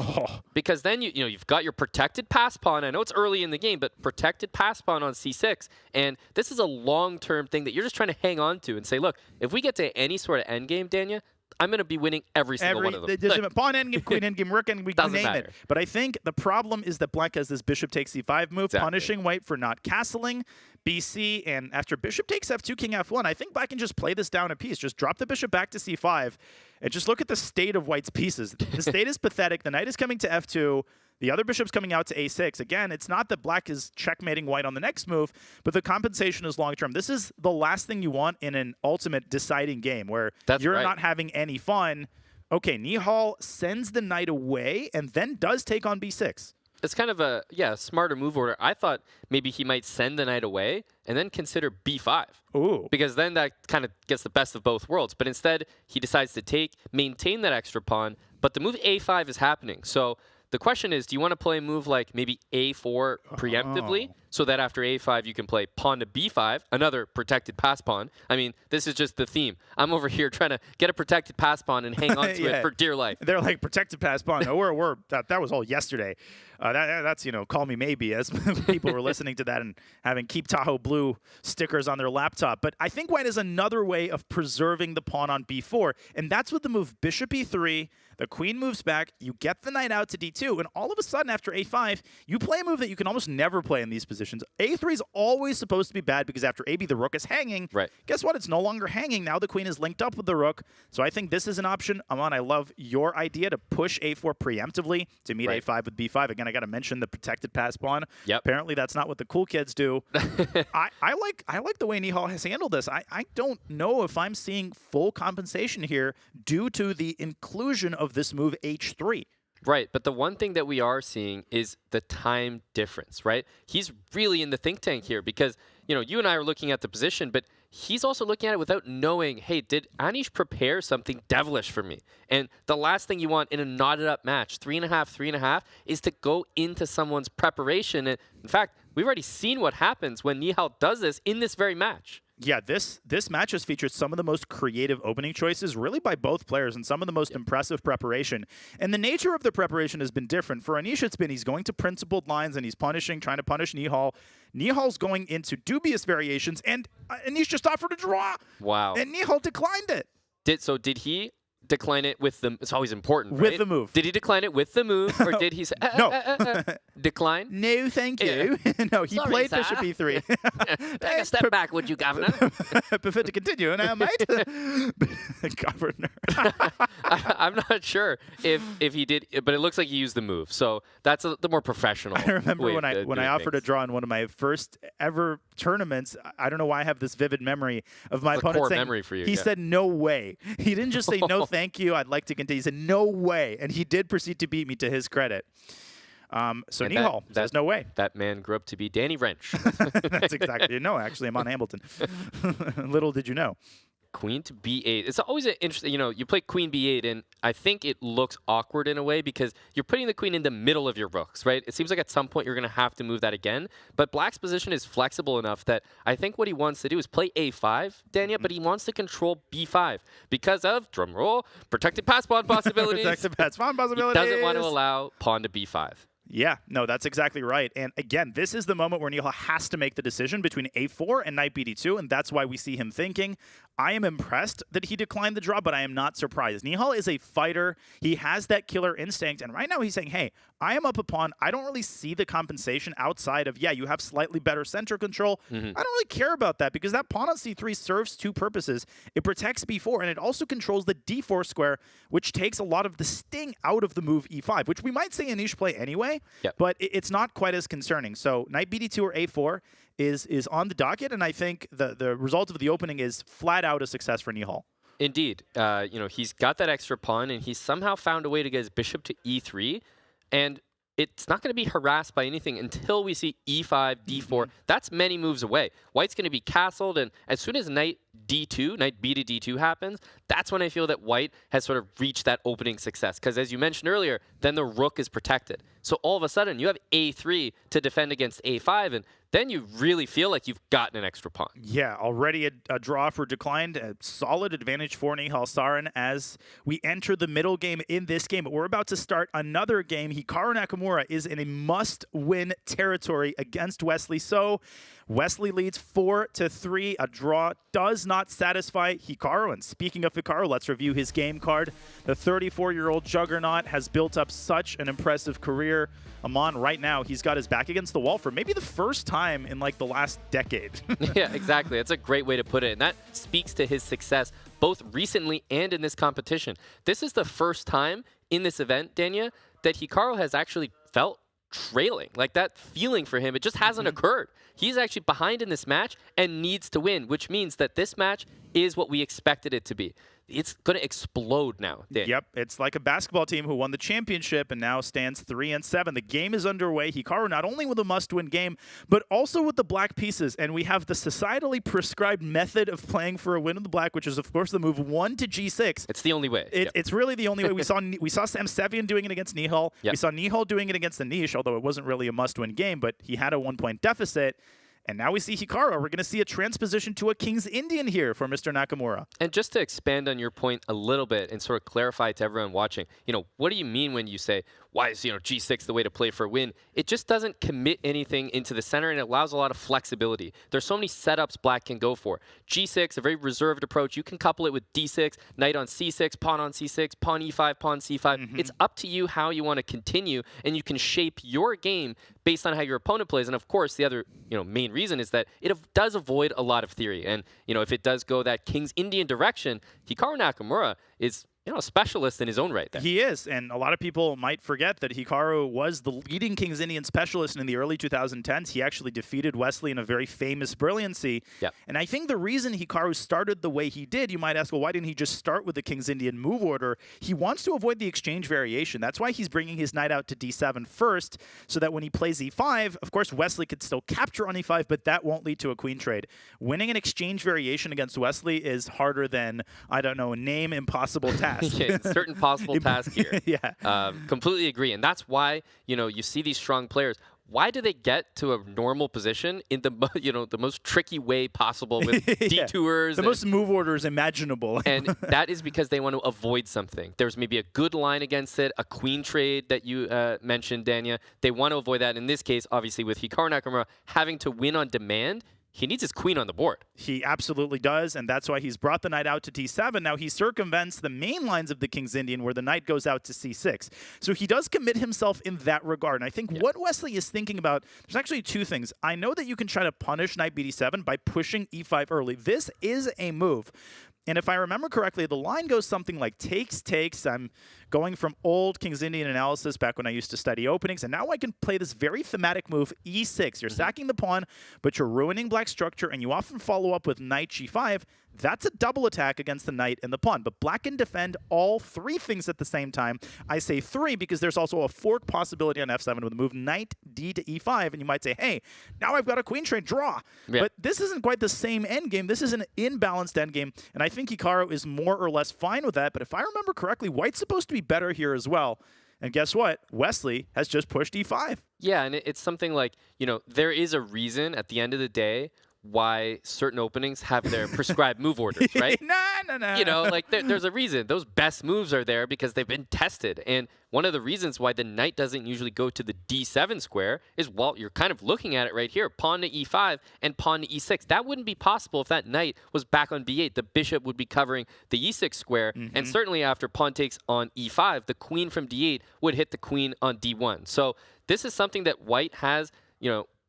Because then, you've got your protected pass pawn. I know it's early in the game, but protected pass pawn on C6. And this is a long-term thing that you're just trying to hang on to and say, look, if we get to any sort of endgame, Danya, I'm going to be winning every single one of them.
Pawn endgame, queen endgame, rook endgame, you name it. But I think the problem is that black has this bishop takes c5 move, punishing white for not castling BC. And after bishop takes f2, king f1, I think black can just play this down a piece. Just drop the bishop back to c5 and just look at the state of white's pieces. The state is pathetic. The knight is coming to f2. The other bishop's coming out to a6. Again, it's not that black is checkmating white on the next move, but the compensation is long-term. This is the last thing you want in an ultimate deciding game where you're not having any fun. Okay, Nihal sends the knight away and then does take on b6.
It's kind of a, smarter move order. I thought maybe he might send the knight away and then consider b5.
Ooh.
Because then that kind of gets the best of both worlds. But instead, he decides to maintain that extra pawn, but the move a5 is happening. So the question is, do you want to play a move like maybe a4 preemptively so that after a5 you can play pawn to b5, another protected pass pawn? I mean, this is just the theme. I'm over here trying to get a protected pass pawn and hang on to it for dear life.
They're like, protected pass pawn. No, that was all yesterday. That's, call me maybe, as people were listening to that and having Keep Tahoe Blue stickers on their laptop. But I think white is another way of preserving the pawn on b4, and that's with the move bishop e3. The queen moves back, you get the knight out to d2, and all of a sudden after a5, you play a move that you can almost never play in these positions. a3 is always supposed to be bad because after ab, the rook is hanging. Guess what? It's no longer hanging. Now the queen is linked up with the rook. So I think this is an option. Amon, I love your idea to push a4 preemptively to meet a5 with b5. Again, I got to mention the protected pass pawn. Apparently that's not what the cool kids do. I like the way Nihal has handled this. I don't know if I'm seeing full compensation here due to the inclusion of this move h3.
Right, but the one thing that we are seeing is the time difference, right? He's really in the think tank here because, you and I are looking at the position, but he's also looking at it without knowing, hey, did Anish prepare something devilish for me? And the last thing you want in a knotted up match, 3.5, is to go into someone's preparation. And in fact, we've already seen what happens when Nihal does this in this very match.
Yeah, this match has featured some of the most creative opening choices, really by both players, and some of the most impressive preparation. And the nature of the preparation has been different. For Anish, it's been he's going to principled lines, and he's trying to punish Nihal. Nihal's going into dubious variations, and Anish just offered a draw.
Wow.
And Nihal declined it.
Did he decline it with the? It's always important, right?
With the move.
Did he decline it with the move, or did he say
no
decline?
No, thank you. No, he
Sorry,
played
sir.
Bishop E3.
Take a step back, would you, Governor?
Prefer to continue now, mate. Governor.
I'm not sure if he did, but it looks like he used the move. So that's the more professional.
I remember
way
when I offered a draw in one of my first ever tournaments. I don't know why I have this vivid memory of my
It's a
opponent
core
saying,
memory for you,
he
yeah.
said, no way. He didn't just say, no, thank you, I'd like to continue. He said, no way. And he did proceed to beat me, to his credit. So
And
Nihal says, no way.
That man grew up to be Danny Wrench.
That's exactly. No, actually, I'm on Hamilton. Little did you know.
Queen to b8. It's always an interesting, you play queen b8, and I think it looks awkward in a way because you're putting the queen in the middle of your rooks, right? It seems like at some point you're going to have to move that again. But Black's position is flexible enough that I think what he wants to do is play a5, Dania, but he wants to control b5 because of, drumroll, protected pass pawn possibilities.
Protected pass pawn possibilities.
He doesn't want to allow pawn to b5.
Yeah, no, that's exactly right. And again, this is the moment where Nihal has to make the decision between a4 and knight bd2, and that's why we see him thinking. I am impressed that he declined the draw, but I am not surprised. Nihal is a fighter. He has that killer instinct, and right now he's saying, hey, I am up a pawn. I don't really see the compensation outside of, yeah, you have slightly better center control. I don't really care about that because that pawn on c3 serves two purposes. It protects b4, and it also controls the d4 square, which takes a lot of the sting out of the move e5, which we might say Anish play anyway.
Yep.
But it's not quite as concerning. So knight bd2 or a4 is on the docket, and I think the result of the opening is flat out a success for Nihal.
Indeed. He's got that extra pawn, and he's somehow found a way to get his bishop to e3, and it's not going to be harassed by anything until we see e5, d4. That's many moves away. White's going to be castled, and as soon as knight d2, knight b to d2 happens, that's when I feel that White has sort of reached that opening success. Because as you mentioned earlier, then the rook is protected. So all of a sudden, you have a3 to defend against a5, and then you really feel like you've gotten an extra pawn.
Yeah, already a draw for declined. A solid advantage for Nihal Sarin as we enter the middle game in this game. But we're about to start another game. Hikaru Nakamura is in a must-win territory against Wesley So. Wesley leads 4-3. A draw does not satisfy Hikaru. And speaking of Hikaru, let's review his game card. The 34-year-old juggernaut has built up such an impressive career. Amon, right now, he's got his back against the wall for maybe the first time in like the last decade.
Yeah, exactly. That's a great way to put it. And that speaks to his success both recently and in this competition. This is the first time in this event, Dania, that Hikaru has actually felt trailing. Like that feeling for him, it just hasn't occurred. He's actually behind in this match and needs to win, which means that this match is what we expected it to be. It's going to explode now. Dan.
Yep, it's like a basketball team who won the championship and now stands 3-7. The game is underway. Hikaru not only with a must-win game, but also with the black pieces. And we have the societally prescribed method of playing for a win in the black, which is, of course, the move 1 to g6.
It's the only way.
It's really the only way. We saw Sam Sevian doing it against Nihal.
Yep.
We saw Nihal doing it against Anish, although it wasn't really a must-win game, but he had a 1-point deficit. And now we see Hikaru. We're going to see a transposition to a King's Indian here for Mr. Nakamura.
And just to expand on your point a little bit and sort of clarify to everyone watching, what do you mean when you say, why is, G6 the way to play for a win? It just doesn't commit anything into the center, and it allows a lot of flexibility. There's so many setups Black can go for. G6, a very reserved approach. You can couple it with D6, knight on C6, pawn on C6, pawn E5, pawn C5. It's up to you how you want to continue, and you can shape your game based on how your opponent plays. And of course, the other main reason is that it does avoid a lot of theory. And if it does go that King's Indian direction, Hikaru Nakamura is a specialist in his own right there.
He is, and a lot of people might forget that Hikaru was the leading King's Indian specialist in the early 2010s. He actually defeated Wesley in a very famous brilliancy.
Yep.
And I think the reason Hikaru started the way he did, you might ask, well, why didn't he just start with the King's Indian move order? He wants to avoid the exchange variation. That's why he's bringing his knight out to d7 first, so that when he plays e5, of course, Wesley could still capture on e5, but that won't lead to a queen trade. Winning an exchange variation against Wesley is harder than, I don't know, name impossible task.
Yeah, certain possible task here.
Yeah.
Completely agree. And that's why, you see these strong players. why do they get to a normal position in the the most tricky way possible with detours?
The most move orders imaginable.
And that is because they want to avoid something. There's maybe a good line against it, a queen trade that you mentioned, Danya. They want to avoid that. In this case, obviously, with Hikaru Nakamura having to win on demand, he needs his queen on the board.
He absolutely does, and that's why he's brought the knight out to d7. Now he circumvents the main lines of the King's Indian where the knight goes out to c6. So he does commit himself in that regard. And I think what Wesley is thinking about, there's actually two things. I know that you can try to punish knight bd7 by pushing e5 early. This is a move. And if I remember correctly, the line goes something like takes, takes. I'm going from old King's Indian analysis back when I used to study openings, and now I can play this very thematic move, e6. You're sacking the pawn, but you're ruining black structure, and you often follow up with knight g5. That's a double attack against the knight and the pawn, but black can defend all three things at the same time. I say three because there's also a fork possibility on f7 with the move knight d to e5, and you might say, hey, now I've got a queen trade draw.
Yeah.
But this isn't quite the same endgame. This is an imbalanced endgame, and I think Hikaru is more or less fine with that, but if I remember correctly, white's supposed to be better here as well. And guess what? Wesley has just pushed e5.
Yeah, and it's something like, there is a reason at the end of the day why certain openings have their prescribed move orders, right?
No.
There's a reason. Those best moves are there because they've been tested. And one of the reasons why the knight doesn't usually go to the d7 square is, well, you're kind of looking at it right here, pawn to e5 and pawn to e6. That wouldn't be possible if that knight was back on b8. The bishop would be covering the e6 square, and certainly after pawn takes on e5, the queen from d8 would hit the queen on d1. So this is something that white has,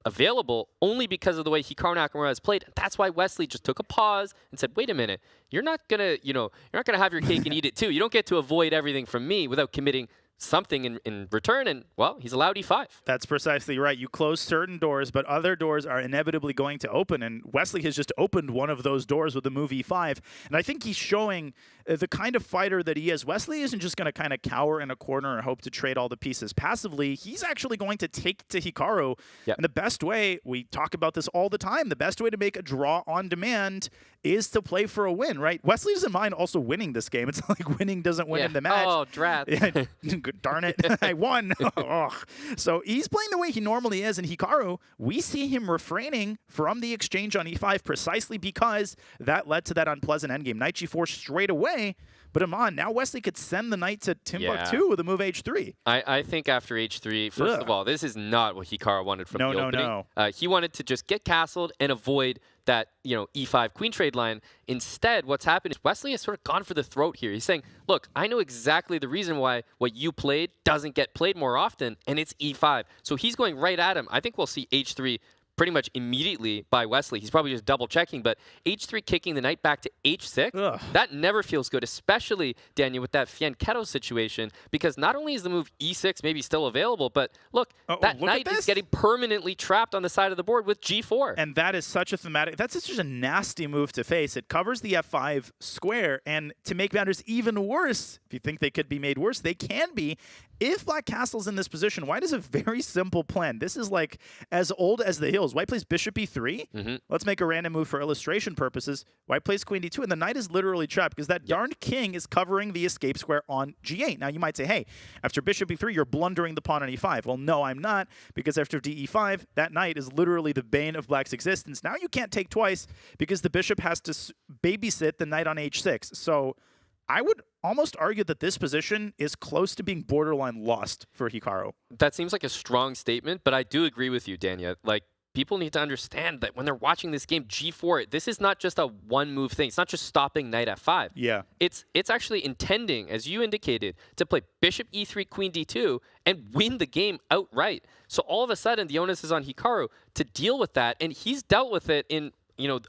available only because of the way Hikaru Nakamura has played. That's why Wesley just took a pause and said, wait a minute, you're not gonna have your cake and eat it too. You don't get to avoid everything from me without committing something in return, and, well, he's allowed e5.
That's precisely right. You close certain doors, but other doors are inevitably going to open, and Wesley has just opened one of those doors with the move e5, and I think he's showing the kind of fighter that he is. Wesley isn't just going to kind of cower in a corner and hope to trade all the pieces passively. He's actually going to take to Hikaru, and the best way, we talk about this all the time, the best way to make a draw on demand is to play for a win, right? Wesley doesn't mind also winning this game. It's not like winning doesn't win in the match.
Oh, drat.
Darn it, I won. So he's playing the way he normally is, and Hikaru, we see him refraining from the exchange on e5 precisely because that led to that unpleasant endgame. Knight g4 straight away, but Aman, now Wesley could send the knight to Timbuktu with a move h3.
I think after h3, first of all, this is not what Hikaru wanted from the opening. He wanted to just get castled and avoid that e5 queen trade line. Instead, what's happened is Wesley has sort of gone for the throat here. He's saying, look, I know exactly the reason why what you played doesn't get played more often, and it's e5. So he's going right at him. I think we'll see h3 pretty much immediately by Wesley. He's probably just double checking, but h3 kicking the knight back to h6, that never feels good, especially, Daniel, with that Fianchetto situation, because not only is the move e6 maybe still available, but look, that knight is getting permanently trapped on the side of the board with g4.
And that is such a thematic, that's just a nasty move to face. It covers the f5 square, and to make matters even worse, if you think they could be made worse, they can be. If black castle's in this position, white has a very simple plan. This is like as old as the hills. White plays bishop e3. Let's make a random move for illustration purposes. White plays queen d2, and the knight is literally trapped because that darned king is covering the escape square on g8. Now, you might say, hey, after bishop e3, you're blundering the pawn on e5. Well, no, I'm not, because after de5, that knight is literally the bane of black's existence. Now you can't take twice because the bishop has to babysit the knight on h6. So I would almost argue that this position is close to being borderline lost for Hikaru.
That seems like a strong statement, but I do agree with you, Danya. Like, people need to understand that when they're watching this game, g4, this is not just a one-move thing. It's not just stopping knight f5.
Yeah.
It's actually intending, as you indicated, to play bishop e3, queen d2, and win the game outright. So all of a sudden, the onus is on Hikaru to deal with that, and he's dealt with it in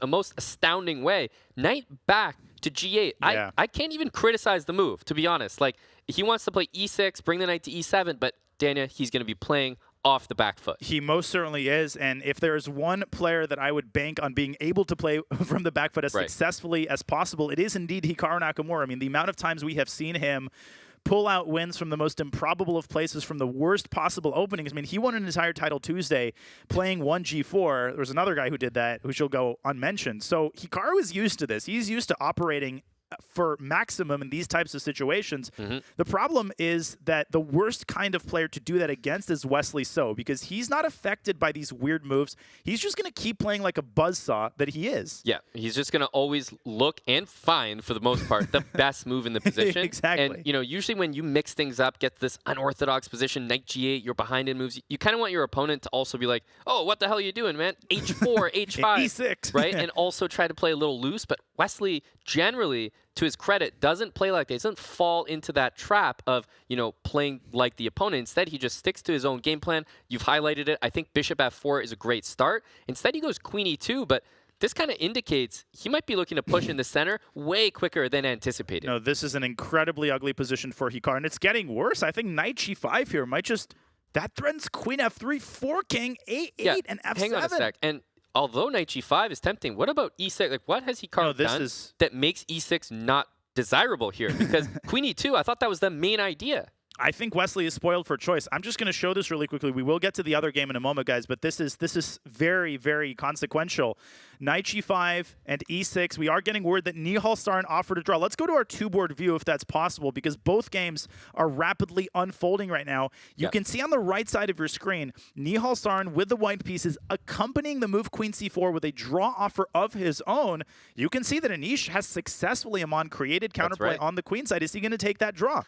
a most astounding way. Knight back to g8. I can't even criticize the move, to be honest. Like, he wants to play e6, bring the knight to e7, but Danya, he's going to be playing off the back foot.
He most certainly is, and if there's one player that I would bank on being able to play from the back foot as successfully as possible, it is indeed Hikaru Nakamura. I mean, the amount of times we have seen him pull out wins from the most improbable of places, from the worst possible openings. I mean, he won an entire title Tuesday playing 1g4. There was another guy who did that, who shall go unmentioned. So Hikaru is used to this. He's used to operating for maximum in these types of situations. The problem is that the worst kind of player to do that against is Wesley So, because he's not affected by these weird moves. He's just going to keep playing like a buzzsaw that he is.
Yeah, he's just going to always look and find, for the most part, the best move in the position.
Exactly.
And, you know, usually when you mix things up, get this unorthodox position, knight g8, you're behind in moves, you kind of want your opponent to also be like, oh, what the hell are you doing, man? h4, h5.
e6.
Right? And also try to play a little loose. But Wesley, generally, to his credit, doesn't play like that. He doesn't fall into that trap of, you know, playing like the opponent. Instead, he just sticks to his own game plan. You've highlighted it. I think bishop f4 is a great start. Instead, he goes queen e2, but this kind of indicates he might be looking to push in the center way quicker than anticipated.
No, this is an incredibly ugly position for Hikaru, and it's getting worse. I think knight g5 here might just... That threatens queen f3, 4 king, a8, and f7.
Hang on a sec. And although knight g5 is tempting, what about e6? Like, what has Hikaru done that makes e6 not desirable here? Because queen e2, I thought that was the main idea.
I think Wesley is spoiled for choice. I'm just going to show this really quickly. We will get to the other game in a moment, guys, but this is very, very consequential. Knight g5 and e6. We are getting word that Nihal Sarin offered a draw. Let's go to our two-board view if that's possible, because both games are rapidly unfolding right now. You can see on the right side of your screen, Nihal Sarin with the white pieces accompanying the move queen c4 with a draw offer of his own. You can see that Anish has successfully, Amon, created counterplay on the queen side. Is he going to take that draw?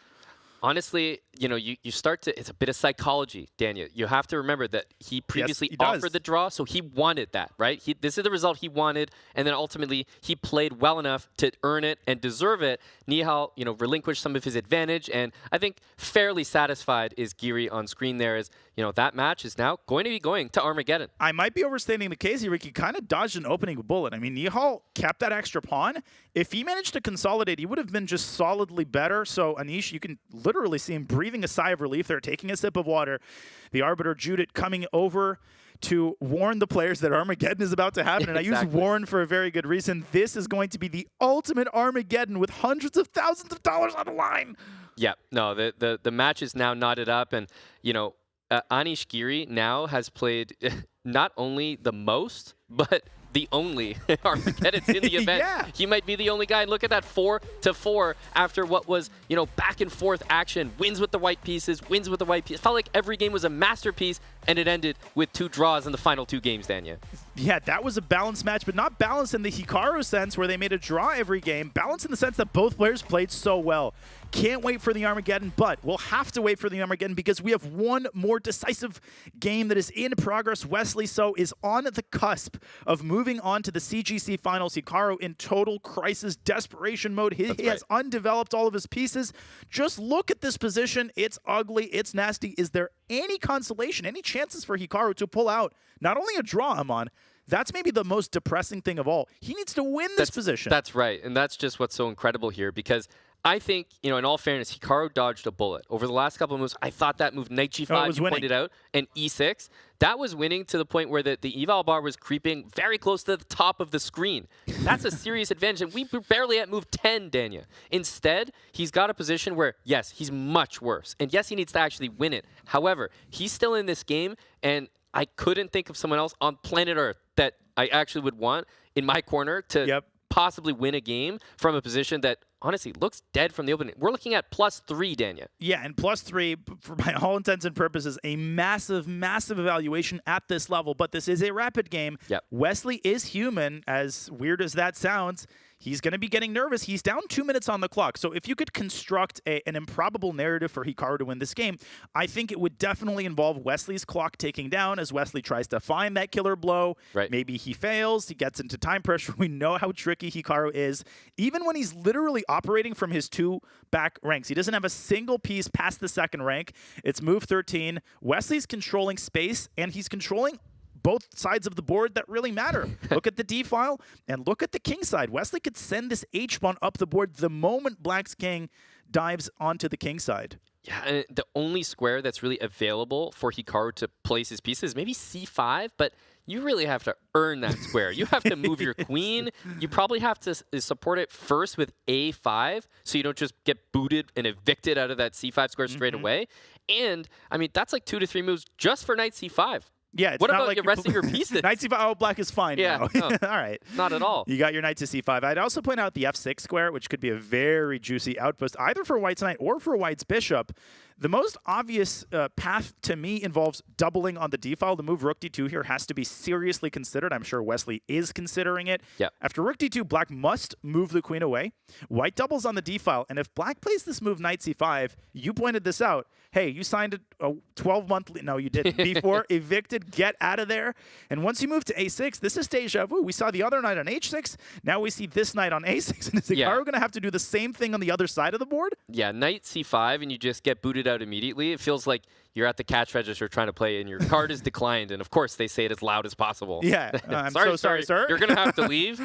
Honestly, you know, you start to, it's a bit of psychology, Daniel. You have to remember that he previously offered the draw, so he wanted that, right? This is the result he wanted, and then ultimately he played well enough to earn it and deserve it. Nihal, you know, relinquished some of his advantage, and I think fairly satisfied is Giri on screen there as, you know, that match is now going to be going to Armageddon.
I might be overstating the case here, Ricky. Kind of dodged an opening bullet. I mean, Nihal kept that extra pawn. If he managed to consolidate, he would have been just solidly better. So, Anish, you can literally see him breathing a sigh of relief there, taking a sip of water. The arbiter, Judith, coming over to warn the players that Armageddon is about to happen. And I use warn for a very good reason. This is going to be the ultimate Armageddon with hundreds of thousands of dollars on the line.
Yeah, no, the match is now knotted up. And, you know, Anish Giri now has played not only the most, but the only Armageddon's in the event. He might be the only guy. Look at that 4-4 after what was, you know, back and forth action. Wins with the white pieces, wins with the white pieces. Felt like every game was a masterpiece, and it ended with 2 draws in the final 2 games, Danya.
Yeah, that was a balanced match, but not balanced in the Hikaru sense where they made a draw every game. Balanced in the sense that both players played so well. Can't wait for the Armageddon, but we'll have to wait for the Armageddon because we have one more decisive game that is in progress. Wesley So is on the cusp of moving on to the CGC finals. Hikaru in total crisis desperation mode. He has undeveloped all of his pieces. Just look at this position. It's ugly. It's nasty. Is there any consolation, any chances for Hikaru to pull out not only a draw, Amon? That's maybe the most depressing thing of all. He needs to win this position.
That's right, and that's just what's so incredible here because I think, you know, in all fairness, Hikaru dodged a bullet. Over the last couple of moves, I thought that move, knight g5, you pointed out, and e6, that was winning to the point where the eval bar was creeping very close to the top of the screen. That's a serious advantage, and we were barely at move 10, Danya. Instead, he's got a position where, yes, he's much worse, and yes, he needs to actually win it. However, he's still in this game, and I couldn't think of someone else on planet Earth that I actually would want in my corner to possibly win a game from a position that honestly looks dead from the opening. We're looking at +3, Danya.
Yeah, and +3, for by all intents and purposes, a massive, massive evaluation at this level. But this is a rapid game. Wesley is human, as weird as that sounds. He's going to be getting nervous. He's down 2 minutes on the clock. So if you could construct an improbable narrative for Hikaru to win this game, I think it would definitely involve Wesley's clock taking down as Wesley tries to find that killer blow. Maybe he fails. He gets into time pressure. We know how tricky Hikaru is. Even when he's literally operating from his 2 back ranks. He doesn't have a single piece past the 2nd rank. It's move 13. Wesley's controlling space, and he's controlling both sides of the board that really matter. Look at the D file and look at the king side. Wesley could send this H pawn up the board the moment Black's king dives onto the king side.
Yeah, and the only square that's really available for Hikaru to place his pieces, maybe C5, but you really have to earn that square. You have to move your queen. You probably have to support it first with A5 so you don't just get booted and evicted out of that C5 square straight away. And, I mean, that's like 2 to 3 moves just for knight C5.
Yeah, it's
what
not
about
like
you resting your pieces?
Knight c5. Oh, black is fine
Yeah,
now.
no,
All right.
not at all.
You got your knight to c5. I'd also point out the f6 square, which could be a very juicy outpost, either for white's knight or for white's bishop. The most obvious path to me involves doubling on the d-file. The move rook d2 here has to be seriously considered. I'm sure Wesley is considering it.
Yep.
After rook d2, black must move the queen away. White doubles on the d-file, and if black plays this move knight c5, you pointed this out. Hey, you signed a 12-month... No, you didn't. Before evicted, get out of there. And once you move to a6, this is deja vu. We saw the other knight on h6. Now we see this knight on a6. And is Hikaru going to have to do the same thing on the other side of the board?
Yeah, knight c5, and you just get booted out immediately. It feels like you're at the cash register trying to play, and your card is declined. And of course, they say it as loud as possible.
Yeah, I'm sorry, sir.
You're going to have to leave,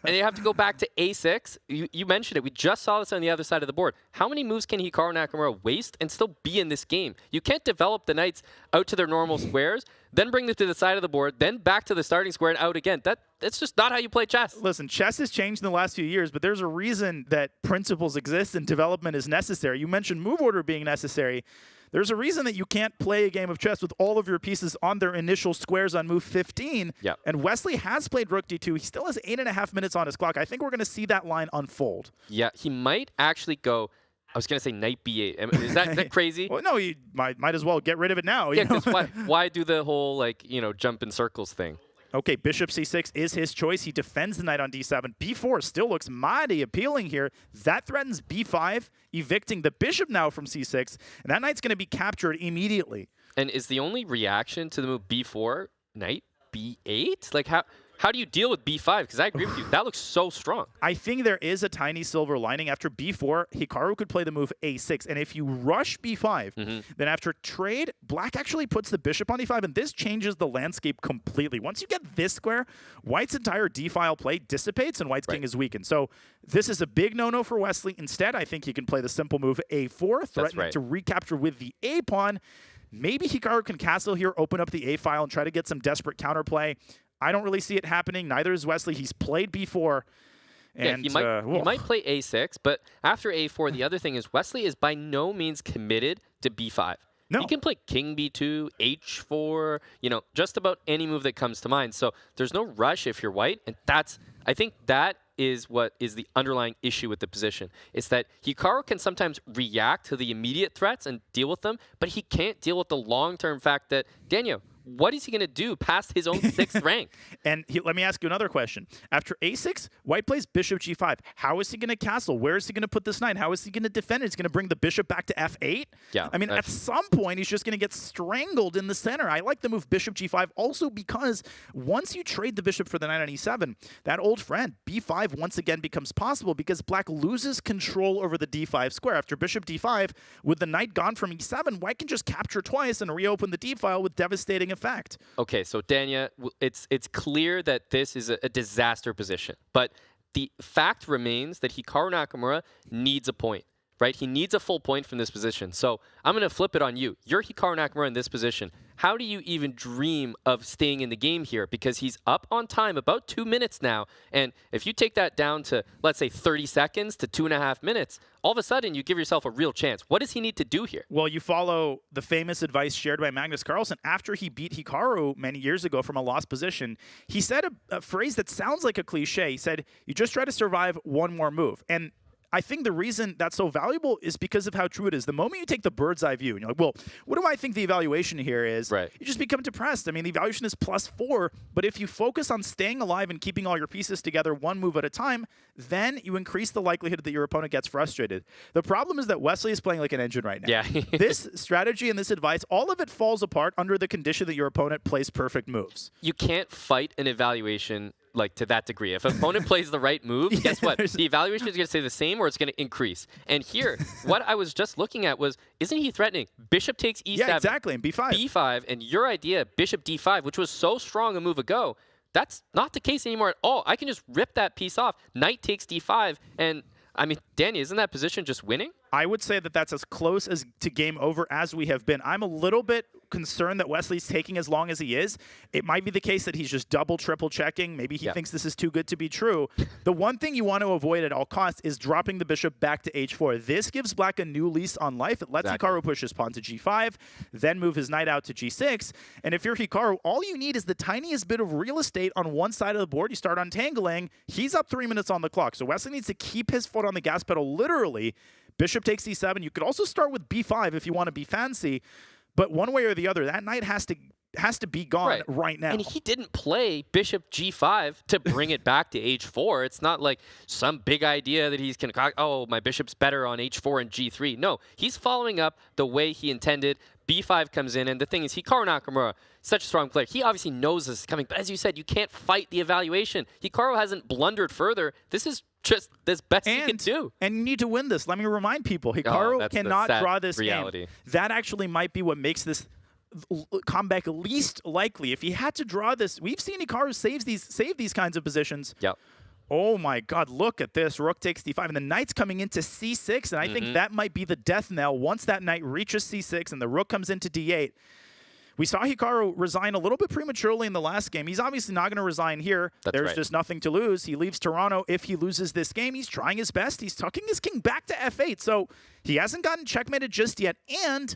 and you have to go back to a6. You mentioned it. We just saw this on the other side of the board. How many moves can Hikaru Nakamura waste and still be in this game? You can't develop the knights out to their normal squares, then bring them to the side of the board, then back to the starting square and out again. That's just not how you play chess.
Listen, chess has changed in the last few years, but there's a reason that principles exist and development is necessary. You mentioned move order being necessary. There's a reason that you can't play a game of chess with all of your pieces on their initial squares on move 15.
Yep.
And Wesley has played rook d2. He still has 8.5 minutes on his clock. I think we're going to see that line unfold.
Yeah, he might actually go... I was going to say knight b8. I mean, is that crazy?
Well, no, you might as well get rid of it now.
Yeah, because why do the whole, like, jump in circles thing?
Okay, bishop c6 is his choice. He defends the knight on d7. b4 still looks mighty appealing here. That threatens b5, evicting the bishop now from c6, and that knight's going to be captured immediately.
And is the only reaction to the move b4 knight b8? Like, how do you deal with b5? Because I agree with you. That looks so strong.
I think there is a tiny silver lining. After b4, Hikaru could play the move a6. And if you rush b5, then after trade, black actually puts the bishop on e5, and this changes the landscape completely. Once you get this square, white's entire d-file play dissipates, and white's king is weakened. So this is a big no-no for Wesley. Instead, I think he can play the simple move a4, threatening to recapture with the a-pawn. Maybe Hikaru can castle here, open up the a-file, and try to get some desperate counterplay. I don't really see it happening. Neither is Wesley. He's played b4. And
yeah, he might play a6, but after a4, the other thing is Wesley is by no means committed to b5.
No.
He can play king b2, h4, just about any move that comes to mind. So there's no rush if you're white, and I think that is what is the underlying issue with the position. It's that Hikaru can sometimes react to the immediate threats and deal with them, but he can't deal with the long-term fact that, Daniel, what is he going to do past his own 6th rank?
And let me ask you another question. After a6, white plays bishop g5. How is he going to castle? Where is he going to put this knight? How is he going to defend it? He's going to bring the bishop back to f8?
Yeah.
I mean, at some point, he's just going to get strangled in the center. I like the move bishop g5 also because once you trade the bishop for the knight on e7, that old friend, b5, once again becomes possible because black loses control over the d5 square. After bishop d5, with the knight gone from e7, white can just capture twice and reopen the d-file with devastating effect.
Okay, so Dania, it's clear that this is a disaster position, but the fact remains that Hikaru Nakamura needs a point, right? He needs a full point from this position. So I'm going to flip it on you. You're Hikaru Nakamura in this position. How do you even dream of staying in the game here? Because he's up on time, about 2 minutes now. And if you take that down to, let's say, 30 seconds to 2.5 minutes, all of a sudden you give yourself a real chance. What does he need to do here?
Well, you follow the famous advice shared by Magnus Carlsen after he beat Hikaru many years ago from a lost position. He said a phrase that sounds like a cliche. He said, you just try to survive one more move. And I think the reason that's so valuable is because of how true it is. The moment you take the bird's eye view, and you're like, well, what do I think the evaluation here is?
Right.
You just become depressed. I mean, the evaluation is +4, but if you focus on staying alive and keeping all your pieces together one move at a time, then you increase the likelihood that your opponent gets frustrated. The problem is that Wesley is playing like an engine right now.
Yeah.
This strategy and this advice, all of it falls apart under the condition that your opponent plays perfect moves.
You can't fight an evaluation like to that degree. If an opponent plays the right move, guess what? The evaluation is going to stay the same or it's going to increase. And here, what I was just looking at was, isn't he threatening bishop takes e7?
Yeah, exactly, and b5.
b5, and your idea, bishop d5, which was so strong a move ago, that's not the case anymore at all. I can just rip that piece off. Knight takes d5, and I mean, Danny, isn't that position just winning?
I would say that that's as close as to game over as we have been. I'm a little bit concerned that Wesley's taking as long as he is. It might be the case that he's just double, triple checking. Maybe he thinks this is too good to be true. The one thing you want to avoid at all costs is dropping the bishop back to h4. This gives black a new lease on life. It lets Hikaru push his pawn to g5, then move his knight out to g6. And if you're Hikaru, all you need is the tiniest bit of real estate on one side of the board. You start untangling. He's up 3 minutes on the clock. So Wesley needs to keep his foot on the gas pedal, literally. Bishop takes c7. You could also start with b5 if you want to be fancy. But one way or the other, that knight has to be gone right now.
And he didn't play bishop g5 to bring it back to h4. It's not like some big idea that he's concoct. Oh, my bishop's better on h4 and g3. No, he's following up the way he intended. b5 comes in, and the thing is, Hikaru Nakamura, such a strong player. He obviously knows this is coming, but as you said, you can't fight the evaluation. Hikaru hasn't blundered further. This is just the best he can do.
And you need to win this. Let me remind people, Hikaru cannot draw this game. That actually might be what makes this comeback least likely. If he had to draw this, we've seen Hikaru save these kinds of positions.
Yep.
Oh my God, look at this. Rook takes d5, and the knight's coming into c6, and I think that might be the death knell once that knight reaches c6 and the rook comes into d8. We saw Hikaru resign a little bit prematurely in the last game. He's obviously not going to resign here. There's just nothing to lose. He leaves Toronto. If he loses this game, he's trying his best. He's tucking his king back to f8, so he hasn't gotten checkmated just yet, and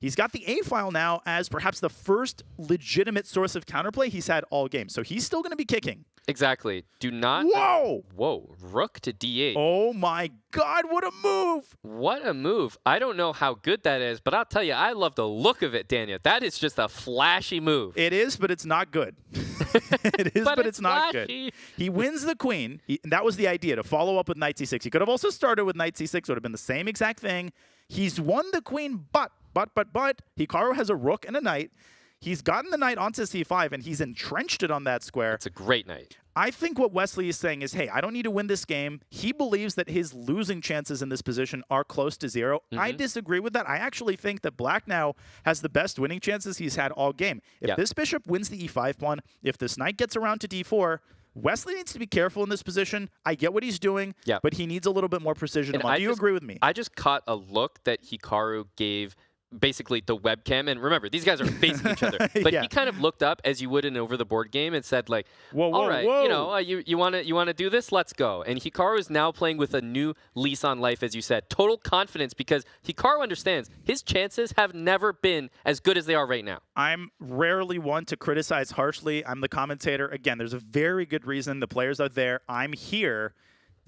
he's got the A-file now as perhaps the first legitimate source of counterplay he's had all game. So he's still going to be kicking.
Exactly. Do not...
Whoa!
Whoa. Rook to d8.
Oh my God, what a move!
What a move. I don't know how good that is, but I'll tell you, I love the look of it, Daniel. That is just a flashy move.
It is, but it's not good. It is, but it's not good. He wins the queen. That was the idea, to follow up with knight c6. He could have also started with knight c6. Would have been the same exact thing. He's won the queen, but Hikaru has a rook and a knight. He's gotten the knight onto c5, and he's entrenched it on that square.
It's a great knight.
I think what Wesley is saying is, hey, I don't need to win this game. He believes that his losing chances in this position are close to zero. I disagree with that. I actually think that black now has the best winning chances he's had all game. If this bishop wins the e5 pawn, if this knight gets around to d4, Wesley needs to be careful in this position. I get what he's doing, but he needs a little bit more precision. Do you agree with me?
I just caught a look that Hikaru gave basically the webcam, and remember, these guys are facing each other, but he kind of looked up as you would in an over the board game and said like, all right, you know, you want to do this, let's go. And Hikaru is now playing with a new lease on life, as you said, total confidence, because Hikaru understands his chances have never been as good as they are right now.
I'm rarely one to criticize harshly. I'm the commentator. Again, there's a very good reason. The players are there. I'm here.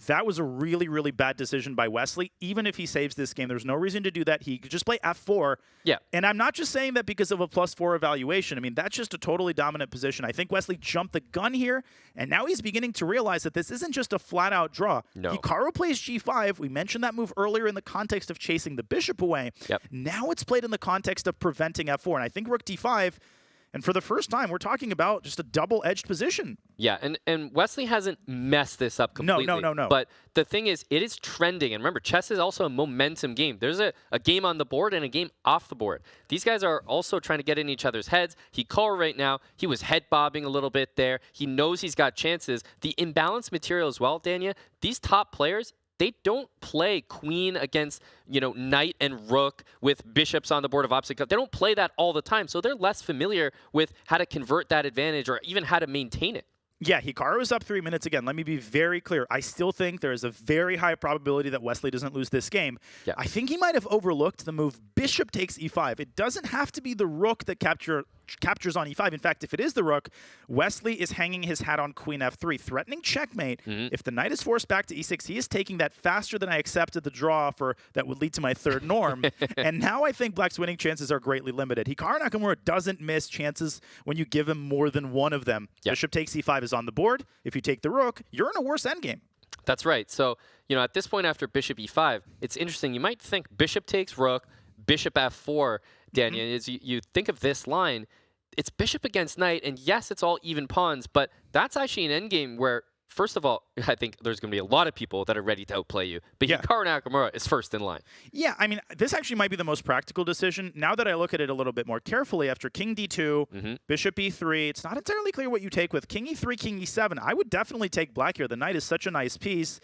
That was a really, really bad decision by Wesley. Even if he saves this game, there's no reason to do that. He could just play f4.
Yeah.
And I'm not just saying that because of a +4 evaluation. I mean, that's just a totally dominant position. I think Wesley jumped the gun here, and now he's beginning to realize that this isn't just a flat-out draw.
No.
Hikaru plays g5. We mentioned that move earlier in the context of chasing the bishop away.
Yep.
Now it's played in the context of preventing f4. And I think rook d5, and for the first time, we're talking about just a double-edged position.
Yeah, and Wesley hasn't messed this up completely.
No.
But the thing is, it is trending. And remember, chess is also a momentum game. There's a game on the board and a game off the board. These guys are also trying to get in each other's heads. Hikaru right now, he was head bobbing a little bit there. He knows he's got chances. The imbalanced material as well, Dania, these top players, they don't play queen against, you know, knight and rook with bishops on the board of opposite color. They don't play that all the time, so they're less familiar with how to convert that advantage or even how to maintain it.
Yeah, Hikaru is up 3 minutes. Again, let me be very clear. I still think there is a very high probability that Wesley doesn't lose this game.
Yeah.
I think he might have overlooked the move bishop takes e5. It doesn't have to be the rook that captures on e5. In fact, if it is the rook, Wesley is hanging his hat on queen f3, threatening checkmate. If the knight is forced back to e6, he is taking that faster than I accepted the draw for that would lead to my third norm. And now I think black's winning chances are greatly limited. Hikaru Nakamura doesn't miss chances when you give him more than one of them. Yep. Bishop takes e5 is on the board. If you take the rook, you're in a worse endgame.
That's right. So, you know, at this point after bishop e5, it's interesting. You might think bishop takes rook, bishop f4, Daniel, as you think of this line, it's bishop against knight, and yes, it's all even pawns, but that's actually an endgame where first of all, I think there's going to be a lot of people that are ready to outplay you. But Hikaru Nakamura is first in line.
Yeah, I mean, this actually might be the most practical decision. Now that I look at it a little bit more carefully, after king d2, bishop e3, it's not entirely clear what you take with king e3, king e7. I would definitely take black here. The knight is such a nice piece.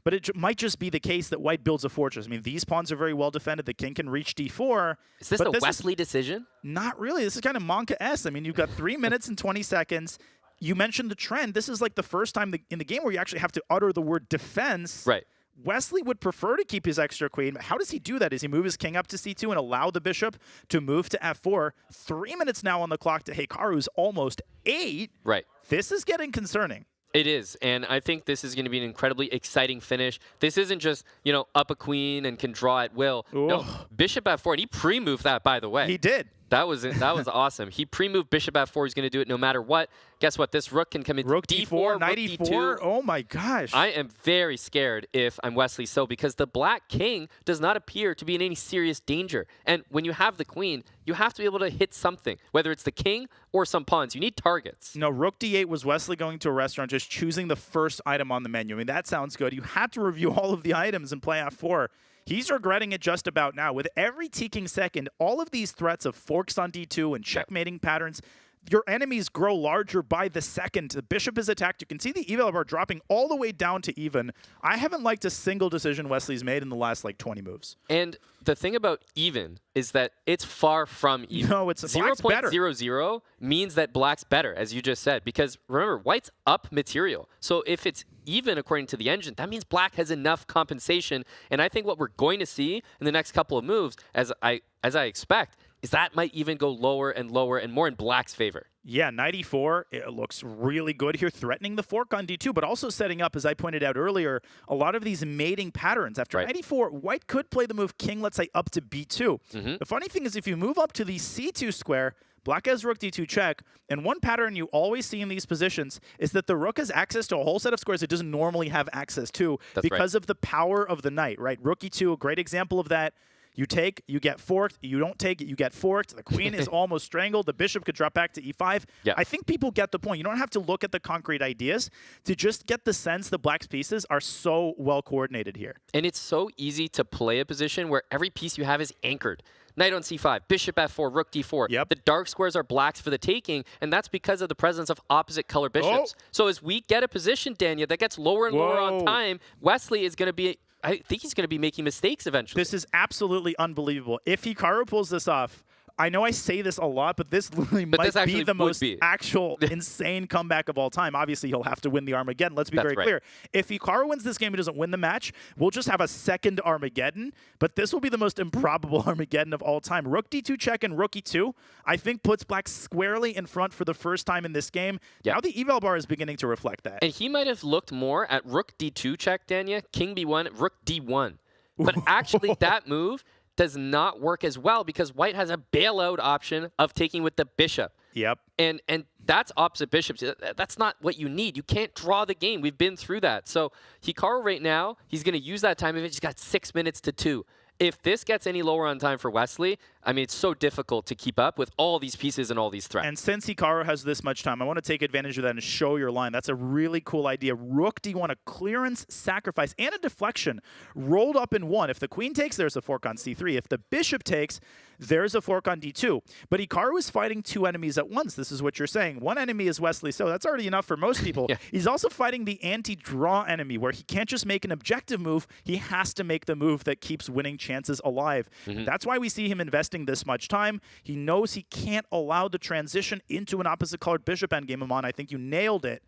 But it might just be the case that white builds a fortress. I mean, these pawns are very well defended. The king can reach d4.
Is this a Wesley decision?
Not really. This is kind of Monka-esque. I mean, you've got 3 minutes and 20 seconds. You mentioned the trend. This is like the first time in the game where you actually have to utter the word defense.
Right.
Wesley would prefer to keep his extra queen. How does he do that? Does he move his king up to c2 and allow the bishop to move to f4? 3 minutes now on the clock to Hikaru's almost 8.
Right.
This is getting concerning.
It is, and I think this is going to be an incredibly exciting finish. This isn't just, you know, up a queen and can draw at will.
Ooh.
No, bishop f4, and he pre-moved that, by the way.
He did.
That was awesome. He pre-moved bishop f4. He's going to do it no matter what. Guess what? This rook can come in
rook
d4,
knight
rook
e4.
d2.
Oh my gosh.
I am very scared if I'm Wesley So, because the black king does not appear to be in any serious danger. And when you have the queen, you have to be able to hit something, whether it's the king or some pawns. You need targets.
No, rook d8 was Wesley going to a restaurant, just choosing the first item on the menu. I mean, that sounds good. You had to review all of the items and play f4. He's regretting it just about now. With every ticking second, all of these threats of forks on d2 and checkmating patterns, your enemies grow larger by the second. The bishop is attacked. You can see the eval bar dropping all the way down to even. I haven't liked a single decision Wesley's made in the last, 20 moves.
And the thing about even is that it's far from even.
No, it's black's better.
0.00 means that black's better, as you just said, because remember, white's up material. So if it's even according to the engine, that means black has enough compensation. And I think what we're going to see in the next couple of moves, as I expect, is that might even go lower and lower and more in black's favor.
Yeah, knight e4, it looks really good here, threatening the fork on d2, but also setting up, as I pointed out earlier, a lot of these mating patterns. After knight e4, white could play the move king, let's say, up to b2. The funny thing is, if you move up to the c2 square, black has rook d2 check, and one pattern you always see in these positions is that the rook has access to a whole set of squares it doesn't normally have access to because of the power of the knight, right? Rook e2, a great example of that. You take, you get forked. You don't take it, you get forked. The queen is almost strangled. The bishop could drop back to e5.
Yeah.
I think people get the point. You don't have to look at the concrete ideas to just get the sense the black's pieces are so well coordinated here.
And it's so easy to play a position where every piece you have is anchored. Knight on c5, bishop f4, rook d4.
Yep.
The dark squares are blacks for the taking, and that's because of the presence of opposite color bishops. So as we get a position, Daniel, that gets lower and lower on time, Wesley is going to be... I think he's going to be making mistakes eventually.
This is absolutely unbelievable. If Hikaru pulls this off, I know I say this a lot, but this literally might be the most actual insane comeback of all time. Obviously, he'll have to win the Armageddon. Let's be very clear. If Hikaru wins this game and doesn't win the match, we'll just have a second Armageddon, but this will be the most improbable Armageddon of all time. Rook d2 check and rook e2, I think, puts black squarely in front for the first time in this game. Now the eval bar is beginning to reflect that.
And he might have looked more at rook d2 check, Danya, king b1, rook d1. But actually, that move does not work as well because white has a bailout option of taking with the bishop.
Yep.
And that's opposite bishops. That's not what you need. You can't draw the game. We've been through that. So Hikaru right now, he's going to use that time. He's got 6 minutes to 2. If this gets any lower on time for Wesley, I mean, it's so difficult to keep up with all these pieces and all these threats.
And since Hikaru has this much time, I want to take advantage of that and show your line. That's a really cool idea. Rook d1, a clearance, sacrifice, and a deflection rolled up in one. If the queen takes, there's a fork on c3. If the bishop takes, there's a fork on d2. But Hikaru is fighting two enemies at once. This is what you're saying. One enemy is Wesley So. That's already enough for most people. He's also fighting the anti-draw enemy, where he can't just make an objective move. He has to make the move that keeps winning chances alive. That's why we see him investing this much time. He knows he can't allow the transition into an opposite-colored bishop endgame. Amon, I think you nailed it.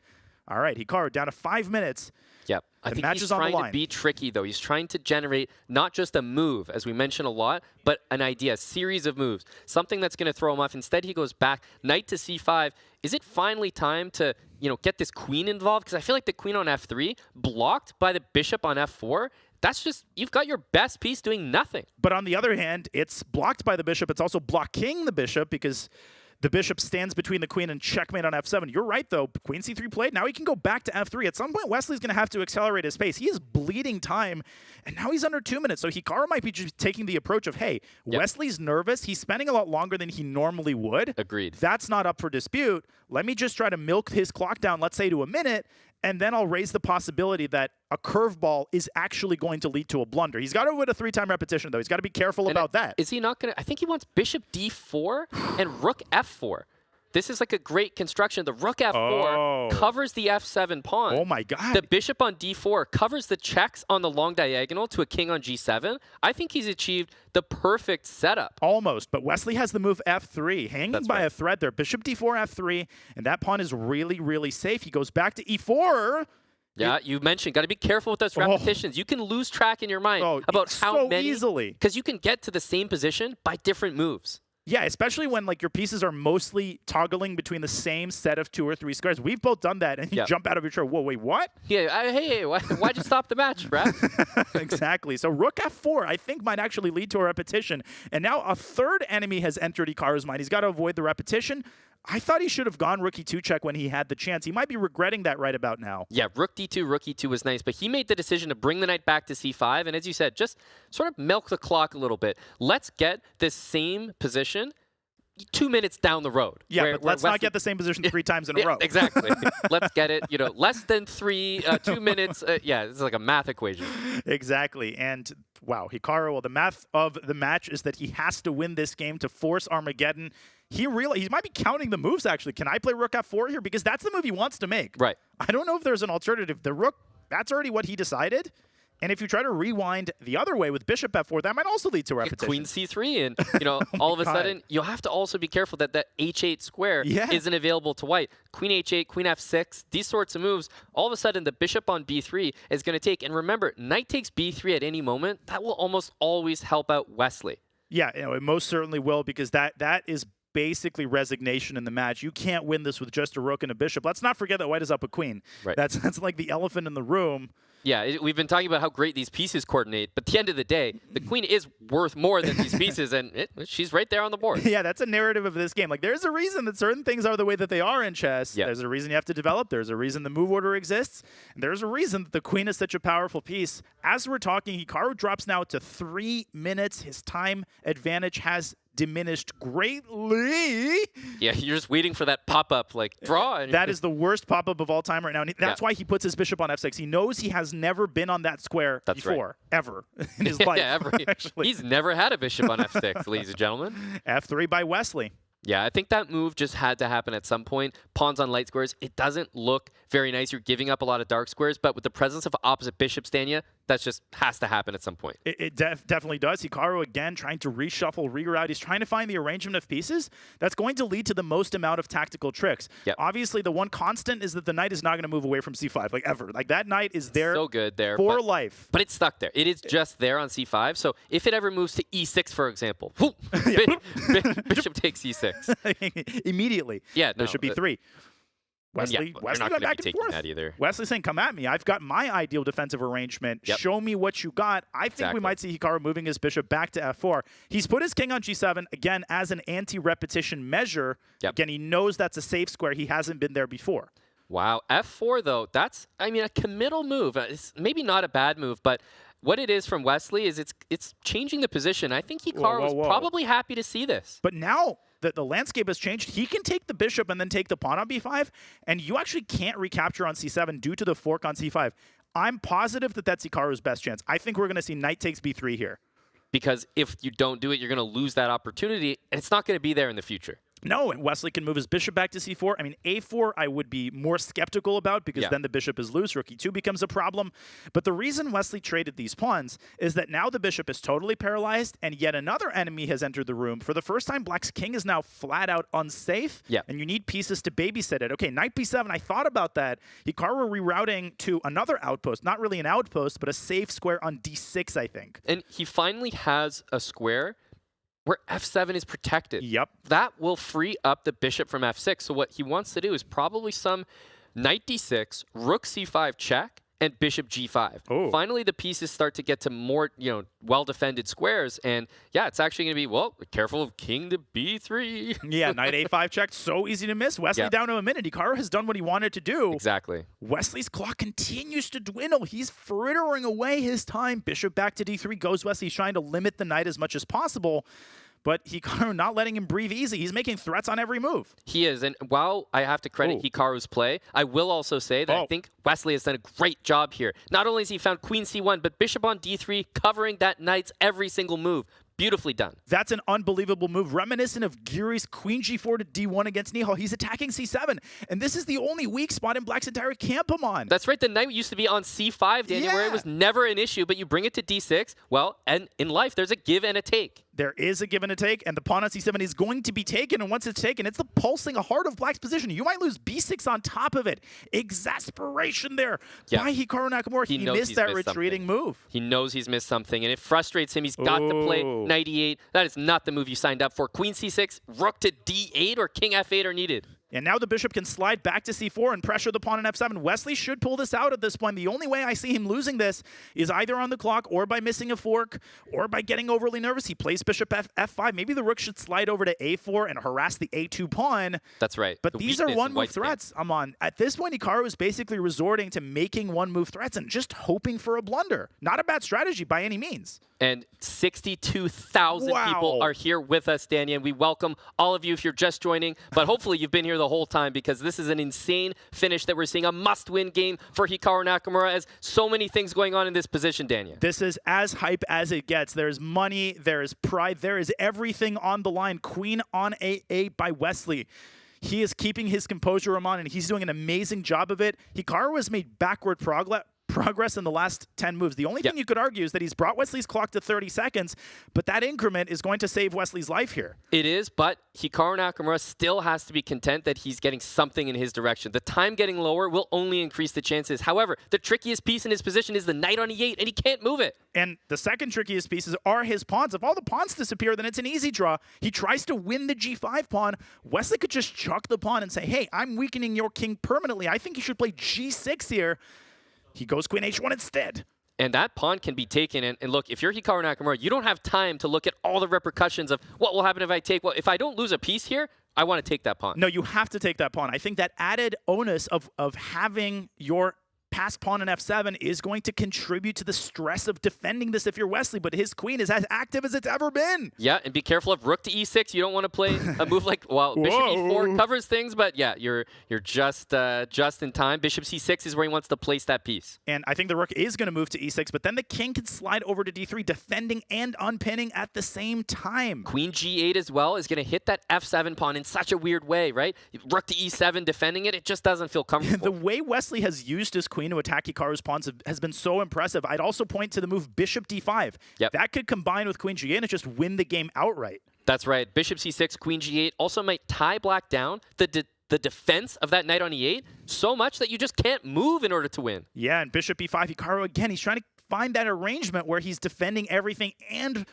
All right, Hikaru down to 5 minutes.
Yep. I think he's trying to be tricky, though. He's trying to generate not just a move, as we mentioned a lot, but an idea, a series of moves, something that's going to throw him off. Instead, he goes back, knight to c5. Is it finally time to, get this queen involved? Because I feel like the queen on f3, blocked by the bishop on f4, that's just, you've got your best piece doing nothing.
But on the other hand, it's blocked by the bishop. It's also blocking the bishop because the bishop stands between the queen and checkmate on f7. You're right, though. Queen c3 played. Now he can go back to f3. At some point, Wesley's going to have to accelerate his pace. He is bleeding time, and now he's under 2 minutes. So Hikaru might be just taking the approach of, hey, Wesley's nervous. He's spending a lot longer than he normally would.
Agreed.
That's not up for dispute. Let me just try to milk his clock down, let's say, to a minute, and then I'll raise the possibility that a curveball is actually going to lead to a blunder. He's got to win a 3-time repetition, though. He's got to be careful about that.
Is he not going to? I think he wants bishop d4 and rook f4. This is like a great construction. The rook f4 covers the f7 pawn.
Oh my god.
The bishop on d4 covers the checks on the long diagonal to a king on g7. I think he's achieved the perfect setup.
Almost, but Wesley has the move f3, hanging by a thread there. Bishop d4, f3, and that pawn is really, really safe. He goes back to e4.
Yeah, you mentioned, got to be careful with those repetitions. You can lose track in your mind about how many.
Easily.
Because you can get to the same position by different moves.
Yeah, especially when like your pieces are mostly toggling between the same set of 2 or 3 squares. We've both done that, and you jump out of your chair. Whoa, wait, what?
Yeah, hey, why'd you stop the match, Brad?
Exactly. So rook f4, I think, might actually lead to a repetition. And now a third enemy has entered Hikaru's mind. He's got to avoid the repetition. I thought he should have gone rook e2 check when he had the chance. He might be regretting that right about now.
Yeah, rook e2 was nice, but he made the decision to bring the knight back to c5, and as you said, just sort of milk the clock a little bit. Let's get this same position 2 minutes down the road.
Yeah, but let's not get the same position 3 times in a row.
Exactly. Let's get it, less than 2 minutes. Yeah, it's like a math equation.
Exactly. And wow, Hikaru, well, the math of the match is that he has to win this game to force Armageddon. He might be counting the moves, actually. Can I play rook f4 here? Because that's the move he wants to make.
Right.
I don't know if there's an alternative. The rook, that's already what he decided. And if you try to rewind the other way with bishop f4, that might also lead to repetition.
Queen c3, and all of a sudden, you'll have to also be careful that that h8 square isn't available to white. Queen h8, queen f6, these sorts of moves, all of a sudden the bishop on b3 is going to take. And remember, knight takes b3 at any moment. That will almost always help out Wesley.
Yeah, it most certainly will, because that is basically resignation in the match. You can't win this with just a rook and a bishop. Let's not forget that white is up a queen.
Right.
That's like the elephant in the room.
Yeah, we've been talking about how great these pieces coordinate, but at the end of the day, the queen is worth more than these pieces, and she's right there on the board.
Yeah, that's a narrative of this game. Like, there's a reason that certain things are the way that they are in chess. Yeah. There's a reason you have to develop. There's a reason the move order exists. And there's a reason that the queen is such a powerful piece. As we're talking, Hikaru drops now to 3 minutes. His time advantage has diminished greatly.
Yeah, you're just waiting for that pop-up, like, draw.
That is the worst pop-up of all time right now. And that's why he puts his bishop on f6. He knows he has never been on that square before, ever in his life.
Yeah, ever. He's never had a bishop on f6, ladies and gentlemen.
f3 by Wesley.
Yeah, I think that move just had to happen at some point. Pawns on light squares, it doesn't look very nice. You're giving up a lot of dark squares, but with the presence of opposite bishop, Stania, that just has to happen at some point.
It definitely does. Hikaru, again, trying to reshuffle, reroute. He's trying to find the arrangement of pieces that's going to lead to the most amount of tactical tricks.
Yep.
Obviously, the one constant is that the knight is not going to move away from c5, like, ever. Like, that knight is there
so good there,
for life.
But it's stuck there. It is just there on c5, so if it ever moves to e6, for example, bishop takes e6.
Immediately.
Yeah,
Bishop e3. Wesley
not
got
going to
back
be
and
taking
forth.
that either.
Wesley saying, come at me. I've got my ideal defensive arrangement.
Yep.
Show me what you got. I think we might see Hikaru moving his bishop back to f4. He's put his king on g7, again, as an anti-repetition measure.
Yep.
Again, he knows that's a safe square. He hasn't been there before.
Wow. f4, though, that's, I mean, a committal move. It's maybe not a bad move, but what it is from Wesley is it's changing the position. I think Hikaru was probably happy to see this.
But now that the landscape has changed, he can take the bishop and then take the pawn on b5, and you actually can't recapture on c7 due to the fork on c5. I'm positive that that's Hikaru's best chance. I think we're going to see knight takes b3 here.
Because if you don't do it, you're going to lose that opportunity, and it's not going to be there in the future.
No, and Wesley can move his bishop back to c4. I mean, a4 I would be more skeptical about, because then the bishop is loose. Rook e2 becomes a problem. But the reason Wesley traded these pawns is that now the bishop is totally paralyzed, and yet another enemy has entered the room. For the first time, Black's king is now flat out unsafe, and you need pieces to babysit it. Okay, knight b7, I thought about that. Hikaru rerouting to another outpost. Not really an outpost, but a safe square on d6, I think.
And he finally has a square where f7 is protected.
Yep.
That will free up the bishop from f6. So what he wants to do is probably some knight d6, rook c5 check, and bishop g5.
Oh.
Finally, the pieces start to get to more, well-defended squares. And yeah, it's actually going to be, well, careful of king to b3.
Yeah, knight a5 check, so easy to miss. Wesley down to a minute. Hikaru has done what he wanted to do.
Exactly.
Wesley's clock continues to dwindle. He's frittering away his time. Bishop back to d3 goes Wesley. He's trying to limit the knight as much as possible. but Hikaru not letting him breathe easy. He's making threats on every move.
He is, and while I have to credit Hikaru's play, I will also say that I think Wesley has done a great job here. Not only has he found queen c1, but bishop on d3, covering that knight's every single move. Beautifully done.
That's an unbelievable move, reminiscent of Giri's queen g4 to d1 against Nihal. He's attacking c7, and this is the only weak spot in Black's entire camp, Aman.
That's right. The knight used to be on c5, Daniel, where it was never an issue, but you bring it to d6. Well, and in life, there's a give and a take.
There is a give and a take, and the pawn on c7 is going to be taken, and once it's taken, it's the pulsing heart of Black's position. You might lose b6 on top of it. Exasperation there by Hikaru Nakamura. He missed that retreating move.
He knows he's missed something, and it frustrates him. He's got to play knight e8. That is not the move you signed up for. Queen c6, rook to d8, or king f8 are needed.
And now the bishop can slide back to c4 and pressure the pawn on f7. Wesley should pull this out at this point. The only way I see him losing this is either on the clock or by missing a fork or by getting overly nervous. He plays bishop f5. Maybe the rook should slide over to a4 and harass the a2 pawn.
That's right.
But these are one-move threats, Aman. At this point, Hikaru is basically resorting to making one-move threats and just hoping for a blunder. Not a bad strategy by any means.
And 62,000 people are here with us, Danny, and we welcome all of you if you're just joining. But hopefully you've been here the whole time, because this is an insane finish that we're seeing. A must-win game for Hikaru Nakamura, as so many things going on in this position, Daniel.
This is as hype as it gets. There's money, there is pride, there is everything on the line. Queen on a8 by Wesley. He is keeping his composure, Ramon, and he's doing an amazing job of it. Hikaru has made backward progress in the last 10 moves. The only thing you could argue is that he's brought Wesley's clock to 30 seconds, but that increment is going to save Wesley's life here.
It is, but Hikaru Nakamura still has to be content that he's getting something in his direction. The time getting lower will only increase the chances. However, the trickiest piece in his position is the knight on e8, and he can't move it.
And the second trickiest pieces are his pawns. If all the pawns disappear, then it's an easy draw. He tries to win the g5 pawn. Wesley could just chuck the pawn and say, hey, I'm weakening your king permanently. I think you should play g6 here. He goes queen h1 instead.
And that pawn can be taken. And look, if you're Hikaru Nakamura, you don't have time to look at all the repercussions of what will happen if I take. Well, if I don't lose a piece here, I want to take that pawn.
No, you have to take that pawn. I think that added onus of having your passed pawn in f7 is going to contribute to the stress of defending this if you're Wesley, but his queen is as active as it's ever been.
Yeah, and be careful of rook to e6. You don't want to play a move like, well, bishop e4 covers things, but yeah, you're just in time. Bishop c6 is where he wants to place that piece.
And I think the rook is going to move to e6, but then the king can slide over to d3, defending and unpinning at the same time.
Queen g8 as well is going to hit that f7 pawn in such a weird way, right? Rook to e7, defending it, it just doesn't feel comfortable.
The way Wesley has used his queen to attack Hikaru's pawns has been so impressive. I'd also point to the move bishop d5. That could combine with queen g8 and just win the game outright.
That's right. Bishop c6, queen g8 also might tie black down the defense of that knight on e8 so much that you just can't move in order to win.
Yeah, and bishop e5, Hikaru again, he's trying to find that arrangement where he's defending everything and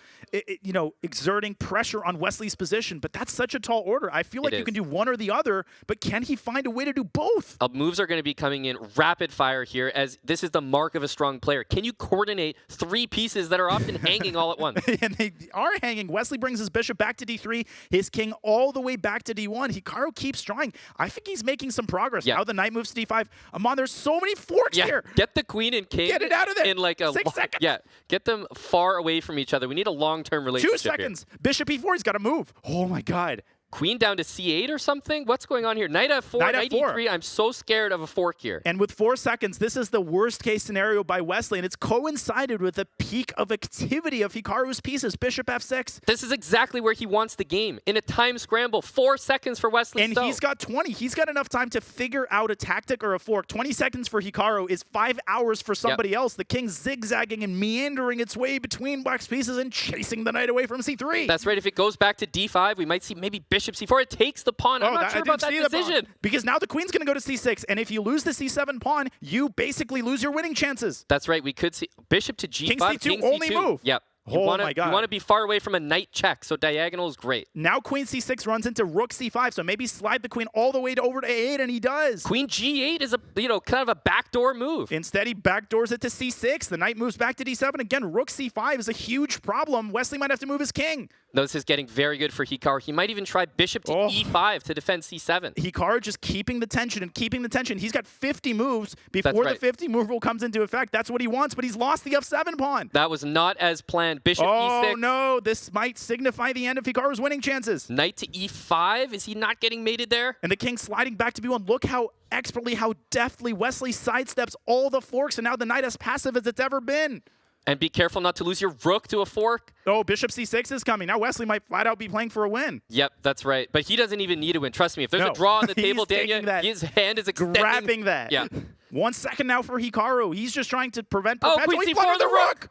exerting pressure on Wesley's position, but that's such a tall order. I feel like you can do one or the other, but can he find a way to do both?
Moves are going to be coming in rapid fire here, as this is the mark of a strong player. Can you coordinate three pieces that are often hanging all at once?
And they are hanging. Wesley brings his bishop back to d3, his king all the way back to d1. Hikaru keeps trying. I think he's making some progress. Now the knight moves to d5. Amon, there's so many forks here.
Get the queen and king.
Get it out of there.
In like a
6 seconds.
Yeah, get them far away from each other. We need a long-term relationship.
2 seconds. Here. Bishop e4, he's got to move. Oh my God.
Queen down to c8 or something? What's going on here? Knight f4, knight e3. I'm so scared of a fork here.
And with 4 seconds, this is the worst case scenario by Wesley, and it's coincided with the peak of activity of Hikaru's pieces. Bishop f6.
This is exactly where he wants the game. In a time scramble, 4 seconds for Wesley
And he's got 20. He's got enough time to figure out a tactic or a fork. 20 seconds for Hikaru is 5 hours for somebody else. The king's zigzagging and meandering its way between Black's pieces and chasing the knight away from c3.
That's right. If it goes back to d5, we might see maybe bishop c4. It takes the pawn. I'm not sure about that decision.
Because now the queen's going to go to c6, and if you lose the c7 pawn, you basically lose your winning chances.
That's right. We could see bishop to g5.
King c2, only move.
Yep.
My God.
You want to be far away from a knight check, so diagonal is great.
Now queen c6 runs into rook c5, so maybe slide the queen all the way over to a8, and he does.
Queen g8 is a kind of a backdoor move.
Instead, he backdoors it to c6. The knight moves back to d7. Again, rook c5 is a huge problem. Wesley might have to move his king.
No, this is getting very good for Hikaru. He might even try bishop to e5 to defend c7.
Hikaru just keeping the tension and keeping the tension. He's got 50 moves before the 50 move rule comes into effect. That's what he wants, but he's lost the f7 pawn.
That was not as planned. Bishop e6.
Oh, no. This might signify the end of Hikaru's winning chances.
Knight to e5. Is he not getting mated there?
And the king sliding back to b1. Look how expertly, how deftly Wesley sidesteps all the forks, and now the knight as passive as it's ever been.
And be careful not to lose your rook to a fork.
Oh, bishop c6 is coming. Now Wesley might flat out be playing for a win.
Yep, that's right. But he doesn't even need a win. Trust me, if there's a draw on the table, Daniel, his hand is extending.
Grabbing that.
Yeah.
1 second now for Hikaru. He's just trying to prevent perpetual.
Queen c4, the rook!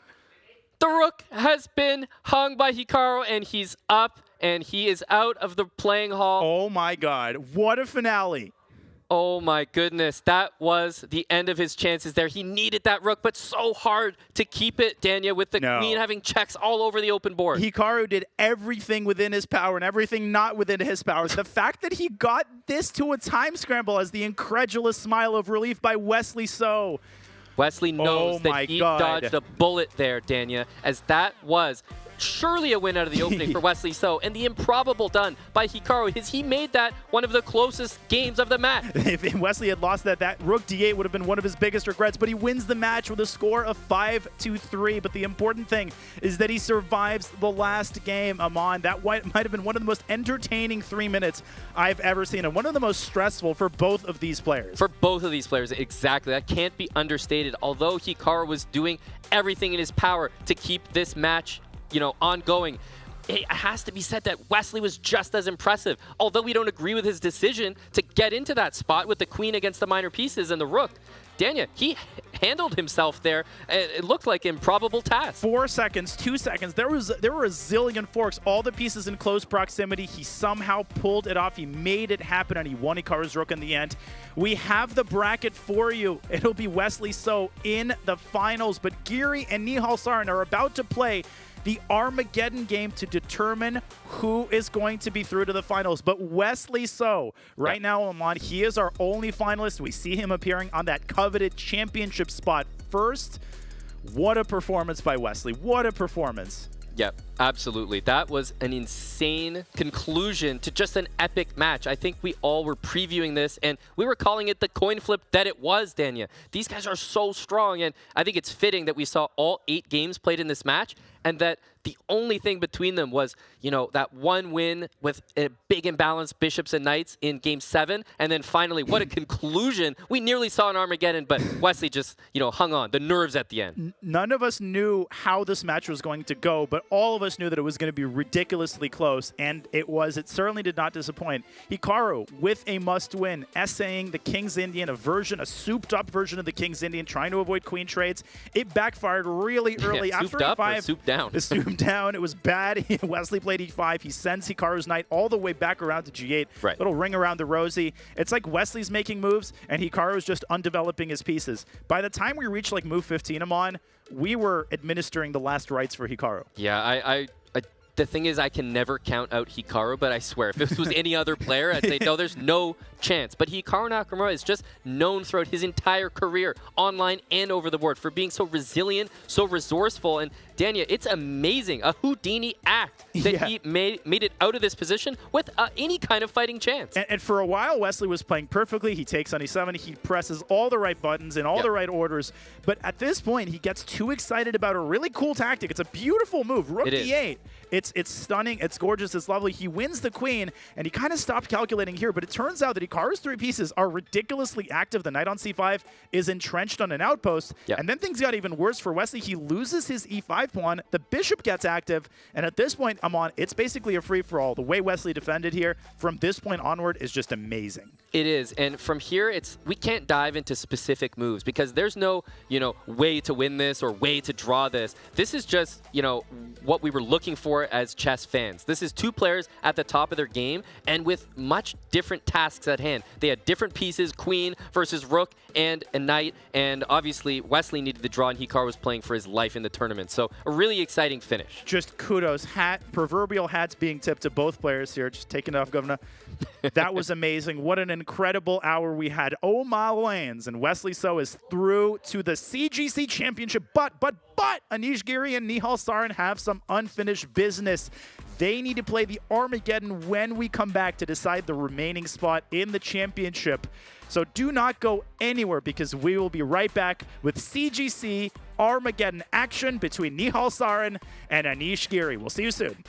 The rook has been hung by Hikaru, and he's up, and he is out of the playing hall.
Oh my god, what a finale.
Oh my goodness, that was the end of his chances there. He needed that rook, but so hard to keep it, Dania, with the queen having checks all over the open board.
Hikaru did everything within his power and everything not within his power. The fact that he got this to a time scramble as the incredulous smile of relief by Wesley So.
Wesley knows that he dodged a bullet there, Dania, as that was surely a win out of the opening for Wesley So, and the improbable done by Hikaru is he made that one of the closest games of the match.
If Wesley had lost that rook d8 would have been one of his biggest regrets, but he wins the match with a score of 5-3. But the important thing is that he survives the last game, Amon. That might have been one of the most entertaining 3 minutes I've ever seen, and one of the most stressful for both of these players.
For both of these players, exactly. That can't be understated. Although Hikaru was doing everything in his power to keep this match ongoing, it has to be said that Wesley was just as impressive. Although we don't agree with his decision to get into that spot with the queen against the minor pieces and the rook, Dania, he handled himself there. It looked like improbable task.
4 seconds, 2 seconds. There were a zillion forks, all the pieces in close proximity. He somehow pulled it off. He made it happen, and he won Hikaru's rook in the end. We have the bracket for you. It'll be Wesley So in the finals, but Giri and Nihal Sarin are about to play the Armageddon game to determine who is going to be through to the finals. But Wesley So, right now, Amon, he is our only finalist. We see him appearing on that coveted championship spot first. What a performance by Wesley. What a performance.
Yep, absolutely. That was an insane conclusion to just an epic match. I think we all were previewing this, and we were calling it the coin flip that it was, Dania. These guys are so strong, and I think it's fitting that we saw all 8 games played in this match, and that the only thing between them was, that one win with a big imbalance, bishops and knights in game 7, and then finally, what a conclusion. We nearly saw an Armageddon, but Wesley just, hung on, the nerves at the end.
None of us knew how this match was going to go, but all of us knew that it was going to be ridiculously close, and it was. It certainly did not disappoint. Hikaru with a must-win, essaying the King's Indian, a souped-up version of the King's Indian, trying to avoid queen trades. It backfired really early.
After souped up or souped down?
Souped down. It was bad. Wesley played e5. He sends Hikaru's knight all the way back around to g8.
Right.
Little ring around the rosy. It's like Wesley's making moves, and Hikaru's just undeveloping his pieces. By the time we reached like move 15, Amon, we were administering the last rites for Hikaru.
Yeah, the thing is, I can never count out Hikaru, but I swear, if this was any other player, I'd say, no, there's no chance. But Hikaru Nakamura is just known throughout his entire career, online and over the board, for being so resilient, so resourceful. And Dania, it's amazing, a Houdini act that he made it out of this position with any kind of fighting chance.
And for a while, Wesley was playing perfectly. He takes on e7. He presses all the right buttons in all the right orders. But at this point, he gets too excited about a really cool tactic. It's a beautiful move. Rook d8. It's stunning. It's gorgeous. It's lovely. He wins the queen, and he kind of stopped calculating here. But it turns out that Hikaru's 3 pieces are ridiculously active. The knight on c5 is entrenched on an outpost. And then things got even worse for Wesley. He loses his e5 pawn. The bishop gets active. And at this point, it's basically a free-for-all. The way Wesley defended here from this point onward is just amazing.
It is. And from here, we can't dive into specific moves because there's no, way to win this or way to draw this. This is just, what we were looking for as chess fans. This is 2 players at the top of their game and with much different tasks at hand. They had different pieces, queen versus rook and a knight, and obviously Wesley needed the draw and Hikaru was playing for his life in the tournament. So a really exciting finish.
Just kudos. Proverbial hats being tipped to both players here. Just taking it off, Governor. That was amazing. What an incredible hour we had. Oh my lands. And Wesley So is through to the CGC Championship. But Anish Giri and Nihal Sarin have some unfinished business. They need to play the Armageddon when we come back to decide the remaining spot in the championship. So do not go anywhere, because we will be right back with CGC Armageddon action between Nihal Sarin and Anish Giri. We'll see you soon.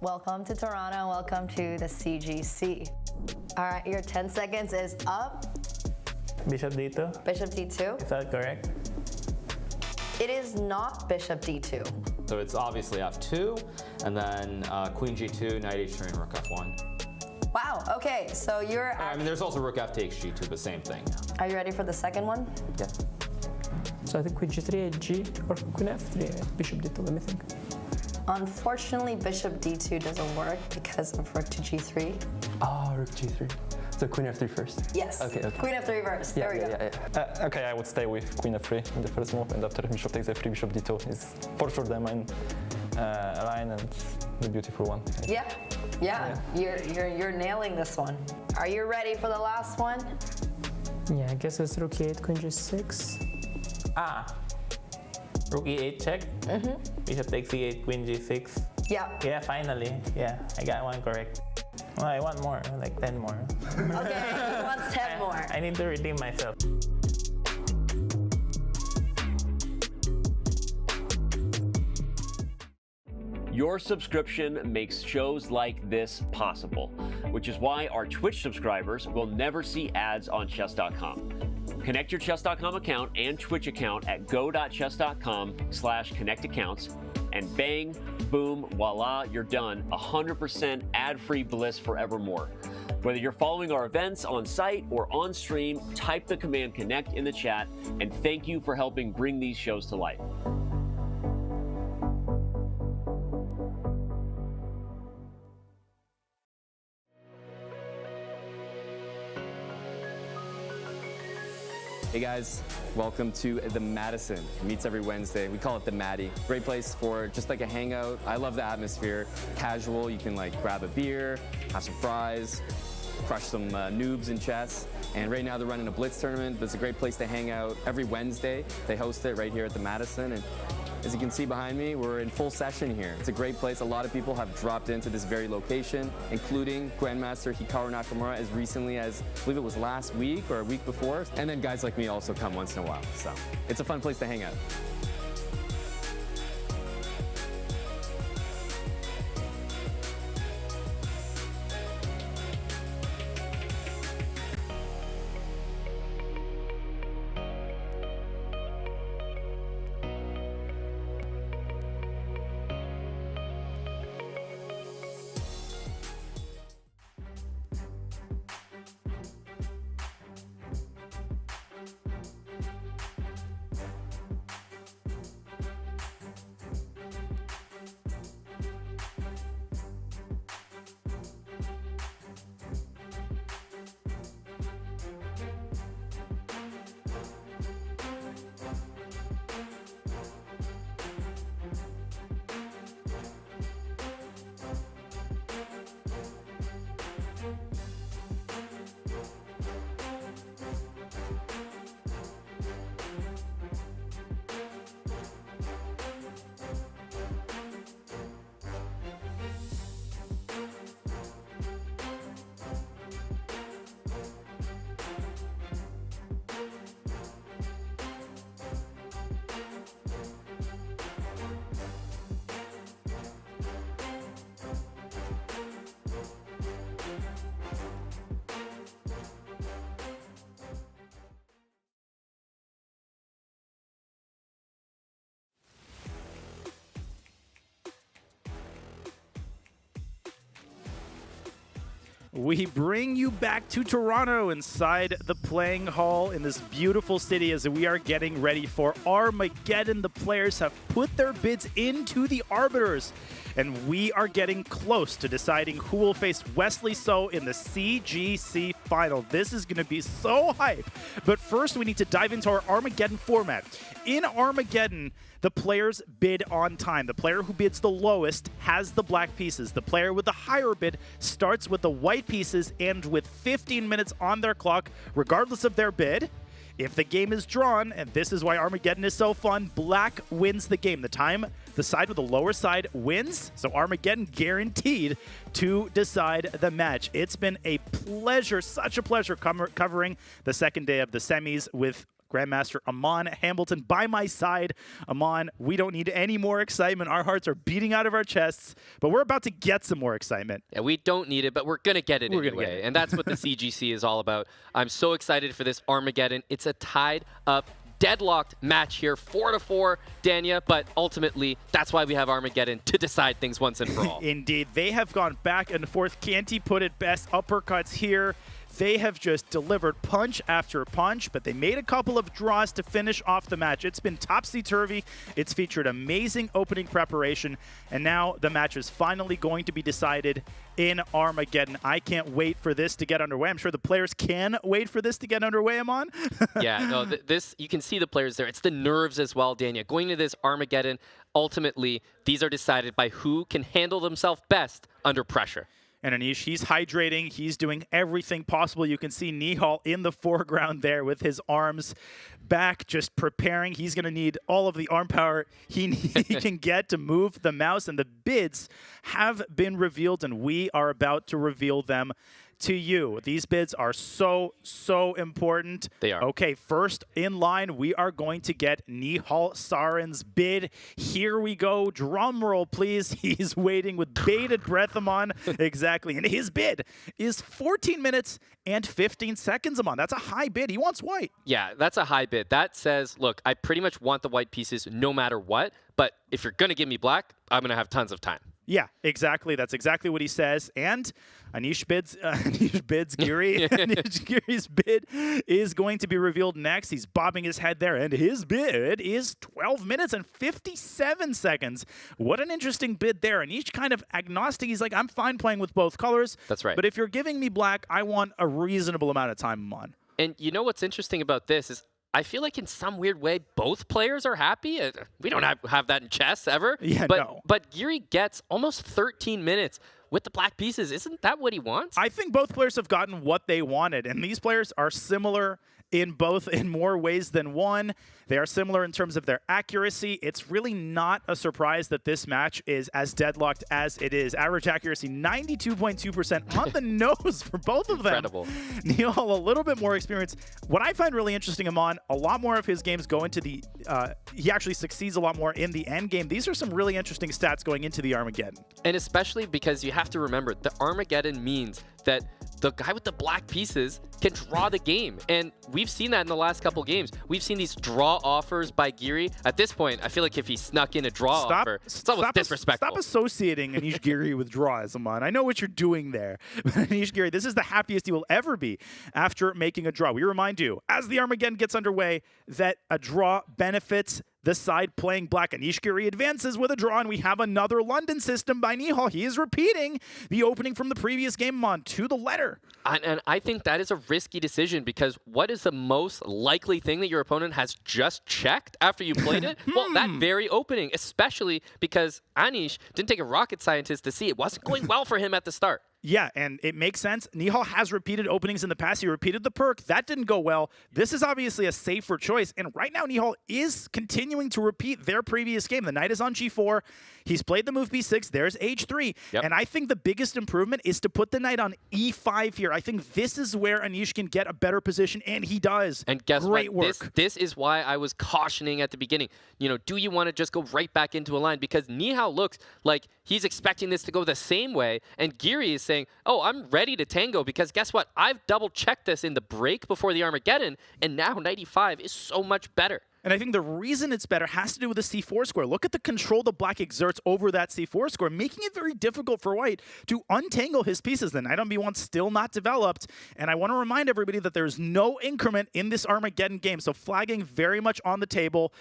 Welcome to Toronto. Welcome to the CGC. All right, your 10 seconds is up.
Bishop D2.
Bishop D2.
Is that correct?
It is not Bishop D2.
So it's obviously F2, and then Queen G2, Knight H3, and Rook F1.
Wow, okay, so you're...
I mean, there's also Rook F takes G2, the same thing.
Are you ready for the second one?
Yeah.
So I think Queen G3, G, or Queen F3, Bishop D2, let me think.
Unfortunately, Bishop D2 doesn't work because of Rook to G3.
Oh, Rook G3. So Queen F3 first?
Yes.
Okay.
Queen F3 first. There we go.
Okay, I would stay with Queen F3 in the first move, and after Bishop takes F3, Bishop D2 is for sure the main line and the beautiful one.
Yeah. You're nailing this one. Are you ready for the last one?
Yeah, I guess it's Rook E8, Queen G6.
Rook E8 check. Bishop takes E8, Queen G6.
Yeah,
finally. Yeah, I got one correct. Well, I want more, like 10 more.
Okay, he wants 10 more.
I need to redeem myself.
Your subscription makes shows like this possible, which is why our Twitch subscribers will never see ads on chess.com. Connect your chess.com account and Twitch account at go.chess.com/connectaccounts, and bang, boom, voila, you're done. 100% ad-free bliss forevermore. Whether you're following our events on site or on stream, type the command connect in the chat, and thank you for helping bring these shows to life.
Hey guys, welcome to the Madison. It meets every Wednesday. We call it the Maddie. Great place for just like a hangout. I love the atmosphere. Casual, you can like grab a beer, have some fries, crush some noobs in chess. And right now they're running a Blitz tournament, but it's a great place to hang out. Every Wednesday, they host it right here at the Madison. And as you can see behind me, we're in full session here. It's a great place. A lot of people have dropped into this very location, including Grandmaster Hikaru Nakamura as recently as, I believe it was last week or a week before. And then guys like me also come once in a while. So it's a fun place to hang out.
We bring you back to Toronto inside the playing hall in this beautiful city as we are getting ready for Armageddon. The players have put their bids into the arbiters, and we are getting close to deciding who will face Wesley So in the CGC final. This is going to be so hype. But first, we need to dive into our Armageddon format. In Armageddon, the players bid on time. The player who bids the lowest has the black pieces. The player with the higher bid starts with the white pieces and with 15 minutes on their clock, regardless of their bid. If the game is drawn, and this is why Armageddon is so fun, black wins the game. The side with the lower side wins, so Armageddon guaranteed to decide the match. It's been a pleasure, such a pleasure covering the second day of the semis with Grandmaster Amon Hamilton by my side. Amon, we don't need any more excitement. Our hearts are beating out of our chests, but we're about to get some more excitement.
Yeah, we don't need it, but we're going to get it anyway. And that's what the CGC is all about. I'm so excited for this Armageddon. It's a tied up, deadlocked match here, 4-4, Dania, but ultimately, that's why we have Armageddon, to decide things once and for all.
Indeed. They have gone back and forth. Canty put it best. Uppercuts here. They have just delivered punch after punch, but they made a couple of draws to finish off the match. It's been topsy-turvy. It's featured amazing opening preparation, and now the match is finally going to be decided in Armageddon. I can't wait for this to get underway. I'm sure the players can wait for this to get underway, Amon.
Yeah, no, this, you can see the players there. It's the nerves as well, Dania. Going to this Armageddon, ultimately, these are decided by who can handle themselves best under pressure.
And Anish, he's hydrating. He's doing everything possible. You can see Nihal in the foreground there with his arms back, just preparing. He's going to need all of the arm power he can get to move the mouse. And the bids have been revealed, and we are about to reveal them to you. These bids are so important.
They are.
Okay, first in line, we are going to get Nihal Sarin's bid. Here we go. Drum roll, please. He's waiting with bated breath, Amon. Exactly. And his bid is 14 minutes and 15 seconds, Amon. That's a high bid. He wants white.
Yeah, that's a high bid. That says, look, I pretty much want the white pieces no matter what, but if you're going to give me black, I'm going to have tons of time.
Yeah, exactly. That's exactly what he says. And Anish bids Giri. Anish Giri's bid is going to be revealed next. He's bobbing his head there, and his bid is 12 minutes and 57 seconds. What an interesting bid there. Anish kind of agnostic. He's like, I'm fine playing with both colors.
That's right.
But if you're giving me black, I want a reasonable amount of time, Amon.
And you know what's interesting about this is I feel like in some weird way, both players are happy. We don't have that in chess ever.
Yeah, no.
But Giri gets almost 13 minutes with the black pieces. Isn't that what he wants?
I think both players have gotten what they wanted, and these players are similar in more ways than one. They are similar in terms of their accuracy. It's really not a surprise that this match is as deadlocked as it is. Average accuracy, 92.2% on the nose for both of them.
Incredible.
Nihal, a little bit more experience. What I find really interesting, Amon, a lot more of his games go into the, he actually succeeds a lot more in the end game. These are some really interesting stats going into the Armageddon.
And especially because you have to remember, the Armageddon means that the guy with the black pieces can draw the game. And we've seen that in the last couple games. We've seen these draw offers by Giri. At this point, I feel like if he snuck in a draw offer, it's almost disrespectful.
Stop associating Anish Giri with draws, Amon. I know what you're doing there. But Anish Giri, this is the happiest he will ever be after making a draw. We remind you, as the Armageddon gets underway, that a draw benefits the side playing black. Anish Giri advances with a draw, and we have another London system by Nihal. He is repeating the opening from the previous game on to the letter.
And I think that is a risky decision, because what is the most likely thing that your opponent has just checked after you played it? Well, that very opening, especially because Anish didn't take a rocket scientist to see it wasn't going well for him at the start.
Yeah, and it makes sense. Nihal has repeated openings in the past. He repeated the perk. That didn't go well. This is obviously a safer choice. And right now, Nihal is continuing to repeat their previous game. The knight is on g4. He's played the move b6. There's h3.
Yep.
And I think the biggest improvement is to put the knight on e5 here. I think this is where Anish can get a better position, and he does.
And guess
Great
what?
work.
This is why I was cautioning at the beginning. You know, do you want to just go right back into a line? Because Nihal looks like he's expecting this to go the same way, and Giri is saying, oh, I'm ready to tango, because guess what? I've double-checked this in the break before the Armageddon, and now 95 is so much better.
And I think the reason it's better has to do with the c4 square. Look at the control the black exerts over that c4 square, making it very difficult for white to untangle his pieces. The knight on b1 still not developed. And I want to remind everybody that there's no increment in this Armageddon game. So flagging very much on the table.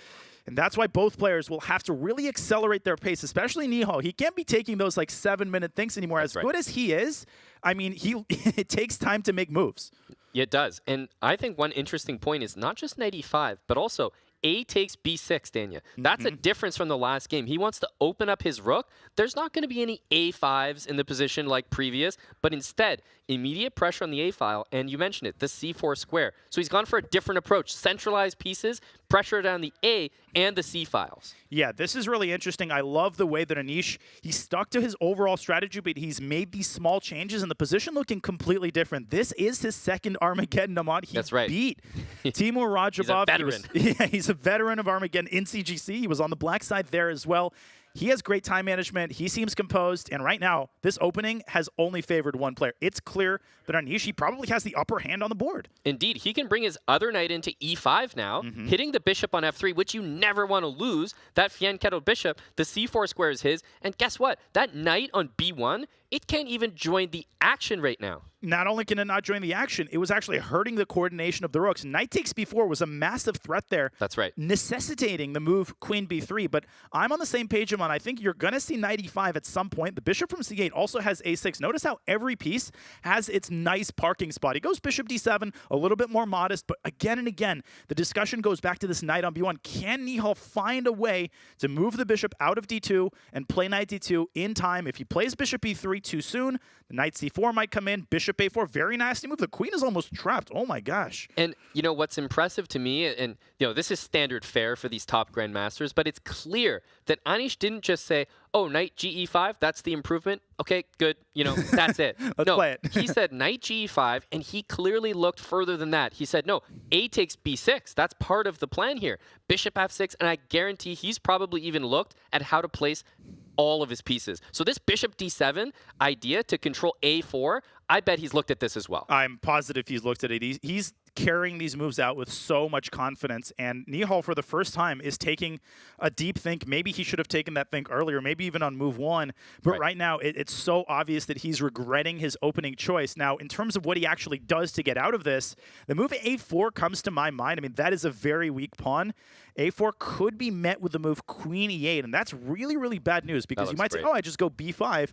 And that's why both players will have to really accelerate their pace, especially Nihal. He can't be taking those like 7-minute things anymore. As good as he is, I mean, it takes time to make moves.
Yeah, it does. And I think one interesting point is not just knight e5, but also A takes b6, Dania. That's a difference from the last game. He wants to open up his rook. There's not going to be any a5s in the position like previous, but instead, immediate pressure on the a file, and you mentioned it, the c4 square. So he's gone for a different approach. Centralized pieces, pressure down the a and the c files.
Yeah, this is really interesting. I love the way that Anish, he stuck to his overall strategy, but he's made these small changes and the position looking completely different. This is his second Armageddon Ahmad. He beat Timur Rajabov. He's a veteran of Armageddon in CGC. He was on the black side there as well. He has great time management. He seems composed. And right now, this opening has only favored one player. It's clear that Anish, he probably has the upper hand on the board.
Indeed. He can bring his other knight into e5 now, hitting the bishop on f3, which you never want to lose. That fianchetto bishop, the c4 square is his. And guess what? That knight on b1, it can't even join the action right now.
Not only can it not join the action, it was actually hurting the coordination of the rooks. Knight takes b4 was a massive threat there.
That's right.
Necessitating the move queen b3. But I'm on the same page, Amon. I think you're going to see knight e5 at some point. The bishop from c8 also has a6. Notice how every piece has its nice parking spot. He goes bishop d7, a little bit more modest. But again and again, the discussion goes back to this knight on b1. Can Nihal find a way to move the bishop out of d2 and play knight d2 in time? If he plays bishop e3 too soon, the knight c4 might come in. Bishop a4, very nasty move. The queen is almost trapped. Oh my gosh.
And you know what's impressive to me, and you know this is standard fare for these top grandmasters, but it's clear that Anish didn't just say, "Oh, knight ge5, that's the improvement. Okay, good. You know, that's it."
Let's play it.
He said knight ge5, and he clearly looked further than that. He said, "No, a takes b6. That's part of the plan here. Bishop f6, and I guarantee he's probably even looked at how to place all of his pieces." So this bishop d7 idea to control a4, I bet he's looked at this as well.
I'm positive he's looked at it. He's carrying these moves out with so much confidence, and Nihal for the first time is taking a deep think. Maybe he should have taken that think earlier, maybe even on move one, but right now it's so obvious that he's regretting his opening choice. Now, in terms of what he actually does to get out of this, the move a4 comes to my mind. I mean, that is a very weak pawn. a4 could be met with the move queen e8, and that's really, really bad news because you might say, oh, I just go b5.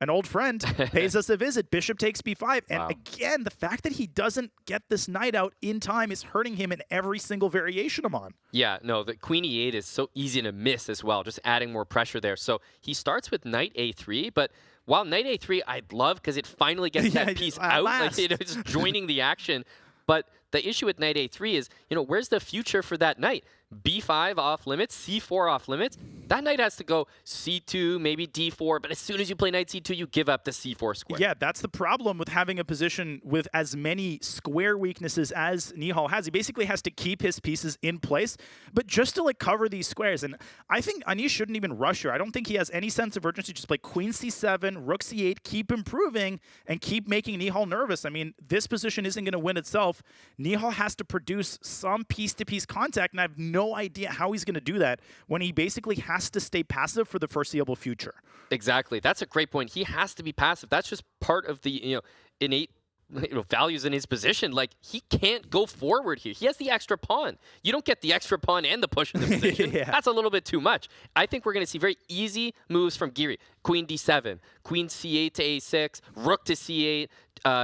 An old friend pays us a visit. Bishop takes b5. And again, the fact that he doesn't get this knight out in time is hurting him in every single variation I'm on.
Yeah, no, the queen e8 is so easy to miss as well, just adding more pressure there. So he starts with knight a3, but while knight a3 I'd love because it finally gets that piece out, like, you know, just joining the action. But the issue with knight a3 is, you know, where's the future for that knight? b5 off limits, c4 off limits. That knight has to go c2, maybe d4, but as soon as you play knight c2, you give up the c4 square.
Yeah, that's the problem with having a position with as many square weaknesses as Nihal has. He basically has to keep his pieces in place, but just to like cover these squares. And I think Anish shouldn't even rush here. I don't think he has any sense of urgency. Just play queen c7, rook c8, keep improving, and keep making Nihal nervous. I mean, this position isn't going to win itself. Nihal has to produce some piece-to-piece contact, and I have no idea how he's going to do that when he basically has to stay passive for the foreseeable future.
Exactly. That's a great point. He has to be passive. That's just part of the, you know, innate values in his position. Like, he can't go forward here. He has the extra pawn. You don't get the extra pawn and the push in the position. That's a little bit too much. I think we're going to see very easy moves from Giri. Queen d7, queen c8 to a6, rook to c8.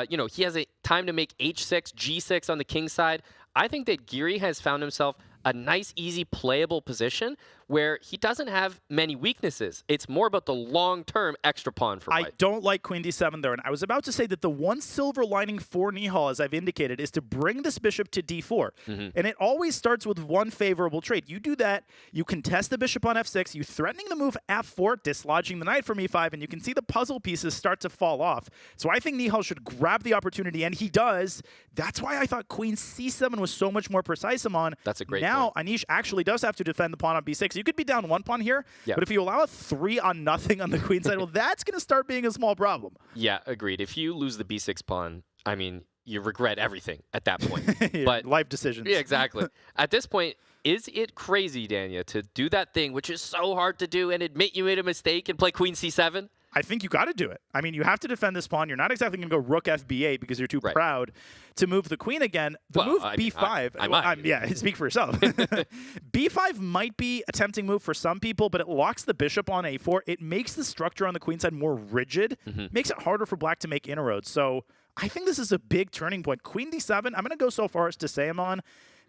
You know, he has a time to make h6, g6 on the king side. I think that Giri has found himself a nice, easy, playable position where he doesn't have many weaknesses. It's more about the long-term extra pawn for white.
I don't like queen d7 there, and I was about to say that the one silver lining for Nihal, as I've indicated, is to bring this bishop to d4. And it always starts with one favorable trade. You do that, you contest the bishop on f6, you threatening the move f4, dislodging the knight from e5, and you can see the puzzle pieces start to fall off. So I think Nihal should grab the opportunity, and he does. That's why I thought queen c7 was so much more precise, Amon.
That's a great
Now, Anish actually does have to defend the pawn on b6. You could be down one pawn here, but if you allow a 3-0 on the queen side, well, that's going to start being a small problem.
Yeah, agreed. If you lose the b6 pawn, I mean, you regret everything at that point.
But life decisions.
Yeah, exactly. At this point, Is it crazy, Dania, to do that thing, which is so hard to do, and admit you made a mistake and play queen c7?
I think you got to do it. I mean, you have to defend this pawn. You're not exactly going to go rook fb8 because you're too proud to move the queen again. The move b5, yeah, speak for yourself. b5 might be a tempting move for some people, but it locks the bishop on a4. It makes the structure on the queen side more rigid, makes it harder for black to make inroads. So I think this is a big turning point. Queen d7, I'm going to go so far as to say, Amon,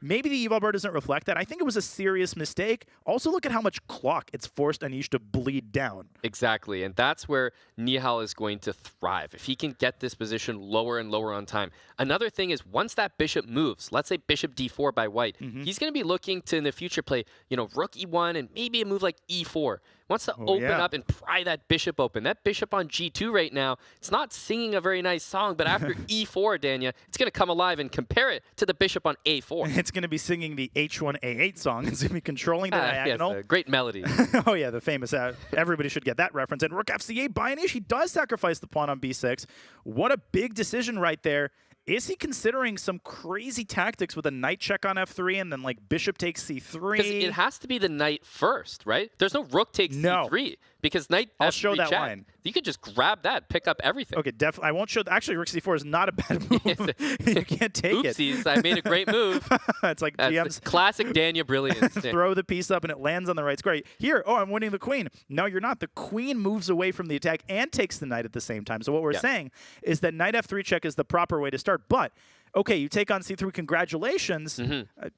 maybe the eval bar doesn't reflect that. I think it was a serious mistake. Also, look at how much clock it's forced Anish to bleed down.
Exactly, and that's where Nihal is going to thrive, if he can get this position lower and lower on time. Another thing is, once that bishop moves, let's say bishop d4 by white, he's going to be looking to, in the future, play, rook e1 and maybe a move like e4. Wants to open up and pry that bishop open. That bishop on g2 right now, it's not singing a very nice song, but after e4, Dania, it's going to come alive, and compare it to the bishop on a4.
It's going to be singing the h1 a8 song. It's going to be controlling the diagonal.
Yes, great melody.
Oh yeah, the famous. Everybody should get that reference. And rook fc8 by Anish. He does sacrifice the pawn on b6. What a big decision right there. Is he considering some crazy tactics with a knight check on f3 and then like bishop takes c3?
Because it has to be the knight first, right? There's no rook takes c3 because knight
I'll
f3
show that
check.
line.
You could just grab that, pick up everything.
Okay, definitely. I won't show. Actually, rook c4 is not a bad move. You can't take
Oopsies, I made a great move.
It's like GM's
classic Dania brilliance.
Throw the piece up and it lands on the right square. Here, I'm winning the queen. No, you're not. The queen moves away from the attack and takes the knight at the same time. So what we're saying is that knight f3 check is the proper way to start. But okay, you take on c3. Congratulations.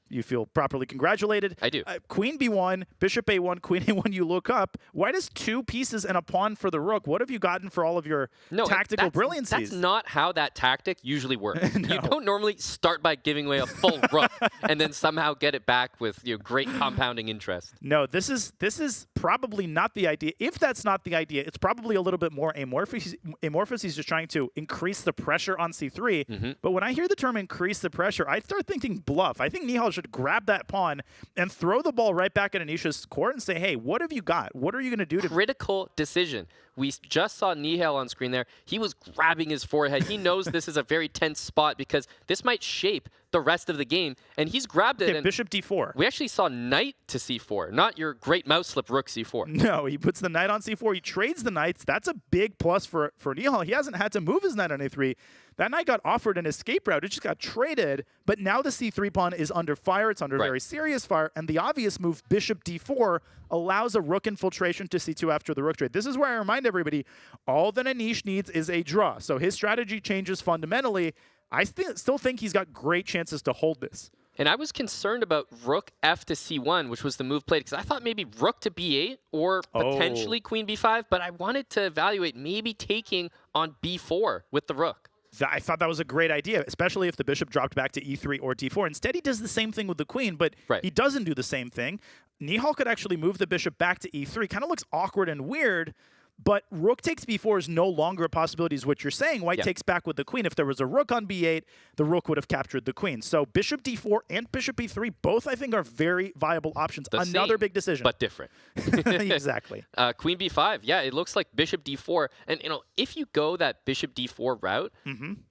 You feel properly congratulated.
I do.
Queen b1, bishop a1, queen a1. You look up. White has 2 pieces and a pawn for the rook. What have you gotten for all of your tactical brilliancies?
That's not how that tactic usually works. You don't normally start by giving away a full rook and then somehow get it back with great compounding interest.
No, this is probably not the idea. If that's not the idea, it's probably a little bit more amorphous. He's just trying to increase the pressure on c3. But when I hear the term increase the pressure, I start thinking bluff. I think Nihal should grab that pawn and throw the ball right back at Anish's court and say, hey, what have you got? What are you going to do to
critical decision? We just saw Nihal on screen there. He was grabbing his forehead. He knows this is a very tense spot because this might shape the rest of the game, and he's grabbed it.
Okay, bishop d4.
We actually saw knight to c4, not your great mouse slip rook c4.
No, he puts the knight on c4. He trades the knights. That's a big plus for Nihal. He hasn't had to move his knight on a3. That knight got offered an escape route. It just got traded, but now the c3 pawn is under fire. It's under very serious fire, and the obvious move, bishop d4, allows a rook infiltration to c2 after the rook trade. This is where I remind everybody, all that Anish needs is a draw. So his strategy changes fundamentally. I still think he's got great chances to hold this.
And I was concerned about rook f to c1, which was the move played, because I thought maybe rook to b8 or potentially queen b5, but I wanted to evaluate maybe taking on b4 with the rook.
I thought that was a great idea, especially if the bishop dropped back to e3 or d4. Instead, he does the same thing with the queen, but he doesn't do the same thing. Nihal could actually move the bishop back to e3. Kind of looks awkward and weird, but rook takes b4 is no longer a possibility, is what you're saying. White takes back with the queen. If there was a rook on b8, the rook would have captured the queen. So bishop d4 and bishop e3, both I think are very viable options. Another big decision.
But different.
Exactly.
Queen b5, yeah, it looks like bishop d4. And, if you go that bishop d4 route,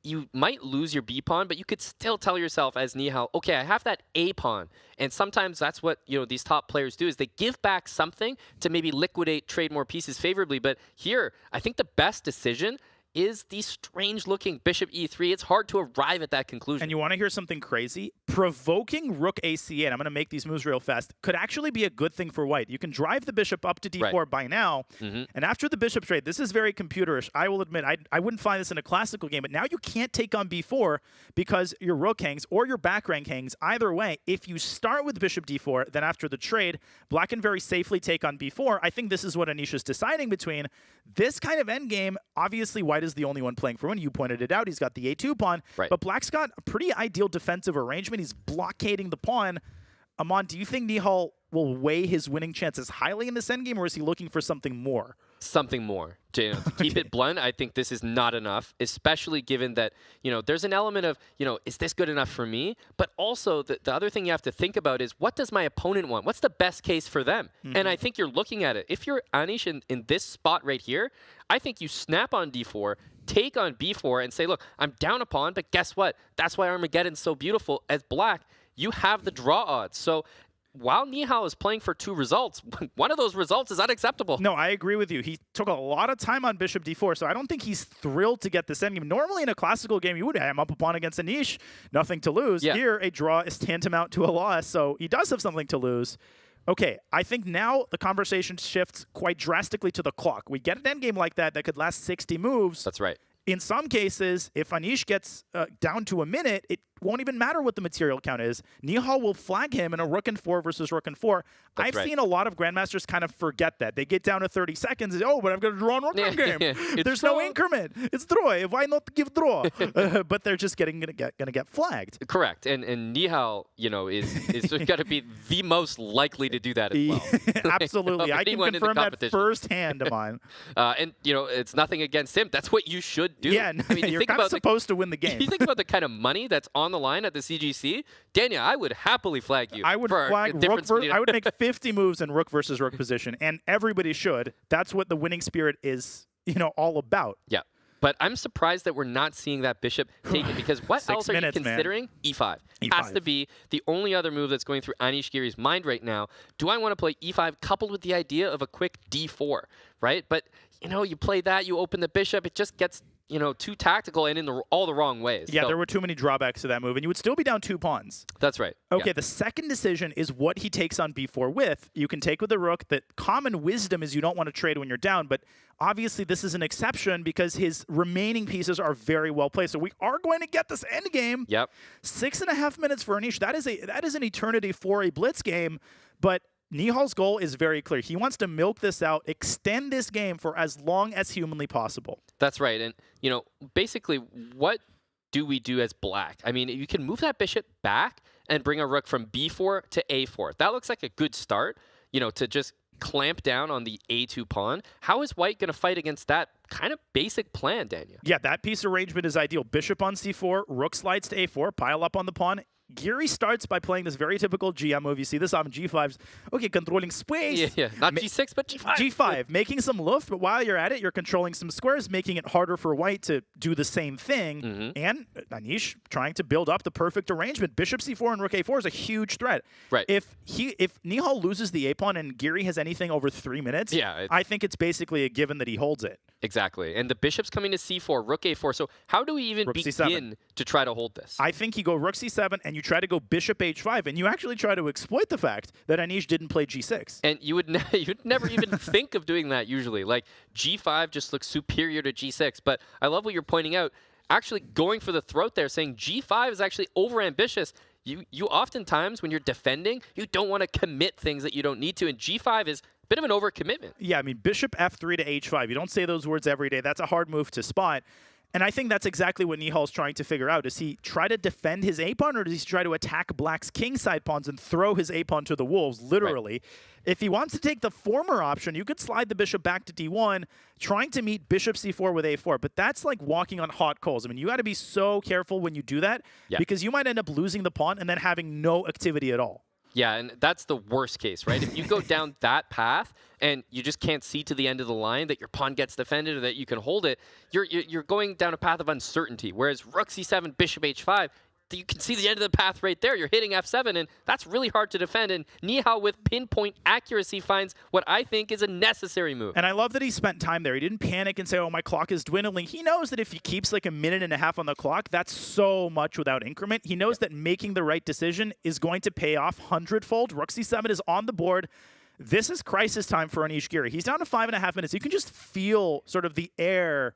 you might lose your b pawn, but you could still tell yourself as Nihal, okay, I have that a pawn. And sometimes that's what, these top players do, is they give back something to maybe liquidate, trade more pieces favorably. But here, I think the best decision is the strange-looking bishop e3. It's hard to arrive at that conclusion.
And you want to hear something crazy? Provoking rook a8, I'm going to make these moves real fast, could actually be a good thing for white. You can drive the bishop up to d4 by now, and after the bishop trade, this is very computerish. I will admit, I wouldn't find this in a classical game, but now you can't take on b4 because your rook hangs or your back rank hangs. Either way, if you start with bishop d4, then after the trade, black can very safely take on b4. I think this is what Anish is deciding between. This kind of endgame, obviously white is the only one playing for win. You pointed it out. He's got the a2 pawn, but black's got a pretty ideal defensive arrangement. He's blockading the pawn. Amon, do you think Nihal will weigh his winning chances highly in this endgame, or is he looking for something more?
Something more. To keep it blunt, I think this is not enough, especially given that, there's an element of, is this good enough for me? But also, the other thing you have to think about is, what does my opponent want? What's the best case for them? And I think you're looking at it. If you're Anish in this spot right here, I think you snap on d4, take on b4, and say, look, I'm down a pawn, but guess what? That's why Armageddon's so beautiful. As black, you have the draw odds. So while Nihal is playing for 2 results, one of those results is unacceptable.
No, I agree with you. He took a lot of time on bishop d4, so I don't think he's thrilled to get this endgame. Normally in a classical game, you would ham up a pawn against Anish, nothing to lose.
Yeah.
Here, a draw is tantamount to a loss, so he does have something to lose. Okay, I think now the conversation shifts quite drastically to the clock. We get an endgame like that could last 60 moves.
That's right.
In some cases, if Anish gets down to a minute, it won't even matter what the material count is. Nihal will flag him in a rook and 4 versus rook and 4.
That's
I've
right.
seen a lot of grandmasters kind of forget that. They get down to 30 seconds and say, oh, but I'm going to draw on rook endgame. There's no increment. It's draw. Why not give draw? But they're just gonna get flagged.
Correct. And Nihal, you know, is got to be the most likely to do that as well.
Absolutely. I can confirm that firsthand, Aman.
And, you know, it's nothing against him. That's what you should do.
Yeah,
I mean,
you're kind of supposed to win the game.
You think about the kind of money that's on the line at the CGC, Daniel, I would happily flag you.
I would flag rook. I would make 50 moves in rook versus rook position, and everybody should. That's what the winning spirit is, you know, all about.
Yeah. But I'm surprised that we're not seeing that bishop taken, because what
6
else are
minutes,
you considering? E5. Has to be the only other move that's going through Anish Giri's mind right now. Do I want to play E5 coupled with the idea of a quick D4, right? But, you know, you play that, you open the bishop, it just gets, you know, too tactical and in all the wrong ways.
Yeah,
so,
there were too many drawbacks to that move, and you would still be down 2 pawns.
That's right.
Okay,
Yeah.
the second decision is what he takes on b4 with. You can take with the rook. The common wisdom is you don't want to trade when you're down, but obviously this is an exception because his remaining pieces are very well placed. So we are going to get this endgame.
Yep.
6.5 minutes for Anish. That is an eternity for a blitz game, but Nihal's goal is very clear. He wants to milk this out, extend this game for as long as humanly possible.
That's right. And, you know, basically, what do we do as black? I mean, you can move that bishop back and bring a rook from b4 to a4. That looks like a good start, you know, to just clamp down on the a2 pawn. How is white going to fight against that kind of basic plan, Daniel?
Yeah, that piece arrangement is ideal. Bishop on c4, rook slides to a4, pile up on the pawn. Giri starts by playing this very typical GM move. You see this on G5s. Okay, controlling space.
Yeah. Not G6, but G5.
G5, making some luft, but while you're at it, you're controlling some squares, making it harder for white to do the same thing. And Anish trying to build up the perfect arrangement. Bishop C4 and rook A4 is a huge threat.
Right.
If Nihal loses the A pawn and Giri has anything over 3 minutes, I think it's basically a given that he holds it.
Exactly. And the bishop's coming to C4, rook A4. So how do we even
Rook
begin
C7.
to try to hold this?
I think you go rook C7 and you try to go bishop H5, and you actually try to exploit the fact that Anish didn't play G6.
And you'd never even think of doing that usually. Like G5 just looks superior to G6. But I love what you're pointing out. Actually going for the throat there, saying G5 is actually overambitious. You oftentimes, when you're defending, you don't want to commit things that you don't need to. And G5 is a bit of an overcommitment.
Yeah, I mean, bishop F3 to H5. You don't say those words every day. That's a hard move to spot. And I think that's exactly what Nihal's trying to figure out. Does he try to defend his A-pawn, or does he try to attack black's kingside pawns and throw his A-pawn to the wolves, literally? Right. If he wants to take the former option, you could slide the bishop back to D1, trying to meet bishop C4 with A4. But that's like walking on hot coals. I mean, you got to be so careful when you do that, because you might end up losing the pawn and then having no activity at all.
Yeah, and that's the worst case, right? If you go down that path and you just can't see to the end of the line that your pawn gets defended or that you can hold it, you're going down a path of uncertainty. Whereas rook c7, bishop h5, you can see the end of the path right there. You're hitting f7, and that's really hard to defend. And Nihal, with pinpoint accuracy, finds what I think is a necessary move.
And I love that he spent time there. He didn't panic and say, oh, my clock is dwindling. He knows that if he keeps like a minute and a half on the clock, that's so much without increment. He knows that making the right decision is going to pay off 100-fold. Rook c7 is on the board. This is crisis time for Anish Giri. He's down to 5.5 minutes. You can just feel sort of the air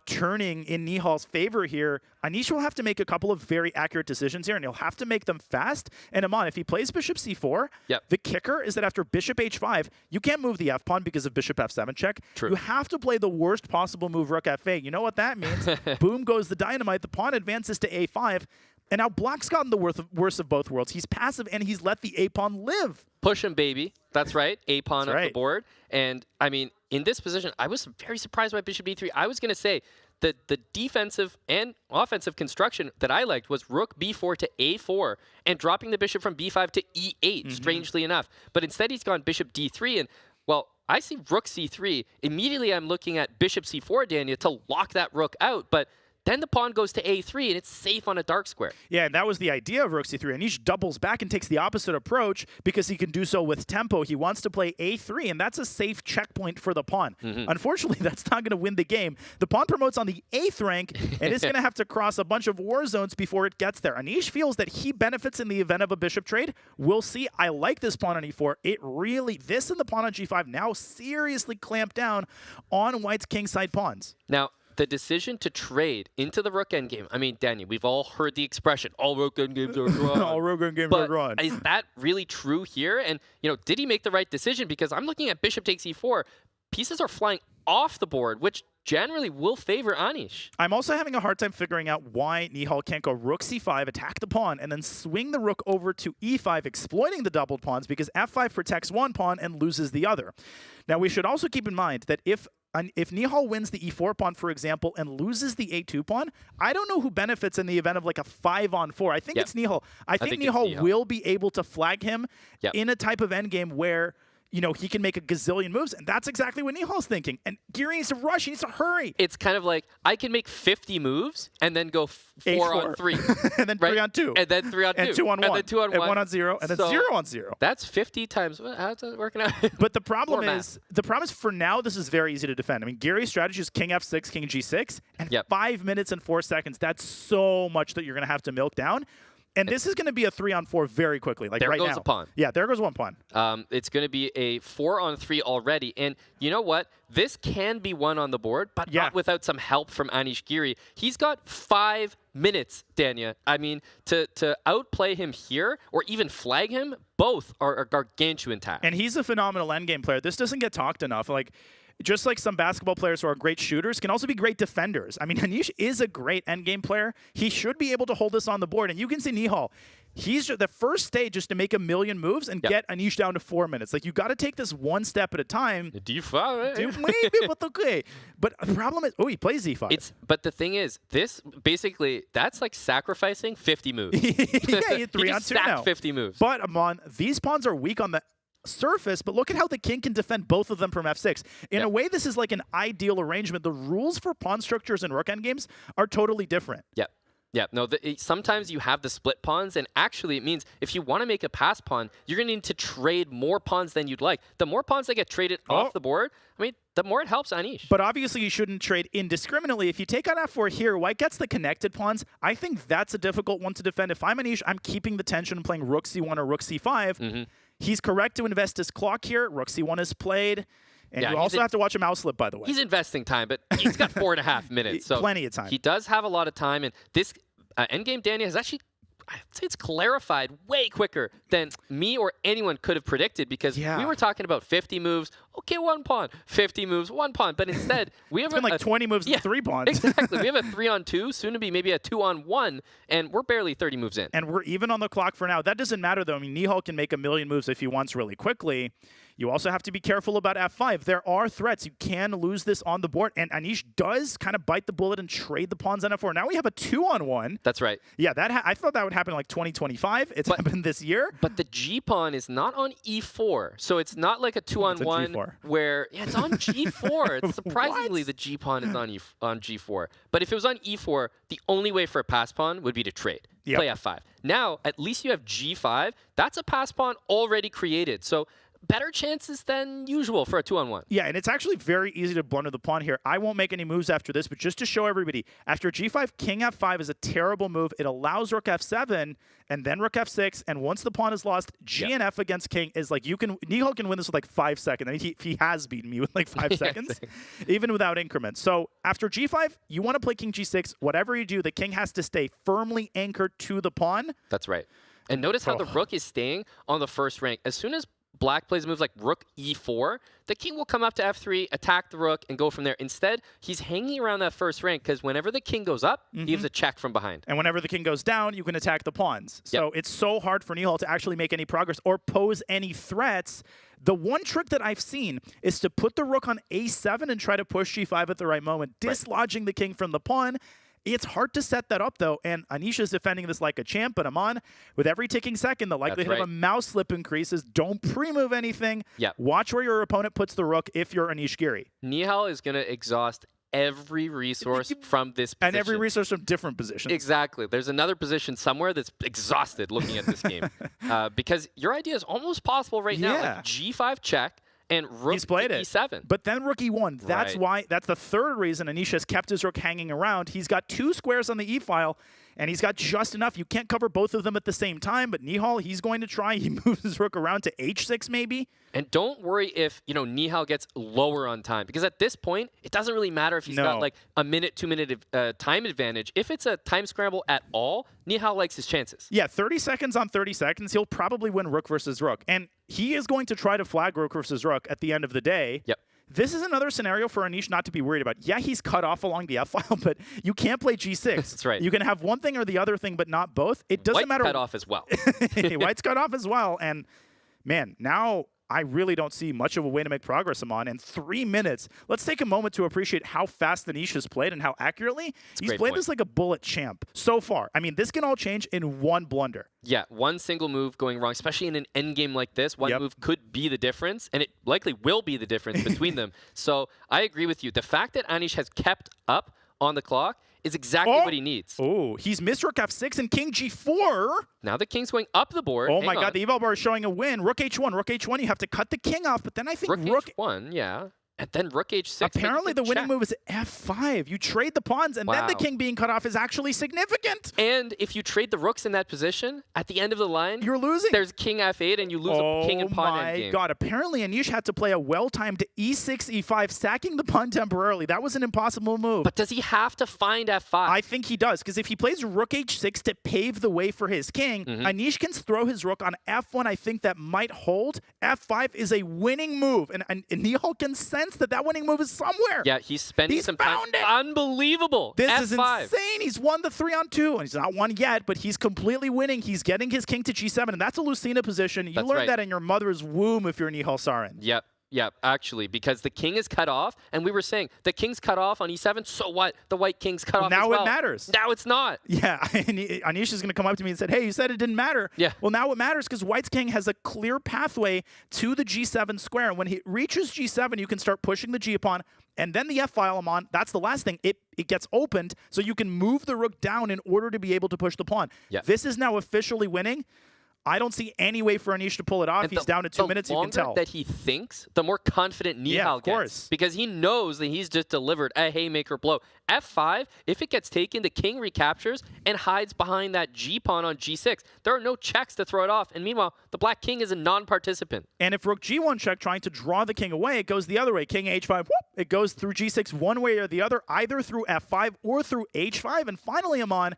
turning in Nihal's favor here. Anish will have to make a couple of very accurate decisions here, and he'll have to make them fast. And Aman, if he plays bishop c4, the kicker is that after bishop h5, you can't move the f-pawn because of bishop f7 check.
True.
You have to play the worst possible move, rook f8. You know what that means? Boom goes the dynamite. The pawn advances to a5. And now black's gotten the worst of both worlds. He's passive, and he's let the a-pawn live.
Push him, baby. That's right. A-pawn up the board. And, I mean, in this position, I was very surprised by bishop e3. I was going to say that the defensive and offensive construction that I liked was rook b4 to a4 and dropping the bishop from b5 to e8, strangely enough. But instead, he's gone bishop d3. And, well, I see rook c3. Immediately, I'm looking at bishop c4, Daniel, to lock that rook out. But then the pawn goes to a3 and it's safe on a dark square.
Yeah, and that was the idea of rook c3. Anish doubles back and takes the opposite approach because he can do so with tempo. He wants to play a3, and that's a safe checkpoint for the pawn. Unfortunately, that's not going to win the game. The pawn promotes on the 8th rank, and it's going to have to cross a bunch of war zones before it gets there. Anish feels that he benefits in the event of a bishop trade. We'll see. I like this pawn on e4. This and the pawn on g5 now seriously clamp down on White's kingside pawns.
Now, the decision to trade into the rook endgame, I mean, Daniel, we've all heard the expression, all rook endgames are drawn.
All rook endgames are drawn.
Is that really true here? And, did he make the right decision? Because I'm looking at bishop takes e4. Pieces are flying off the board, which generally will favor Anish.
I'm also having a hard time figuring out why Nihal can't go rook c5, attack the pawn, and then swing the rook over to e5, exploiting the doubled pawns, because f5 protects one pawn and loses the other. Now, we should also keep in mind that if Nihal wins the e4 pawn, for example, and loses the a2 pawn, I don't know who benefits in the event of like a 5-on-4. I think it's Nihal. I think Nihal will be able to flag him in a type of endgame where he can make a gazillion moves, and that's exactly what Nihal's thinking. And Giri needs to rush. He needs to hurry.
It's kind of like, I can make 50 moves and then go 4-on-3.
and then 3-on-2.
And then 3-on-2.
And 2-on-1.
And then 2-on-1.
And 1-on-0. And then 0-on-0.
That's 50 times. How's that working out?
But the problem is for now, this is very easy to defend. I mean, Giri's strategy is king f6, king g6, and 5 minutes and 4 seconds. That's so much that you're going to have to milk down. And this is going to be a 3-on-4 very quickly, like
there
right now.
There goes a pawn.
Yeah, there goes one pawn.
It's going to be a 4-on-3 already. And you know what? This can be one on the board, but not without some help from Anish Giri. He's got 5 minutes, Dania. I mean, to outplay him here or even flag him, both are gargantuan tasks.
And he's a phenomenal endgame player. This doesn't get talked enough. Just like some basketball players who are great shooters can also be great defenders. I mean, Anish is a great endgame player. He should be able to hold this on the board. And you can see Nihal. The first stage is to make a million moves and get Anish down to 4 minutes. Like, you got to take this one step at a time.
D5.
Maybe, but okay. But the problem is, he plays d5.
But the thing is, this basically, that's like sacrificing 50 moves.
You're 3-on-2 now.
50 moves.
But, Amon, these pawns are weak on the surface, but look at how the king can defend both of them from f6. In a way, this is like an ideal arrangement. The rules for pawn structures in rook endgames are totally different.
Yeah, no, sometimes you have the split pawns, and actually it means if you want to make a pass pawn, you're going to need to trade more pawns than you'd like. The more pawns that get traded off the board, I mean, the more it helps Anish.
But obviously you shouldn't trade indiscriminately. If you take on f4 here, White gets the connected pawns. I think that's a difficult one to defend. If I'm Anish, I'm keeping the tension and playing rook c1 or rook c5. He's correct to invest his clock here. Rook c1 is played. And you also have to watch him outslip, by the way.
He's investing time, but he's got 4.5 minutes. So
plenty of time.
He does have a lot of time, and this endgame Dania has actually, I'd say it's clarified way quicker than me or anyone could have predicted, because we were talking about 50 moves, okay, 1 pawn, 50 moves, 1 pawn, but instead we have
been like 20 moves and 3 pawns.
Exactly. We have a 3-on-2, soon to be maybe a 2-on-1, and we're barely 30 moves in.
And we're even on the clock for now. That doesn't matter, though. I mean, Nihal can make a million moves if he wants really quickly. You also have to be careful about f5. There are threats. You can lose this on the board, and Anish does kind of bite the bullet and trade the pawns on f4. Now we have a 2-on-1.
That's right.
Yeah, I thought that would happen in like 2025. It's happened this year.
But the G pawn is not on e4, so it's not like a 2-on-1 where it's on g4. It's surprisingly the G pawn is on g4. But if it was on e4, the only way for a pass pawn would be to trade. Play f5. Now, at least you have g5. That's a pass pawn already created. So better chances than usual for a 2-on-1.
Yeah, and it's actually very easy to blunder the pawn here. I won't make any moves after this, but just to show everybody, after g5, king f5 is a terrible move. It allows rook f7 and then rook f6, and once the pawn is lost, g and f against king is like, Nihal can win this with like 5 seconds. I mean, he has beaten me with like 5 seconds, even without increments. So after g5, you want to play king g6. Whatever you do, the king has to stay firmly anchored to the pawn.
That's right. And notice how the rook is staying on the first rank. As soon as Black plays moves like rook e4, the king will come up to f3, attack the rook, and go from there. Instead, he's hanging around that first rank because whenever the king goes up, he gives a check from behind.
And whenever the king goes down, you can attack the pawns. So it's so hard for Nihal to actually make any progress or pose any threats. The one trick that I've seen is to put the rook on a7 and try to push g5 at the right moment, dislodging the king from the pawn. It's hard to set that up, though, and Anish is defending this like a champ, but Amon, with every ticking second, the likelihood of a mouse slip increases. Don't pre-move anything. Watch where your opponent puts the rook if you're Anish Giri.
Nihal is going to exhaust every resource from this position.
And every resource from different positions.
Exactly. There's another position somewhere that's exhausted looking at this game. Because your idea is almost possible right now.
Yeah.
Like G5 check and rook
He's played
to
it.
E7.
But then rook E1. That's
Right.
why. That's the third reason Anish has kept his rook hanging around. He's got 2 squares on the E file, and he's got just enough. You can't cover both of them at the same time, but Nihal, he's going to try. He moves his rook around to H6 maybe.
And don't worry if, Nihal gets lower on time. Because at this point, it doesn't really matter if he's got like a minute, 2 minute time advantage. If it's a time scramble at all, Nihal likes his chances.
Yeah, 30 seconds on 30 seconds, he'll probably win rook versus rook. And he is going to try to flag rook versus rook at the end of the day.
Yep.
This is another scenario for Anish not to be worried about. Yeah, he's cut off along the F file, but you can't play G6.
That's right.
You can have one thing or the other thing, but not both. It doesn't
White's
matter.
cut off as well.
White's cut off as well. And man, now I really don't see much of a way to make progress, Aman. In 3 minutes, let's take a moment to appreciate how fast Anish has played and how accurately. He's played this like a bullet champ so far. I mean, this can all change in one blunder.
Yeah, one single move going wrong, especially in an endgame like this, one move could be the difference, and it likely will be the difference between them. So I agree with you. The fact that Anish has kept up on the clock is exactly what he needs.
Oh, he's missed rook F6 and king G4.
Now the king's going up the board.
Oh
Hang
my
on.
God, the eval bar is showing a win. Rook H1, rook H1, you have to cut the king off, but then I think
rook H1, yeah. And then rook H6.
Apparently the winning move is F5. You trade the pawns, and then the
Wow.
king being cut off is actually significant.
And if you trade the rooks in that position, at the end of the line,
you're losing.
There's king F8, and you lose a king and pawn
Oh my
endgame.
God, apparently Anish had to play a well-timed E6, E5, sacking the pawn temporarily. That was an impossible move.
But does he have to find F5?
I think he does, because if he plays rook H6 to pave the way for his king, Anish can throw his rook on F1. I think that might hold. F5 is a winning move, and Nihal can sense that that winning move is somewhere.
Yeah, he's spending some time.
Found it.
Unbelievable.
This
F5.
is insane. He's won the 3-on-2, and he's not won yet, but he's completely winning. He's getting his king to G7, and that's a Lucina position. You
That's
learned
right.
that in your mother's womb if you're Nihal Sarin.
Yep, actually, because the king is cut off, and we were saying the king's cut off on E7, so what? The white king's cut off
Now
as well.
it matters.
Now it's not.
Yeah, and Anish is going to come up to me and said, hey, you said it didn't matter.
Yeah.
Well, now it matters because White's king has a clear pathway to the G7 square. And when he reaches G7, you can start pushing the G pawn, and then the F file, Amon, that's the last thing. It gets opened, so you can move the rook down in order to be able to push the pawn.
Yeah.
This is now officially winning. I don't see any way for Anish to pull it off.
And
He's down to 2 minutes, you can
The
tell.
longer that he thinks, the more confident Nihal
Yeah, of
gets.
course.
Because he knows that he's just delivered a haymaker blow. F5, if it gets taken, the king recaptures and hides behind that G pawn on G6. There are no checks to throw it off. And meanwhile, the black king is a non-participant.
And if rook G1 check trying to draw the king away, it goes the other way. King H5, whoop, it goes through G6 one way or the other, either through F5 or through H5. And finally, Amon,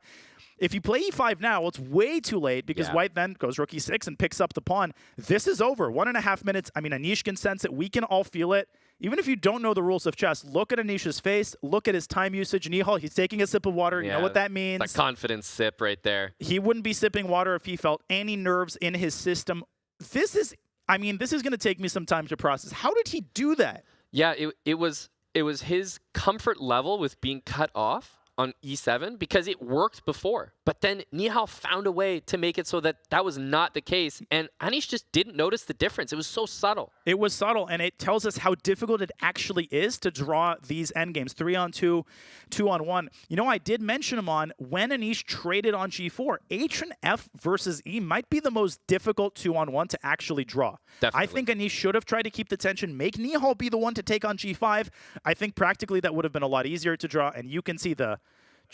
if you play E5 now, well, it's way too late because White then goes rook E6 and picks up the pawn. This is over. 1.5 minutes. I mean, Anish can sense it. We can all feel it. Even if you don't know the rules of chess, look at Anish's face. Look at his time usage. Nihal, he's taking a sip of water. You know what that means.
The confidence sip right there.
He wouldn't be sipping water if he felt any nerves in his system. This is going to take me some time to process. How did he do that?
Yeah, it was his comfort level with being cut off on E7 because it worked before. But then Nihal found a way to make it so that that was not the case. And Anish just didn't notice the difference. It was so subtle.
It was subtle, and it tells us how difficult it actually is to draw these endgames. 3-on-2, 2-on-1. You know, I did mention him on when Anish traded on G4. H and F versus E might be the most difficult 2-on-1 to actually draw.
Definitely.
I think Anish should have tried to keep the tension, make Nihal be the one to take on G5. I think practically that would have been a lot easier to draw, and you can see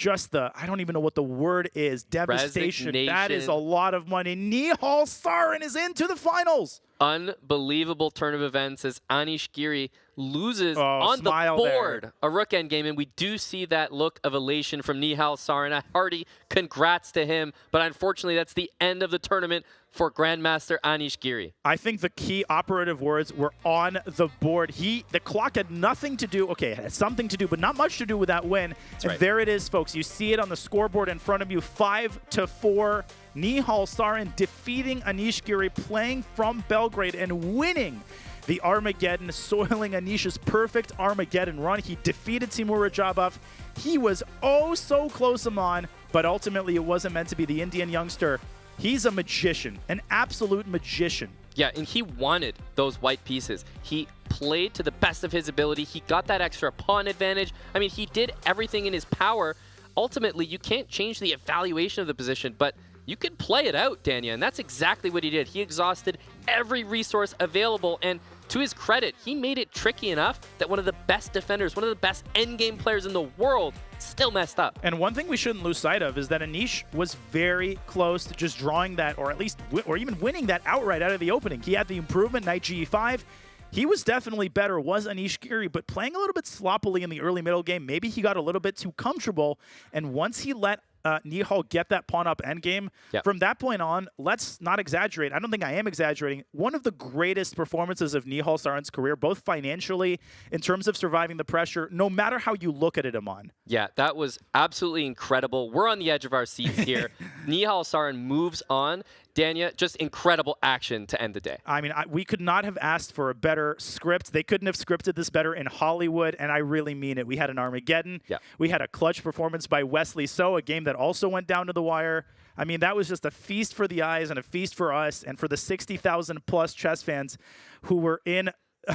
I don't even know what the word is, devastation. That is a lot of money. Nihal Sarin is into the finals.
Unbelievable turn of events as Anish Giri loses on the board a rook endgame, and we do see that look of elation from Nihal Sarin. A hearty congrats to him, but unfortunately that's the end of the tournament for Grandmaster Anish Giri.
I think the key operative words were on the board. The clock had nothing to do, okay, it had something to do, but not much to do with that win. And there it is, folks. You see it on the scoreboard in front of you, 5-4. Nihal Sarin defeating Anish Giri, playing from Belgrade and winning the Armageddon, soiling Anish's perfect Armageddon run. He defeated Timur Rajabov. He was oh so close, Amon, but ultimately it wasn't meant to be. The Indian youngster, he's a magician, an absolute magician.
Yeah, and he wanted those white pieces. He played to the best of his ability. He got that extra pawn advantage. I mean, he did everything in his power. Ultimately, you can't change the evaluation of the position, but you can play it out, Danya, and that's exactly what he did. He exhausted every resource available, and to his credit, he made it tricky enough that one of the best defenders, one of the best endgame players in the world, still messed up.
And one thing we shouldn't lose sight of is that Anish was very close to just drawing that, or at least, or even winning that outright out of the opening. He had the improvement, knight ge5. He was definitely better, was Anish Giri, but playing a little bit sloppily in the early middle game. Maybe he got a little bit too comfortable, and once he let Nihal get that pawn up endgame.
Yep.
From that point on, let's not exaggerate. I don't think I am exaggerating. One of the greatest performances of Nihal Sarin's career, both financially, in terms of surviving the pressure, no matter how you look at it, Aman.
Yeah, that was absolutely incredible. We're on the edge of our seats here. Nihal Sarin moves on. Danya, just incredible action to end the day.
I mean, we could not have asked for a better script. They couldn't have scripted this better in Hollywood, and I really mean it. We had an Armageddon.
Yeah.
We had a clutch performance by Wesley So, a game that also went down to the wire. I mean, that was just a feast for the eyes and a feast for us and for the 60,000 plus chess fans who were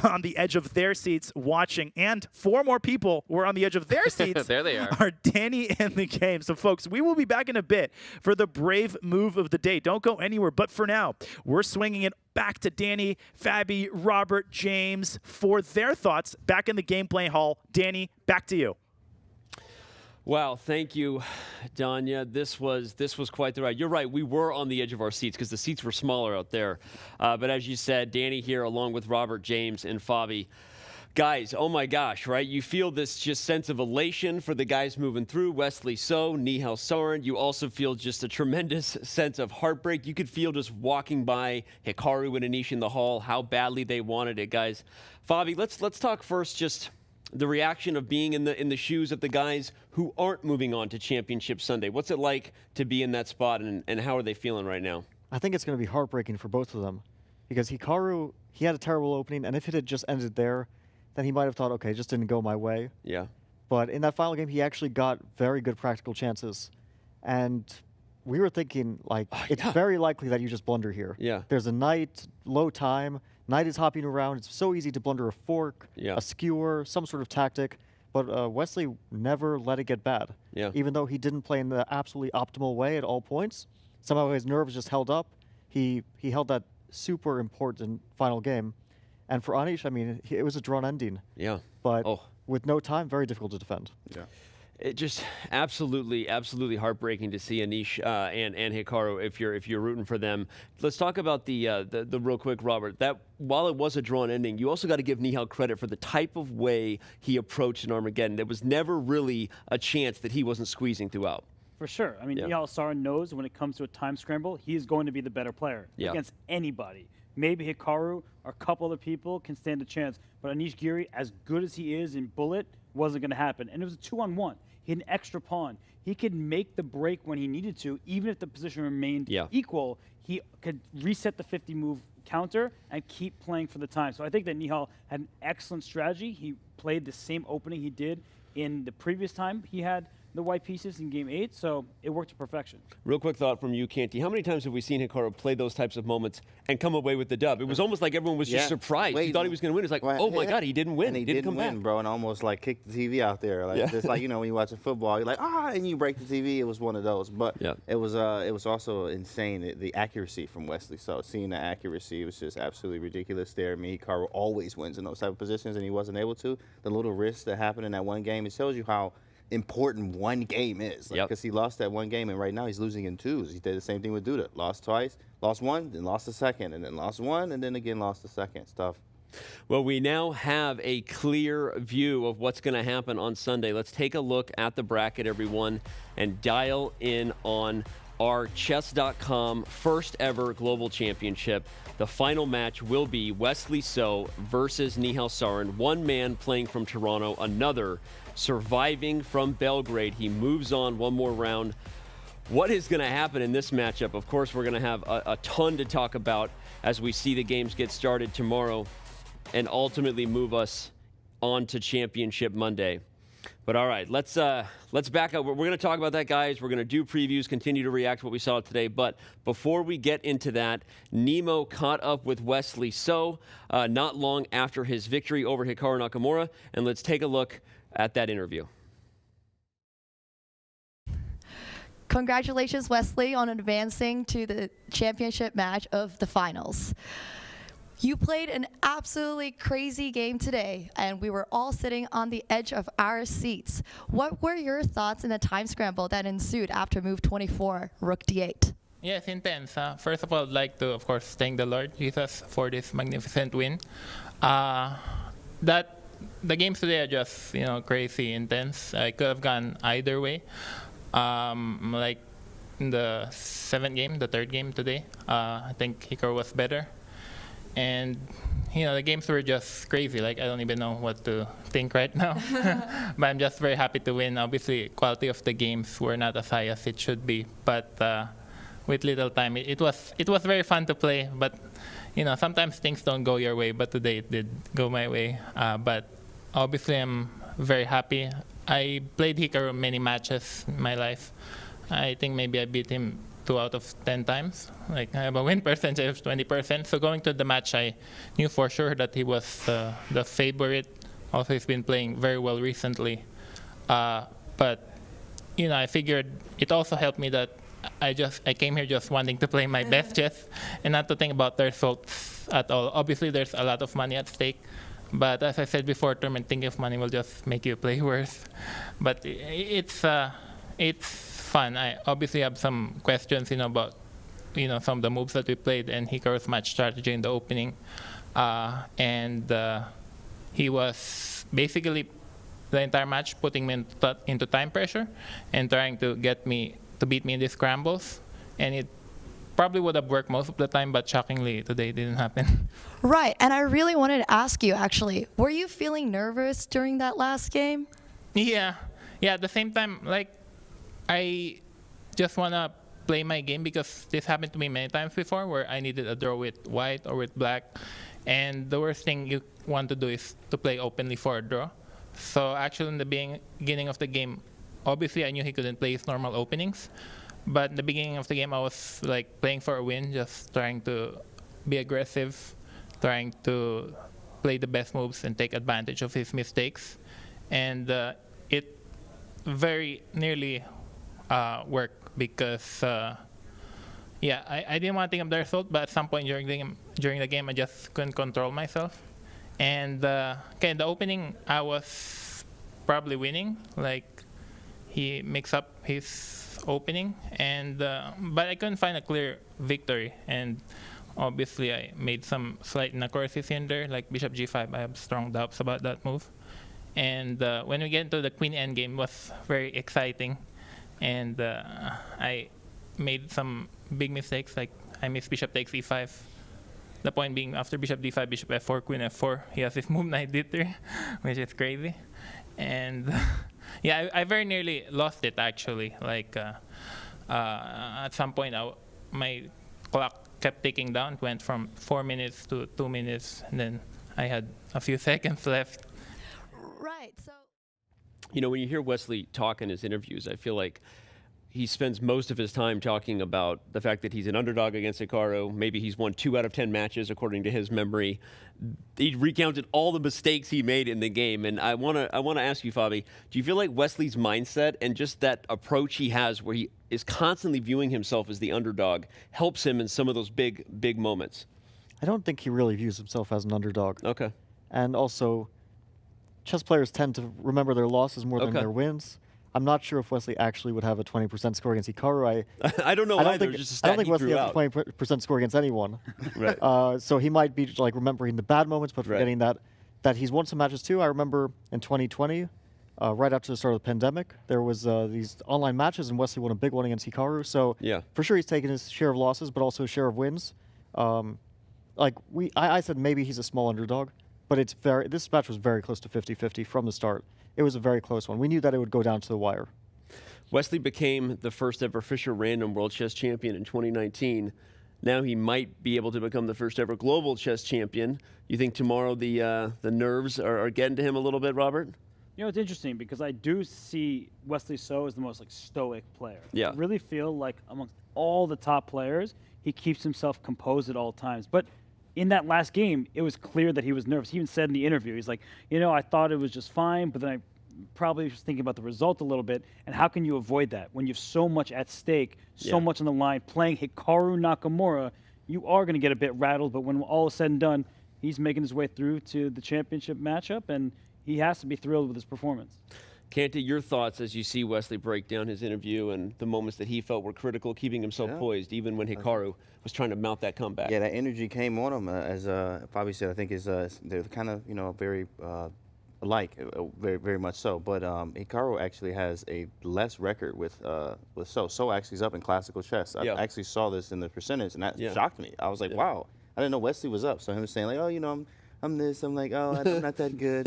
on the edge of their seats watching, and 4 more people were on the edge of their seats.
There they
are Danny and the game. So, folks, we will be back in a bit for the brave move of the day. Don't go anywhere. But for now, we're swinging it back to Danny, Fabi, Robert, James for their thoughts back in the gameplay hall. Danny, back to you.
Wow, thank you, Danya. This was quite the ride. You're right, we were on the edge of our seats because the seats were smaller out there. But as you said, Danny here along with Robert, James, and Fabi. Guys, oh my gosh, right? You feel this just sense of elation for the guys moving through. Wesley So, Nihal Sarin. You also feel just a tremendous sense of heartbreak. You could feel just walking by Hikaru and Anish in the hall, how badly they wanted it, guys. Fabi, let's talk first just the reaction of being in the shoes of the guys who aren't moving on to Championship Sunday. What's it like to be in that spot, and how are they feeling right now?
I think it's going to be heartbreaking for both of them, because Hikaru, he had a terrible opening, and if it had just ended there, then he might have thought, okay, it just didn't go my way.
Yeah.
But in that final game, he actually got very good practical chances, and we were thinking, like, it's very likely that you just blunder here.
Yeah.
There's a knight, low time, knight is hopping around. It's so easy to blunder a fork, a skewer, some sort of tactic. But Wesley never let it get bad.
Yeah.
Even though he didn't play in the absolutely optimal way at all points, somehow his nerves just held up. He held that super important final game. And for Anish, I mean, it was a drawn ending.
Yeah.
But with no time, very difficult to defend.
Yeah. It just absolutely heartbreaking to see Anish and Hikaru if you're rooting for them. Let's talk about the real quick, Robert. That while it was a drawn ending, you also got to give Nihal credit for the type of way he approached an Armageddon. There was never really a chance that he wasn't squeezing throughout.
For sure. I mean, Nihal Sarin knows when it comes to a time scramble, he is going to be the better player against anybody. Maybe Hikaru or a couple other people can stand a chance, but Anish Giri, as good as he is in bullet, wasn't going to happen. And it was a 2-on-1. He had an extra pawn. He could make the break when he needed to, even if the position remained equal. He could reset the 50-move counter and keep playing for the time. So I think that Nihal had an excellent strategy. He played the same opening he did in the previous time he had the white pieces in game 8, so it worked to perfection.
Real quick thought from you, Canty. How many times have we seen Hikaru play those types of moments and come away with the dub? It was almost like everyone was just surprised. He thought he was going to win. It's like, oh my God, he didn't win.
And he
didn't come
win,
back,
bro, and almost like kicked the TV out there. Like just like, you know, when you're watching football, you're like, and you break the TV. It was one of those. But it was also insane, the accuracy from Wesley. So seeing the accuracy was just absolutely ridiculous there. I mean, Hikaru always wins in those type of positions, and he wasn't able to. The little risk that happened in that one game, it shows you how important one game is, because he lost that one game, and right now he's losing in 2s. He did the same thing with Duda. Lost twice, lost one, then lost the second, and then lost one, and then again lost the second. It's tough.
Well, we now have a clear view of what's going to happen on Sunday. Let's take a look at the bracket, everyone, and dial in on our Chess.com first ever global championship. The final match will be Wesley So versus Nihal Sarin. One man playing from Toronto, another surviving from Belgrade. He moves on one more round. What is going to happen in this matchup? Of course, we're going to have a ton to talk about as we see the games get started tomorrow and ultimately move us on to Championship Monday. But all right, let's back up. We're going to talk about that, guys. We're going to do previews, continue to react to what we saw today. But before we get into that, Nemo caught up with Wesley So not long after his victory over Hikaru Nakamura. And let's take a look at that interview.
Congratulations, Wesley, on advancing to the championship match of the finals. You played an absolutely crazy game today, and we were all sitting on the edge of our seats. What were your thoughts in the time scramble that ensued after move 24, Rook D8?
Yes, intense. First of all, I'd like to, of course, thank the Lord Jesus for this magnificent win. The games today are just, crazy intense. I could have gone either way. Like in the 7th game, the 3rd game today, I think Hikaru was better. And, the games were just crazy. Like, I don't even know what to think right now. But I'm just very happy to win. Obviously, quality of the games were not as high as it should be. But with little time, it was very fun to play. But, sometimes things don't go your way. But today it did go my way. But obviously, I'm very happy. I played Hikaru many matches in my life. I think maybe I beat him 2 out of 10 times. Like, I have a win percentage of 20%. So going to the match, I knew for sure that he was the favorite. Also, he's been playing very well recently. But, I figured it also helped me that I came here just wanting to play my best chess and not to think about the results at all. Obviously, there's a lot of money at stake. But as I said before, tournament, thinking of money will just make you play worse. But it's fun. I obviously have some questions, about, some of the moves that we played and Hikaru's match strategy in the opening. He was basically the entire match putting me into time pressure and trying to beat me in the scrambles. And it probably would have worked most of the time, but shockingly, today it didn't happen.
Right, and I really wanted to ask you, actually, were you feeling nervous during that last game?
Yeah, at the same time, like, I just want to play my game because this happened to me many times before where I needed a draw with white or with black. And the worst thing you want to do is to play openly for a draw. So actually in the beginning of the game, obviously I knew he couldn't play his normal openings. But in the beginning of the game, I was like playing for a win, just trying to be aggressive, trying to play the best moves and take advantage of his mistakes. And it very nearly worked because, I didn't want to think of the result, but at some point during the game, I just couldn't control myself. And in the opening, I was probably winning. Like, he mixed up his opening, but I couldn't find a clear victory. And obviously, I made some slight inaccuracies in there, like Bishop G5. I have strong doubts about that move. And when we get into the Queen Endgame, it was very exciting. And I made some big mistakes, like I missed Bishop takes E5. The point being, after Bishop D5, Bishop F4, Queen F4, he has his move Knight D3, which is crazy. And I very nearly lost it, actually. Like, at some point, my clock kept ticking down. It went from 4 minutes to 2 minutes, and then I had a few seconds left.
Right, so...
when you hear Wesley talk in his interviews, I feel like he spends most of his time talking about the fact that he's an underdog against Hikaru. Maybe he's won 2 out of 10 matches, according to his memory. He recounted all the mistakes he made in the game. And I want to ask you, Fabi, do you feel like Wesley's mindset and just that approach he has where he is constantly viewing himself as the underdog helps him in some of those big moments?
I don't think he really views himself as an underdog.
Okay.
And also, chess players tend to remember their losses more than their wins. I'm not sure if Wesley actually would have a 20% score against Hikaru.
I don't know either.
I don't think Wesley has a 20% score against anyone.
Right.
So he might be like remembering the bad moments, but forgetting that he's won some matches too. I remember in 2020, right after the start of the pandemic, there was these online matches, and Wesley won a big one against Hikaru. So for sure he's taken his share of losses, but also a share of wins. I said maybe he's a small underdog, but this match was very close to 50-50 from the start. It was a very close one. We knew that it would go down to the wire.
Wesley became the first ever Fischer Random World Chess Champion in 2019. Now he might be able to become the first ever Global Chess Champion. You think tomorrow the nerves are getting to him a little bit, Robert?
You know, it's interesting because I do see Wesley So as the most like stoic player.
Yeah.
I really feel like amongst all the top players, he keeps himself composed at all times. But in that last game, it was clear that he was nervous. He even said in the interview, he's like, you know, I thought it was just fine, but then I probably was thinking about the result a little bit. And how can you avoid that when you have so much at stake, so much on the line, playing Hikaru Nakamura? You are going to get a bit rattled, but when all is said and done, he's making his way through to the championship matchup, and he has to be thrilled with his performance.
Kanta, your thoughts as you see Wesley break down his interview and the moments that he felt were critical, keeping himself poised, even when Hikaru was trying to mount that comeback.
Yeah, that energy came on him, as Fabi said. I think they're kind of, very alike, very, very much so. But Hikaru actually has a less record with So. So actually is up in classical chess. I actually saw this in the percentage, and that shocked me. I was like, wow, I didn't know Wesley was up. So him saying like, oh, I'm this. I'm like, oh, I'm not that good,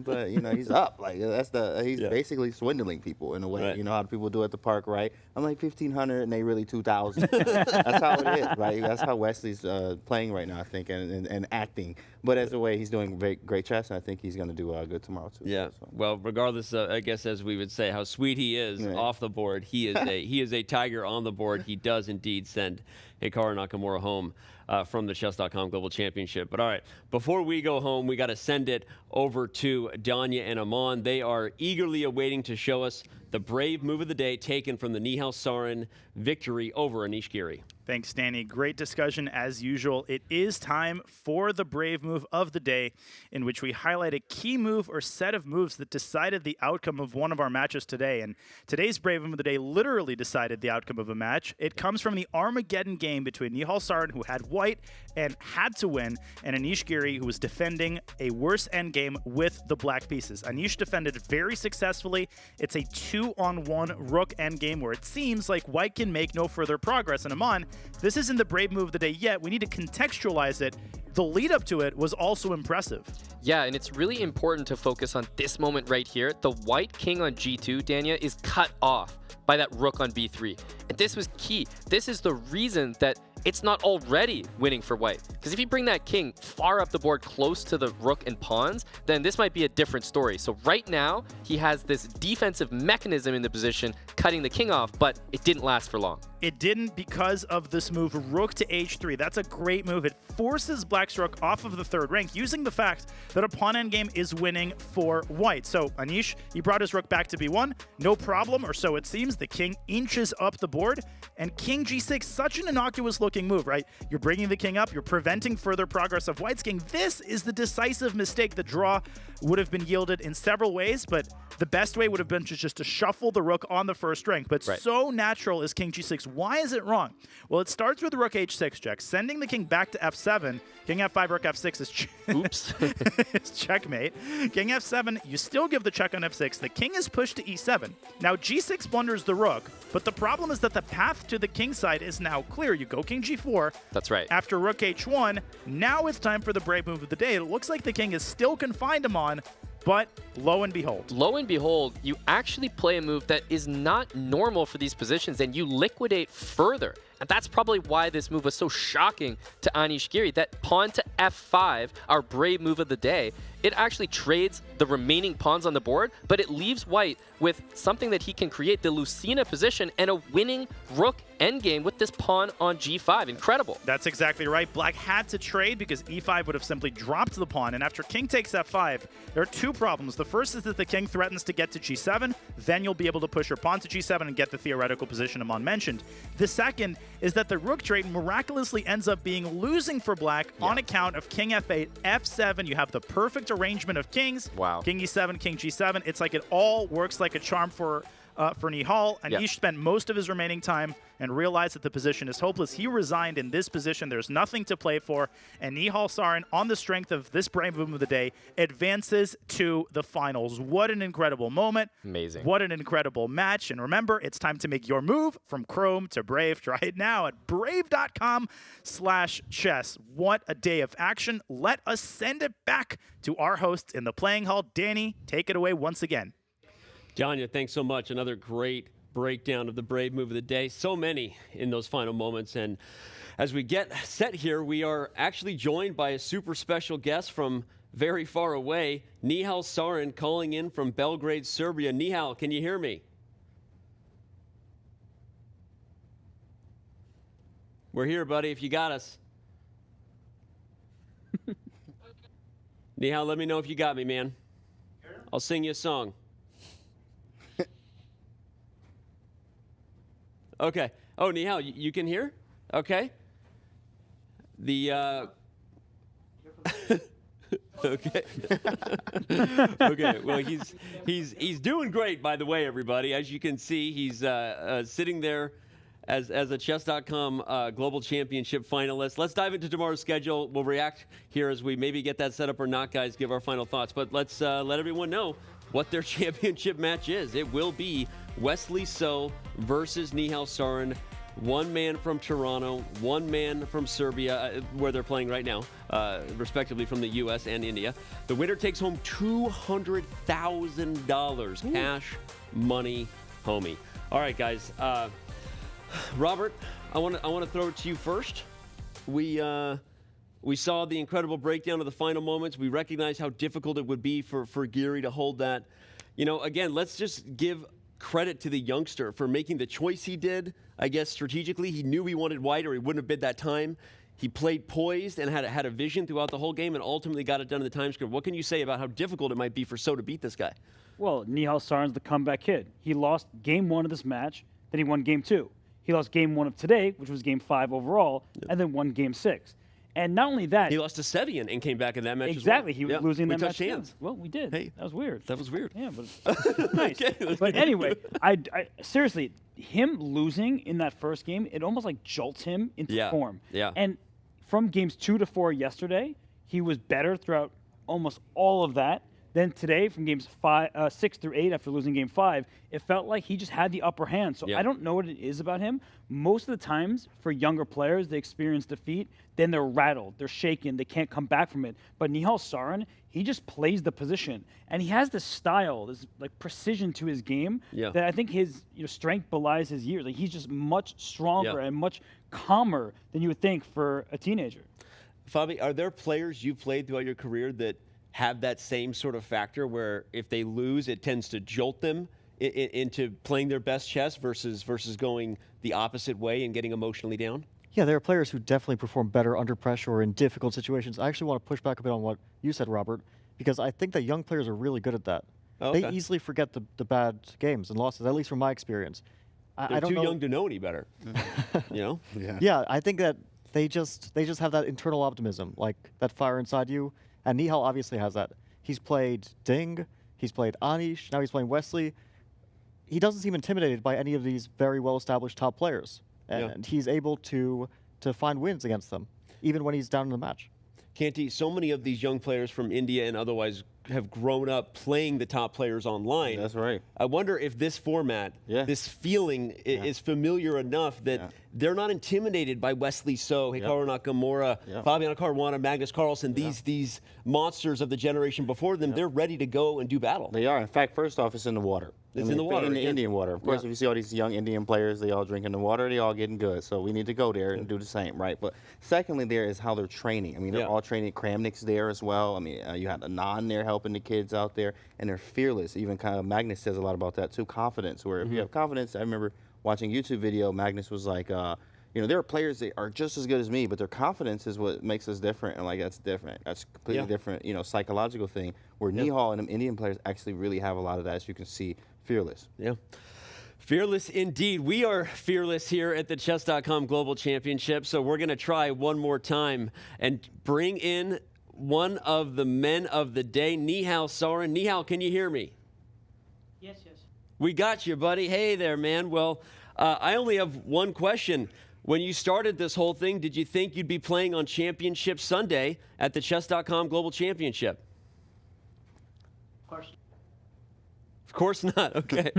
But he's up. Like he's basically swindling people in a way.
Right.
You know how people do at the park, right? I'm like 1,500, and they really 2,000. That's how it is, right? That's how Wesley's playing right now, I think, and acting. But as a way, he's doing great chess, and I think he's going to do good tomorrow too.
Yeah. So. Well, regardless, I guess as we would say, how sweet he is off the board, he is a tiger on the board. He does indeed send Hikaru Nakamura home from the Chess.com Global Championship. But all right, before we go home, we got to send it over to Danya and Aman. They are eagerly awaiting to show us the brave move of the day taken from the Nihal Sarin victory over Anish Giri.
Thanks, Danny. Great discussion as usual. It is time for the brave move of the day, in which we highlight a key move or set of moves that decided the outcome of one of our matches today. And today's brave move of the day literally decided the outcome of a match. It comes from the Armageddon game between Nihal Sarin, who had white and had to win, and Anish Giri, who was defending a worse endgame with the black pieces. Anish defended very successfully. It's a 2-on-1 rook endgame where it seems like white can make no further progress. And Aman, this isn't the brave move of the day yet. We need to contextualize it. The lead up to it was also impressive.
Yeah, and it's really important to focus on this moment right here. The white king on g2, Danya, is cut off by that rook on b3. And this was key. This is the reason that it's not already winning for white. Because if you bring that king far up the board close to the rook and pawns, then this might be a different story. So right now, he has this defensive mechanism in the position, cutting the king off, but it didn't last for long.
It didn't because of this move, rook to h3. That's a great move. It forces black's rook off of the third rank, using the fact that a pawn endgame is winning for white. So Anish, he brought his rook back to b1. No problem, or so it seems. The king inches up the board, and king g6, such an innocuous-looking move, right? You're bringing the king up. You're preventing further progress of white's king. This is the decisive mistake. The draw would have been yielded in several ways, but the best way would have been just to shuffle the rook on the first rank. But so natural is king g6. Why is it wrong? Well, it starts with rook h6 check, sending the king back to f7. King f5, rook f6 is
oops.
It's checkmate. King f7, you still give the check on f6. The king is pushed to e7. Now g6 blunders the rook, but the problem is that the path to the king side is now clear. You go king g4.
That's right.
After rook h1, now it's time for the brave move of the day. It looks like the king is still confined to Mon, but lo and behold,
you actually play a move that is not normal for these positions, and you liquidate further. And that's probably why this move was so shocking to Anish Giri. That pawn to f5, our brave move of the day, it actually trades the remaining pawns on the board, but it leaves white with something that he can create, the Lucina position, and a winning rook endgame with this pawn on g5. Incredible.
That's exactly right. Black had to trade because e5 would have simply dropped the pawn, and after king takes f5, there are two problems. The first is that the king threatens to get to g7, then you'll be able to push your pawn to g7 and get the theoretical position Aman mentioned. The second is that the rook trade miraculously ends up being losing for black on account of king f8, f7. You have the perfect arrangement of kings.
Wow.
King e7, king g7. It's like it all works like a charm for Nihal. Anish spent most of his remaining time and realized that the position is hopeless. He resigned in this position. There's nothing to play for. And Nihal Sarin, on the strength of this brave move of the day, advances to the finals. What an incredible moment.
Amazing.
What an incredible match. And remember, it's time to make your move from Chrome to Brave. Try it now at brave.com/chess. What a day of action. Let us send it back to our hosts in the playing hall. Danny, take it away once again.
Danya, thanks so much. Another great breakdown of the brave move of the day. So many in those final moments. And as we get set here, we are actually joined by a super special guest from very far away. Nihal Sarin calling in from Belgrade, Serbia. Nihal, can you hear me? We're here, buddy, if you got us. Nihal, let me know if you got me, man. I'll sing you a song. Okay. Oh, Nihal, you can hear? Okay. The okay. Okay. Well, he's doing great, by the way, everybody. As you can see, he's sitting there as a Chess.com Global Championship finalist. Let's dive into tomorrow's schedule. We'll react here as we maybe get that set up or not, guys. Give our final thoughts, but let's let everyone know what their championship match is. It will be Wesley So versus Nihal Sarin. One man from Toronto, one man from Serbia, where they're playing right now, respectively from the U.S. and India. The winner takes home $200,000 cash money, homie. All right, guys. Robert, I want to throw it to you first. We saw the incredible breakdown of the final moments. We recognize how difficult it would be for Giri to hold that. You know, again, let's just give credit to the youngster for making the choice he did. I guess strategically, he knew he wanted white or he wouldn't have bid that time. He played poised and had a vision throughout the whole game and ultimately got it done in the time script. What can you say about how difficult it might be for So to beat this guy?
Well, Nihal Sarin's the comeback kid. He lost game 1 of this match, then he won game 2. He lost game 1 of today, which was game 5 overall, and then won game 6. And not only that,
he lost to Sevian and came back in that match.
Exactly,
as well.
He was losing that match.
We touched hands.
Well, we did. Hey, that was weird.
That was weird.
Yeah, but nice. But anyway, I seriously, him losing in that first game, it almost like jolts him into form.
Yeah.
And from games 2 to 4 yesterday, he was better throughout almost all of that. Then today, from games 6 through 8, after losing game 5, it felt like he just had the upper hand. So I don't know what it is about him. Most of the times, for younger players, they experience defeat, then they're rattled, they're shaken, they can't come back from it. But Nihal Sarin, he just plays the position, and he has this style, this like precision to his game that I think his strength belies his years. Like he's just much stronger and much calmer than you would think for a teenager.
Fabi, are there players you've played throughout your career that have that same sort of factor where if they lose, it tends to jolt them into playing their best chess versus going the opposite way and getting emotionally down?
Yeah, there are players who definitely perform better under pressure or in difficult situations. I actually want to push back a bit on what you said, Robert, because I think that young players are really good at that.
Oh, okay.
They easily forget the bad games and losses, at least from my experience.
They're
I don't
too
know.
young to know any better. You know?
Yeah, I think that they just have that internal optimism, like that fire inside you. And Nihal obviously has that. He's played Ding, he's played Anish, now he's playing Wesley. He doesn't seem intimidated by any of these very well-established top players. And he's able to find wins against them, even when he's down in the match.
Canty, so many of these young players from India and otherwise have grown up playing the top players online.
That's right.
I wonder if this format, this feeling is familiar enough that they're not intimidated by Wesley So, Hikaru Nakamura, Fabiano Caruana, Magnus Carlsen, these monsters of the generation before them. They're ready to go and do battle.
They are. In fact, first off, it's in the water.
It's in the water.
In the Indian water. Of course, if you see all these young Indian players, they all drinking the water, they all getting good. So we need to go there and do the same, right? But secondly, there is how they're training. I mean, they're all training. Kramnik's there as well. I mean, you have Anand there helping the kids out there, and they're fearless. Even kind of Magnus says a lot about that too, confidence. Where if you have confidence, I remember watching a YouTube video, Magnus was like, there are players that are just as good as me, but their confidence is what makes us different. And like, that's different. That's completely different, psychological thing. Where Nihal and them Indian players actually really have a lot of that, as you can see. Fearless.
Yeah. Fearless indeed. We are fearless here at the Chess.com Global Championship, so we're going to try one more time and bring in one of the men of the day, Nihal Sarin. Nihal, can you hear me?
Yes.
We got you, buddy. Hey there, man. Well, I only have one question. When you started this whole thing, did you think you'd be playing on Championship Sunday at the Chess.com Global Championship?
Of course.
Of course not. Okay.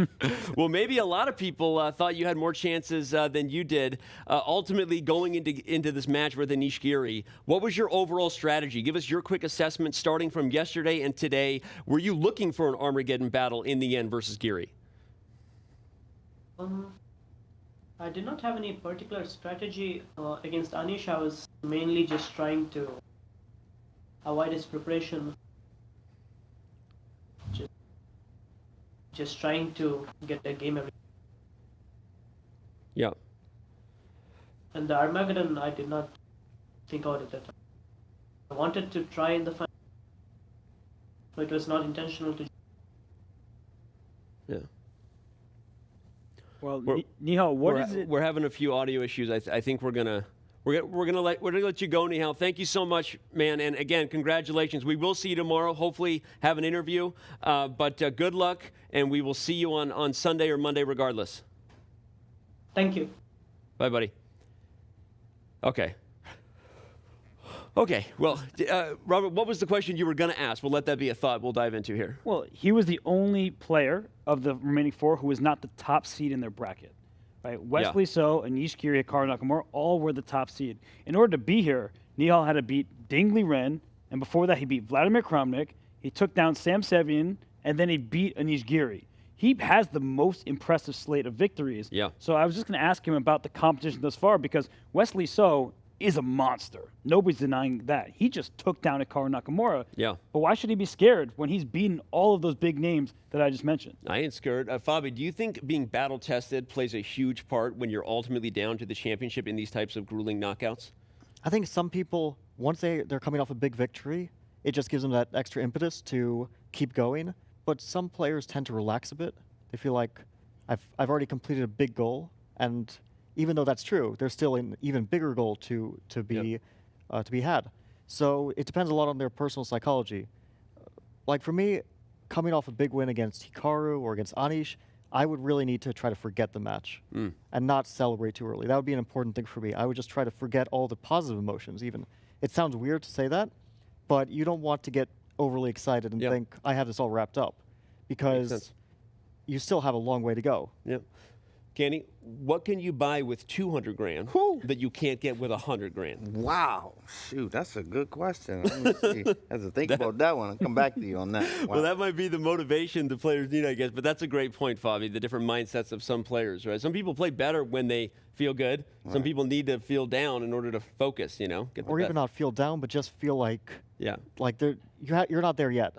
Well, maybe a lot of people thought you had more chances than you did. Ultimately, going into this match with Anish Giri, what was your overall strategy? Give us your quick assessment starting from yesterday and today. Were you looking for an Armageddon battle in the end versus Giri?
I did not have any particular strategy against Anish. I was mainly just trying to avoid his preparation just trying to get a game every.
Yeah.
And the Armageddon, I did not think out at that time. I wanted to try in the final, but it was not intentional to.
Yeah.
Well, Nihal, what
we're,
is it?
We're having a few audio issues. I think we're gonna let you go, Nihal. Thank you so much, man. And again, congratulations. We will see you tomorrow. Hopefully, have an interview. But good luck, and we will see you on Sunday or Monday, regardless.
Thank you.
Bye, buddy. Okay. Okay. Well, Robert, what was the question you were going to ask? We'll let that be a thought we'll dive into here.
Well, he was the only player of the remaining four who was not the top seed in their bracket. Right? Wesley So, Anish Giri, Hikaru, Nakamura, all were the top seed. In order to be here, Nihal had to beat Dingley Ren, and before that he beat Vladimir Kramnik, he took down Sam Sevian, and then he beat Anish Giri. He has the most impressive slate of victories.
Yeah.
So I was just going to ask him about the competition thus far, because Wesley So is a monster. Nobody's denying that. He just took down Hikaru Nakamura.
Yeah.
But why should he be scared when he's beaten all of those big names that I just mentioned?
I ain't scared. Fabi, do you think being battle-tested plays a huge part when you're ultimately down to the championship in these types of grueling knockouts?
I think some people, once they're coming off a big victory, it just gives them that extra impetus to keep going. But some players tend to relax a bit. They feel like, I've already completed a big goal, and even though that's true, there's still an even bigger goal to be had. So it depends a lot on their personal psychology. Like for me, coming off a big win against Hikaru or against Anish, I would really need to try to forget the match and not celebrate too early. That would be an important thing for me. I would just try to forget all the positive emotions even. It sounds weird to say that, but you don't want to get overly excited and think, I have this all wrapped up, because you still have a long way to go.
Yep. Kenny, what can you buy with 200 grand that you can't get with 100 grand?
Wow. Shoot, that's a good question. Let me see. I have to think about that one and come back to you on that. Wow.
Well, that might be the motivation the players need, I guess. But that's a great point, Fabi, the different mindsets of some players, right? Some people play better when they feel good. Right. Some people need to feel down in order to focus, get the
or even not feel down, but just feel like you're not there yet.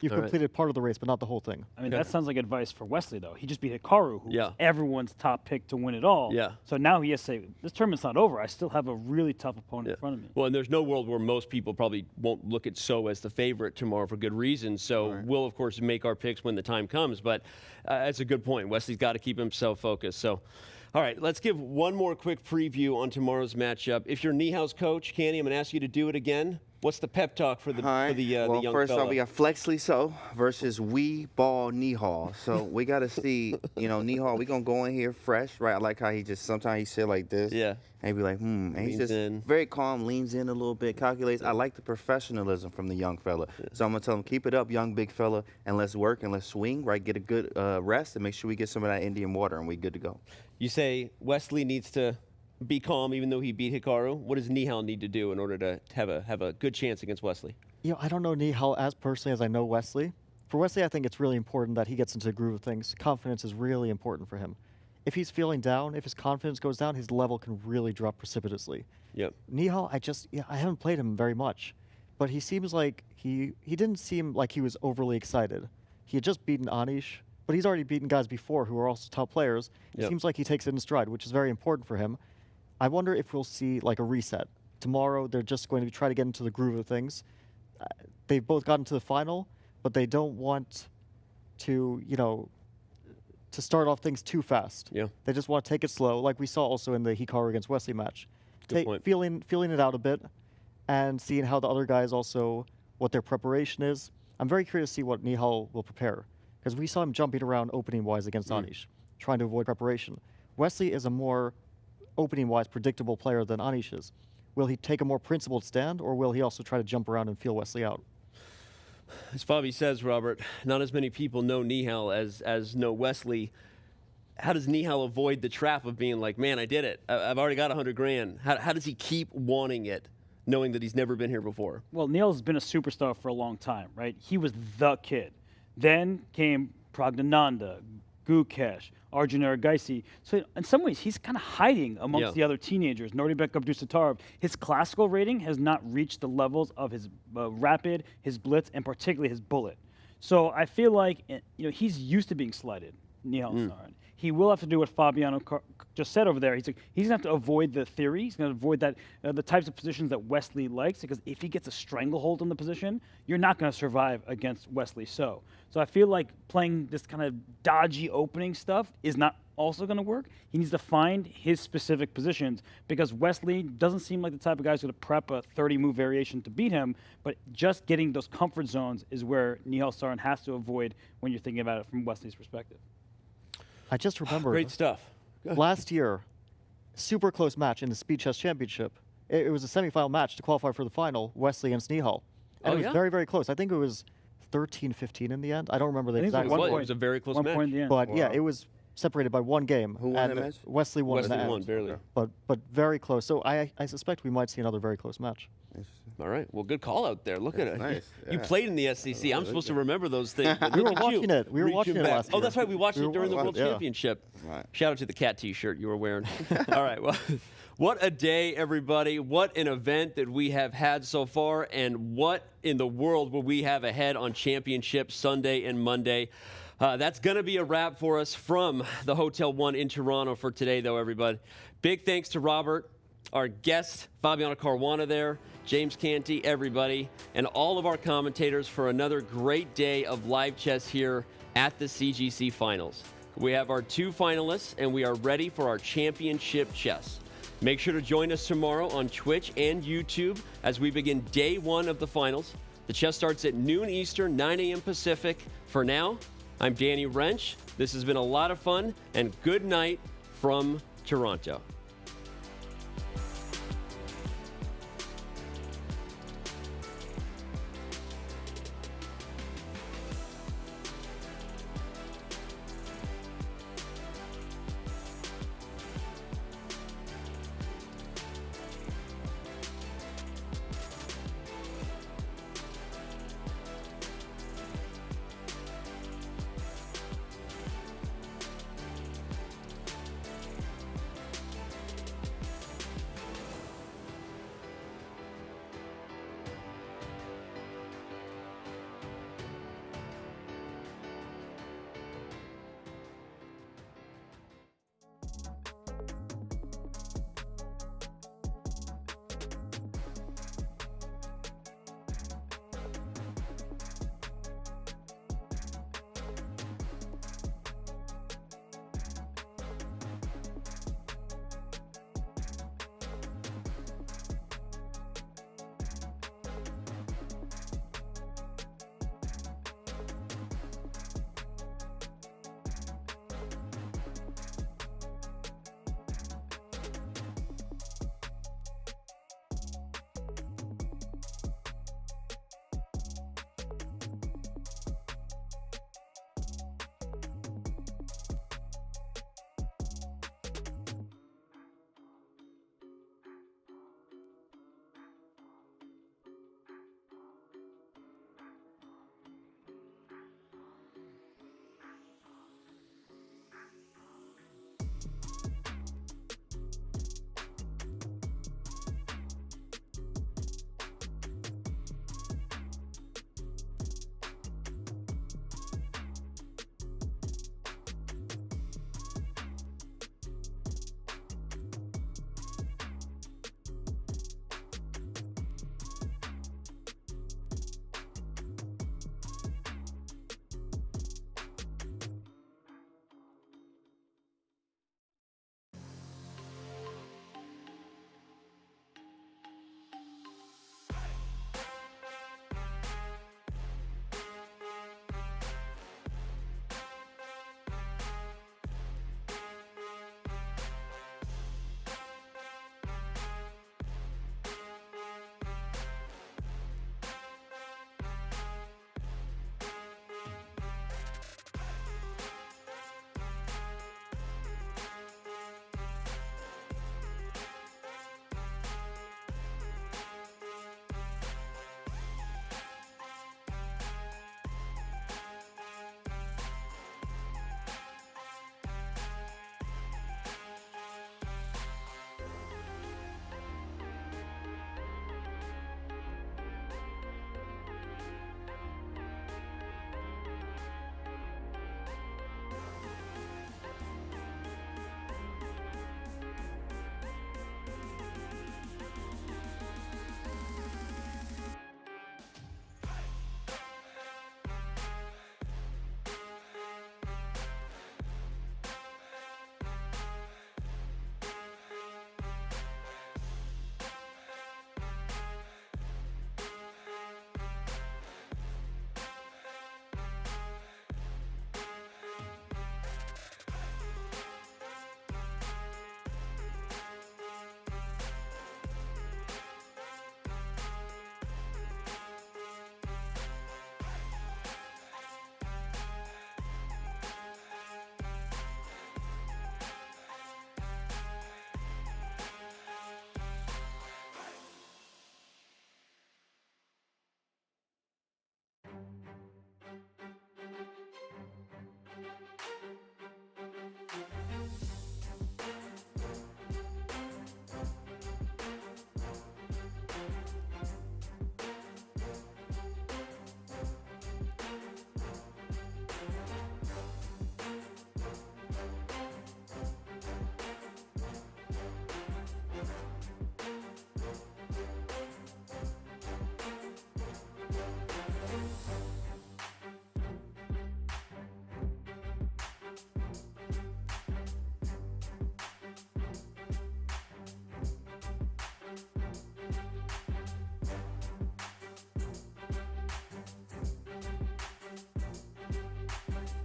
You've completed part of the race, but not the whole thing.
I mean, that sounds like advice for Wesley, though. He just beat Hikaru, who's everyone's top pick to win it all.
Yeah.
So now he has to say, this tournament's not over. I still have a really tough opponent in front of me.
Well, and there's no world where most people probably won't look at So as the favorite tomorrow for good reason. So we'll, of course, make our picks when the time comes. But that's a good point. Wesley's got to keep himself focused. So, all right, let's give one more quick preview on tomorrow's matchup. If you're Nihal's coach, Candy, I'm going to ask you to do it again. What's the pep talk for the young fella?
First off, we got Wesley So versus We Ball Nihal. So we got to see, Nihal, we're going to go in here fresh, right? I like how he just, sometimes he sit like this.
Yeah.
And be like, And he's just very calm, leans in a little bit, calculates. I like the professionalism from the young fella. Yeah. So I'm going to tell him, keep it up, young big fella, and let's work and let's swing, right? Get a good rest and make sure we get some of that Indian water and we good to go.
You say Wesley needs to be calm even though he beat Hikaru. What does Nihal need to do in order to have a good chance against Wesley?
I don't know Nihal as personally as I know Wesley. For Wesley, I think it's really important that he gets into the groove of things. Confidence is really important for him. If he's feeling down, if his confidence goes down, his level can really drop precipitously.
Yep.
Nihal, I haven't played him very much, but he seems like he didn't seem like he was overly excited. He had just beaten Anish, but he's already beaten guys before who are also top players. It seems like he takes it in stride, which is very important for him. I wonder if we'll see like a reset. Tomorrow, they're just going to try to get into the groove of things. They've both gotten to the final, but they don't want to, to start off things too fast.
Yeah.
They just want to take it slow, like we saw also in the Hikaru against Wesley match.
Good point.
Feeling it out a bit and seeing how the other guys also, what their preparation is. I'm very curious to see what Nihal will prepare, because we saw him jumping around opening-wise against Anish, trying to avoid preparation. Wesley is a more opening-wise predictable player than Anish is. Will he take a more principled stand, or will he also try to jump around and feel Wesley out?
As Fabi says, Robert, not as many people know Nihal as know Wesley. How does Nihal avoid the trap of being like, man, I did it. I've already got 100 grand. How does he keep wanting it, knowing that he's never been here before?
Well, Nihal's been a superstar for a long time, right? He was the kid. Then came Pragnananda, Gukesh, Arjun Aragaisi. So in some ways, he's kind of hiding amongst the other teenagers. Nordibek Abdusatarov. His classical rating has not reached the levels of his rapid, his blitz, and particularly his bullet. So I feel like he's used to being slighted, Nihal Sarin. He will have to do what Fabiano just said over there. He's going to have to avoid the theory. He's going to avoid that the types of positions that Wesley likes, because if he gets a stranglehold on the position, you're not going to survive against Wesley So. So I feel like playing this kind of dodgy opening stuff is not also going to work. He needs to find his specific positions, because Wesley doesn't seem like the type of guy who's going to prep a 30-move variation to beat him, but just getting those comfort zones is where Nihal Sarin has to avoid when you're thinking about it from Wesley's perspective.
I just remember
Great stuff.
Last year, super close match in the Speed Chess Championship. It was a semifinal match to qualify for the final, Wesley against Nihal. And it was very, very close. I think it was 13-15 in the end. I don't remember the exact
score. It was a very close match.
Point in the end.
But yeah, it was separated by one game.
Who won the match?
Wesley won.
Wesley won, barely.
But very close. So I suspect we might see another very close match.
All right. Well, good call out there. Look at it.
Nice.
You
Yeah.
played in the SEC. I'm supposed to remember those things. but
We
look
were
at
watching
you.
it. We were watching
Reaching
it
back.
last
Oh,
year.
that's right. We watched it during the World
yeah.
Championship.
Right.
Shout out to the cat T-shirt you were wearing. All right. Well, what a day, everybody. What an event that we have had so far, and what in the world will we have ahead on Championship Sunday and Monday. That's going to be a wrap for us from the Hotel One in Toronto for today, though, everybody. Big thanks to Robert, our guest, Fabiano Caruana there, James Canty, everybody, and all of our commentators for another great day of live chess here at the CGC Finals. We have our 2 finalists, and we are ready for our championship chess. Make sure to join us tomorrow on Twitch and YouTube as we begin day 1 of the finals. The chess starts at noon Eastern, 9 a.m. Pacific. For now, I'm Danny Wrench. This has been a lot of fun, and good night from Toronto.